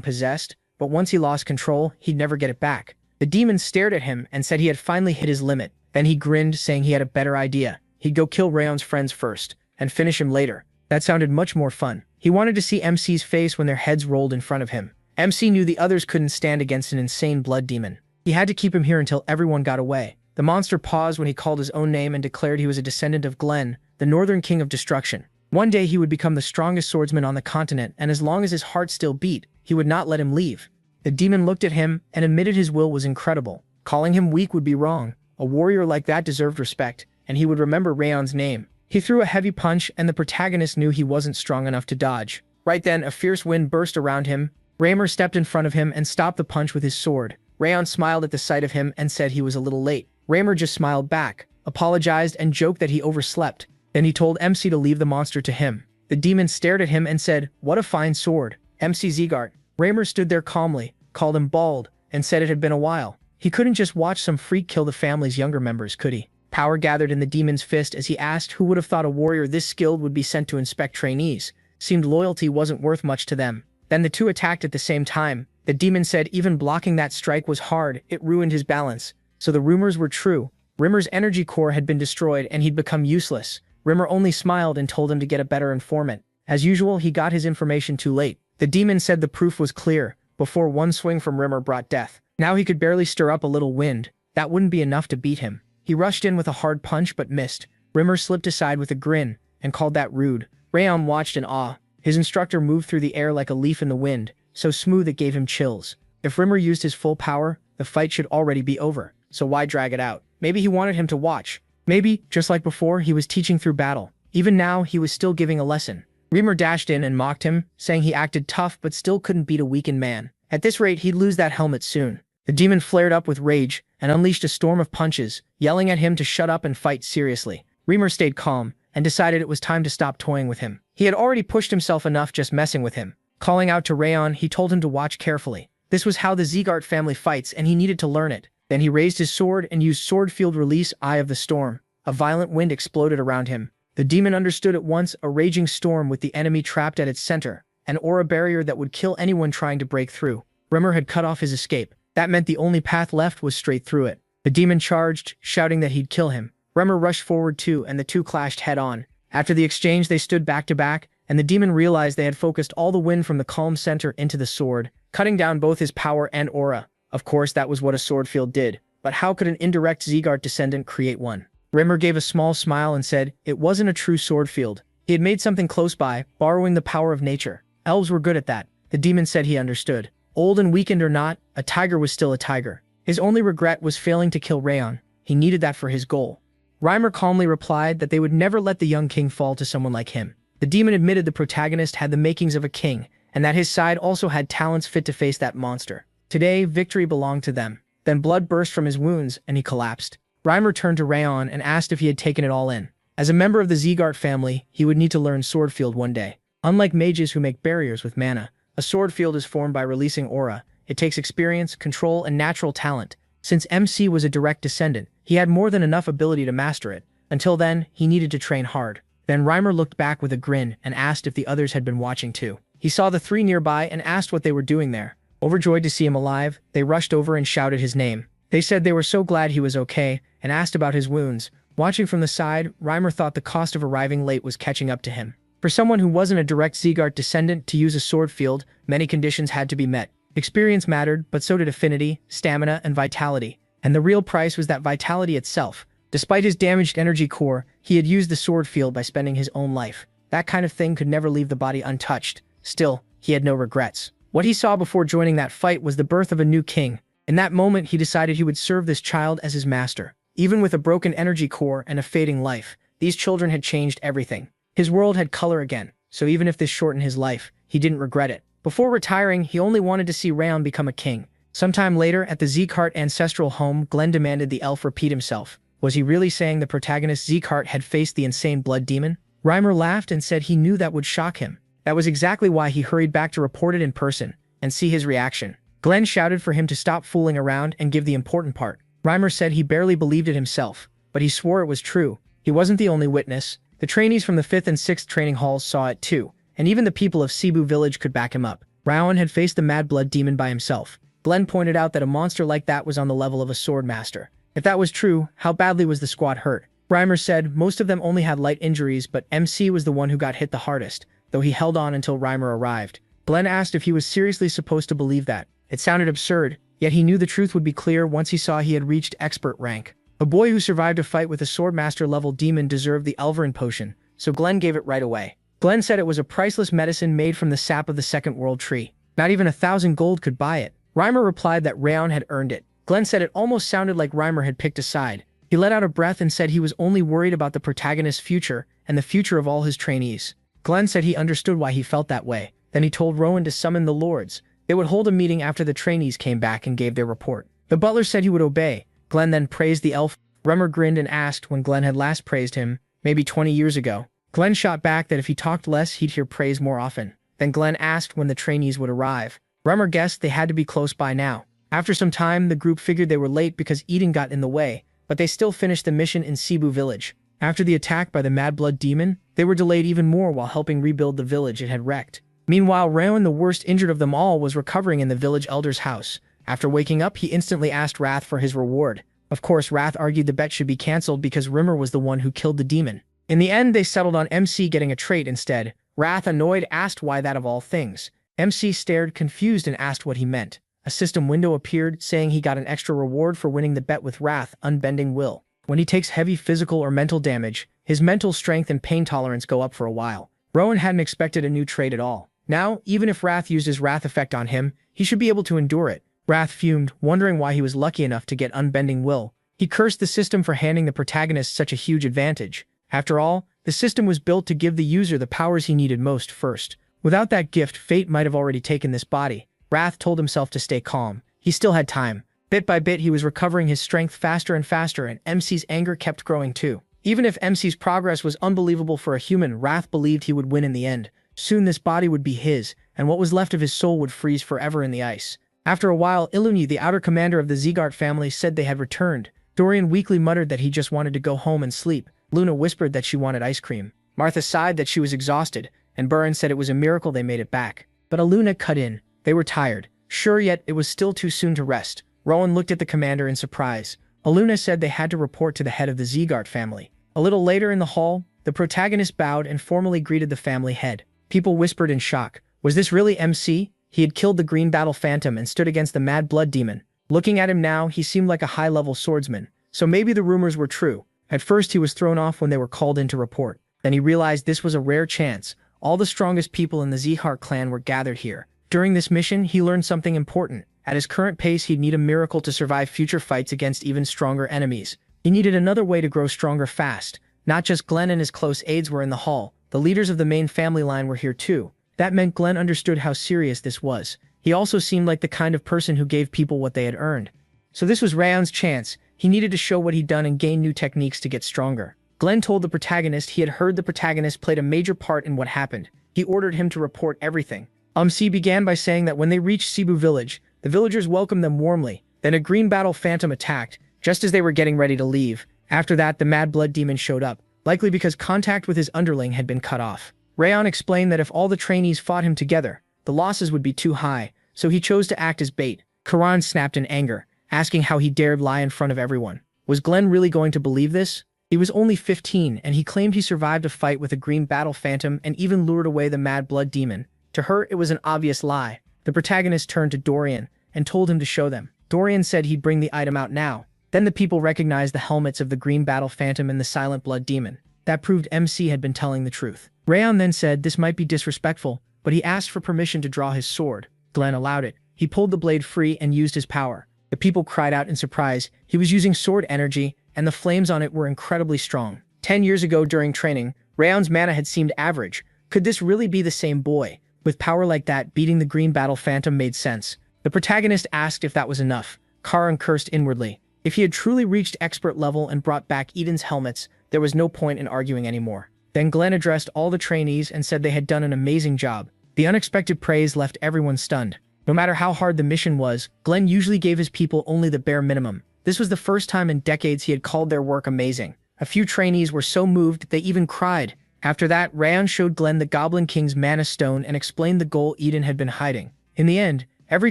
possessed, but once he lost control, he'd never get it back. The demon stared at him and said he had finally hit his limit. Then he grinned, saying he had a better idea. He'd go kill Rayon's friends first, and finish him later. That sounded much more fun. He wanted to see MC's face when their heads rolled in front of him. MC knew the others couldn't stand against an insane blood demon. He had to keep him here until everyone got away. The monster paused when he called his own name and declared he was a descendant of Glenn, the Northern King of Destruction. One day he would become the strongest swordsman on the continent, and as long as his heart still beat, he would not let him leave. The demon looked at him and admitted his will was incredible. Calling him weak would be wrong. A warrior like that deserved respect, and he would remember Rayon's name. He threw a heavy punch, and the protagonist knew he wasn't strong enough to dodge. Right then, a fierce wind burst around him. Raymer stepped in front of him and stopped the punch with his sword. Rayon smiled at the sight of him and said he was a little late. Raymer just smiled back, apologized, and joked that he overslept. Then he told MC to leave the monster to him. The demon stared at him and said, "What a fine sword." MC Zygarde. Raymer stood there calmly, called him bald, and said it had been a while. He couldn't just watch some freak kill the family's younger members, could he? Power gathered in the demon's fist as he asked who would have thought a warrior this skilled would be sent to inspect trainees. Seemed loyalty wasn't worth much to them. Then the two attacked at the same time. The demon said even blocking that strike was hard, it ruined his balance. So the rumors were true. Rimmer's energy core had been destroyed and he'd become useless. Rimmer only smiled and told him to get a better informant. As usual, he got his information too late. The demon said the proof was clear, before one swing from Rimmer brought death. Now he could barely stir up a little wind. That wouldn't be enough to beat him. He rushed in with a hard punch but missed. Rimmer slipped aside with a grin, and called that rude. Rayon watched in awe. His instructor moved through the air like a leaf in the wind, so smooth it gave him chills. If Rimmer used his full power, the fight should already be over, so why drag it out? Maybe he wanted him to watch. Maybe, just like before, he was teaching through battle. Even now, he was still giving a lesson. Reamer dashed in and mocked him, saying he acted tough but still couldn't beat a weakened man. At this rate, he'd lose that helmet soon. The demon flared up with rage and unleashed a storm of punches, yelling at him to shut up and fight seriously. Reamer stayed calm and decided it was time to stop toying with him. He had already pushed himself enough just messing with him. Calling out to Rayon, he told him to watch carefully. This was how the Zegart family fights, and he needed to learn it. Then he raised his sword and used sword field release Eye of the Storm. A violent wind exploded around him. The demon understood at once, a raging storm with the enemy trapped at its center, an aura barrier that would kill anyone trying to break through. Reamer had cut off his escape. That meant the only path left was straight through it. The demon charged, shouting that he'd kill him. Reamer rushed forward too, and the two clashed head-on. After the exchange, they stood back to back, and the demon realized they had focused all the wind from the calm center into the sword, cutting down both his power and aura. Of course, that was what a sword field did, but how could an indirect Zegart descendant create one? Reamer gave a small smile and said it wasn't a true sword field. He had made something close by, borrowing the power of nature. Elves were good at that. The demon said he understood. Old and weakened or not, a tiger was still a tiger. His only regret was failing to kill Rayon. He needed that for his goal. Reimer calmly replied that they would never let the young king fall to someone like him. The demon admitted the protagonist had the makings of a king, and that his side also had talents fit to face that monster. Today, victory belonged to them. Then blood burst from his wounds, and he collapsed. Reimer turned to Rayon and asked if he had taken it all in. As a member of the Zegart family, he would need to learn sword field one day. Unlike mages who make barriers with mana, a sword field is formed by releasing aura. It takes experience, control, and natural talent. Since MC was a direct descendant, he had more than enough ability to master it. Until then, he needed to train hard. Then Reimer looked back with a grin and asked if the others had been watching too. He saw the three nearby and asked what they were doing there. Overjoyed to see him alive, they rushed over and shouted his name. They said they were so glad he was okay and asked about his wounds. Watching from the side, Reimer thought the cost of arriving late was catching up to him. For someone who wasn't a direct Zegart descendant to use a sword field, many conditions had to be met. Experience mattered, but so did affinity, stamina, and vitality. And the real price was that vitality itself. Despite his damaged energy core, he had used the sword field by spending his own life. That kind of thing could never leave the body untouched. Still, he had no regrets. What he saw before joining that fight was the birth of a new king. In that moment, he decided he would serve this child as his master. Even with a broken energy core and a fading life, these children had changed everything. His world had color again, so even if this shortened his life, he didn't regret it. Before retiring, he only wanted to see Rayon become a king. Sometime later, at the Zegart ancestral home, Glenn demanded the elf repeat himself. Was he really saying the protagonist Zegart had faced the insane blood demon? Reimer laughed and said he knew that would shock him. That was exactly why he hurried back to report it in person and see his reaction. Glenn shouted for him to stop fooling around and give the important part. Reimer said he barely believed it himself, but he swore it was true. He wasn't the only witness. The trainees from the 5th and 6th training halls saw it too, and even the people of Cebu village could back him up. Rayon had faced the mad blood demon by himself. Glenn pointed out that a monster like that was on the level of a sword master. If that was true, how badly was the squad hurt? Reimer said most of them only had light injuries, but MC was the one who got hit the hardest, though he held on until Reimer arrived. Glenn asked if he was seriously supposed to believe that. It sounded absurd, yet he knew the truth would be clear once he saw he had reached expert rank. A boy who survived a fight with a swordmaster level demon deserved the Elverin potion, so Glenn gave it right away. Glenn said it was a priceless medicine made from the sap of the second world tree. Not even 1,000 gold could buy it. Reimer replied that Rayon had earned it. Glenn said it almost sounded like Reimer had picked a side. He let out a breath and said he was only worried about the protagonist's future and the future of all his trainees. Glenn said he understood why he felt that way. Then he told Rowan to summon the lords. They would hold a meeting after the trainees came back and gave their report. The butler said he would obey. Glenn then praised the elf. Reimer grinned and asked when Glenn had last praised him, maybe 20 years ago. Glenn shot back that if he talked less, he'd hear praise more often. Then Glenn asked when the trainees would arrive. Reimer guessed they had to be close by now. After some time, the group figured they were late because eating got in the way, but they still finished the mission in Cebu village. After the attack by the mad blood demon, they were delayed even more while helping rebuild the village it had wrecked. Meanwhile, Rayon, the worst injured of them all, was recovering in the village elder's house. After waking up, he instantly asked Wrath for his reward. Of course, Wrath argued the bet should be cancelled because Rimmer was the one who killed the demon. In the end, they settled on MC getting a trait instead. Wrath, annoyed, asked why that of all things. MC stared confused and asked what he meant. A system window appeared, saying he got an extra reward for winning the bet with Wrath, Unbending Will. When he takes heavy physical or mental damage, his mental strength and pain tolerance go up for a while. Rowan hadn't expected a new trait at all. Now, even if Wrath used his Wrath effect on him, he should be able to endure it. Wrath fumed, wondering why he was lucky enough to get Unbending Will. He cursed the system for handing the protagonist such a huge advantage. After all, The system was built to give the user the powers he needed most first. Without that gift, fate might have already taken this body. Wrath told himself to stay calm. He still had time. Bit by bit, he was recovering his strength faster and faster, and MC's anger kept growing too. Even if MC's progress was unbelievable for a human, Wrath believed he would win in the end. Soon this body would be his, and what was left of his soul would freeze forever in the ice. After a while, Iluni, the outer commander of the Zegart family, said they had returned. Dorian weakly muttered that he just wanted to go home and sleep. Luna whispered that she wanted ice cream. Martha sighed that she was exhausted, and Buran said it was a miracle they made it back. But Aluna cut in. They were tired. Sure, yet it was still too soon to rest. Rowan looked at the commander in surprise. Aluna said they had to report to the head of the Zegart family. A little later in the hall, the protagonist bowed and formally greeted the family head. People whispered in shock. Was this really MC? He had killed the Green Battle Phantom and stood against the Mad Blood Demon. Looking at him now, he seemed like a high-level swordsman. So maybe the rumors were true. At first he was thrown off when they were called in to report. Then he realized this was a rare chance. All the strongest people in the Zegart clan were gathered here. During this mission, he learned something important. At his current pace, he'd need a miracle to survive future fights against even stronger enemies. He needed another way to grow stronger fast. Not just Glenn and his close aides were in the hall. The leaders of the main family line were here too. That meant Glenn understood how serious this was. He also seemed like the kind of person who gave people what they had earned. So this was Rayon's chance. He needed to show what he'd done and gain new techniques to get stronger. Glenn told the protagonist he had heard the protagonist played a major part in what happened. He ordered him to report everything. C began by saying that when they reached Cebu village, the villagers welcomed them warmly. Then a Green Battle Phantom attacked, just as they were getting ready to leave. After that, the Mad Blood Demon showed up, likely because contact with his underling had been cut off. Rayon explained that if all the trainees fought him together, the losses would be too high, so he chose to act as bait. Karan snapped in anger, asking how he dared lie in front of everyone. Was Glenn really going to believe this? He was only 15, and he claimed he survived a fight with a Green Battle Phantom and even lured away the Mad Blood Demon. To her, it was an obvious lie. The protagonist turned to Dorian and told him to show them. Dorian said he'd bring the item out now. Then the people recognized the helmets of the Green Battle Phantom and the Silent Blood Demon. That proved MC had been telling the truth. Rayon then said this might be disrespectful, but he asked for permission to draw his sword. Glenn allowed it. He pulled the blade free and used his power. The people cried out in surprise. He was using sword energy, and the flames on it were incredibly strong. 10 years ago during training, Rayon's mana had seemed average. Could this really be the same boy? With power like that, beating the Green Battle Phantom made sense. The protagonist asked if that was enough. Karan cursed inwardly. If he had truly reached expert level and brought back Eden's helmets, there was no point in arguing anymore. Then Glenn addressed all the trainees and said they had done an amazing job. The unexpected praise left everyone stunned. No matter how hard the mission was, Glenn usually gave his people only the bare minimum. This was the first time in decades he had called their work amazing. A few trainees were so moved they even cried. After that, Rayon showed Glenn the Goblin King's Mana Stone and explained the goal Eden had been hiding. In the end, every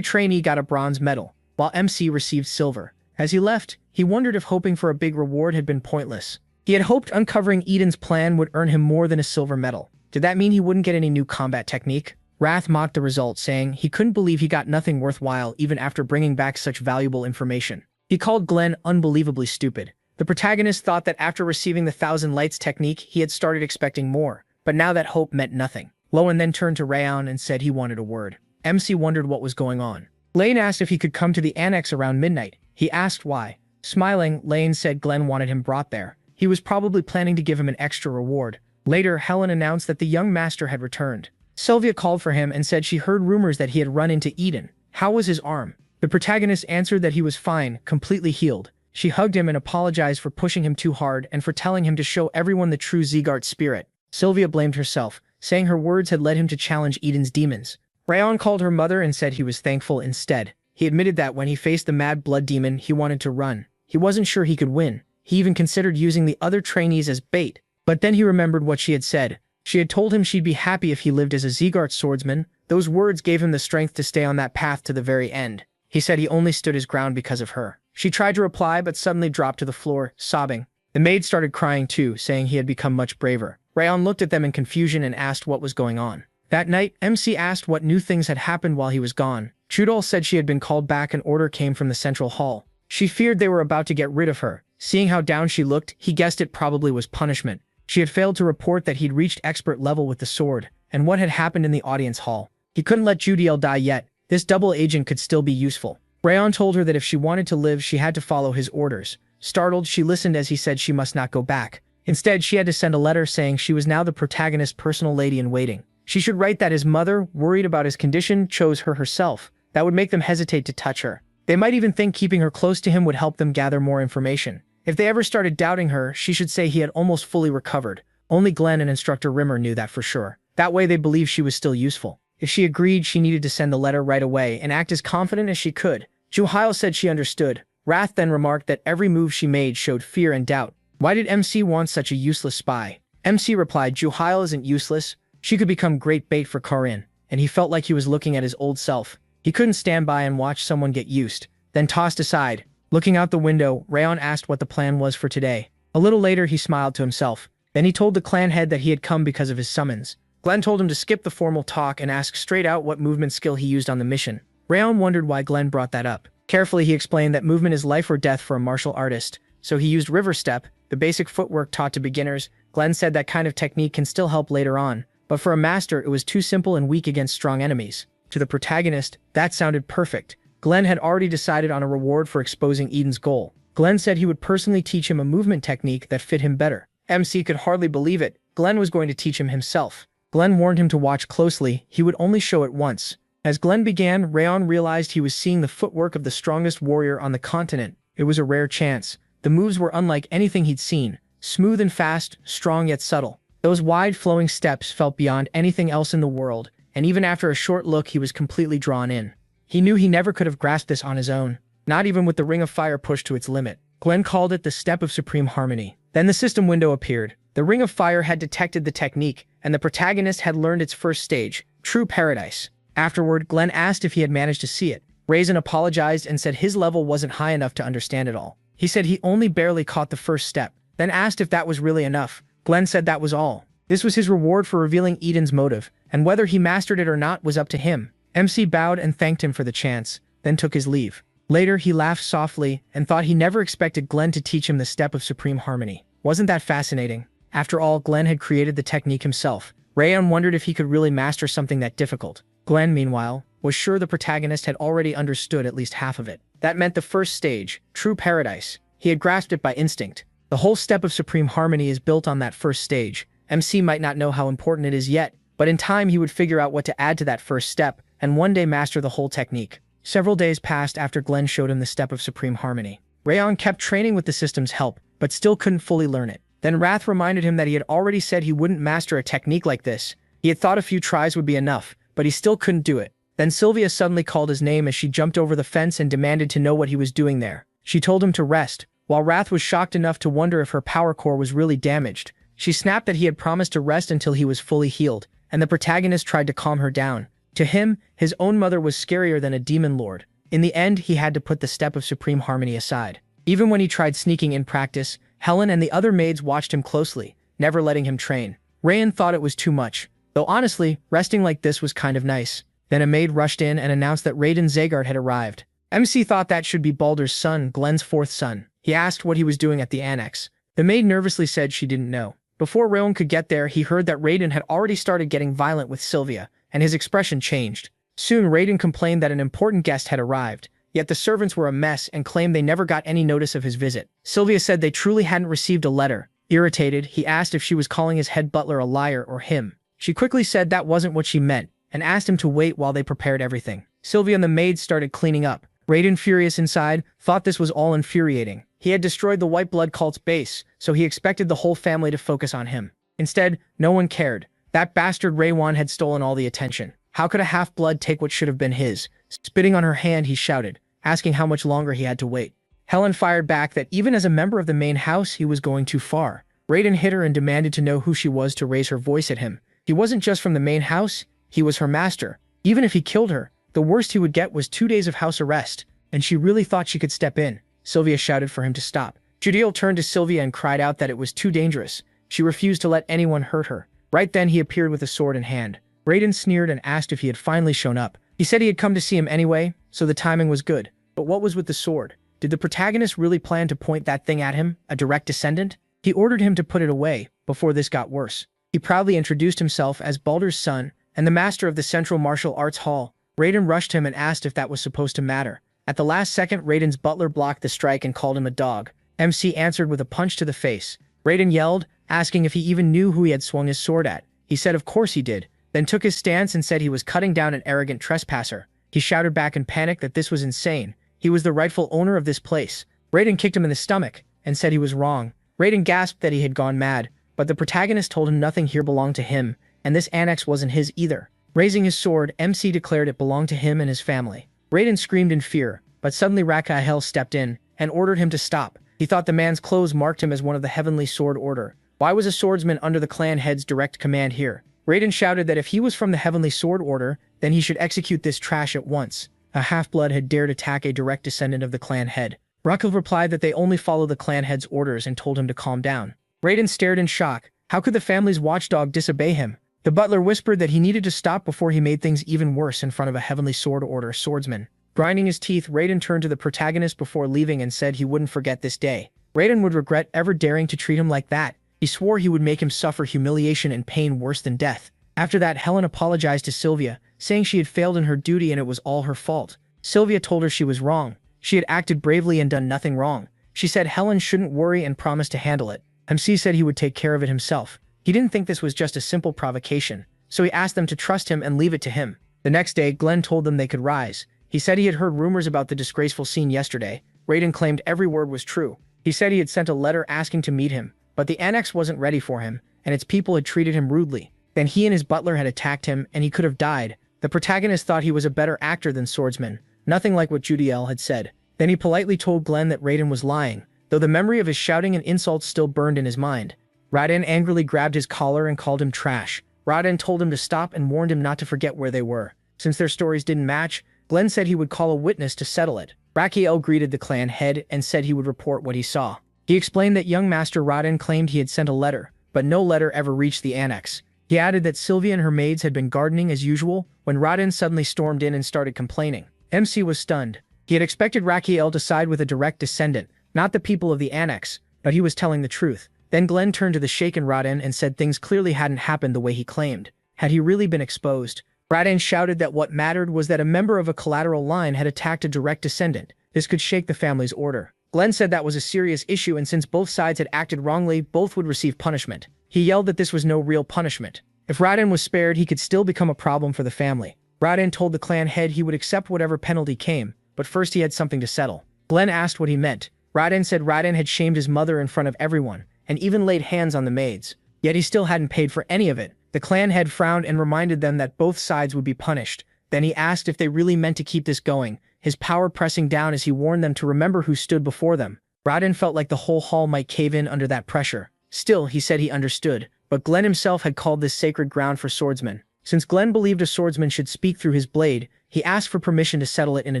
trainee got a bronze medal, while MC received silver. As he left, he wondered if hoping for a big reward had been pointless. He had hoped uncovering Eden's plan would earn him more than a silver medal. Did that mean he wouldn't get any new combat technique? Wrath mocked the result, saying he couldn't believe he got nothing worthwhile even after bringing back such valuable information. He called Glenn unbelievably stupid. The protagonist thought that after receiving the Thousand Lights technique, he had started expecting more, but now that hope meant nothing. Lowen then turned to Rayon and said he wanted a word. MC wondered what was going on. Lane asked if he could come to the annex around midnight. He asked why. Smiling, Lane said Glenn wanted him brought there. He was probably planning to give him an extra reward. Later, Helen announced that the young master had returned. Sylvia called for him and said she heard rumors that he had run into Eden. How was his arm? The protagonist answered that he was fine, completely healed. She hugged him and apologized for pushing him too hard and for telling him to show everyone the true Zegart spirit. Sylvia blamed herself, saying her words had led him to challenge Eden's demons. Rayon called her mother and said he was thankful instead. He admitted that when he faced the Mad Blood Demon, he wanted to run. He wasn't sure he could win. He even considered using the other trainees as bait. But then he remembered what she had said. She had told him she'd be happy if he lived as a Zegart swordsman. Those words gave him the strength to stay on that path to the very end. He said he only stood his ground because of her. She tried to reply but suddenly dropped to the floor, sobbing. The maid started crying too, saying he had become much braver. Rayon looked at them in confusion and asked what was going on. That night, MC asked what new things had happened while he was gone. Chudol said she had been called back and order came from the central hall. She feared they were about to get rid of her. Seeing how down she looked, he guessed it probably was punishment. She had failed to report that he'd reached expert level with the sword, and what had happened in the audience hall. He couldn't let Judiel die yet. This double agent could still be useful. Rayon told her that if she wanted to live, she had to follow his orders. Startled, she listened as he said she must not go back. Instead, she had to send a letter saying she was now the protagonist's personal lady-in-waiting. She should write that his mother, worried about his condition, chose her herself. That would make them hesitate to touch her. They might even think keeping her close to him would help them gather more information. If they ever started doubting her, she should say he had almost fully recovered. Only Glenn and Instructor Rimmer knew that for sure. That way they believed she was still useful. If she agreed, she needed to send the letter right away and act as confident as she could. Juhail said she understood. Wrath then remarked that every move she made showed fear and doubt. Why did MC want such a useless spy? MC replied, Juhail isn't useless. She could become great bait for Karin. And he felt like he was looking at his old self. He couldn't stand by and watch someone get used, then tossed aside. Looking out the window, Rayon asked what the plan was for today. A little later, he smiled to himself. Then he told the clan head that he had come because of his summons. Glenn told him to skip the formal talk and ask straight out what movement skill he used on the mission. Rayon wondered why Glenn brought that up. Carefully, he explained that movement is life or death for a martial artist, so he used river step, the basic footwork taught to beginners. Glenn said that kind of technique can still help later on, but for a master it was too simple and weak against strong enemies. To the protagonist, that sounded perfect. Glenn had already decided on a reward for exposing Eden's goal. Glenn said he would personally teach him a movement technique that fit him better. MC could hardly believe it. Glenn was going to teach him himself. Glenn warned him to watch closely. He would only show it once. As Glenn began, Rayon realized he was seeing the footwork of the strongest warrior on the continent. It was a rare chance. The moves were unlike anything he'd seen. Smooth and fast, strong yet subtle. Those wide flowing steps felt beyond anything else in the world, and even after a short look he was completely drawn in. He knew he never could have grasped this on his own, not even with the Ring of Fire pushed to its limit. Glenn called it the Step of Supreme Harmony. Then the system window appeared. The Ring of Fire had detected the technique, and the protagonist had learned its first stage, True Paradise. Afterward, Glenn asked if he had managed to see it. Raisin apologized and said his level wasn't high enough to understand it all. He said he only barely caught the first step, then asked if that was really enough. Glenn said that was all. This was his reward for revealing Eden's motive, and whether he mastered it or not was up to him. MC bowed and thanked him for the chance, then took his leave. Later, he laughed softly and thought he never expected Glenn to teach him the Step of Supreme Harmony. Wasn't that fascinating? After all, Glenn had created the technique himself. Rayon wondered if he could really master something that difficult. Glenn, meanwhile, was sure the protagonist had already understood at least half of it. That meant the first stage, True Paradise. He had grasped it by instinct. The whole Step of Supreme Harmony is built on that first stage. MC might not know how important it is yet, but in time he would figure out what to add to that first step, and one day master the whole technique. Several days passed after Glenn showed him the Step of Supreme Harmony. Rayon kept training with the system's help, but still couldn't fully learn it. Then Wrath reminded him that he had already said he wouldn't master a technique like this. He had thought a few tries would be enough, but he still couldn't do it. Then Sylvia suddenly called his name as she jumped over the fence and demanded to know what he was doing there. She told him to rest, while Wrath was shocked enough to wonder if her power core was really damaged. She snapped that he had promised to rest until he was fully healed, and the protagonist tried to calm her down. To him, his own mother was scarier than a demon lord. In the end, he had to put the Step of Supreme Harmony aside. Even when he tried sneaking in practice, Helen and the other maids watched him closely, never letting him train. Rayon thought it was too much, though honestly, resting like this was kind of nice. Then a maid rushed in and announced that Raiden Zagard had arrived. MC thought that should be Baldur's son, Glenn's fourth son. He asked what he was doing at the annex. The maid nervously said she didn't know. Before Rayon could get there, he heard that Raiden had already started getting violent with Sylvia, and his expression changed. Soon, Raiden complained that an important guest had arrived, yet the servants were a mess and claimed they never got any notice of his visit. Sylvia said they truly hadn't received a letter. Irritated, he asked if she was calling his head butler a liar or him. She quickly said that wasn't what she meant, and asked him to wait while they prepared everything. Sylvia and the maids started cleaning up. Raiden, furious inside, thought this was all infuriating. He had destroyed the White Blood cult's base, so he expected the whole family to focus on him. Instead, no one cared. That bastard Raywan had stolen all the attention. How could a half-blood take what should have been his? Spitting on her hand, he shouted, asking how much longer he had to wait. Helen fired back that even as a member of the main house, he was going too far. Raiden hit her and demanded to know who she was to raise her voice at him. He wasn't just from the main house, he was her master. Even if he killed her, the worst he would get was 2 days of house arrest, and she really thought she could step in. Sylvia shouted for him to stop. Judeel turned to Sylvia and cried out that it was too dangerous. She refused to let anyone hurt her. Right then he appeared with a sword in hand. Raiden sneered and asked if he had finally shown up. He said he had come to see him anyway, so the timing was good. But what was with the sword? Did the protagonist really plan to point that thing at him, a direct descendant? He ordered him to put it away, before this got worse. He proudly introduced himself as Baldur's son, and the master of the Central Martial Arts Hall. Raiden rushed him and asked if that was supposed to matter. At the last second, Raiden's butler blocked the strike and called him a dog. MC answered with a punch to the face. Raiden yelled, asking if he even knew who he had swung his sword at. He said of course he did, then took his stance and said he was cutting down an arrogant trespasser. He shouted back in panic that this was insane. He was the rightful owner of this place. Raiden kicked him in the stomach and said he was wrong. Raiden gasped that he had gone mad, but the protagonist told him nothing here belonged to him, and this annex wasn't his either. Raising his sword, MC declared it belonged to him and his family. Raiden screamed in fear, but suddenly Raphael stepped in and ordered him to stop. He thought the man's clothes marked him as one of the Heavenly Sword Order. Why was a swordsman under the clan head's direct command here? Raiden shouted that if he was from the Heavenly Sword Order, then he should execute this trash at once. A half-blood had dared attack a direct descendant of the clan head. Rakil replied that they only follow the clan head's orders and told him to calm down. Raiden stared in shock. How could the family's watchdog disobey him? The butler whispered that he needed to stop before he made things even worse in front of a Heavenly Sword Order swordsman. Grinding his teeth, Raiden turned to the protagonist before leaving and said he wouldn't forget this day. Raiden would regret ever daring to treat him like that. He swore he would make him suffer humiliation and pain worse than death. After that, Helen apologized to Sylvia, saying she had failed in her duty and it was all her fault. Sylvia told her she was wrong. She had acted bravely and done nothing wrong. She said Helen shouldn't worry and promised to handle it. MC said he would take care of it himself. He didn't think this was just a simple provocation, so he asked them to trust him and leave it to him. The next day, Glenn told them they could rise. He said he had heard rumors about the disgraceful scene yesterday. Raiden claimed every word was true. He said he had sent a letter asking to meet him, but the annex wasn't ready for him, and its people had treated him rudely. Then he and his butler had attacked him, and he could have died. The protagonist thought he was a better actor than swordsman, nothing like what Judiel had said. Then he politely told Glenn that Raiden was lying, though the memory of his shouting and insults still burned in his mind. Raiden angrily grabbed his collar and called him trash. Raiden told him to stop and warned him not to forget where they were. Since their stories didn't match, Glenn said he would call a witness to settle it. Raphael greeted the clan head and said he would report what he saw. He explained that young Master Raiden claimed he had sent a letter, but no letter ever reached the annex. He added that Sylvia and her maids had been gardening as usual when Raiden suddenly stormed in and started complaining. MC was stunned. He had expected Raphael to side with a direct descendant, not the people of the annex, but he was telling the truth. Then Glenn turned to the shaken Raiden and said things clearly hadn't happened the way he claimed. Had he really been exposed? Raiden shouted that what mattered was that a member of a collateral line had attacked a direct descendant. This could shake the family's order. Glenn said that was a serious issue, and since both sides had acted wrongly, both would receive punishment. He yelled that this was no real punishment. If Raiden was spared, he could still become a problem for the family. Raiden told the clan head he would accept whatever penalty came, but first he had something to settle. Glenn asked what he meant. Raiden said Raiden had shamed his mother in front of everyone, and even laid hands on the maids. Yet he still hadn't paid for any of it. The clan head frowned and reminded them that both sides would be punished. Then he asked if they really meant to keep this going, his power pressing down as he warned them to remember who stood before them. Raiden felt like the whole hall might cave in under that pressure. Still, he said he understood, but Glenn himself had called this sacred ground for swordsmen. Since Glenn believed a swordsman should speak through his blade, he asked for permission to settle it in a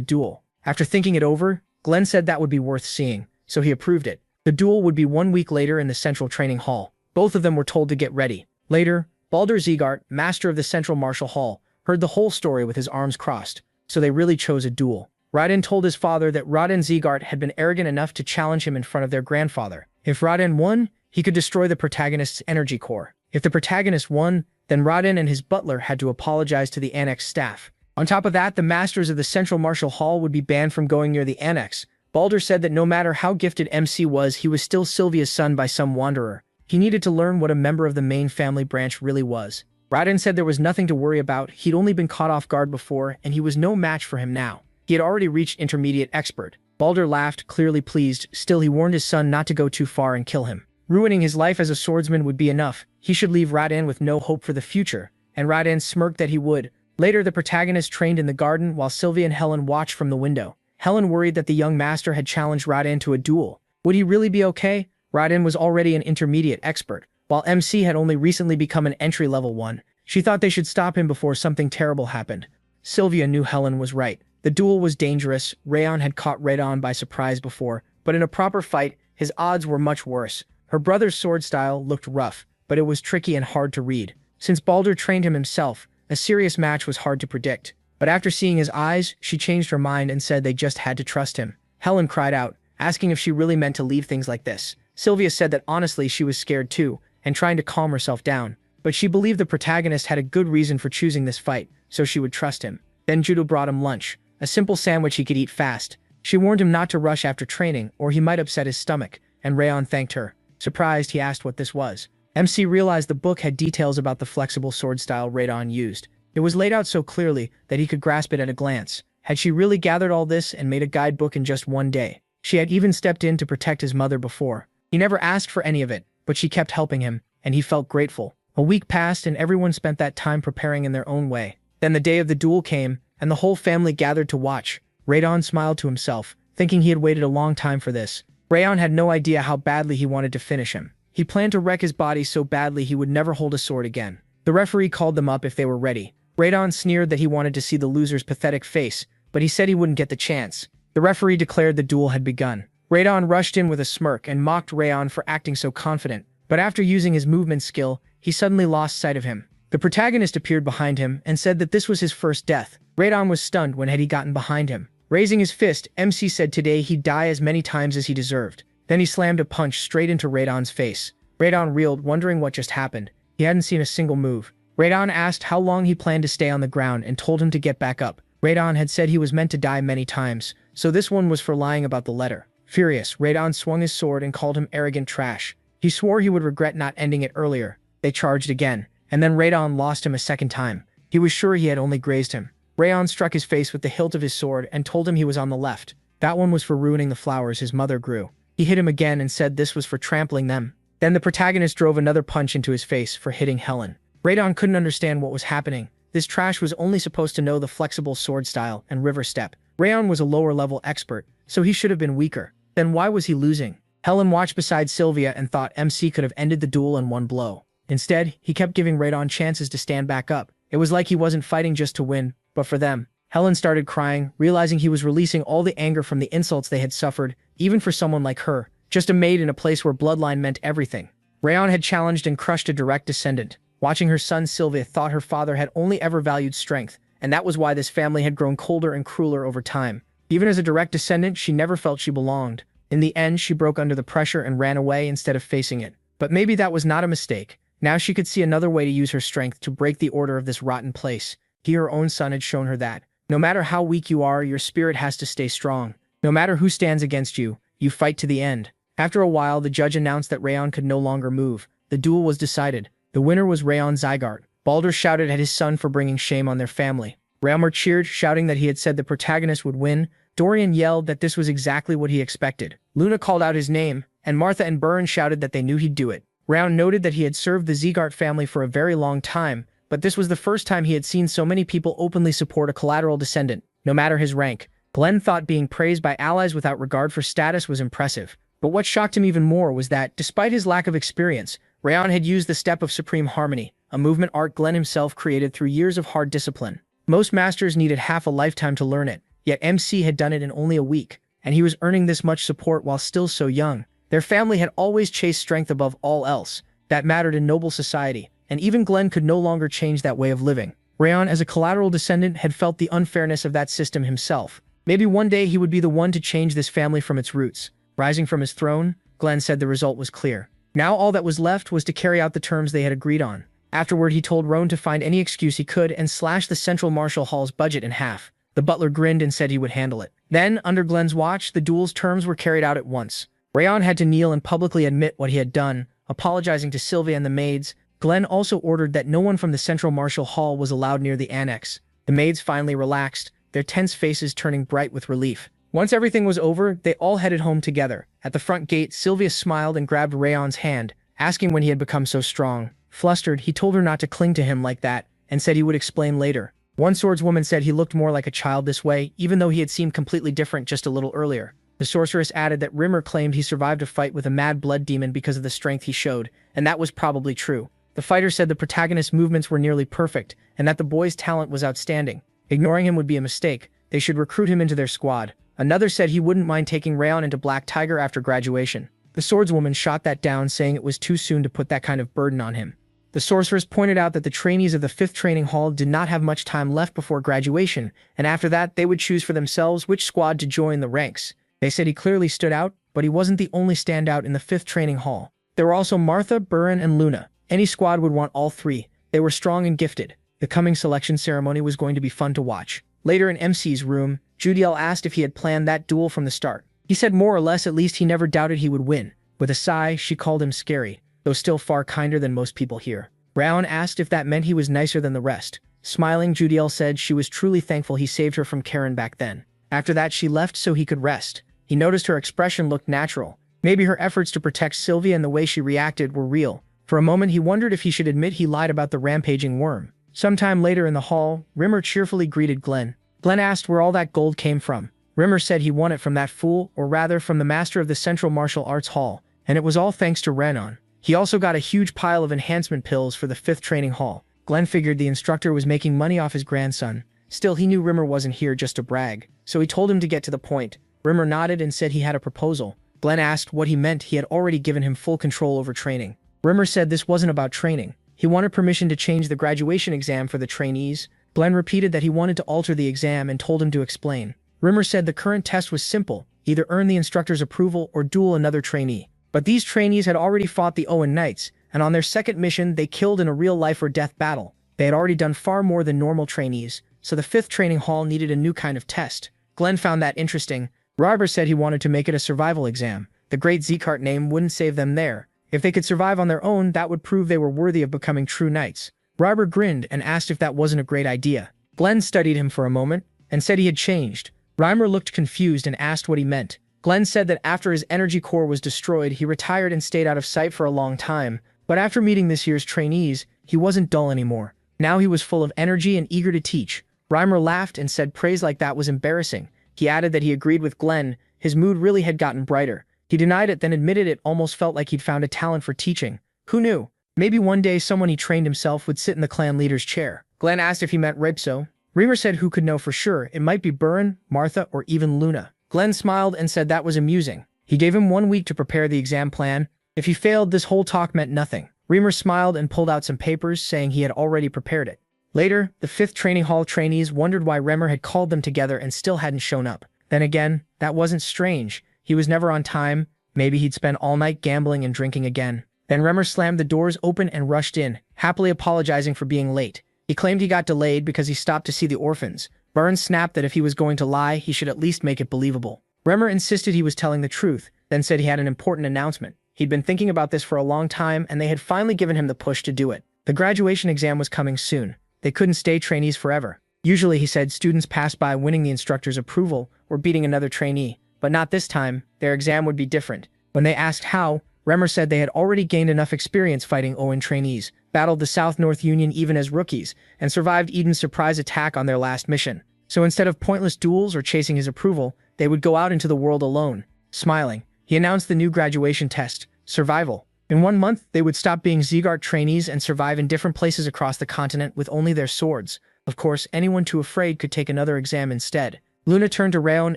duel. After thinking it over, Glenn said that would be worth seeing, so he approved it. The duel would be 1 week later in the central training hall. Both of them were told to get ready. Later, Baldur Zeegart, master of the central martial hall, heard the whole story with his arms crossed, so they really chose a duel. Raiden told his father that Raiden Zeegart had been arrogant enough to challenge him in front of their grandfather. If Raiden won, he could destroy the protagonist's energy core. If the protagonist won, then Raiden and his butler had to apologize to the annex staff. On top of that, the masters of the central martial hall would be banned from going near the annex. Baldur said that no matter how gifted MC was, he was still Sylvia's son by some wanderer. He needed to learn what a member of the main family branch really was. Raiden said there was nothing to worry about. He'd only been caught off guard before, and he was no match for him now. He had already reached intermediate expert. Baldur laughed, clearly pleased. Still, he warned his son not to go too far and kill him. Ruining his life as a swordsman would be enough. He should leave Raiden with no hope for the future, and Raiden smirked that he would. Later, the protagonist trained in the garden while Sylvia and Helen watched from the window. Helen worried that the young master had challenged Raiden to a duel. Would he really be okay? Raiden was already an intermediate expert, while MC had only recently become an entry-level one. She thought they should stop him before something terrible happened. Sylvia knew Helen was right. The duel was dangerous. Rayon had caught Raiden by surprise before, but in a proper fight, his odds were much worse. Her brother's sword style looked rough, but it was tricky and hard to read. Since Baldur trained him himself, a serious match was hard to predict. But after seeing his eyes, she changed her mind and said they just had to trust him. Helen cried out, asking if she really meant to leave things like this. Sylvia said that honestly she was scared too, and trying to calm herself down. But she believed the protagonist had a good reason for choosing this fight, so she would trust him. Then Judo brought him lunch, a simple sandwich he could eat fast. She warned him not to rush after training, or he might upset his stomach, and Rayon thanked her. Surprised, he asked what this was. MC realized the book had details about the flexible sword style Radon used. It was laid out so clearly that he could grasp it at a glance. Had she really gathered all this and made a guidebook in just one day? She had even stepped in to protect his mother before. He never asked for any of it, but she kept helping him, and he felt grateful. A week passed and everyone spent that time preparing in their own way. Then the day of the duel came, and the whole family gathered to watch. Radon smiled to himself, thinking he had waited a long time for this. Rayon had no idea how badly he wanted to finish him. He planned to wreck his body so badly he would never hold a sword again. The referee called them up if they were ready. Radon sneered that he wanted to see the loser's pathetic face, but he said he wouldn't get the chance. The referee declared the duel had begun. Radon rushed in with a smirk and mocked Rayon for acting so confident, but after using his movement skill, he suddenly lost sight of him. The protagonist appeared behind him and said that this was his first death. Radon was stunned when had he gotten behind him. Raising his fist, MC said today he'd die as many times as he deserved. Then he slammed a punch straight into Radon's face. Radon reeled, wondering what just happened. He hadn't seen a single move. Radon asked how long he planned to stay on the ground and told him to get back up. Radon had said he was meant to die many times, so this one was for lying about the letter. Furious, Radon swung his sword and called him arrogant trash. He swore he would regret not ending it earlier. They charged again, and then Radon lost him a second time. He was sure he had only grazed him. Rayon struck his face with the hilt of his sword and told him he was on the left. That one was for ruining the flowers his mother grew. He hit him again and said this was for trampling them. Then the protagonist drove another punch into his face for hitting Helen. Radon couldn't understand what was happening. This trash was only supposed to know the flexible sword style and river step. Rayon was a lower-level expert, so he should have been weaker. Then why was he losing? Helen watched beside Sylvia and thought MC could have ended the duel in one blow. Instead, he kept giving Radon chances to stand back up. It was like he wasn't fighting just to win, but for them. Helen started crying, realizing he was releasing all the anger from the insults they had suffered, even for someone like her, just a maid in a place where bloodline meant everything. Rayon had challenged and crushed a direct descendant. Watching her son Sylvia thought her father had only ever valued strength, and that was why this family had grown colder and crueler over time. Even as a direct descendant, she never felt she belonged. In the end, she broke under the pressure and ran away instead of facing it. But maybe that was not a mistake. Now she could see another way to use her strength to break the order of this rotten place. He, her own son, had shown her that. No matter how weak you are, your spirit has to stay strong. No matter who stands against you, you fight to the end. After a while, the judge announced that Rayon could no longer move. The duel was decided. The winner was Rayon Zygarde. Baldur shouted at his son for bringing shame on their family. Realmer cheered, shouting that he had said the protagonist would win. Dorian yelled that this was exactly what he expected. Luna called out his name, and Martha and Burn shouted that they knew he'd do it. Rayon noted that he had served the Zygarde family for a very long time, but this was the first time he had seen so many people openly support a collateral descendant, no matter his rank. Glenn thought being praised by allies without regard for status was impressive. But what shocked him even more was that, despite his lack of experience, Rayon had used the Step of Supreme Harmony, a movement art Glenn himself created through years of hard discipline. Most masters needed half a lifetime to learn it, yet MC had done it in only a week, and he was earning this much support while still so young. Their family had always chased strength above all else. That mattered in noble society, and even Glenn could no longer change that way of living. Rayon, as a collateral descendant, had felt the unfairness of that system himself. Maybe one day he would be the one to change this family from its roots. Rising from his throne, Glenn said the result was clear. Now all that was left was to carry out the terms they had agreed on. Afterward, he told Roan to find any excuse he could and slash the Central Martial Hall's budget in half. The butler grinned and said he would handle it. Then, under Glenn's watch, the duel's terms were carried out at once. Rayon had to kneel and publicly admit what he had done, apologizing to Sylvia and the maids. Glenn also ordered that no one from the Central Martial Hall was allowed near the annex. The maids finally relaxed, their tense faces turning bright with relief. Once everything was over, they all headed home together. At the front gate, Sylvia smiled and grabbed Rayon's hand, asking when he had become so strong. Flustered, he told her not to cling to him like that, and said he would explain later. One swordswoman said he looked more like a child this way, even though he had seemed completely different just a little earlier. The sorceress added that Rimmer claimed he survived a fight with a mad blood demon because of the strength he showed, and that was probably true. The fighter said the protagonist's movements were nearly perfect, and that the boy's talent was outstanding. Ignoring him would be a mistake. They should recruit him into their squad. Another said he wouldn't mind taking Rayon into Black Tiger after graduation. The swordswoman shot that down, saying it was too soon to put that kind of burden on him. The sorceress pointed out that the trainees of the 5th Training Hall did not have much time left before graduation, and after that they would choose for themselves which squad to join the ranks. They said he clearly stood out, but he wasn't the only standout in the 5th Training Hall. There were also Martha, Buren, and Luna. Any squad would want all three. They were strong and gifted. The coming selection ceremony was going to be fun to watch. Later in MC's room, Judiel asked if he had planned that duel from the start. He said more or less at least he never doubted he would win. With a sigh, she called him scary. though still far kinder than most people here. Brown asked if that meant he was nicer than the rest. Smiling, Judiel said she was truly thankful he saved her from Karen back then. After that, she left so he could rest. He noticed her expression looked natural. Maybe her efforts to protect Sylvia and the way she reacted were real. For a moment, he wondered if he should admit he lied about the rampaging worm. Sometime later in the hall, Rimmer cheerfully greeted Glenn. Glenn asked where all that gold came from. Rimmer said he won it from that fool, or rather from the master of the Central Martial Arts Hall, and it was all thanks to Renon. He also got a huge pile of enhancement pills for the 5th training hall. Glenn figured the instructor was making money off his grandson. Still, he knew Rimmer wasn't here just to brag, so he told him to get to the point. Rimmer nodded and said he had a proposal. Glenn asked what he meant. He had already given him full control over training. Rimmer said this wasn't about training. He wanted permission to change the graduation exam for the trainees. Glenn repeated that he wanted to alter the exam and told him to explain. Rimmer said the current test was simple, either earn the instructor's approval or duel another trainee. But these trainees had already fought the Owen Knights, and on their second mission they killed in a real life or death battle. They had already done far more than normal trainees, so the 5th training hall needed a new kind of test. Glenn found that interesting. Ryber said he wanted to make it a survival exam. The great Zekart name wouldn't save them there. If they could survive on their own, that would prove they were worthy of becoming true knights. Ryber grinned and asked if that wasn't a great idea. Glenn studied him for a moment and said he had changed. Reimer looked confused and asked what he meant. Glenn said that after his energy core was destroyed, he retired and stayed out of sight for a long time, but after meeting this year's trainees, he wasn't dull anymore. Now he was full of energy and eager to teach. Reimer laughed and said praise like that was embarrassing. He added that he agreed with Glenn. His mood really had gotten brighter. He denied it, then admitted it almost felt like he'd found a talent for teaching. Who knew? Maybe one day someone he trained himself would sit in the clan leader's chair. Glenn asked if he meant Rapso. Reimer said who could know for sure. It might be Burin, Martha, or even Luna. Glenn smiled and said that was amusing. He gave him 1 week to prepare the exam plan. If he failed, this whole talk meant nothing. Reimer smiled and pulled out some papers, saying he had already prepared it. Later, the 5th training hall trainees wondered why Reimer had called them together and still hadn't shown up. Then again, that wasn't strange. He was never on time. Maybe he'd spend all night gambling and drinking again. Then Reimer slammed the doors open and rushed in, happily apologizing for being late. He claimed he got delayed because he stopped to see the orphans. Burns snapped that if he was going to lie, he should at least make it believable. Reimer insisted he was telling the truth, then said he had an important announcement. He'd been thinking about this for a long time, and they had finally given him the push to do it. The graduation exam was coming soon. They couldn't stay trainees forever. Usually, he said, students passed by winning the instructor's approval or beating another trainee. But not this time. Their exam would be different. When they asked how, Reimer said they had already gained enough experience fighting Owen trainees, battled the South-North Union even as rookies, and survived Eden's surprise attack on their last mission. So instead of pointless duels or chasing his approval, they would go out into the world alone. Smiling, he announced the new graduation test, Survival. In 1 month, they would stop being Zegart trainees and survive in different places across the continent with only their swords. Of course, anyone too afraid could take another exam instead. Luna turned to Rayon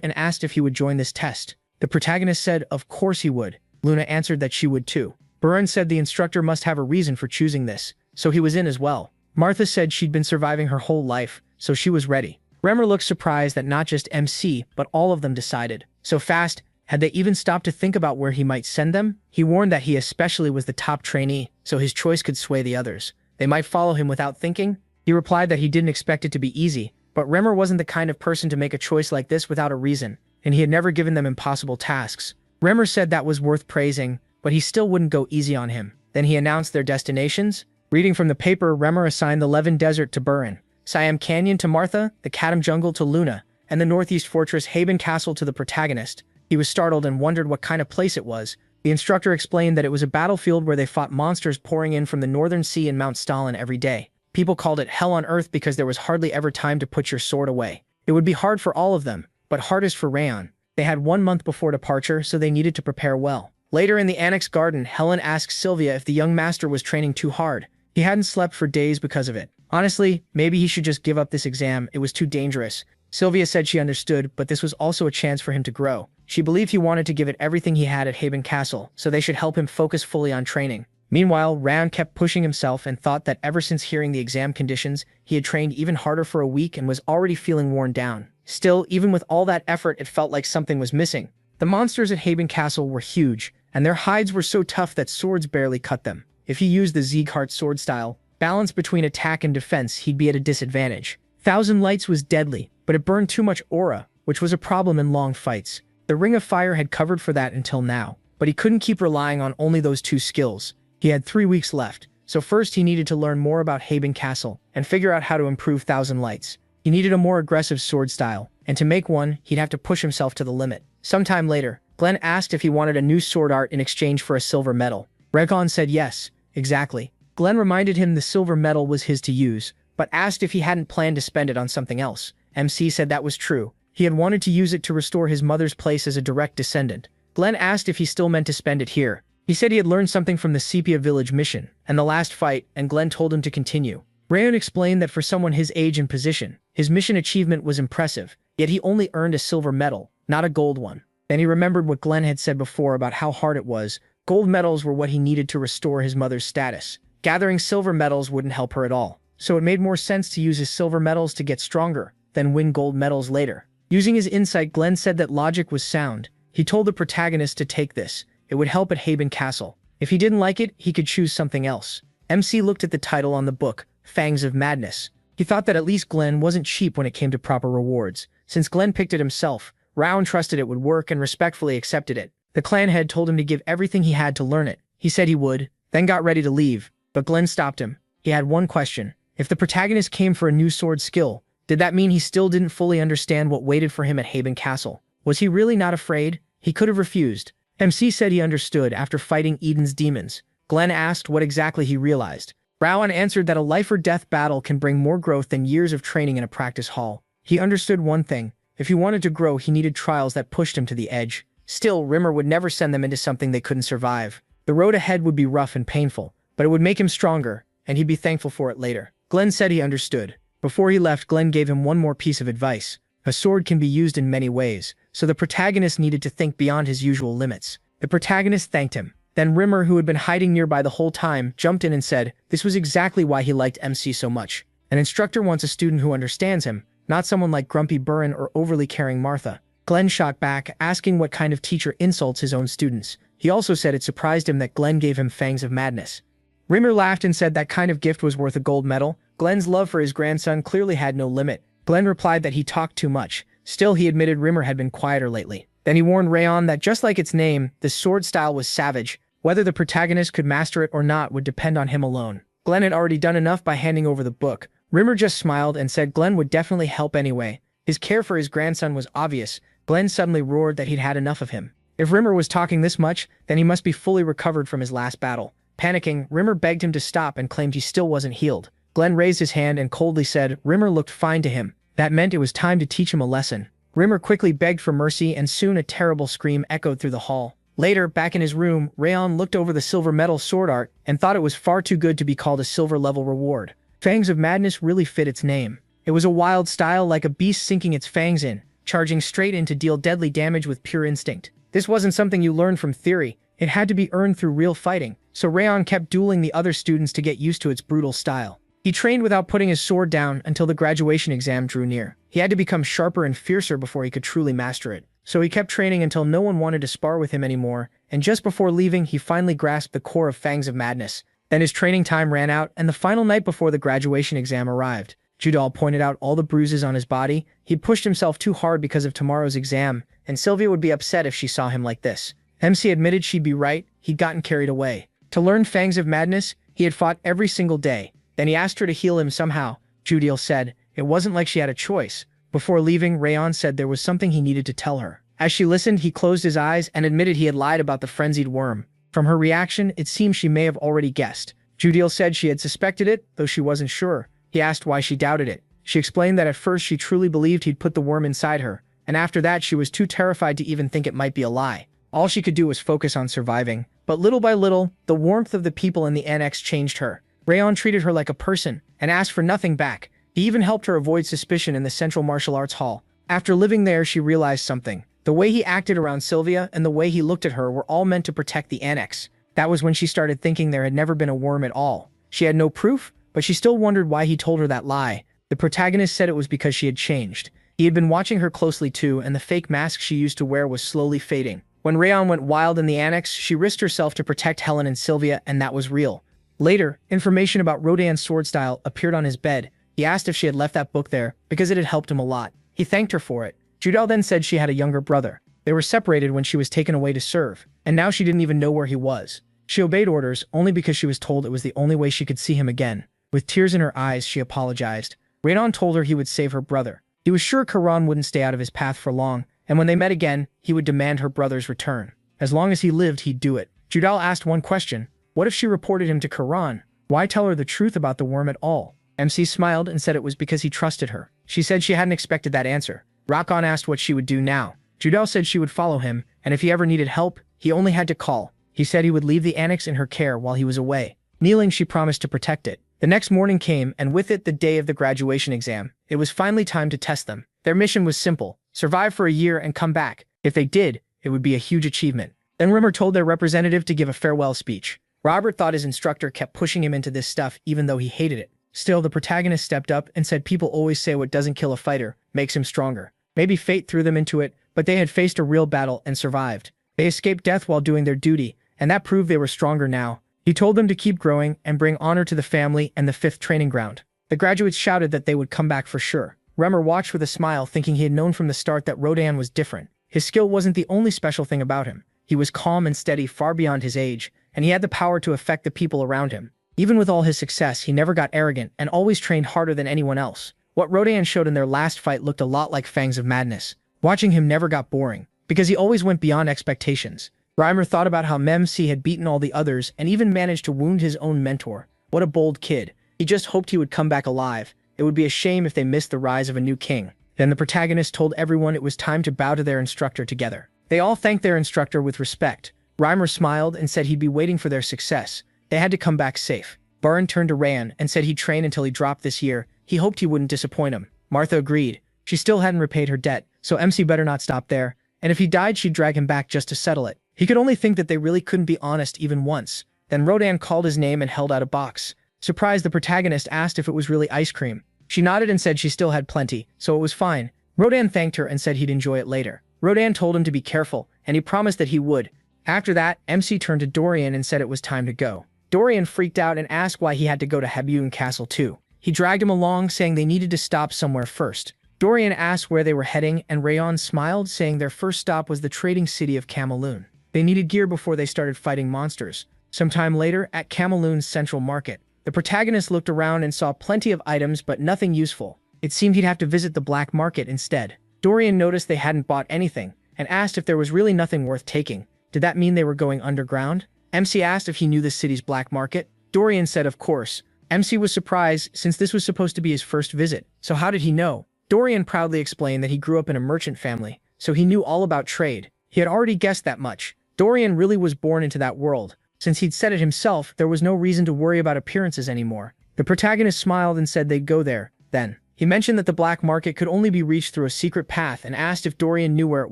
and asked if he would join this test. The protagonist said of course he would. Luna answered that she would too. Burin said the instructor must have a reason for choosing this, so he was in as well. Martha said she'd been surviving her whole life, so she was ready. Reimer looked surprised that not just MC, but all of them decided. So fast, had they even stopped to think about where he might send them? He warned that he especially was the top trainee, so his choice could sway the others. They might follow him without thinking. He replied that he didn't expect it to be easy, but Reimer wasn't the kind of person to make a choice like this without a reason, and he had never given them impossible tasks. Reimer said that was worth praising, but he still wouldn't go easy on him. Then he announced their destinations. Reading from the paper, Reimer assigned the Levin Desert to Burin, Siam Canyon to Martha, the Kadam Jungle to Luna, and the Northeast Fortress Haben Castle to the protagonist. He was startled and wondered what kind of place it was. The instructor explained that it was a battlefield where they fought monsters pouring in from the Northern Sea and Mount Stalin every day. People called it Hell on Earth because there was hardly ever time to put your sword away. It would be hard for all of them, but hardest for Rayon. They had 1 month before departure, so they needed to prepare well. Later in the Annex Garden, Helen asked Sylvia if the young master was training too hard. He hadn't slept for days because of it. Honestly, maybe he should just give up this exam. It was too dangerous. Sylvia said she understood, but this was also a chance for him to grow. She believed he wanted to give it everything he had at Haben Castle, so they should help him focus fully on training. Meanwhile, Rayon kept pushing himself and thought that ever since hearing the exam conditions, he had trained even harder for a week and was already feeling worn down. Still, even with all that effort, it felt like something was missing. The monsters at Haben Castle were huge, and their hides were so tough that swords barely cut them. If he used the Zegart sword style, balance between attack and defense, he'd be at a disadvantage. Thousand Lights was deadly, but it burned too much aura, which was a problem in long fights. The Ring of Fire had covered for that until now, but he couldn't keep relying on only those 2 skills. He had 3 weeks left, so first he needed to learn more about Haben Castle and figure out how to improve Thousand Lights. He needed a more aggressive sword style, and to make one, he'd have to push himself to the limit. Sometime later, Glenn asked if he wanted a new sword art in exchange for a silver medal. Recon said yes, exactly. Glenn reminded him the silver medal was his to use, but asked if he hadn't planned to spend it on something else. MC said that was true. He had wanted to use it to restore his mother's place as a direct descendant. Glenn asked if he still meant to spend it here. He said he had learned something from the Sepia Village mission and the last fight, and Glenn told him to continue. Rayon explained that for someone his age and position, his mission achievement was impressive, yet he only earned a silver medal, not a gold one. Then he remembered what Glenn had said before about how hard it was. Gold medals were what he needed to restore his mother's status. Gathering silver medals wouldn't help her at all, so it made more sense to use his silver medals to get stronger, then win gold medals later. Using his insight, Glenn said that logic was sound. He told the protagonist to take this. It would help at Haben Castle. If he didn't like it, he could choose something else. MC looked at the title on the book, Fangs of Madness. He thought that at least Glenn wasn't cheap when it came to proper rewards. Since Glenn picked it himself, Raon trusted it would work and respectfully accepted it. The clan head told him to give everything he had to learn it. He said he would, then got ready to leave, but Glenn stopped him. He had one question. If the protagonist came for a new sword skill, did that mean he still didn't fully understand what waited for him at Haben Castle? Was he really not afraid? He could have refused. MC said he understood after fighting Eden's demons. Glenn asked what exactly he realized. Raon answered that a life-or-death battle can bring more growth than years of training in a practice hall. He understood one thing. If he wanted to grow, he needed trials that pushed him to the edge. Still, Rimmer would never send them into something they couldn't survive. The road ahead would be rough and painful, but it would make him stronger, and he'd be thankful for it later. Glenn said he understood. Before he left, Glenn gave him one more piece of advice. A sword can be used in many ways, so the protagonist needed to think beyond his usual limits. The protagonist thanked him. Then Rimmer, who had been hiding nearby the whole time, jumped in and said this was exactly why he liked MC so much. An instructor wants a student who understands him, not someone like Grumpy Burren or overly caring Martha. Glenn shot back, asking what kind of teacher insults his own students. He also said it surprised him that Glenn gave him Fangs of Madness. Rimmer laughed and said that kind of gift was worth a gold medal. Glenn's love for his grandson clearly had no limit. Glenn replied that he talked too much. Still, he admitted Rimmer had been quieter lately. Then he warned Rayon that just like its name, the sword style was savage. Whether the protagonist could master it or not would depend on him alone. Glenn had already done enough by handing over the book. Rimmer just smiled and said Glenn would definitely help anyway. His care for his grandson was obvious. Glenn suddenly roared that he'd had enough of him. If Rimmer was talking this much, then he must be fully recovered from his last battle. Panicking, Rimmer begged him to stop and claimed he still wasn't healed. Glenn raised his hand and coldly said Rimmer looked fine to him. That meant it was time to teach him a lesson. Rimmer quickly begged for mercy, and soon a terrible scream echoed through the hall. Later, back in his room, Rayon looked over the silver medal sword art and thought it was far too good to be called a silver-level reward. Fangs of Madness really fit its name. It was a wild style, like a beast sinking its fangs in, charging straight in to deal deadly damage with pure instinct. This wasn't something you learned from theory. It had to be earned through real fighting, so Rayon kept dueling the other students to get used to its brutal style. He trained without putting his sword down until the graduation exam drew near. He had to become sharper and fiercer before he could truly master it. So he kept training until no one wanted to spar with him anymore, and just before leaving, he finally grasped the core of Fangs of Madness. Then his training time ran out, and the final night before the graduation exam arrived. Judal pointed out all the bruises on his body. He'd pushed himself too hard because of tomorrow's exam, and Sylvia would be upset if she saw him like this. MC admitted she'd be right. He'd gotten carried away. To learn Fangs of Madness, he had fought every single day. Then he asked her to heal him somehow. Judal said it wasn't like she had a choice. Before leaving, Rayon said there was something he needed to tell her. As she listened, he closed his eyes and admitted he had lied about the frenzied worm. From her reaction, it seemed she may have already guessed. Judal said she had suspected it, though she wasn't sure. He asked why she doubted it. She explained that at first she truly believed he'd put the worm inside her, and after that she was too terrified to even think it might be a lie. All she could do was focus on surviving. But little by little, the warmth of the people in the annex changed her. Rayon treated her like a person, and asked for nothing back. He even helped her avoid suspicion in the Central Martial Arts Hall. After living there, she realized something. The way he acted around Sylvia and the way he looked at her were all meant to protect the annex. That was when she started thinking there had never been a worm at all. She had no proof, but she still wondered why he told her that lie. The protagonist said it was because she had changed. He had been watching her closely too, and the fake mask she used to wear was slowly fading. When Rayon went wild in the annex, she risked herself to protect Helen and Sylvia, and that was real. Later, information about Rodan's sword style appeared on his bed. He asked if she had left that book there, because it had helped him a lot. He thanked her for it. Judal then said she had a younger brother. They were separated when she was taken away to serve, and now she didn't even know where he was. She obeyed orders only because she was told it was the only way she could see him again. With tears in her eyes, she apologized. Raynon told her he would save her brother. He was sure Karan wouldn't stay out of his path for long, and when they met again, he would demand her brother's return. As long as he lived, he'd do it. Judal asked one question. What if she reported him to Karan? Why tell her the truth about the worm at all? MC smiled and said it was because he trusted her. She said she hadn't expected that answer. Rakan asked what she would do now. Judal said she would follow him, and if he ever needed help, he only had to call. He said he would leave the annex in her care while he was away. Kneeling, she promised to protect it. The next morning came, and with it the day of the graduation exam. It was finally time to test them. Their mission was simple: survive for a year and come back. If they did, it would be a huge achievement. Then Rimmer told their representative to give a farewell speech. Robert thought his instructor kept pushing him into this stuff even though he hated it. Still, the protagonist stepped up and said people always say what doesn't kill a fighter makes him stronger. Maybe fate threw them into it, but they had faced a real battle and survived. They escaped death while doing their duty, and that proved they were stronger now. He told them to keep growing and bring honor to the family and the 5th training ground. The graduates shouted that they would come back for sure. Remmer watched with a smile, thinking he had known from the start that Rodan was different. His skill wasn't the only special thing about him. He was calm and steady, far beyond his age, and he had the power to affect the people around him. Even with all his success, he never got arrogant and always trained harder than anyone else. What Rodan showed in their last fight looked a lot like Fangs of Madness. Watching him never got boring, because he always went beyond expectations. Reimer thought about how Mem-C had beaten all the others and even managed to wound his own mentor. What a bold kid. He just hoped he would come back alive. It would be a shame if they missed the rise of a new king. Then the protagonist told everyone it was time to bow to their instructor together. They all thanked their instructor with respect. Reimer smiled and said he'd be waiting for their success. They had to come back safe. Baran turned to Rayan and said he'd train until he dropped this year. He hoped he wouldn't disappoint him. Martha agreed. She still hadn't repaid her debt, so MC better not stop there. And if he died, she'd drag him back just to settle it. He could only think that they really couldn't be honest even once. Then Rodan called his name and held out a box. Surprised, the protagonist asked if it was really ice cream. She nodded and said she still had plenty, so it was fine. Rodan thanked her and said he'd enjoy it later. Rodan told him to be careful, and he promised that he would. After that, MC turned to Dorian and said it was time to go. Dorian freaked out and asked why he had to go to Habun Castle too. He dragged him along, saying they needed to stop somewhere first. Dorian asked where they were heading, and Rayon smiled, saying their first stop was the trading city of Cameloon. They needed gear before they started fighting monsters. Sometime later, at Cameloon's central market, the protagonist looked around and saw plenty of items but nothing useful. It seemed he'd have to visit the black market instead. Dorian noticed they hadn't bought anything, and asked if there was really nothing worth taking. Did that mean they were going underground? MC asked if he knew the city's black market. Dorian said of course. MC was surprised since this was supposed to be his first visit. So how did he know? Dorian proudly explained that he grew up in a merchant family, so he knew all about trade. He had already guessed that much. Dorian really was born into that world. Since he'd said it himself, there was no reason to worry about appearances anymore. The protagonist smiled and said they'd go there. Then, he mentioned that the black market could only be reached through a secret path and asked if Dorian knew where it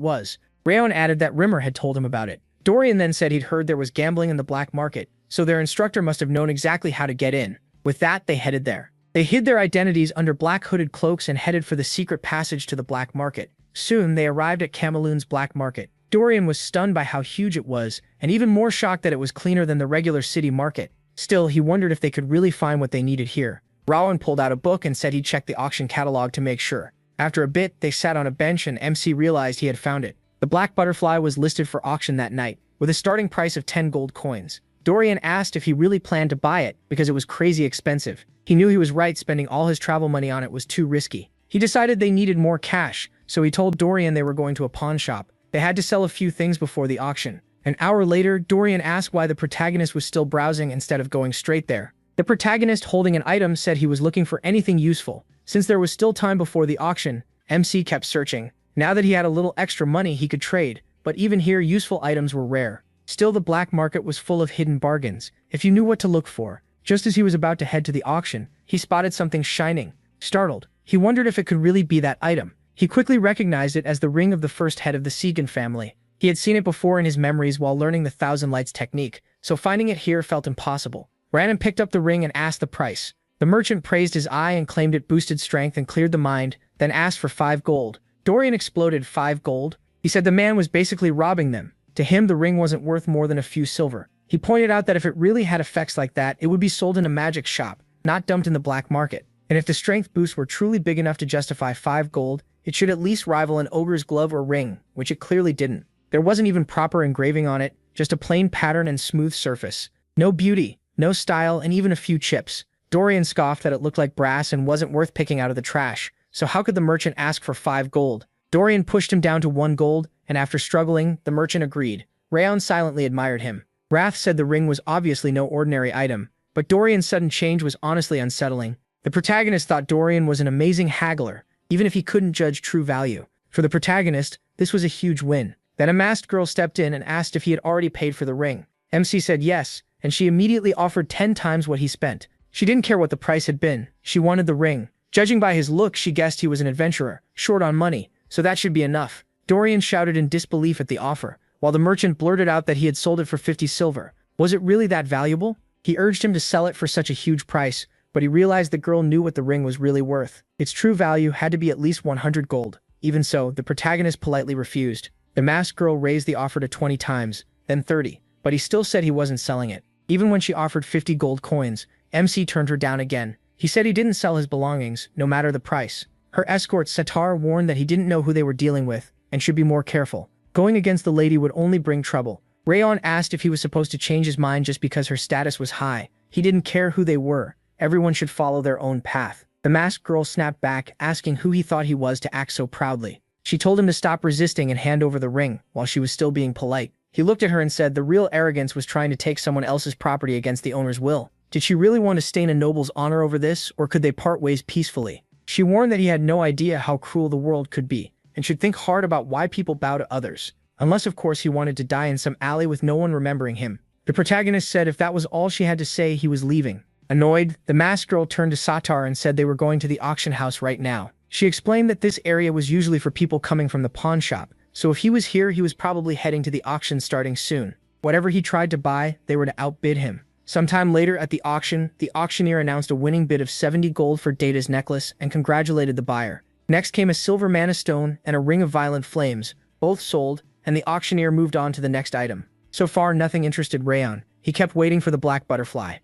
was. Rayon added that Rimmer had told him about it. Dorian then said he'd heard there was gambling in the black market, so their instructor must have known exactly how to get in. With that, they headed there. They hid their identities under black hooded cloaks and headed for the secret passage to the black market. Soon, they arrived at Cameloon's black market. Dorian was stunned by how huge it was, and even more shocked that it was cleaner than the regular city market. Still, he wondered if they could really find what they needed here. Rowan pulled out a book and said he'd check the auction catalog to make sure. After a bit, they sat on a bench and MC realized he had found it. The black butterfly was listed for auction that night, with a starting price of 10 gold coins. Dorian asked if he really planned to buy it because it was crazy expensive. He knew he was right, spending all his travel money on it was too risky. He decided they needed more cash, so he told Dorian they were going to a pawn shop. They had to sell a few things before the auction. An hour later, Dorian asked why the protagonist was still browsing instead of going straight there. The protagonist, holding an item, said he was looking for anything useful. Since there was still time before the auction, MC kept searching. Now that he had a little extra money, he could trade, but even here, useful items were rare. Still, the black market was full of hidden bargains, if you knew what to look for. Just as he was about to head to the auction, he spotted something shining. Startled, he wondered if it could really be that item. He quickly recognized it as the ring of the first head of the Segan family. He had seen it before in his memories while learning the Thousand Lights technique, so finding it here felt impossible. Ranan picked up the ring and asked the price. The merchant praised his eye and claimed it boosted strength and cleared the mind, then asked for 5 gold. Dorian exploded. 5 gold? He said the man was basically robbing them. To him, the ring wasn't worth more than a few silver. He pointed out that if it really had effects like that, it would be sold in a magic shop, not dumped in the black market. And if the strength boost were truly big enough to justify 5 gold, it should at least rival an ogre's glove or ring, which it clearly didn't. There wasn't even proper engraving on it. just a plain pattern and smooth surface. No beauty, no style, and even a few chips. Dorian scoffed that it looked like brass and wasn't worth picking out of the trash. So how could the merchant ask for 5 gold? Dorian pushed him down to 1 gold, and after struggling, the merchant agreed. Rayon silently admired him. Wrath said the ring was obviously no ordinary item, but Dorian's sudden change was honestly unsettling. The protagonist thought Dorian was an amazing haggler, even if he couldn't judge true value. For the protagonist, this was a huge win. Then a masked girl stepped in and asked if he had already paid for the ring. MC said yes, and she immediately offered 10 times what he spent. She didn't care what the price had been. She wanted the ring. Judging by his look, she guessed he was an adventurer, short on money, so that should be enough. Dorian shouted in disbelief at the offer, while the merchant blurted out that he had sold it for 50 silver. Was it really that valuable? He urged him to sell it for such a huge price, but he realized the girl knew what the ring was really worth. Its true value had to be at least 100 gold. Even so, the protagonist politely refused. The masked girl raised the offer to 20 times, then 30, but he still said he wasn't selling it. Even when she offered 50 gold coins, MC turned her down again. He said he didn't sell his belongings, no matter the price. Her escort Satar warned that he didn't know who they were dealing with, and should be more careful. Going against the lady would only bring trouble. Rayon asked if he was supposed to change his mind just because her status was high. He didn't care who they were. Everyone should follow their own path. The masked girl snapped back, asking who he thought he was to act so proudly. She told him to stop resisting and hand over the ring, while she was still being polite. He looked at her and said the real arrogance was trying to take someone else's property against the owner's will. Did she really want to stain a noble's honor over this, or could they part ways peacefully? She warned that he had no idea how cruel the world could be, and should think hard about why people bow to others. Unless, of course, he wanted to die in some alley with no one remembering him. The protagonist said if that was all she had to say, he was leaving. Annoyed, the masked girl turned to Satar and said they were going to the auction house right now. She explained that this area was usually for people coming from the pawn shop, so if he was here, he was probably heading to the auction starting soon. Whatever he tried to buy, they were to outbid him. Sometime later at the auction, the auctioneer announced a winning bid of 70 gold for Data's necklace and congratulated the buyer. Next came a silver mana stone and a ring of violent flames, both sold, and the auctioneer moved on to the next item. So far, nothing interested Rayon. He kept waiting for the black butterfly.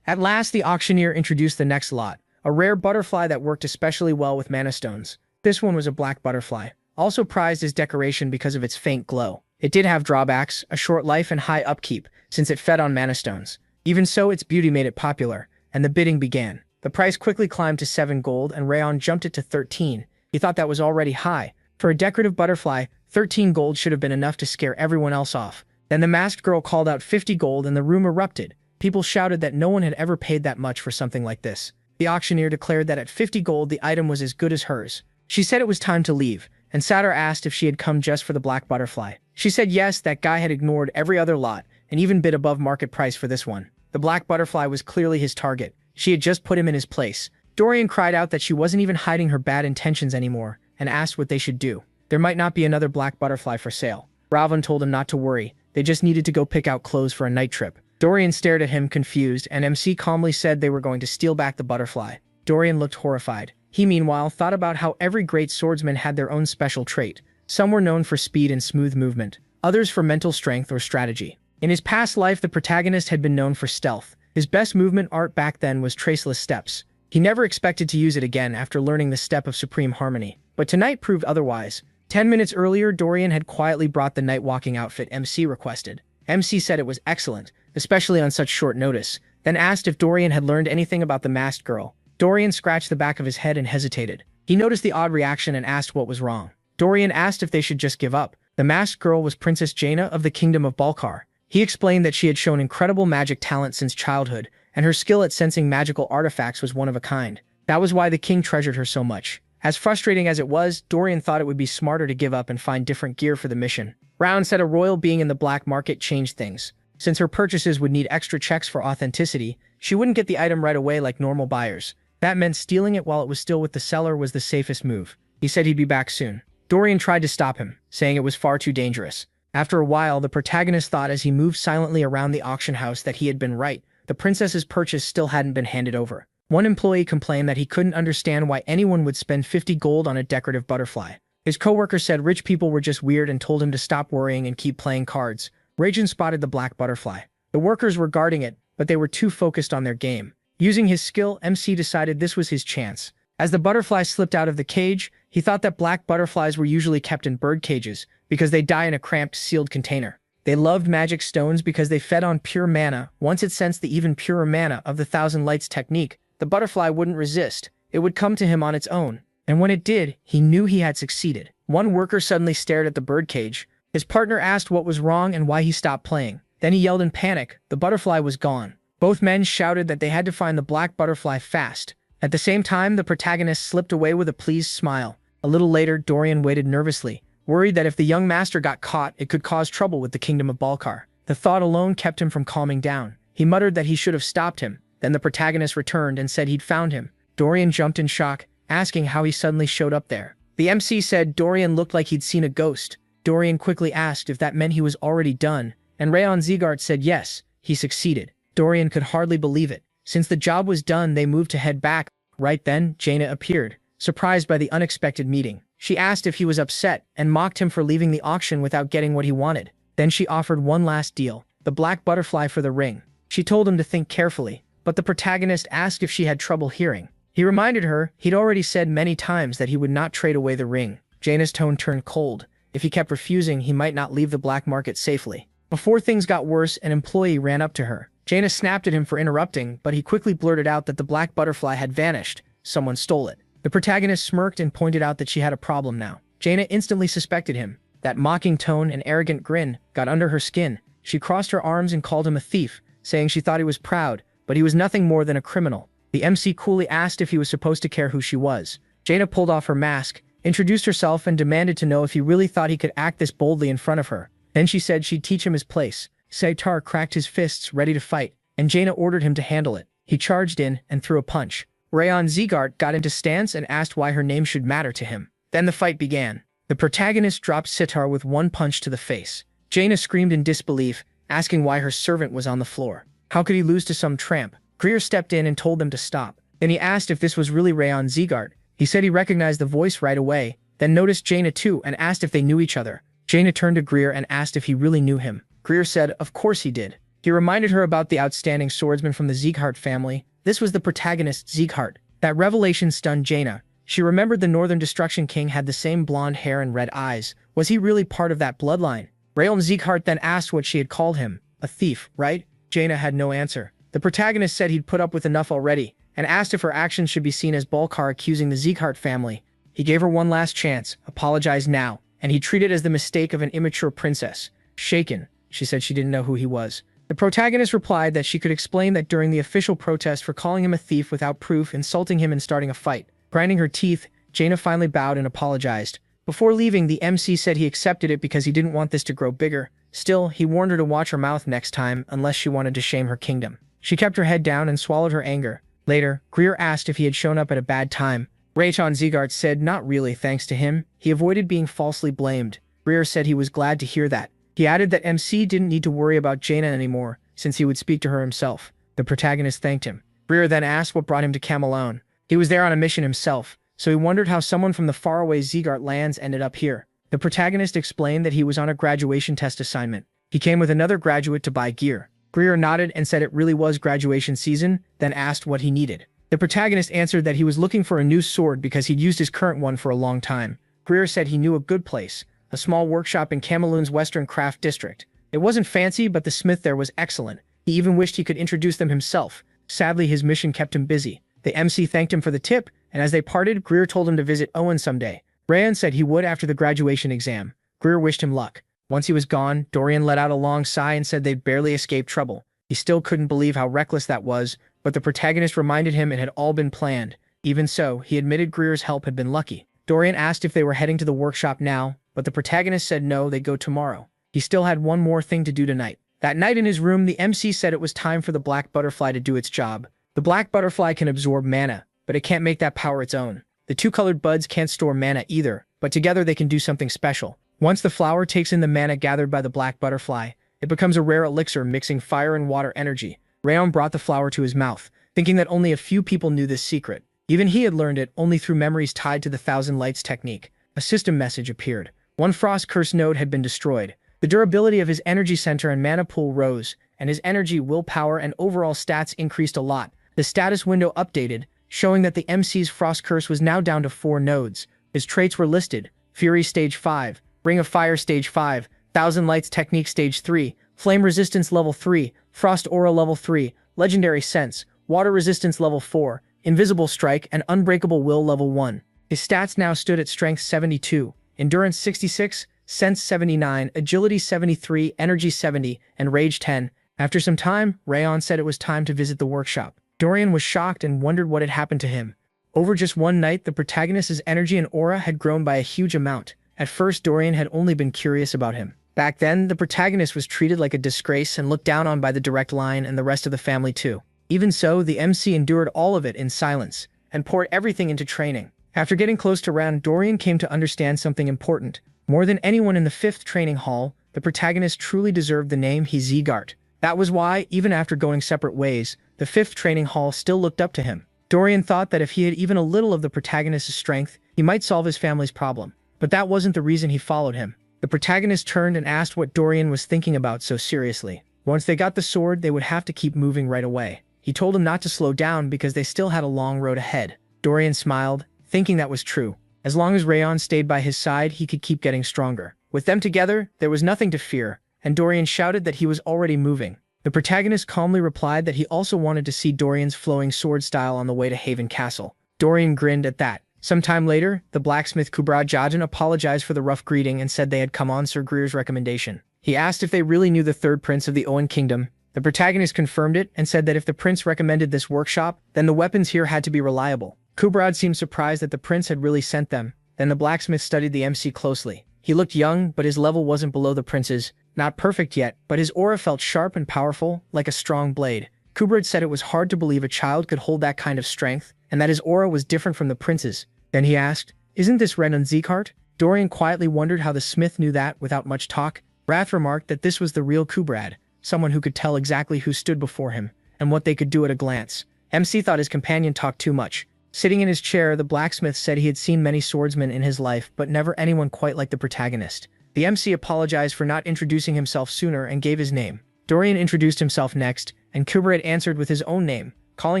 At last, the auctioneer introduced the next lot, a rare butterfly that worked especially well with mana stones. This one was a black butterfly, also prized as decoration because of its faint glow. It did have drawbacks, a short life and high upkeep, since it fed on mana stones. Even so, its beauty made it popular, and the bidding began. The price quickly climbed to 7 gold, and Rayon jumped it to 13. He thought that was already high. For a decorative butterfly, 13 gold should have been enough to scare everyone else off. Then the masked girl called out 50 gold and the room erupted. People shouted that no one had ever paid that much for something like this. The auctioneer declared that at 50 gold the item was as good as hers. She said it was time to leave, and Satar asked if she had come just for the black butterfly. She said yes, that guy had ignored every other lot, and even bid above market price for this one. The black butterfly was clearly his target. She had just put him in his place. Dorian cried out that she wasn't even hiding her bad intentions anymore, and asked what they should do. There might not be another black butterfly for sale. Ravan told him not to worry. They just needed to go pick out clothes for a night trip. Dorian stared at him, confused, and MC calmly said they were going to steal back the butterfly. Dorian looked horrified. He, meanwhile, thought about how every great swordsman had their own special trait. Some were known for speed and smooth movement, others for mental strength or strategy. In his past life, the protagonist had been known for stealth. His best movement art back then was traceless steps. He never expected to use it again after learning the step of supreme harmony. But tonight proved otherwise. 10 minutes earlier, Dorian had quietly brought the night walking outfit MC requested. MC said it was excellent, especially on such short notice, then asked if Dorian had learned anything about the masked girl. Dorian scratched the back of his head and hesitated. He noticed the odd reaction and asked what was wrong. Dorian asked if they should just give up. The masked girl was Princess Jaina of the Kingdom of Balkar. He explained that she had shown incredible magic talent since childhood, and her skill at sensing magical artifacts was one of a kind. That was why the king treasured her so much. As frustrating as it was, Dorian thought it would be smarter to give up and find different gear for the mission. Round said a royal being in the black market changed things. Since her purchases would need extra checks for authenticity, she wouldn't get the item right away like normal buyers. That meant stealing it while it was still with the seller was the safest move. He said he'd be back soon. Dorian tried to stop him, saying it was far too dangerous. After a while, the protagonist thought as he moved silently around the auction house that he had been right. The princess's purchase still hadn't been handed over. One employee complained that he couldn't understand why anyone would spend 50 gold on a decorative butterfly. His coworker said rich people were just weird and told him to stop worrying and keep playing cards. Rajan spotted the black butterfly. The workers were guarding it, but they were too focused on their game. Using his skill, MC decided this was his chance. As the butterfly slipped out of the cage, he thought that black butterflies were usually kept in bird cages because they die in a cramped, sealed container. They loved magic stones because they fed on pure mana. Once it sensed the even purer mana of the Thousand Lights technique, the butterfly wouldn't resist. It would come to him on its own. And when it did, he knew he had succeeded. One worker suddenly stared at the birdcage. His partner asked what was wrong and why he stopped playing. Then he yelled in panic. The butterfly was gone. Both men shouted that they had to find the black butterfly fast. At the same time, the protagonist slipped away with a pleased smile. A little later, Dorian waited nervously, worried that if the young master got caught, it could cause trouble with the kingdom of Balkar. The thought alone kept him from calming down. He muttered that he should have stopped him. Then the protagonist returned and said he'd found him. Dorian jumped in shock, asking how he suddenly showed up there. The MC said Dorian looked like he'd seen a ghost. Dorian quickly asked if that meant he was already done, and Rayon Zegart said yes, he succeeded. Dorian could hardly believe it. Since the job was done, they moved to head back. Right then, Jaina appeared, surprised by the unexpected meeting. She asked if he was upset and mocked him for leaving the auction without getting what he wanted. Then she offered one last deal, the black butterfly for the ring. She told him to think carefully, but the protagonist asked if she had trouble hearing. He reminded her he'd already said many times that he would not trade away the ring. Jaina's tone turned cold. If he kept refusing, he might not leave the black market safely. Before things got worse, an employee ran up to her. Jaina snapped at him for interrupting, but he quickly blurted out that the black butterfly had vanished. Someone stole it. The protagonist smirked and pointed out that she had a problem now. Jaina instantly suspected him. That mocking tone and arrogant grin got under her skin. She crossed her arms and called him a thief, saying she thought he was proud, but he was nothing more than a criminal. The MC coolly asked if he was supposed to care who she was. Jaina pulled off her mask, introduced herself, and demanded to know if he really thought he could act this boldly in front of her. Then she said she'd teach him his place. Saitar cracked his fists, ready to fight, and Jaina ordered him to handle it. He charged in and threw a punch. Rayon Zegart got into stance and asked why her name should matter to him. Then the fight began. The protagonist dropped Sitar with one punch to the face. Jaina screamed in disbelief, asking why her servant was on the floor. How could he lose to some tramp? Greer stepped in and told them to stop. Then he asked if this was really Rayon Zegart. He said he recognized the voice right away, then noticed Jaina too and asked if they knew each other. Jaina turned to Greer and asked if he really knew him. Greer said of course he did. He reminded her about the outstanding swordsman from the Zegart family. This was the protagonist, Zegart. That revelation stunned Jaina. She remembered the Northern Destruction King had the same blonde hair and red eyes. Was he really part of that bloodline? Rayon Zegart then asked what she had called him. A thief, right? Jaina had no answer. The protagonist said he'd put up with enough already, and asked if her actions should be seen as Balkar accusing the Zegart family. He gave her one last chance, apologized now, and he treated it as the mistake of an immature princess. Shaken, she said she didn't know who he was. The protagonist replied that she could explain that during the official protest for calling him a thief without proof, insulting him and starting a fight. Grinding her teeth, Jaina finally bowed and apologized. Before leaving, the MC said he accepted it because he didn't want this to grow bigger. Still, he warned her to watch her mouth next time unless she wanted to shame her kingdom. She kept her head down and swallowed her anger. Later, Greer asked if he had shown up at a bad time. Rayon Zegart said not really thanks to him. He avoided being falsely blamed. Greer said he was glad to hear that. He added that MC didn't need to worry about Jaina anymore, since he would speak to her himself. The protagonist thanked him. Greer then asked what brought him to Camelone. He was there on a mission himself, so he wondered how someone from the faraway Zegart lands ended up here. The protagonist explained that he was on a graduation test assignment. He came with another graduate to buy gear. Greer nodded and said it really was graduation season, then asked what he needed. The protagonist answered that he was looking for a new sword because he'd used his current one for a long time. Greer said he knew a good place, a small workshop in Cameloon's Western Craft District. It wasn't fancy, but the smith there was excellent. He even wished he could introduce them himself. Sadly, his mission kept him busy. The MC thanked him for the tip, and as they parted, Greer told him to visit Owen someday. Rayon said he would after the graduation exam. Greer wished him luck. Once he was gone, Dorian let out a long sigh and said they'd barely escaped trouble. He still couldn't believe how reckless that was, but the protagonist reminded him it had all been planned. Even so, he admitted Greer's help had been lucky. Dorian asked if they were heading to the workshop now, but the protagonist said no, they'd go tomorrow. He still had one more thing to do tonight. That night in his room, the MC said it was time for the black butterfly to do its job. The black butterfly can absorb mana, but it can't make that power its own. The two colored buds can't store mana either, but together they can do something special. Once the flower takes in the mana gathered by the black butterfly, it becomes a rare elixir mixing fire and water energy. Rayon brought the flower to his mouth, thinking that only a few people knew this secret. Even he had learned it only through memories tied to the Thousand Lights technique. A system message appeared. One frost curse node had been destroyed. The durability of his energy center and mana pool rose, and his energy, willpower, and overall stats increased a lot. The status window updated, showing that the MC's frost curse was now down to 4 nodes. His traits were listed: Fury Stage 5, Ring of Fire Stage 5, Thousand Lights Technique Stage 3, Flame Resistance Level 3, Frost Aura Level 3, Legendary Sense, Water Resistance Level 4, Invisible Strike, and Unbreakable Will Level 1. His stats now stood at Strength 72, Endurance 66, Sense 79, Agility 73, Energy 70, and Rage 10. After some time, Rayon said it was time to visit the workshop. Dorian was shocked and wondered what had happened to him. Over just one night, the protagonist's energy and aura had grown by a huge amount. At first, Dorian had only been curious about him. Back then, the protagonist was treated like a disgrace and looked down on by the Direct Line and the rest of the family too. Even so, the MC endured all of it in silence and poured everything into training. After getting close to Ran, Dorian came to understand something important. More than anyone in the 5th training hall, the protagonist truly deserved the name Hizigart. That was why, even after going separate ways, the 5th training hall still looked up to him. Dorian thought that if he had even a little of the protagonist's strength, he might solve his family's problem. But that wasn't the reason he followed him. The protagonist turned and asked what Dorian was thinking about so seriously. Once they got the sword, they would have to keep moving right away. He told him not to slow down because they still had a long road ahead. Dorian smiled, thinking that was true. As long as Rayon stayed by his side, he could keep getting stronger. With them together, there was nothing to fear, and Dorian shouted that he was already moving. The protagonist calmly replied that he also wanted to see Dorian's flowing sword style on the way to Haven Castle. Dorian grinned at that. Sometime later, the blacksmith Kubra Jajan apologized for the rough greeting and said they had come on Sir Greer's recommendation. He asked if they really knew the 3rd prince of the Owen Kingdom. The protagonist confirmed it and said that if the prince recommended this workshop, then the weapons here had to be reliable. Kubrad seemed surprised that the prince had really sent them. Then the blacksmith studied the MC closely. He looked young, but his level wasn't below the prince's. Not perfect yet, but his aura felt sharp and powerful, like a strong blade. Kubrad said it was hard to believe a child could hold that kind of strength, and that his aura was different from the prince's. Then he asked, "Isn't this Ren and Zekart?" Dorian quietly wondered how the smith knew that without much talk. Wrath remarked that this was the real Kubrad, someone who could tell exactly who stood before him, and what they could do at a glance. MC thought his companion talked too much. Sitting in his chair, the blacksmith said he had seen many swordsmen in his life, but never anyone quite like the protagonist. The MC apologized for not introducing himself sooner and gave his name. Dorian introduced himself next, and Kubrad answered with his own name, calling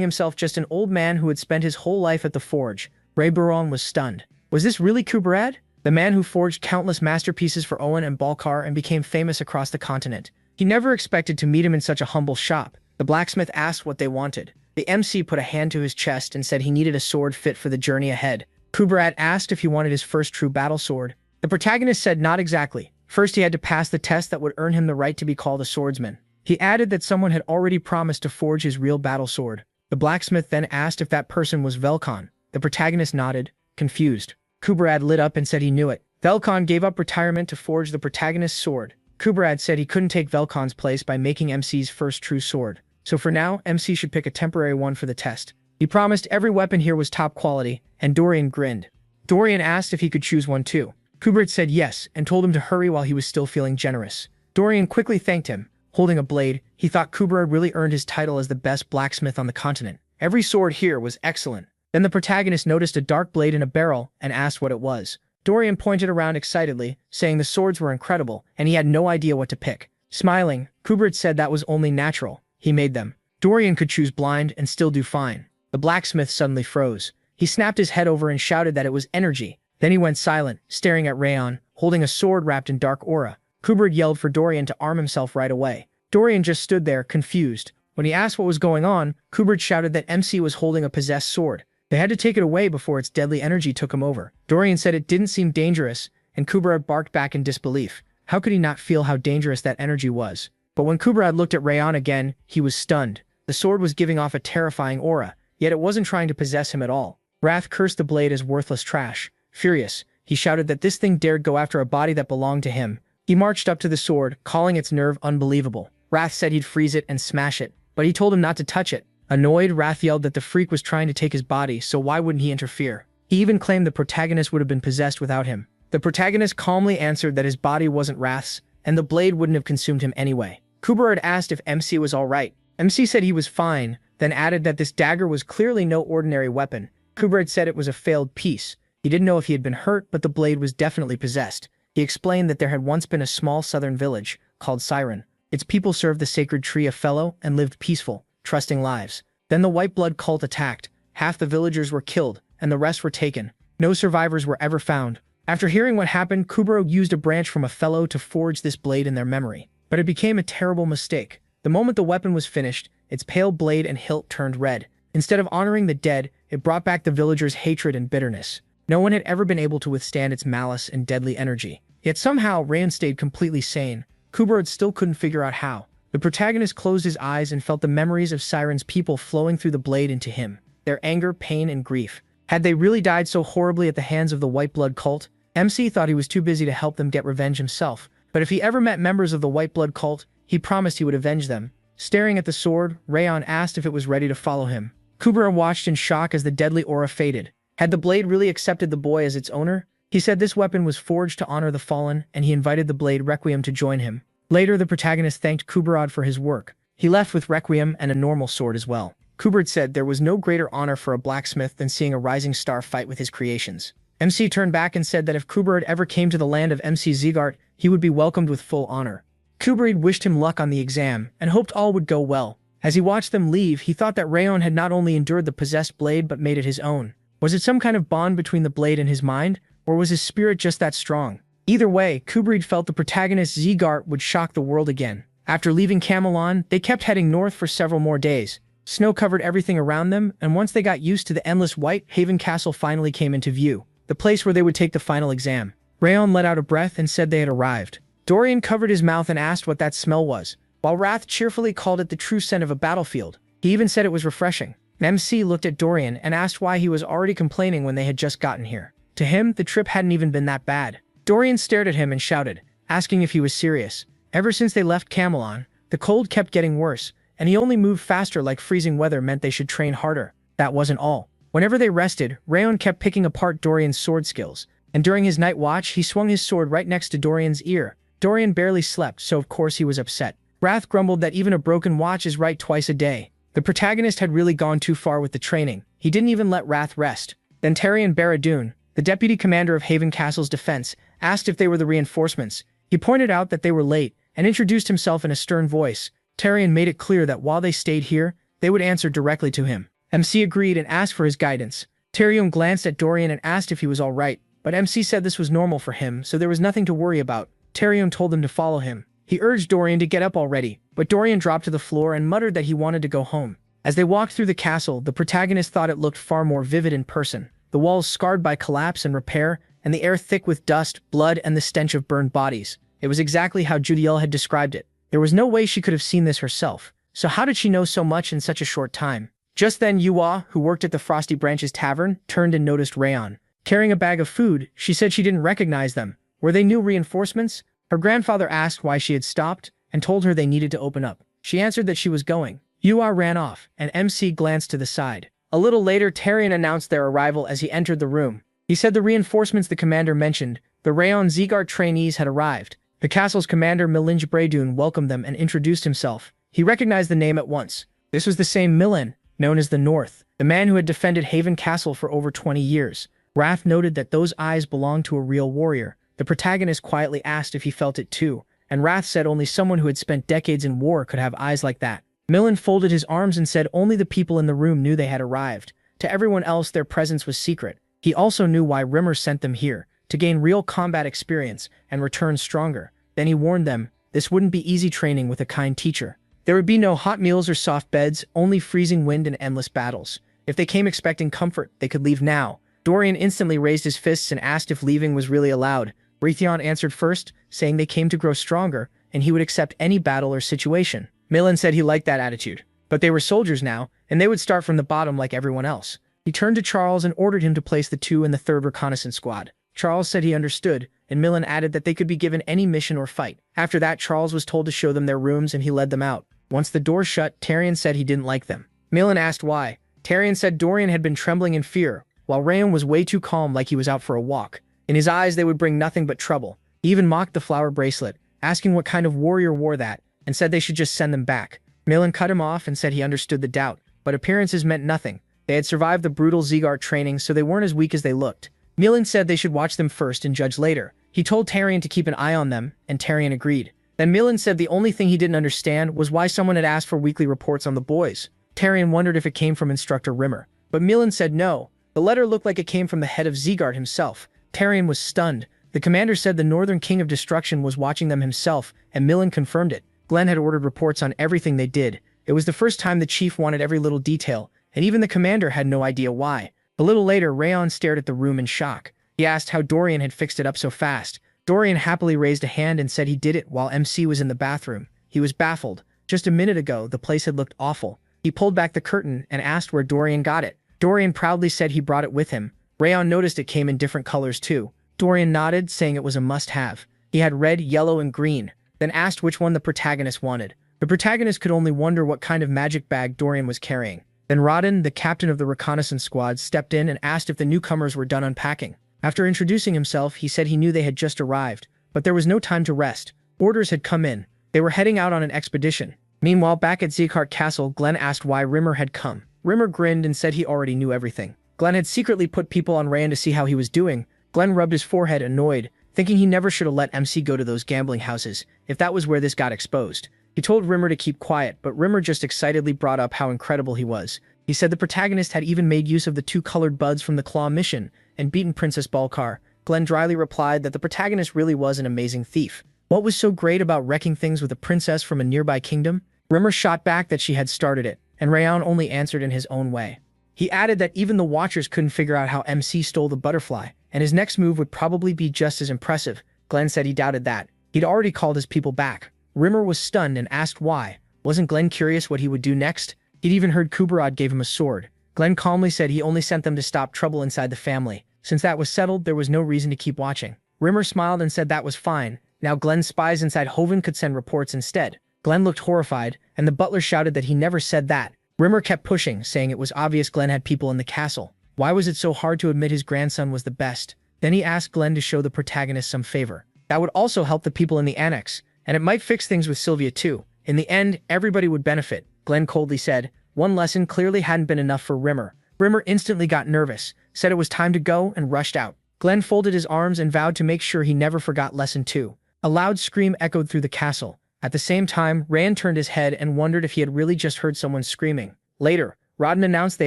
himself just an old man who had spent his whole life at the forge. Ray Buron was stunned. Was this really Kubrad? The man who forged countless masterpieces for Owen and Balkar and became famous across the continent. He never expected to meet him in such a humble shop. The blacksmith asked what they wanted. The MC put a hand to his chest and said he needed a sword fit for the journey ahead. Kubrad asked if he wanted his first true battle sword. The protagonist said not exactly. First he had to pass the test that would earn him the right to be called a swordsman. He added that someone had already promised to forge his real battle sword. The blacksmith then asked if that person was Velkon. The protagonist nodded, confused. Kubrad lit up and said he knew it. Velkon gave up retirement to forge the protagonist's sword. Kubrad said he couldn't take Velkon's place by making MC's first true sword. So for now, MC should pick a temporary one for the test. He promised every weapon here was top quality, and Dorian grinned. Dorian asked if he could choose one too. Kubrad said yes, and told him to hurry while he was still feeling generous. Dorian quickly thanked him. Holding a blade, he thought Kubrad really earned his title as the best blacksmith on the continent. Every sword here was excellent. Then the protagonist noticed a dark blade in a barrel and asked what it was. Dorian pointed around excitedly, saying the swords were incredible, and he had no idea what to pick. Smiling, Kubrad said that was only natural. He made them. Dorian could choose blind and still do fine. The blacksmith suddenly froze. He snapped his head over and shouted that it was energy. Then he went silent, staring at Rayon, holding a sword wrapped in dark aura. Kubrad yelled for Dorian to arm himself right away. Dorian just stood there, confused. When he asked what was going on, Kubrad shouted that MC was holding a possessed sword. They had to take it away before its deadly energy took him over. Dorian said it didn't seem dangerous, and Kubrad barked back in disbelief. How could he not feel how dangerous that energy was? But when Kubrad looked at Rayon again, he was stunned. The sword was giving off a terrifying aura, yet it wasn't trying to possess him at all. Wrath cursed the blade as worthless trash. Furious, he shouted that this thing dared go after a body that belonged to him. He marched up to the sword, calling its nerve unbelievable. Wrath said he'd freeze it and smash it, but he told him not to touch it. Annoyed, Wrath yelled that the freak was trying to take his body, so why wouldn't he interfere? He even claimed the protagonist would have been possessed without him. The protagonist calmly answered that his body wasn't Wrath's, and the blade wouldn't have consumed him anyway. Kubrad asked if MC was alright. MC said he was fine, then added that this dagger was clearly no ordinary weapon. Kubrad said it was a failed piece. He didn't know if he had been hurt, but the blade was definitely possessed. He explained that there had once been a small southern village, called Siren. Its people served the sacred tree of Fellow and lived peaceful, trusting lives. Then the white blood cult attacked. Half the villagers were killed, and the rest were taken. No survivors were ever found. After hearing what happened, Kuburo used a branch from a fellow to forge this blade in their memory. But it became a terrible mistake. The moment the weapon was finished, its pale blade and hilt turned red. Instead of honoring the dead, it brought back the villagers' hatred and bitterness. No one had ever been able to withstand its malice and deadly energy. Yet somehow, Rayon stayed completely sane. Kuburo still couldn't figure out how. The protagonist closed his eyes and felt the memories of Siren's people flowing through the blade into him. Their anger, pain, and grief. Had they really died so horribly at the hands of the White Blood cult? MC thought he was too busy to help them get revenge himself. But if he ever met members of the White Blood cult, he promised he would avenge them. Staring at the sword, Rayon asked if it was ready to follow him. Kuburo watched in shock as the deadly aura faded. Had the blade really accepted the boy as its owner? He said this weapon was forged to honor the fallen, and he invited the blade Requiem to join him. Later, the protagonist thanked Kuburo for his work. He left with Requiem and a normal sword as well. Kuburo said there was no greater honor for a blacksmith than seeing a rising star fight with his creations. MC turned back and said that if Kuburo ever came to the land of MC Zegart, he would be welcomed with full honor. Kuburo wished him luck on the exam, and hoped all would go well. As he watched them leave, he thought that Rayon had not only endured the possessed blade but made it his own. Was it some kind of bond between the blade and his mind, or was his spirit just that strong? Either way, Kuburo felt the protagonist Zegart would shock the world again. After leaving Camelon, they kept heading north for several more days. Snow covered everything around them, and once they got used to the endless white, Haven Castle finally came into view, the place where they would take the final exam. Rayon let out a breath and said they had arrived. Dorian covered his mouth and asked what that smell was, while Wrath cheerfully called it the true scent of a battlefield. He even said it was refreshing. MC looked at Dorian and asked why he was already complaining when they had just gotten here. To him, the trip hadn't even been that bad. Dorian stared at him and shouted, asking if he was serious. Ever since they left Camelon, the cold kept getting worse, and he only moved faster like freezing weather meant they should train harder. That wasn't all. Whenever they rested, Rayon kept picking apart Dorian's sword skills, and during his night watch, he swung his sword right next to Dorian's ear. Dorian barely slept, so of course he was upset. Wrath grumbled that even a broken watch is right twice a day. The protagonist had really gone too far with the training. He didn't even let Wrath rest. Then Tarion Barradoon, the deputy commander of Haven Castle's defense, asked if they were the reinforcements. He pointed out that they were late, and introduced himself in a stern voice. Tarion made it clear that while they stayed here, they would answer directly to him. MC agreed and asked for his guidance. Tarion glanced at Dorian and asked if he was alright, but MC said this was normal for him, so there was nothing to worry about. Tarion told them to follow him. He urged Dorian to get up already, but Dorian dropped to the floor and muttered that he wanted to go home. As they walked through the castle, the protagonist thought it looked far more vivid in person. The walls scarred by collapse and repair, and the air thick with dust, blood, and the stench of burned bodies. It was exactly how Judiel had described it. There was no way she could have seen this herself. So how did she know so much in such a short time? Just then Yua, who worked at the Frosty Branches Tavern, turned and noticed Rayon. Carrying a bag of food, she said she didn't recognize them. Were they new reinforcements? Her grandfather asked why she had stopped, and told her they needed to open up. She answered that she was going. Yua ran off, and MC glanced to the side. A little later, Tarion announced their arrival as he entered the room. He said the reinforcements the commander mentioned, the Rayon Zegart trainees, had arrived. The castle's commander Milinj Bradoon welcomed them and introduced himself. He recognized the name at once. This was the same Milan, known as the North, the man who had defended Haven Castle for over 20 years. Wrath noted that those eyes belonged to a real warrior. The protagonist quietly asked if he felt it too, and Wrath said only someone who had spent decades in war could have eyes like that. Milan folded his arms and said only the people in the room knew they had arrived. To everyone else, their presence was secret. He also knew why Rimmer sent them here, to gain real combat experience and return stronger. Then he warned them, this wouldn't be easy training with a kind teacher. There would be no hot meals or soft beds, only freezing wind and endless battles. If they came expecting comfort, they could leave now. Dorian instantly raised his fists and asked if leaving was really allowed. Raytheon answered first, saying they came to grow stronger, and he would accept any battle or situation. Milan said he liked that attitude. But they were soldiers now, and they would start from the bottom like everyone else. He turned to Charles and ordered him to place the two in the 3rd Reconnaissance Squad. Charles said he understood, and Milan added that they could be given any mission or fight. After that, Charles was told to show them their rooms and he led them out. Once the door shut, Tarion said he didn't like them. Milan asked why. Tarion said Dorian had been trembling in fear, while Rayon was way too calm like he was out for a walk. In his eyes, they would bring nothing but trouble. He even mocked the flower bracelet, asking what kind of warrior wore that, and said they should just send them back. Milan cut him off and said he understood the doubt, but appearances meant nothing. They had survived the brutal Zegart training, so they weren't as weak as they looked. Milan said they should watch them first and judge later. He told Tarion to keep an eye on them, and Tarion agreed. Then Milan said the only thing he didn't understand was why someone had asked for weekly reports on the boys. Tarion wondered if it came from Instructor Rimmer. But Milan said no. The letter looked like it came from the head of Zegart himself. Tarion was stunned. The commander said the Northern King of Destruction was watching them himself, and Millen confirmed it. Glenn had ordered reports on everything they did. It was the first time the chief wanted every little detail, and even the commander had no idea why. A little later, Rayon stared at the room in shock. He asked how Dorian had fixed it up so fast. Dorian happily raised a hand and said he did it while MC was in the bathroom. He was baffled. Just a minute ago, the place had looked awful. He pulled back the curtain and asked where Dorian got it. Dorian proudly said he brought it with him. Rayon noticed it came in different colors too. Dorian nodded, saying it was a must-have. He had red, yellow, and green, then asked which one the protagonist wanted. The protagonist could only wonder what kind of magic bag Dorian was carrying. Then Rodden, the captain of the reconnaissance squad, stepped in and asked if the newcomers were done unpacking. After introducing himself, he said he knew they had just arrived, but there was no time to rest. Orders had come in. They were heading out on an expedition. Meanwhile, back at Zeekhart Castle, Glenn asked why Rimmer had come. Rimmer grinned and said he already knew everything. Glenn had secretly put people on Rayan to see how he was doing. Glenn rubbed his forehead, annoyed, thinking he never should have let MC go to those gambling houses, if that was where this got exposed. He told Rimmer to keep quiet, but Rimmer just excitedly brought up how incredible he was. He said the protagonist had even made use of the two colored buds from the Claw mission and beaten Princess Balkar. Glenn dryly replied that the protagonist really was an amazing thief. What was so great about wrecking things with a princess from a nearby kingdom? Rimmer shot back that she had started it, and Rayon only answered in his own way. He added that even the Watchers couldn't figure out how MC stole the butterfly, and his next move would probably be just as impressive. Glenn said he doubted that. He'd already called his people back. Rimmer was stunned and asked why. Wasn't Glenn curious what he would do next? He'd even heard Kuberad gave him a sword. Glenn calmly said he only sent them to stop trouble inside the family. Since that was settled, there was no reason to keep watching. Rimmer smiled and said that was fine. Now Glenn's spies inside Hoven could send reports instead. Glenn looked horrified, and the butler shouted that he never said that. Rimmer kept pushing, saying it was obvious Glenn had people in the castle. Why was it so hard to admit his grandson was the best? Then he asked Glenn to show the protagonist some favor. That would also help the people in the annex, and it might fix things with Sylvia too. In the end, everybody would benefit. Glenn coldly said. One lesson clearly hadn't been enough for Rimmer. Rimmer instantly got nervous, said it was time to go, and rushed out. Glenn folded his arms and vowed to make sure he never forgot lesson 2. A loud scream echoed through the castle. At the same time, Rand turned his head and wondered if he had really just heard someone screaming. Later, Rodden announced they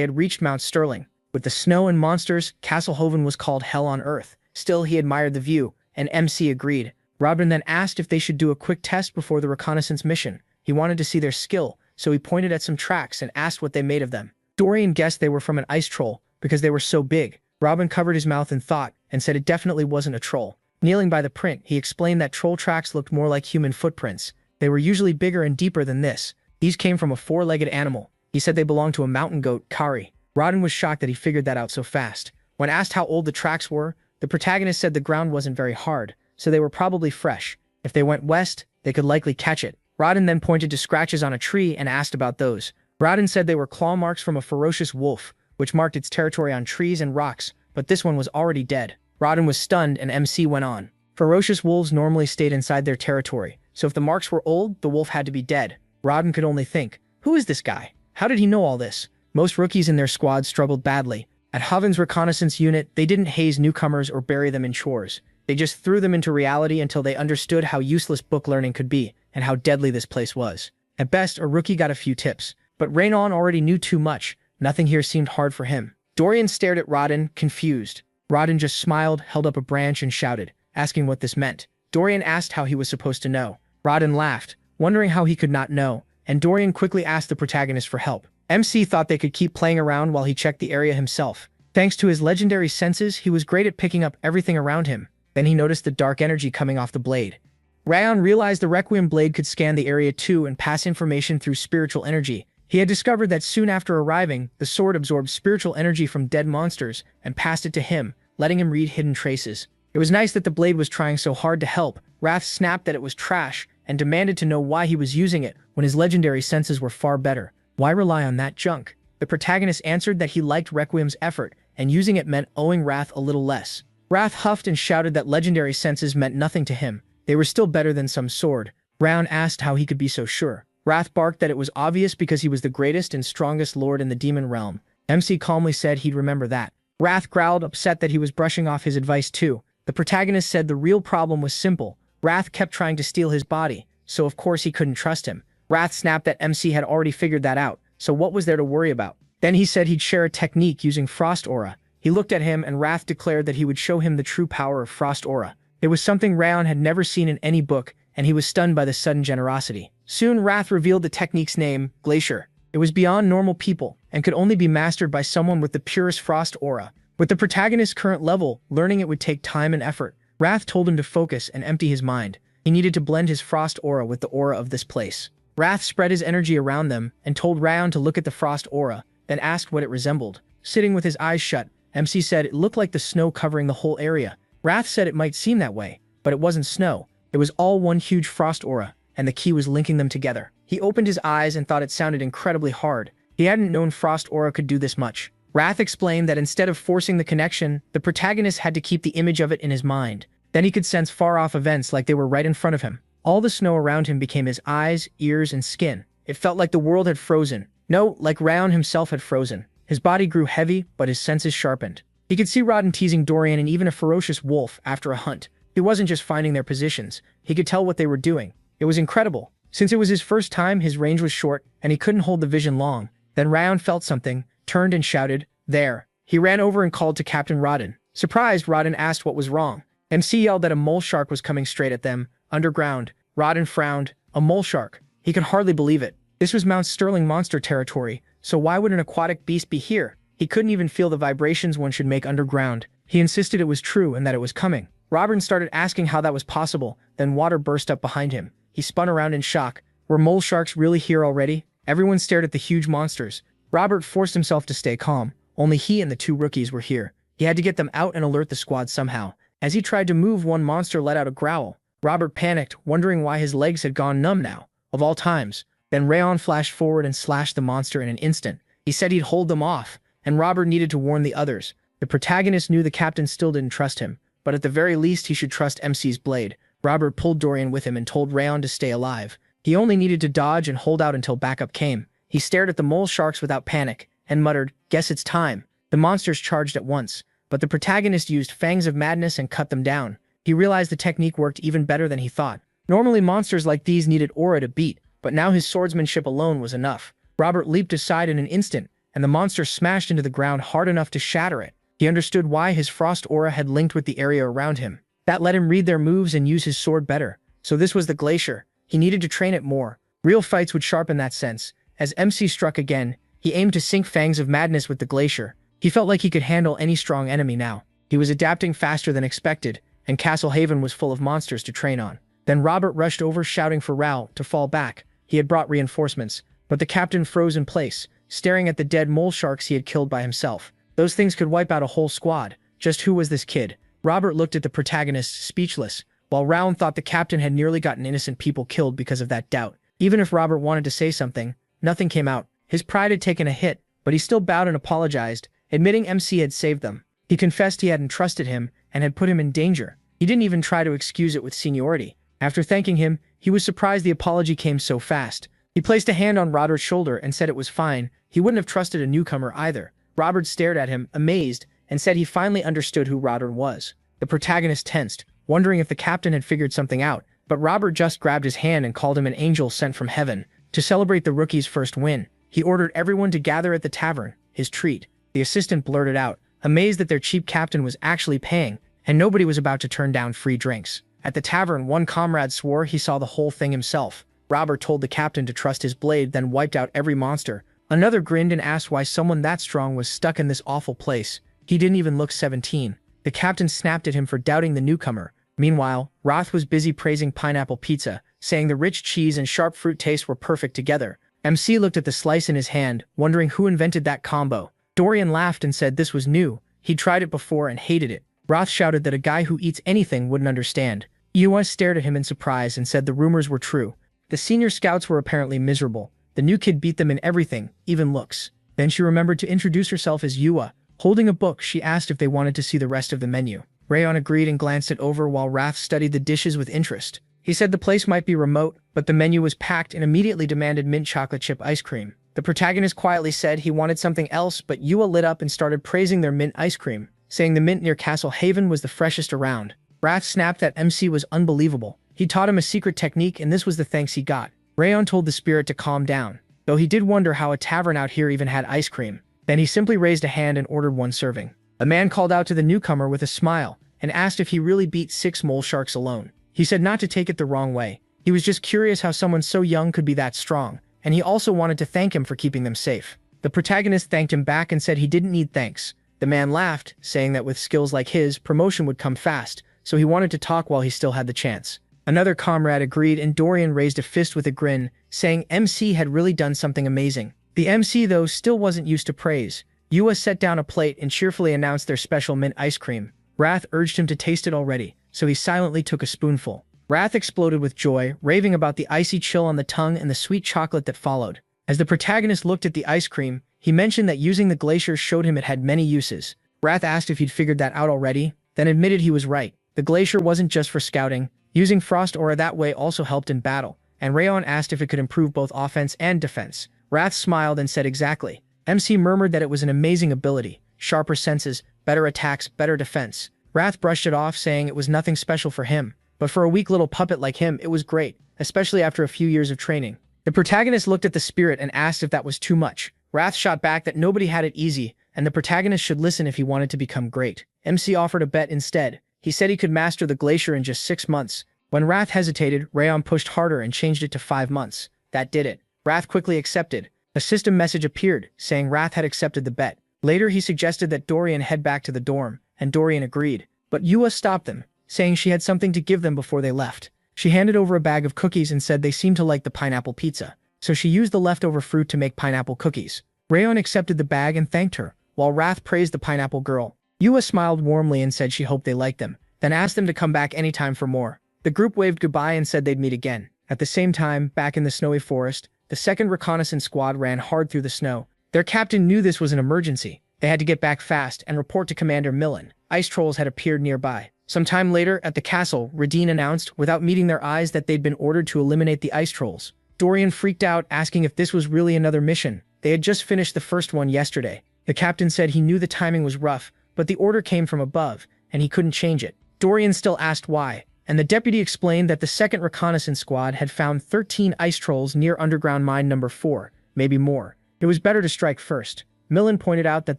had reached Mount Sterling. With the snow and monsters, Castle Hoven was called Hell on Earth. Still, he admired the view, and MC agreed. Rodden then asked if they should do a quick test before the reconnaissance mission. He wanted to see their skill, so he pointed at some tracks and asked what they made of them. Dorian guessed they were from an ice troll, because they were so big. Robin covered his mouth in thought, and said it definitely wasn't a troll. Kneeling by the print, he explained that troll tracks looked more like human footprints. They were usually bigger and deeper than this. These came from a 4-legged animal. He said they belonged to a mountain goat, Kari. Rodden was shocked that he figured that out so fast. When asked how old the tracks were, the protagonist said the ground wasn't very hard, so they were probably fresh. If they went west, they could likely catch it. Rodden then pointed to scratches on a tree and asked about those. Rodden said they were claw marks from a ferocious wolf, which marked its territory on trees and rocks, but this one was already dead. Rodden was stunned and MC went on. Ferocious wolves normally stayed inside their territory, so if the marks were old, the wolf had to be dead. Rodden could only think, who is this guy? How did he know all this? Most rookies in their squad struggled badly. At Hoven's reconnaissance unit, they didn't haze newcomers or bury them in chores. They just threw them into reality until they understood how useless book learning could be and how deadly this place was. At best, a rookie got a few tips, but Raynon already knew too much. Nothing here seemed hard for him. Dorian stared at Rodden, confused. Rodden just smiled, held up a branch, and shouted, asking what this meant. Dorian asked how he was supposed to know. Rodden laughed, wondering how he could not know, and Dorian quickly asked the protagonist for help. MC thought they could keep playing around while he checked the area himself. Thanks to his legendary senses, he was great at picking up everything around him. Then he noticed the dark energy coming off the blade. Rayon realized the Requiem blade could scan the area too and pass information through spiritual energy. He had discovered that soon after arriving, the sword absorbed spiritual energy from dead monsters and passed it to him, letting him read hidden traces. It was nice that the blade was trying so hard to help. Wrath snapped that it was trash and demanded to know why he was using it when his legendary senses were far better. Why rely on that junk? The protagonist answered that he liked Requiem's effort, and using it meant owing Wrath a little less. Wrath huffed and shouted that legendary senses meant nothing to him. They were still better than some sword. Rayon asked how he could be so sure. Wrath barked that it was obvious because he was the greatest and strongest lord in the demon realm. MC calmly said he'd remember that. Wrath growled, upset that he was brushing off his advice too. The protagonist said the real problem was simple. Wrath kept trying to steal his body, so of course he couldn't trust him. Wrath snapped that MC had already figured that out, so what was there to worry about? Then he said he'd share a technique using Frost Aura. He He looked at him, and Wrath declared that he would show him the true power of Frost Aura. It was something Rayon had never seen in any book, and he was stunned by the sudden generosity. Soon Wrath revealed the technique's name, Glacier. It was beyond normal people, and could only be mastered by someone with the purest Frost Aura. With the protagonist's current level, learning it would take time and effort. Wrath told him to focus and empty his mind. He needed to blend his Frost Aura with the aura of this place. Wrath spread his energy around them and told Rayon to look at the Frost Aura, then asked what it resembled. Sitting with his eyes shut, MC said it looked like the snow covering the whole area. Wrath said it might seem that way, but it wasn't snow. It was all one huge Frost Aura, and the key was linking them together. He opened his eyes and thought it sounded incredibly hard. He hadn't known Frost Aura could do this much. Wrath explained that instead of forcing the connection, the protagonist had to keep the image of it in his mind. Then he could sense far-off events like they were right in front of him. All the snow around him became his eyes, ears, and skin. It felt like the world had frozen. No, like Rayon himself had frozen. His body grew heavy, but his senses sharpened. He could see Rodden teasing Dorian and even a ferocious wolf after a hunt. He wasn't just finding their positions. He could tell what they were doing. It was incredible. Since it was his first time, his range was short, and he couldn't hold the vision long. Then Rayon felt something, turned and shouted, "There!" He ran over and called to Captain Rodden. Surprised, Rodden asked what was wrong. MC yelled that a mole shark was coming straight at them, underground. Rodden frowned. A mole shark. He could hardly believe it. This was Mount Sterling monster territory, so why would an aquatic beast be here? He couldn't even feel the vibrations one should make underground. He insisted it was true and that it was coming. Robin started asking how that was possible, then water burst up behind him. He spun around in shock. Were mole sharks really here already? Everyone stared at the huge monsters. Robert forced himself to stay calm. Only he and the two rookies were here. He had to get them out and alert the squad somehow. As he tried to move, one monster let out a growl. Robert panicked, wondering why his legs had gone numb now. Of all times. Then Rayon flashed forward and slashed the monster in an instant. He said he'd hold them off, and Robert needed to warn the others. The protagonist knew the captain still didn't trust him, but at the very least he should trust MC's blade. Robert pulled Dorian with him and told Rayon to stay alive. He only needed to dodge and hold out until backup came. He stared at the mole sharks without panic, and muttered, "Guess it's time." The monsters charged at once, but the protagonist used Fangs of Madness and cut them down. He realized the technique worked even better than he thought. Normally monsters like these needed aura to beat, but now his swordsmanship alone was enough. Robert leaped aside in an instant, and the monster smashed into the ground hard enough to shatter it. He understood why his Frost Aura had linked with the area around him. That let him read their moves and use his sword better. So this was the Glacier. He needed to train it more. Real fights would sharpen that sense. As MC struck again, he aimed to sink Fangs of Madness with the Glacier. He felt like he could handle any strong enemy now. He was adapting faster than expected, and Castle Haven was full of monsters to train on. Then Robert rushed over, shouting for Raoul to fall back. He had brought reinforcements, but the captain froze in place, staring at the dead mole sharks he had killed by himself. Those things could wipe out a whole squad. Just who was this kid? Robert looked at the protagonist, speechless, while Raoul thought the captain had nearly gotten innocent people killed because of that doubt. Even if Robert wanted to say something, nothing came out. His pride had taken a hit, but he still bowed and apologized, admitting MC had saved them. He confessed he hadn't trusted him and had put him in danger. He didn't even try to excuse it with seniority. After thanking him, he was surprised the apology came so fast. He placed a hand on Robert's shoulder and said it was fine. He wouldn't have trusted a newcomer either. Robert stared at him, amazed, and said he finally understood who Robert was. The protagonist tensed, wondering if the captain had figured something out, but Robert just grabbed his hand and called him an angel sent from heaven. To celebrate the rookie's first win, he ordered everyone to gather at the tavern, his treat. The assistant blurted out, amazed that their cheap captain was actually paying, and nobody was about to turn down free drinks. At the tavern, one comrade swore he saw the whole thing himself. Robert told the captain to trust his blade, then wiped out every monster. Another grinned and asked why someone that strong was stuck in this awful place. He didn't even look 17. The captain snapped at him for doubting the newcomer. Meanwhile, Roth was busy praising pineapple pizza, saying the rich cheese and sharp fruit taste were perfect together. MC looked at the slice in his hand, wondering who invented that combo. Dorian laughed and said this was new. He'd tried it before and hated it. Roth shouted that a guy who eats anything wouldn't understand. US stared at him in surprise and said the rumors were true. The senior scouts were apparently miserable. The new kid beat them in everything, even looks. Then she remembered to introduce herself as Yua. Holding a book, she asked if they wanted to see the rest of the menu. Rayon agreed and glanced it over while Raph studied the dishes with interest. He said the place might be remote, but the menu was packed and immediately demanded mint chocolate chip ice cream. The protagonist quietly said he wanted something else, but Yua lit up and started praising their mint ice cream, saying the mint near Castle Haven was the freshest around. Raph snapped that MC was unbelievable. He taught him a secret technique and this was the thanks he got. Rayon told the spirit to calm down, though he did wonder how a tavern out here even had ice cream. Then he simply raised a hand and ordered one serving. A man called out to the newcomer with a smile and asked if he really beat 6 mole sharks alone. He said not to take it the wrong way. He was just curious how someone so young could be that strong, and he also wanted to thank him for keeping them safe. The protagonist thanked him back and said he didn't need thanks. The man laughed, saying that with skills like his, promotion would come fast, so he wanted to talk while he still had the chance. Another comrade agreed, and Dorian raised a fist with a grin, saying MC had really done something amazing. The MC, though, still wasn't used to praise. Yua set down a plate and cheerfully announced their special mint ice cream. Wrath urged him to taste it already, so he silently took a spoonful. Wrath exploded with joy, raving about the icy chill on the tongue and the sweet chocolate that followed. As the protagonist looked at the ice cream, he mentioned that using the glacier showed him it had many uses. Wrath asked if he'd figured that out already, then admitted he was right. The glacier wasn't just for scouting. Using frost aura that way also helped in battle, and Rayon asked if it could improve both offense and defense. Wrath smiled and said exactly. MC murmured that it was an amazing ability. Sharper senses, better attacks, better defense. Wrath brushed it off, saying it was nothing special for him, but for a weak little puppet like him, it was great, especially after a few years of training. The protagonist looked at the spirit and asked if that was too much. Wrath shot back that nobody had it easy, and the protagonist should listen if he wanted to become great. MC offered a bet instead. He said he could master the glacier in just 6 months. When Wrath hesitated, Rayon pushed harder and changed it to 5 months. That did it. Wrath quickly accepted. A system message appeared, saying Wrath had accepted the bet. Later, he suggested that Dorian head back to the dorm, and Dorian agreed. But Yua stopped them, saying she had something to give them before they left. She handed over a bag of cookies and said they seemed to like the pineapple pizza, so she used the leftover fruit to make pineapple cookies. Rayon accepted the bag and thanked her, while Wrath praised the pineapple girl. Yua smiled warmly and said she hoped they liked them, then asked them to come back anytime for more. The group waved goodbye and said they'd meet again. At the same time, back in the snowy forest, the second reconnaissance squad ran hard through the snow. Their captain knew this was an emergency. They had to get back fast and report to Commander Millen. Ice trolls had appeared nearby. Some time later, at the castle, Radine announced, without meeting their eyes, that they'd been ordered to eliminate the ice trolls. Dorian freaked out, asking if this was really another mission. They had just finished the first one yesterday. The captain said he knew the timing was rough, but the order came from above, and he couldn't change it. Dorian still asked why, and the deputy explained that the second reconnaissance squad had found 13 ice trolls near underground mine number 4, maybe more. It was better to strike first. Millen pointed out that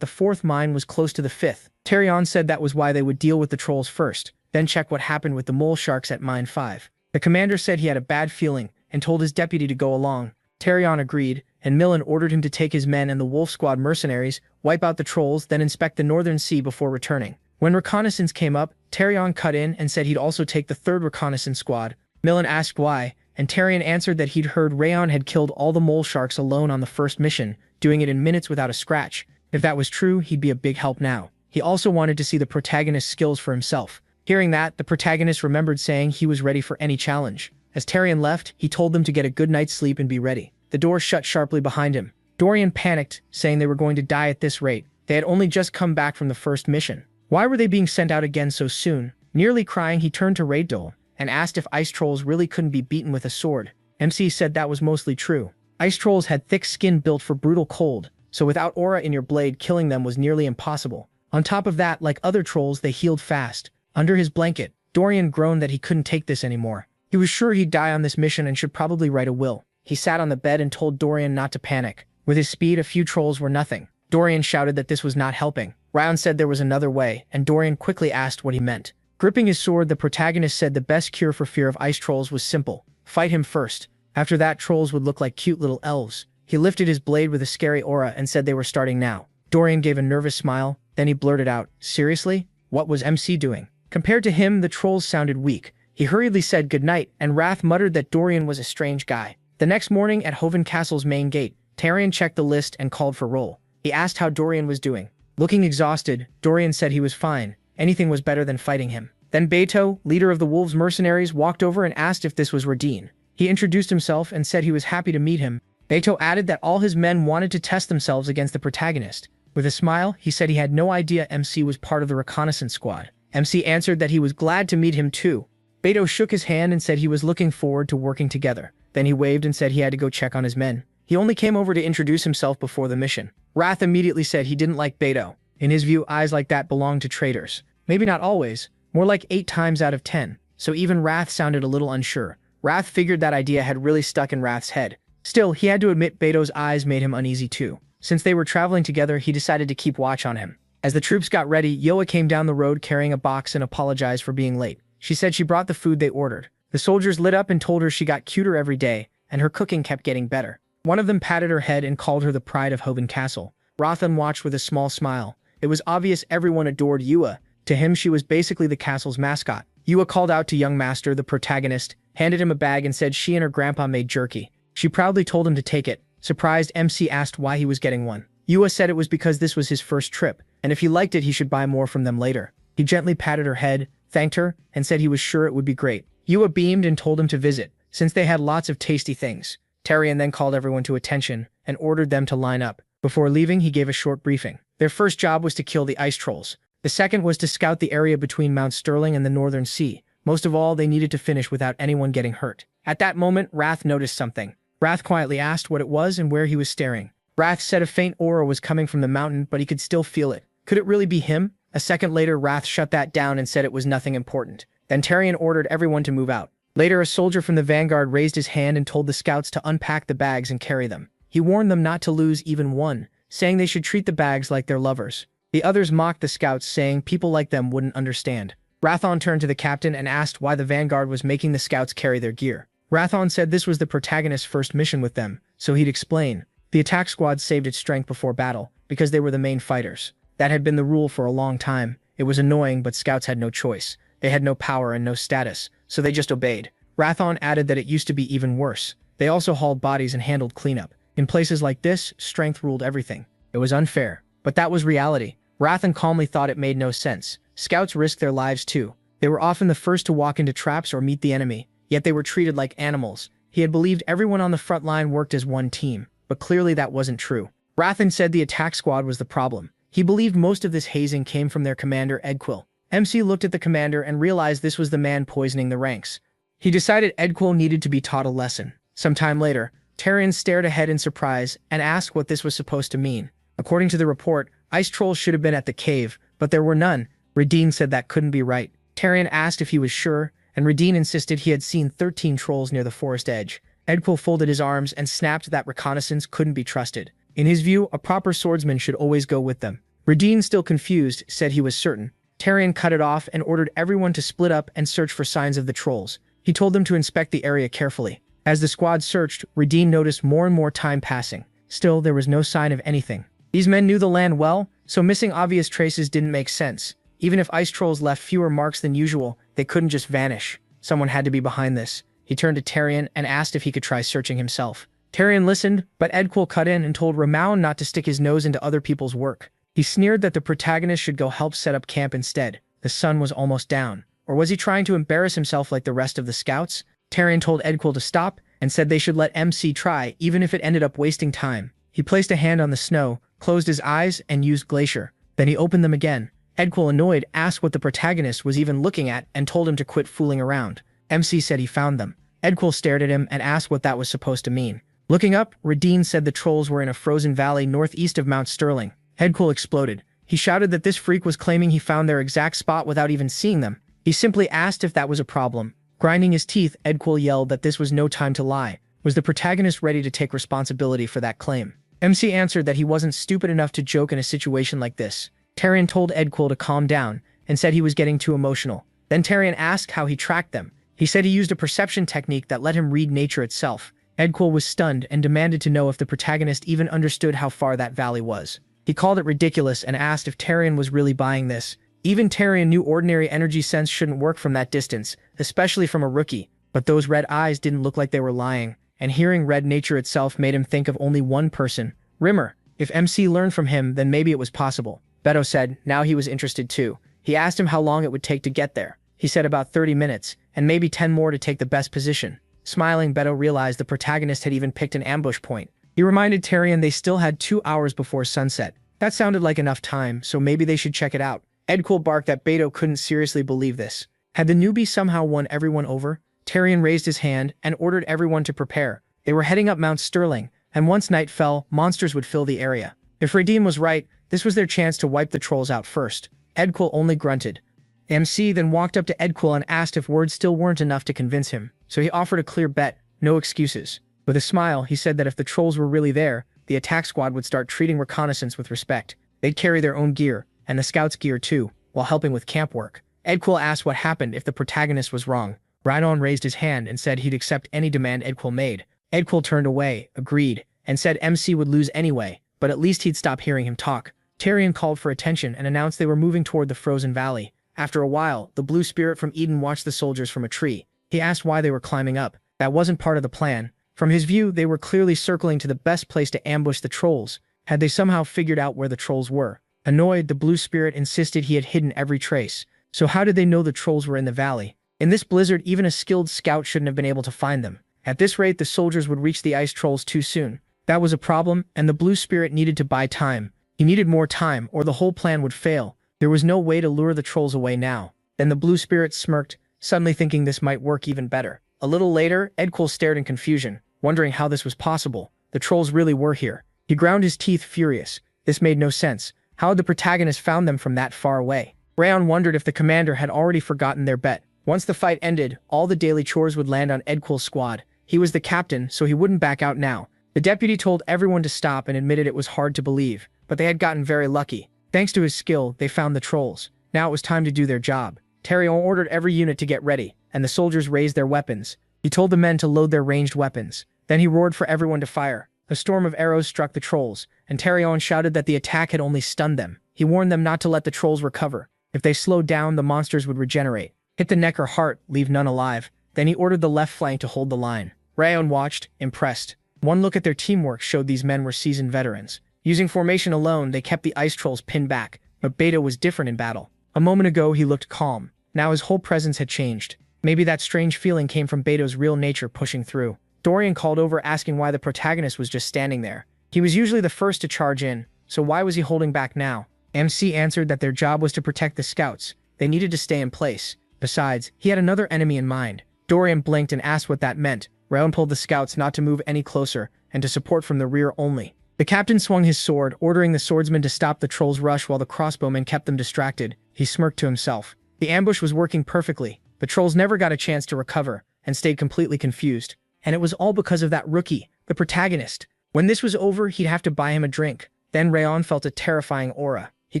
the 4th mine was close to the 5th. Terion said that was why they would deal with the trolls first, then check what happened with the mole sharks at mine 5. The commander said he had a bad feeling and told his deputy to go along. Terion agreed, and Millen ordered him to take his men and the Wolf Squad mercenaries, wipe out the trolls, then inspect the northern sea before returning. When reconnaissance came up, Terion cut in and said he'd also take the 3rd reconnaissance squad. Millen asked why, and Terion answered that he'd heard Rayon had killed all the mole sharks alone on the first mission, doing it in minutes without a scratch. If that was true, he'd be a big help now. He also wanted to see the protagonist's skills for himself. Hearing that, the protagonist remembered saying he was ready for any challenge. As Terion left, he told them to get a good night's sleep and be ready. The door shut sharply behind him. Dorian panicked, saying they were going to die at this rate. They had only just come back from the first mission. Why were they being sent out again so soon? Nearly crying, he turned to Raydol and asked if ice trolls really couldn't be beaten with a sword. MC said that was mostly true. Ice trolls had thick skin built for brutal cold, so without aura in your blade, killing them was nearly impossible. On top of that, like other trolls, they healed fast. Under his blanket, Dorian groaned that he couldn't take this anymore. He was sure he'd die on this mission and should probably write a will. He sat on the bed and told Dorian not to panic. With his speed, a few trolls were nothing. Dorian shouted that this was not helping. Ryan said there was another way, and Dorian quickly asked what he meant. Gripping his sword, the protagonist said the best cure for fear of ice trolls was simple. Fight him first. After that, trolls would look like cute little elves. He lifted his blade with a scary aura and said they were starting now. Dorian gave a nervous smile, then he blurted out, "Seriously? What was MC doing?" Compared to him, the trolls sounded weak. He hurriedly said goodnight, and Wrath muttered that Dorian was a strange guy. The next morning, at Hoven Castle's main gate, Terion checked the list and called for roll. He asked how Dorian was doing. Looking exhausted, Dorian said he was fine. Anything was better than fighting him. Then Beto, leader of the Wolves mercenaries, walked over and asked if this was Radine. He introduced himself and said he was happy to meet him. Beto added that all his men wanted to test themselves against the protagonist. With a smile, he said he had no idea MC was part of the reconnaissance squad. MC answered that he was glad to meet him too. Beto shook his hand and said he was looking forward to working together. Then he waved and said he had to go check on his men. He only came over to introduce himself before the mission. Wrath immediately said he didn't like Beto. In his view, eyes like that belong to traitors. Maybe not always, more like 8 times out of 10, so even Wrath sounded a little unsure. Wrath figured that idea had really stuck in Wrath's head. Still, he had to admit Beto's eyes made him uneasy too. Since they were traveling together, he decided to keep watch on him. As the troops got ready, Yoa came down the road carrying a box and apologized for being late. She said she brought the food they ordered. The soldiers lit up and told her she got cuter every day, and her cooking kept getting better. One of them patted her head and called her the pride of Hoven Castle. Rothan watched with a small smile. It was obvious everyone adored Yua. To him, she was basically the castle's mascot. Yua called out to young master, the protagonist, handed him a bag and said she and her grandpa made jerky. She proudly told him to take it. Surprised, MC asked why he was getting one. Yua said it was because this was his first trip, and if he liked it, he should buy more from them later. He gently patted her head, thanked her, and said he was sure it would be great. Yua beamed and told him to visit, since they had lots of tasty things. Tarian then called everyone to attention and ordered them to line up. Before leaving, he gave a short briefing. Their first job was to kill the ice trolls. The second was to scout the area between Mount Sterling and the Northern Sea. Most of all, they needed to finish without anyone getting hurt. At that moment, Wrath noticed something. Wrath quietly asked what it was and where he was staring. Wrath said a faint aura was coming from the mountain, but he could still feel it. Could it really be him? A second later, Wrath shut that down and said it was nothing important. Then Tarian ordered everyone to move out. Later, a soldier from the vanguard raised his hand and told the scouts to unpack the bags and carry them. He warned them not to lose even one, saying they should treat the bags like their lovers. The others mocked the scouts, saying people like them wouldn't understand. Rathon turned to the captain and asked why the vanguard was making the scouts carry their gear. Rathon said this was the protagonist's first mission with them, so he'd explain. The attack squad saved its strength before battle, because they were the main fighters. That had been the rule for a long time. It was annoying, but scouts had no choice. They had no power and no status, so they just obeyed. Rathon added that it used to be even worse. They also hauled bodies and handled cleanup. In places like this, strength ruled everything. It was unfair, but that was reality. Rathon calmly thought it made no sense. Scouts risked their lives too. They were often the first to walk into traps or meet the enemy, yet they were treated like animals. He had believed everyone on the front line worked as one team, but clearly that wasn't true. Rathon said the attack squad was the problem. He believed most of this hazing came from their commander, Edquil. MC looked at the commander and realized this was the man poisoning the ranks. He decided Edquil needed to be taught a lesson. Sometime later, Tarian stared ahead in surprise and asked what this was supposed to mean. According to the report, ice trolls should have been at the cave, but there were none. Radine said that couldn't be right. Tarian asked if he was sure, and Radine insisted he had seen 13 trolls near the forest edge. Edquil folded his arms and snapped that reconnaissance couldn't be trusted. In his view, a proper swordsman should always go with them. Radine, still confused, said he was certain. Tarian cut it off and ordered everyone to split up and search for signs of the trolls. He told them to inspect the area carefully. As the squad searched, Radine noticed more and more time passing. Still, there was no sign of anything. These men knew the land well, so missing obvious traces didn't make sense. Even if ice trolls left fewer marks than usual, they couldn't just vanish. Someone had to be behind this. He turned to Tarian and asked if he could try searching himself. Tarian listened, but Edquil cut in and told Ramaun not to stick his nose into other people's work. He sneered that the protagonist should go help set up camp instead. The sun was almost down. Or was he trying to embarrass himself like the rest of the scouts? Tarian told Edquil to stop and said they should let MC try, even if it ended up wasting time. He placed a hand on the snow, closed his eyes, and used Glacier. Then he opened them again. Edquil, annoyed, asked what the protagonist was even looking at and told him to quit fooling around. MC said he found them. Edquil stared at him and asked what that was supposed to mean. Looking up, Radine said the trolls were in a frozen valley northeast of Mount Sterling. Edquil exploded. He shouted that this freak was claiming he found their exact spot without even seeing them. He simply asked if that was a problem. Grinding his teeth, Edquil yelled that this was no time to lie. Was the protagonist ready to take responsibility for that claim? MC answered that he wasn't stupid enough to joke in a situation like this. Tarian told Edquil to calm down and said he was getting too emotional. Then Tarian asked how he tracked them. He said he used a perception technique that let him read nature itself. Edquil was stunned and demanded to know if the protagonist even understood how far that valley was. He called it ridiculous and asked if Tarian was really buying this. Even Tarian knew ordinary energy sense shouldn't work from that distance, especially from a rookie. But those red eyes didn't look like they were lying, and hearing red nature itself made him think of only one person, Rimmer. If MC learned from him, then maybe it was possible. Beto said, now he was interested too. He asked him how long it would take to get there. He said about 30 minutes, and maybe 10 more to take the best position. Smiling, Beto realized the protagonist had even picked an ambush point. He reminded Tarian they still had 2 hours before sunset. That sounded like enough time, so maybe they should check it out. Edquil barked that Beto couldn't seriously believe this. Had the newbie somehow won everyone over? Tarian raised his hand and ordered everyone to prepare. They were heading up Mount Sterling, and once night fell, monsters would fill the area. If Radine was right, this was their chance to wipe the trolls out first. Edquil only grunted. MC then walked up to Edquil and asked if words still weren't enough to convince him, so he offered a clear bet, no excuses. With a smile, he said that if the trolls were really there, the attack squad would start treating reconnaissance with respect. They'd carry their own gear, and the scout's gear too, while helping with camp work. Edquill asked what happened if the protagonist was wrong. Rhinon raised his hand and said he'd accept any demand Edquill made. Edquill turned away, agreed, and said MC would lose anyway, but at least he'd stop hearing him talk. Tyrion called for attention and announced they were moving toward the frozen valley. After a while, the blue spirit from Eden watched the soldiers from a tree. He asked why they were climbing up. That wasn't part of the plan. From his view, they were clearly circling to the best place to ambush the trolls. Had they somehow figured out where the trolls were? Annoyed, the blue spirit insisted he had hidden every trace. So how did they know the trolls were in the valley? In this blizzard, even a skilled scout shouldn't have been able to find them. At this rate, the soldiers would reach the ice trolls too soon. That was a problem, and the blue spirit needed to buy time. He needed more time, or the whole plan would fail. There was no way to lure the trolls away now. Then the blue spirit smirked, suddenly thinking this might work even better. A little later, Edquill stared in confusion, wondering how this was possible. The trolls really were here. He ground his teeth, furious. This made no sense. How had the protagonist found them from that far away? Rhaon wondered if the commander had already forgotten their bet. Once the fight ended, all the daily chores would land on Edquill's squad. He was the captain, so he wouldn't back out now. The deputy told everyone to stop and admitted it was hard to believe, but they had gotten very lucky. Thanks to his skill, they found the trolls. Now it was time to do their job. Tyrion ordered every unit to get ready, and the soldiers raised their weapons. He told the men to load their ranged weapons. Then he roared for everyone to fire. A storm of arrows struck the trolls, and Tyrion shouted that the attack had only stunned them. He warned them not to let the trolls recover. If they slowed down, the monsters would regenerate. Hit the neck or heart, leave none alive. Then he ordered the left flank to hold the line. Rhaon watched, impressed. One look at their teamwork showed these men were seasoned veterans. Using formation alone, they kept the ice trolls pinned back, but Beto was different in battle. A moment ago, he looked calm. Now his whole presence had changed. Maybe that strange feeling came from Beto's real nature pushing through. Dorian called over asking why the protagonist was just standing there. He was usually the first to charge in, so why was he holding back now? MC answered that their job was to protect the scouts. They needed to stay in place. Besides, he had another enemy in mind. Dorian blinked and asked what that meant. Rhaon told the scouts not to move any closer, and to support from the rear only. The captain swung his sword, ordering the swordsmen to stop the trolls' rush while the crossbowmen kept them distracted. He smirked to himself. The ambush was working perfectly. The trolls never got a chance to recover, and stayed completely confused. And it was all because of that rookie, the protagonist. When this was over, he'd have to buy him a drink. Then Rhaon felt a terrifying aura. He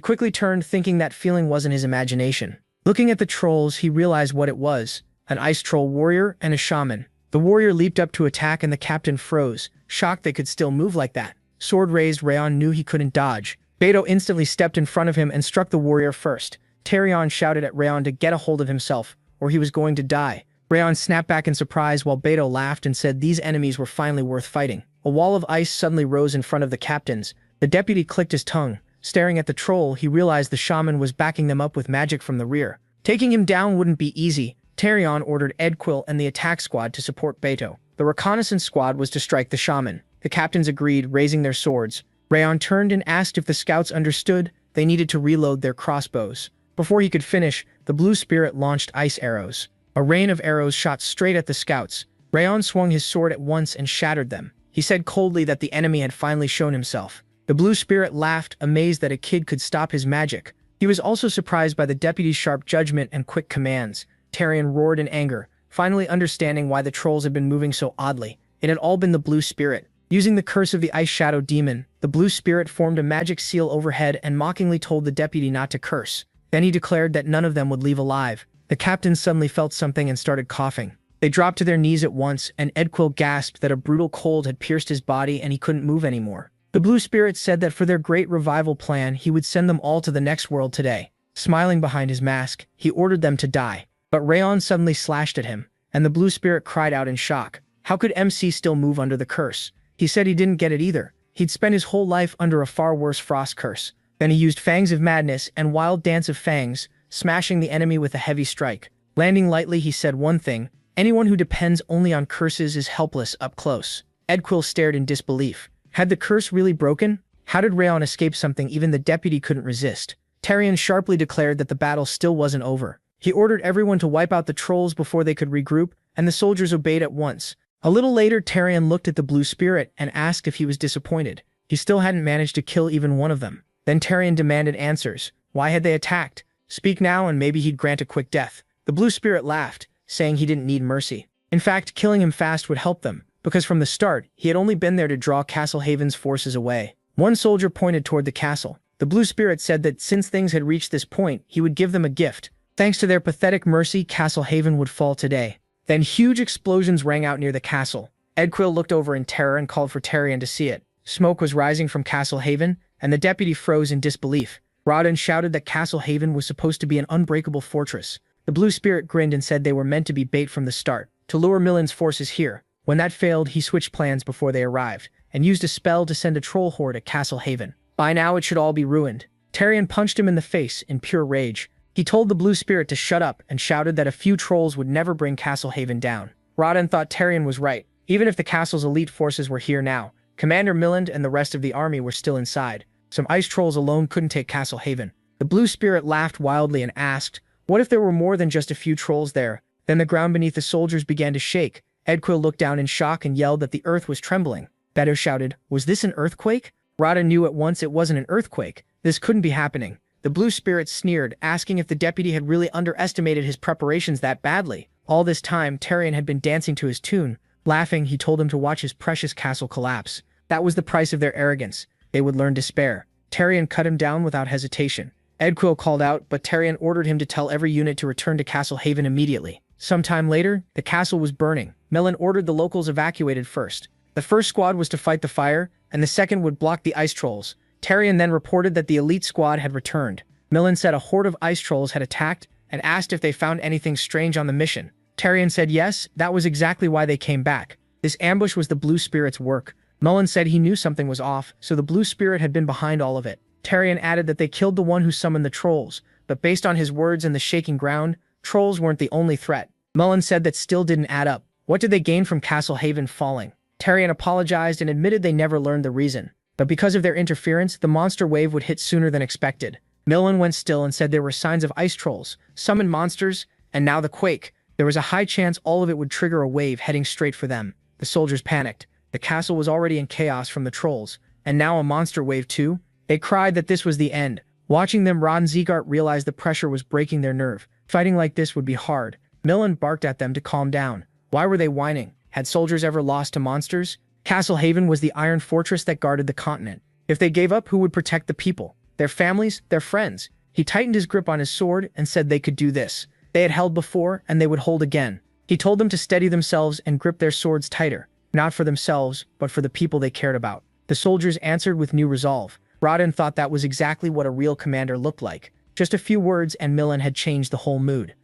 quickly turned, thinking that feeling wasn't his imagination. Looking at the trolls, he realized what it was. An ice troll warrior and a shaman. The warrior leaped up to attack and the captain froze, shocked they could still move like that. Sword raised, Rhaon knew he couldn't dodge. Beto instantly stepped in front of him and struck the warrior first. Tyrion shouted at Rhaon to get a hold of himself, or he was going to die. Rhaon snapped back in surprise while Beto laughed and said these enemies were finally worth fighting. A wall of ice suddenly rose in front of the captains. The deputy clicked his tongue. Staring at the troll, he realized the shaman was backing them up with magic from the rear. Taking him down wouldn't be easy. Tyrion ordered Edquill and the attack squad to support Beto. The reconnaissance squad was to strike the shaman. The captains agreed, raising their swords. Rhaon turned and asked if the scouts understood. They needed to reload their crossbows. Before he could finish, the blue spirit launched ice arrows. A rain of arrows shot straight at the scouts. Rhaon swung his sword at once and shattered them. He said coldly that the enemy had finally shown himself. The blue spirit laughed, amazed that a kid could stop his magic. He was also surprised by the deputy's sharp judgment and quick commands. Tyrion roared in anger, finally understanding why the trolls had been moving so oddly. It had all been the blue spirit. Using the curse of the ice shadow demon, the blue spirit formed a magic seal overhead and mockingly told the deputy not to curse. Then he declared that none of them would leave alive. The captain suddenly felt something and started coughing. They dropped to their knees at once, and Edquill gasped that a brutal cold had pierced his body and he couldn't move anymore. The blue spirit said that for their great revival plan, he would send them all to the next world today. Smiling behind his mask, he ordered them to die. But Rhaon suddenly slashed at him, and the blue spirit cried out in shock. How could MC still move under the curse? He said he didn't get it either. He'd spent his whole life under a far worse frost curse. Then he used Fangs of Madness and Wild Dance of Fangs, smashing the enemy with a heavy strike. Landing lightly, he said one thing: anyone who depends only on curses is helpless up close. Edquill stared in disbelief. Had the curse really broken? How did Rhaon escape something even the deputy couldn't resist? Tyrion sharply declared that the battle still wasn't over. He ordered everyone to wipe out the trolls before they could regroup, and the soldiers obeyed at once. A little later, Tyrion looked at the blue spirit and asked if he was disappointed. He still hadn't managed to kill even one of them. Then Tyrion demanded answers. Why had they attacked? Speak now and maybe he'd grant a quick death. The blue spirit laughed, saying he didn't need mercy. In fact, killing him fast would help them, because from the start, he had only been there to draw Castle Haven's forces away. One soldier pointed toward the castle. The blue spirit said that since things had reached this point, he would give them a gift. Thanks to their pathetic mercy, Castle Haven would fall today. Then huge explosions rang out near the castle. Edquill looked over in terror and called for Tarion to see it. Smoke was rising from Castle Haven, and the deputy froze in disbelief. Rodin shouted that Castle Haven was supposed to be an unbreakable fortress. The blue spirit grinned and said they were meant to be bait from the start, to lure Millen's forces here. When that failed, he switched plans before they arrived, and used a spell to send a troll horde at Castle Haven. By now it should all be ruined. Tarion punched him in the face in pure rage. He told the blue spirit to shut up and shouted that a few trolls would never bring Castle Haven down. Rodin thought Tarion was right. Even if the castle's elite forces were here now, Commander Milland and the rest of the army were still inside. Some ice trolls alone couldn't take Castle Haven. The blue spirit laughed wildly and asked, what if there were more than just a few trolls there? Then the ground beneath the soldiers began to shake. Edquill looked down in shock and yelled that the earth was trembling. Beto shouted, was this an earthquake? Rodin knew at once it wasn't an earthquake. This couldn't be happening. The blue spirit sneered, asking if the deputy had really underestimated his preparations that badly. All this time, Tarion had been dancing to his tune. Laughing, he told him to watch his precious castle collapse. That was the price of their arrogance. They would learn despair. Tarion cut him down without hesitation. Edquill called out, but Tarion ordered him to tell every unit to return to Castle Haven immediately. Sometime later, the castle was burning. Millen ordered the locals evacuated first. The first squad was to fight the fire, and the second would block the ice trolls. Tarion then reported that the elite squad had returned. Millen said a horde of ice trolls had attacked and asked if they found anything strange on the mission. Tarion said yes, that was exactly why they came back. This ambush was the blue spirit's work. Mullen said he knew something was off, so the blue spirit had been behind all of it. Tarion added that they killed the one who summoned the trolls, but based on his words and the shaking ground, trolls weren't the only threat. Mullen said that still didn't add up. What did they gain from Castle Haven falling? Tarion apologized and admitted they never learned the reason. But because of their interference, the monster wave would hit sooner than expected. Millen went still and said there were signs of ice trolls, summoned monsters, and now the quake. There was a high chance all of it would trigger a wave heading straight for them. The soldiers panicked. The castle was already in chaos from the trolls, and now a monster wave too? They cried that this was the end. Watching them, Rod and Ziegart realized the pressure was breaking their nerve. Fighting like this would be hard. Millen barked at them to calm down. Why were they whining? Had soldiers ever lost to monsters? Castle Haven was the iron fortress that guarded the continent. If they gave up, who would protect the people? Their families? Their friends? He tightened his grip on his sword and said they could do this. They had held before, and they would hold again. He told them to steady themselves and grip their swords tighter. Not for themselves, but for the people they cared about. The soldiers answered with new resolve. Rodin thought that was exactly what a real commander looked like. Just a few words and Millen had changed the whole mood.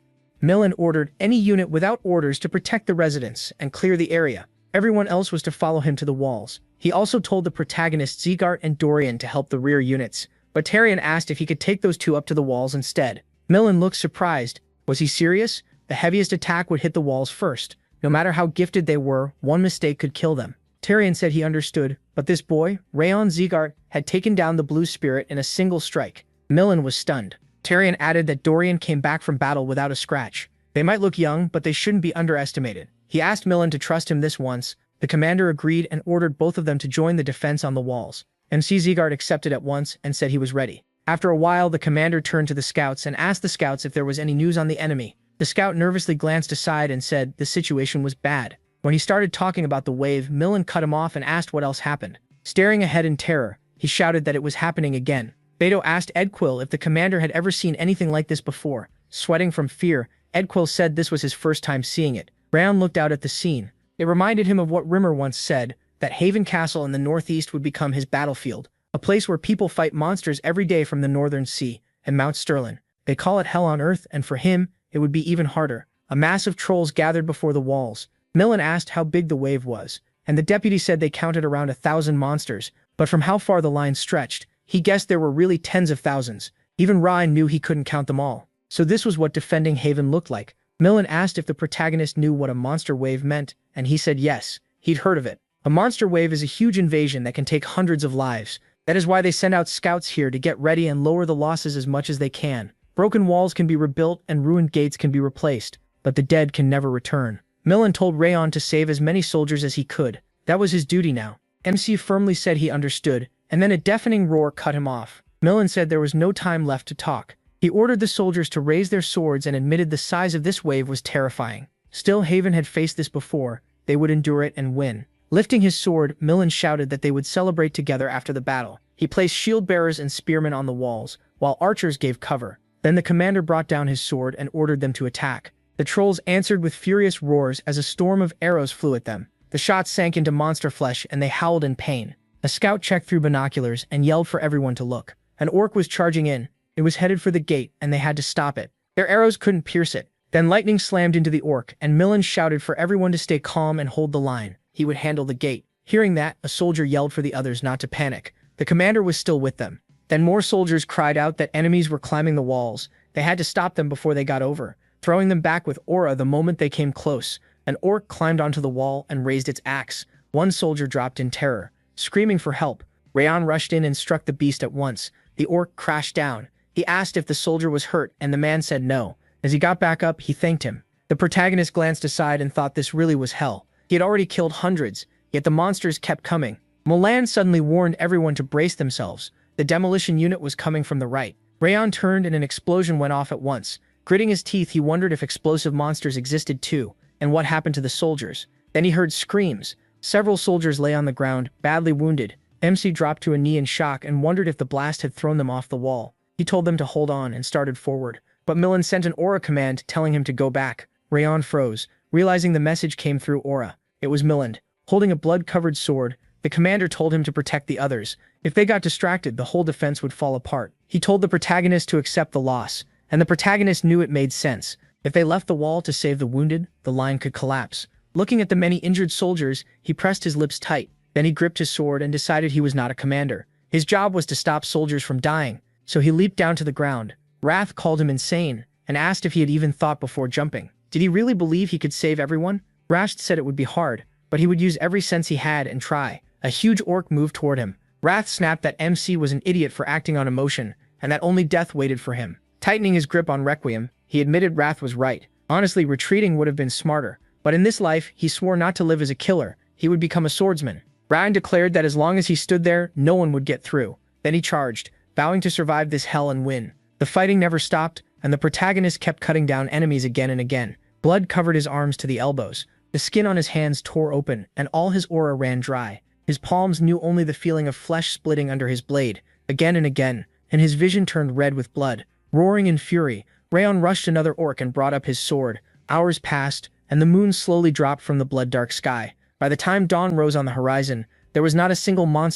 Millen ordered any unit without orders to protect the residents and clear the area. Everyone else was to follow him to the walls. He also told the protagonists Ziegart and Dorian to help the rear units, but Tarion asked if he could take those two up to the walls instead. Millen looked surprised. Was he serious? The heaviest attack would hit the walls first. No matter how gifted they were, one mistake could kill them. Tarion said he understood, but this boy, Rayon Ziegart, had taken down the blue spirit in a single strike. Millen was stunned. Tarion added that Dorian came back from battle without a scratch. They might look young, but they shouldn't be underestimated. He asked Millen to trust him this once. The commander agreed and ordered both of them to join the defense on the walls. MC Ziegart accepted at once and said he was ready. After a while, the commander turned to the scouts and asked the scouts if there was any news on the enemy. The scout nervously glanced aside and said the situation was bad. When he started talking about the wave, Millen cut him off and asked what else happened. Staring ahead in terror, he shouted that it was happening again. Beto asked Edquill if the commander had ever seen anything like this before. Sweating from fear, Edquill said this was his first time seeing it. Brown looked out at the scene. It reminded him of what Rimmer once said, that Haven Castle in the northeast would become his battlefield, a place where people fight monsters every day from the northern sea and Mount Sterling. They call it hell on earth, and for him, it would be even harder. A mass of trolls gathered before the walls. Millen asked how big the wave was, and the deputy said they counted around 1,000 monsters, but from how far the line stretched, he guessed there were really tens of thousands. Even Ryan knew he couldn't count them all. So this was what defending Haven looked like. Millen asked if the protagonist knew what a monster wave meant, and he said yes, he'd heard of it. A monster wave is a huge invasion that can take hundreds of lives. That is why they send out scouts here to get ready and lower the losses as much as they can. Broken walls can be rebuilt and ruined gates can be replaced, but the dead can never return. Millen told Rayon to save as many soldiers as he could. That was his duty now. MC firmly said he understood, and then a deafening roar cut him off. Millen said there was no time left to talk. He ordered the soldiers to raise their swords and admitted the size of this wave was terrifying. Still, Haven had faced this before. They would endure it and win. Lifting his sword, Millen shouted that they would celebrate together after the battle. He placed shield bearers and spearmen on the walls, while archers gave cover. Then the commander brought down his sword and ordered them to attack. The trolls answered with furious roars as a storm of arrows flew at them. The shots sank into monster flesh and they howled in pain. A scout checked through binoculars and yelled for everyone to look. An orc was charging in. It was headed for the gate and they had to stop it. Their arrows couldn't pierce it. Then lightning slammed into the orc and Millen shouted for everyone to stay calm and hold the line. He would handle the gate. Hearing that, a soldier yelled for the others not to panic. The commander was still with them. Then more soldiers cried out that enemies were climbing the walls. They had to stop them before they got over, throwing them back with aura the moment they came close. An orc climbed onto the wall and raised its axe. One soldier dropped in terror, screaming for help. Rayon rushed in and struck the beast at once. The orc crashed down. He asked if the soldier was hurt, and the man said no. As he got back up, he thanked him. The protagonist glanced aside and thought this really was hell. He had already killed hundreds, yet the monsters kept coming. Milan suddenly warned everyone to brace themselves. The demolition unit was coming from the right. Rayon turned and an explosion went off at once. Gritting his teeth, he wondered if explosive monsters existed too, and what happened to the soldiers. Then he heard screams. Several soldiers lay on the ground, badly wounded. MC dropped to a knee in shock and wondered if the blast had thrown them off the wall. He told them to hold on and started forward. But Millen sent an aura command telling him to go back. Rayon froze, realizing the message came through aura. It was Millen. Holding a blood-covered sword, the commander told him to protect the others. If they got distracted, the whole defense would fall apart. He told the protagonist to accept the loss, and the protagonist knew it made sense. If they left the wall to save the wounded, the line could collapse. Looking at the many injured soldiers, he pressed his lips tight. Then he gripped his sword and decided he was not a commander. His job was to stop soldiers from dying, so he leaped down to the ground. Wrath called him insane and asked if he had even thought before jumping. Did he really believe he could save everyone? Rasht said it would be hard, but he would use every sense he had and try. A huge orc moved toward him. Wrath snapped that MC was an idiot for acting on emotion, and that only death waited for him. Tightening his grip on Requiem, he admitted Wrath was right. Honestly, retreating would have been smarter, but in this life, he swore not to live as a killer. He would become a swordsman. Ryan declared that as long as he stood there, no one would get through. Then he charged, vowing to survive this hell and win. The fighting never stopped, and the protagonist kept cutting down enemies again and again. Blood covered his arms to the elbows. The skin on his hands tore open, and all his aura ran dry. His palms knew only the feeling of flesh splitting under his blade, again and again, and his vision turned red with blood. Roaring in fury, Rayon rushed another orc and brought up his sword. Hours passed, and the moon slowly dropped from the blood-dark sky. By the time dawn rose on the horizon, there was not a single monster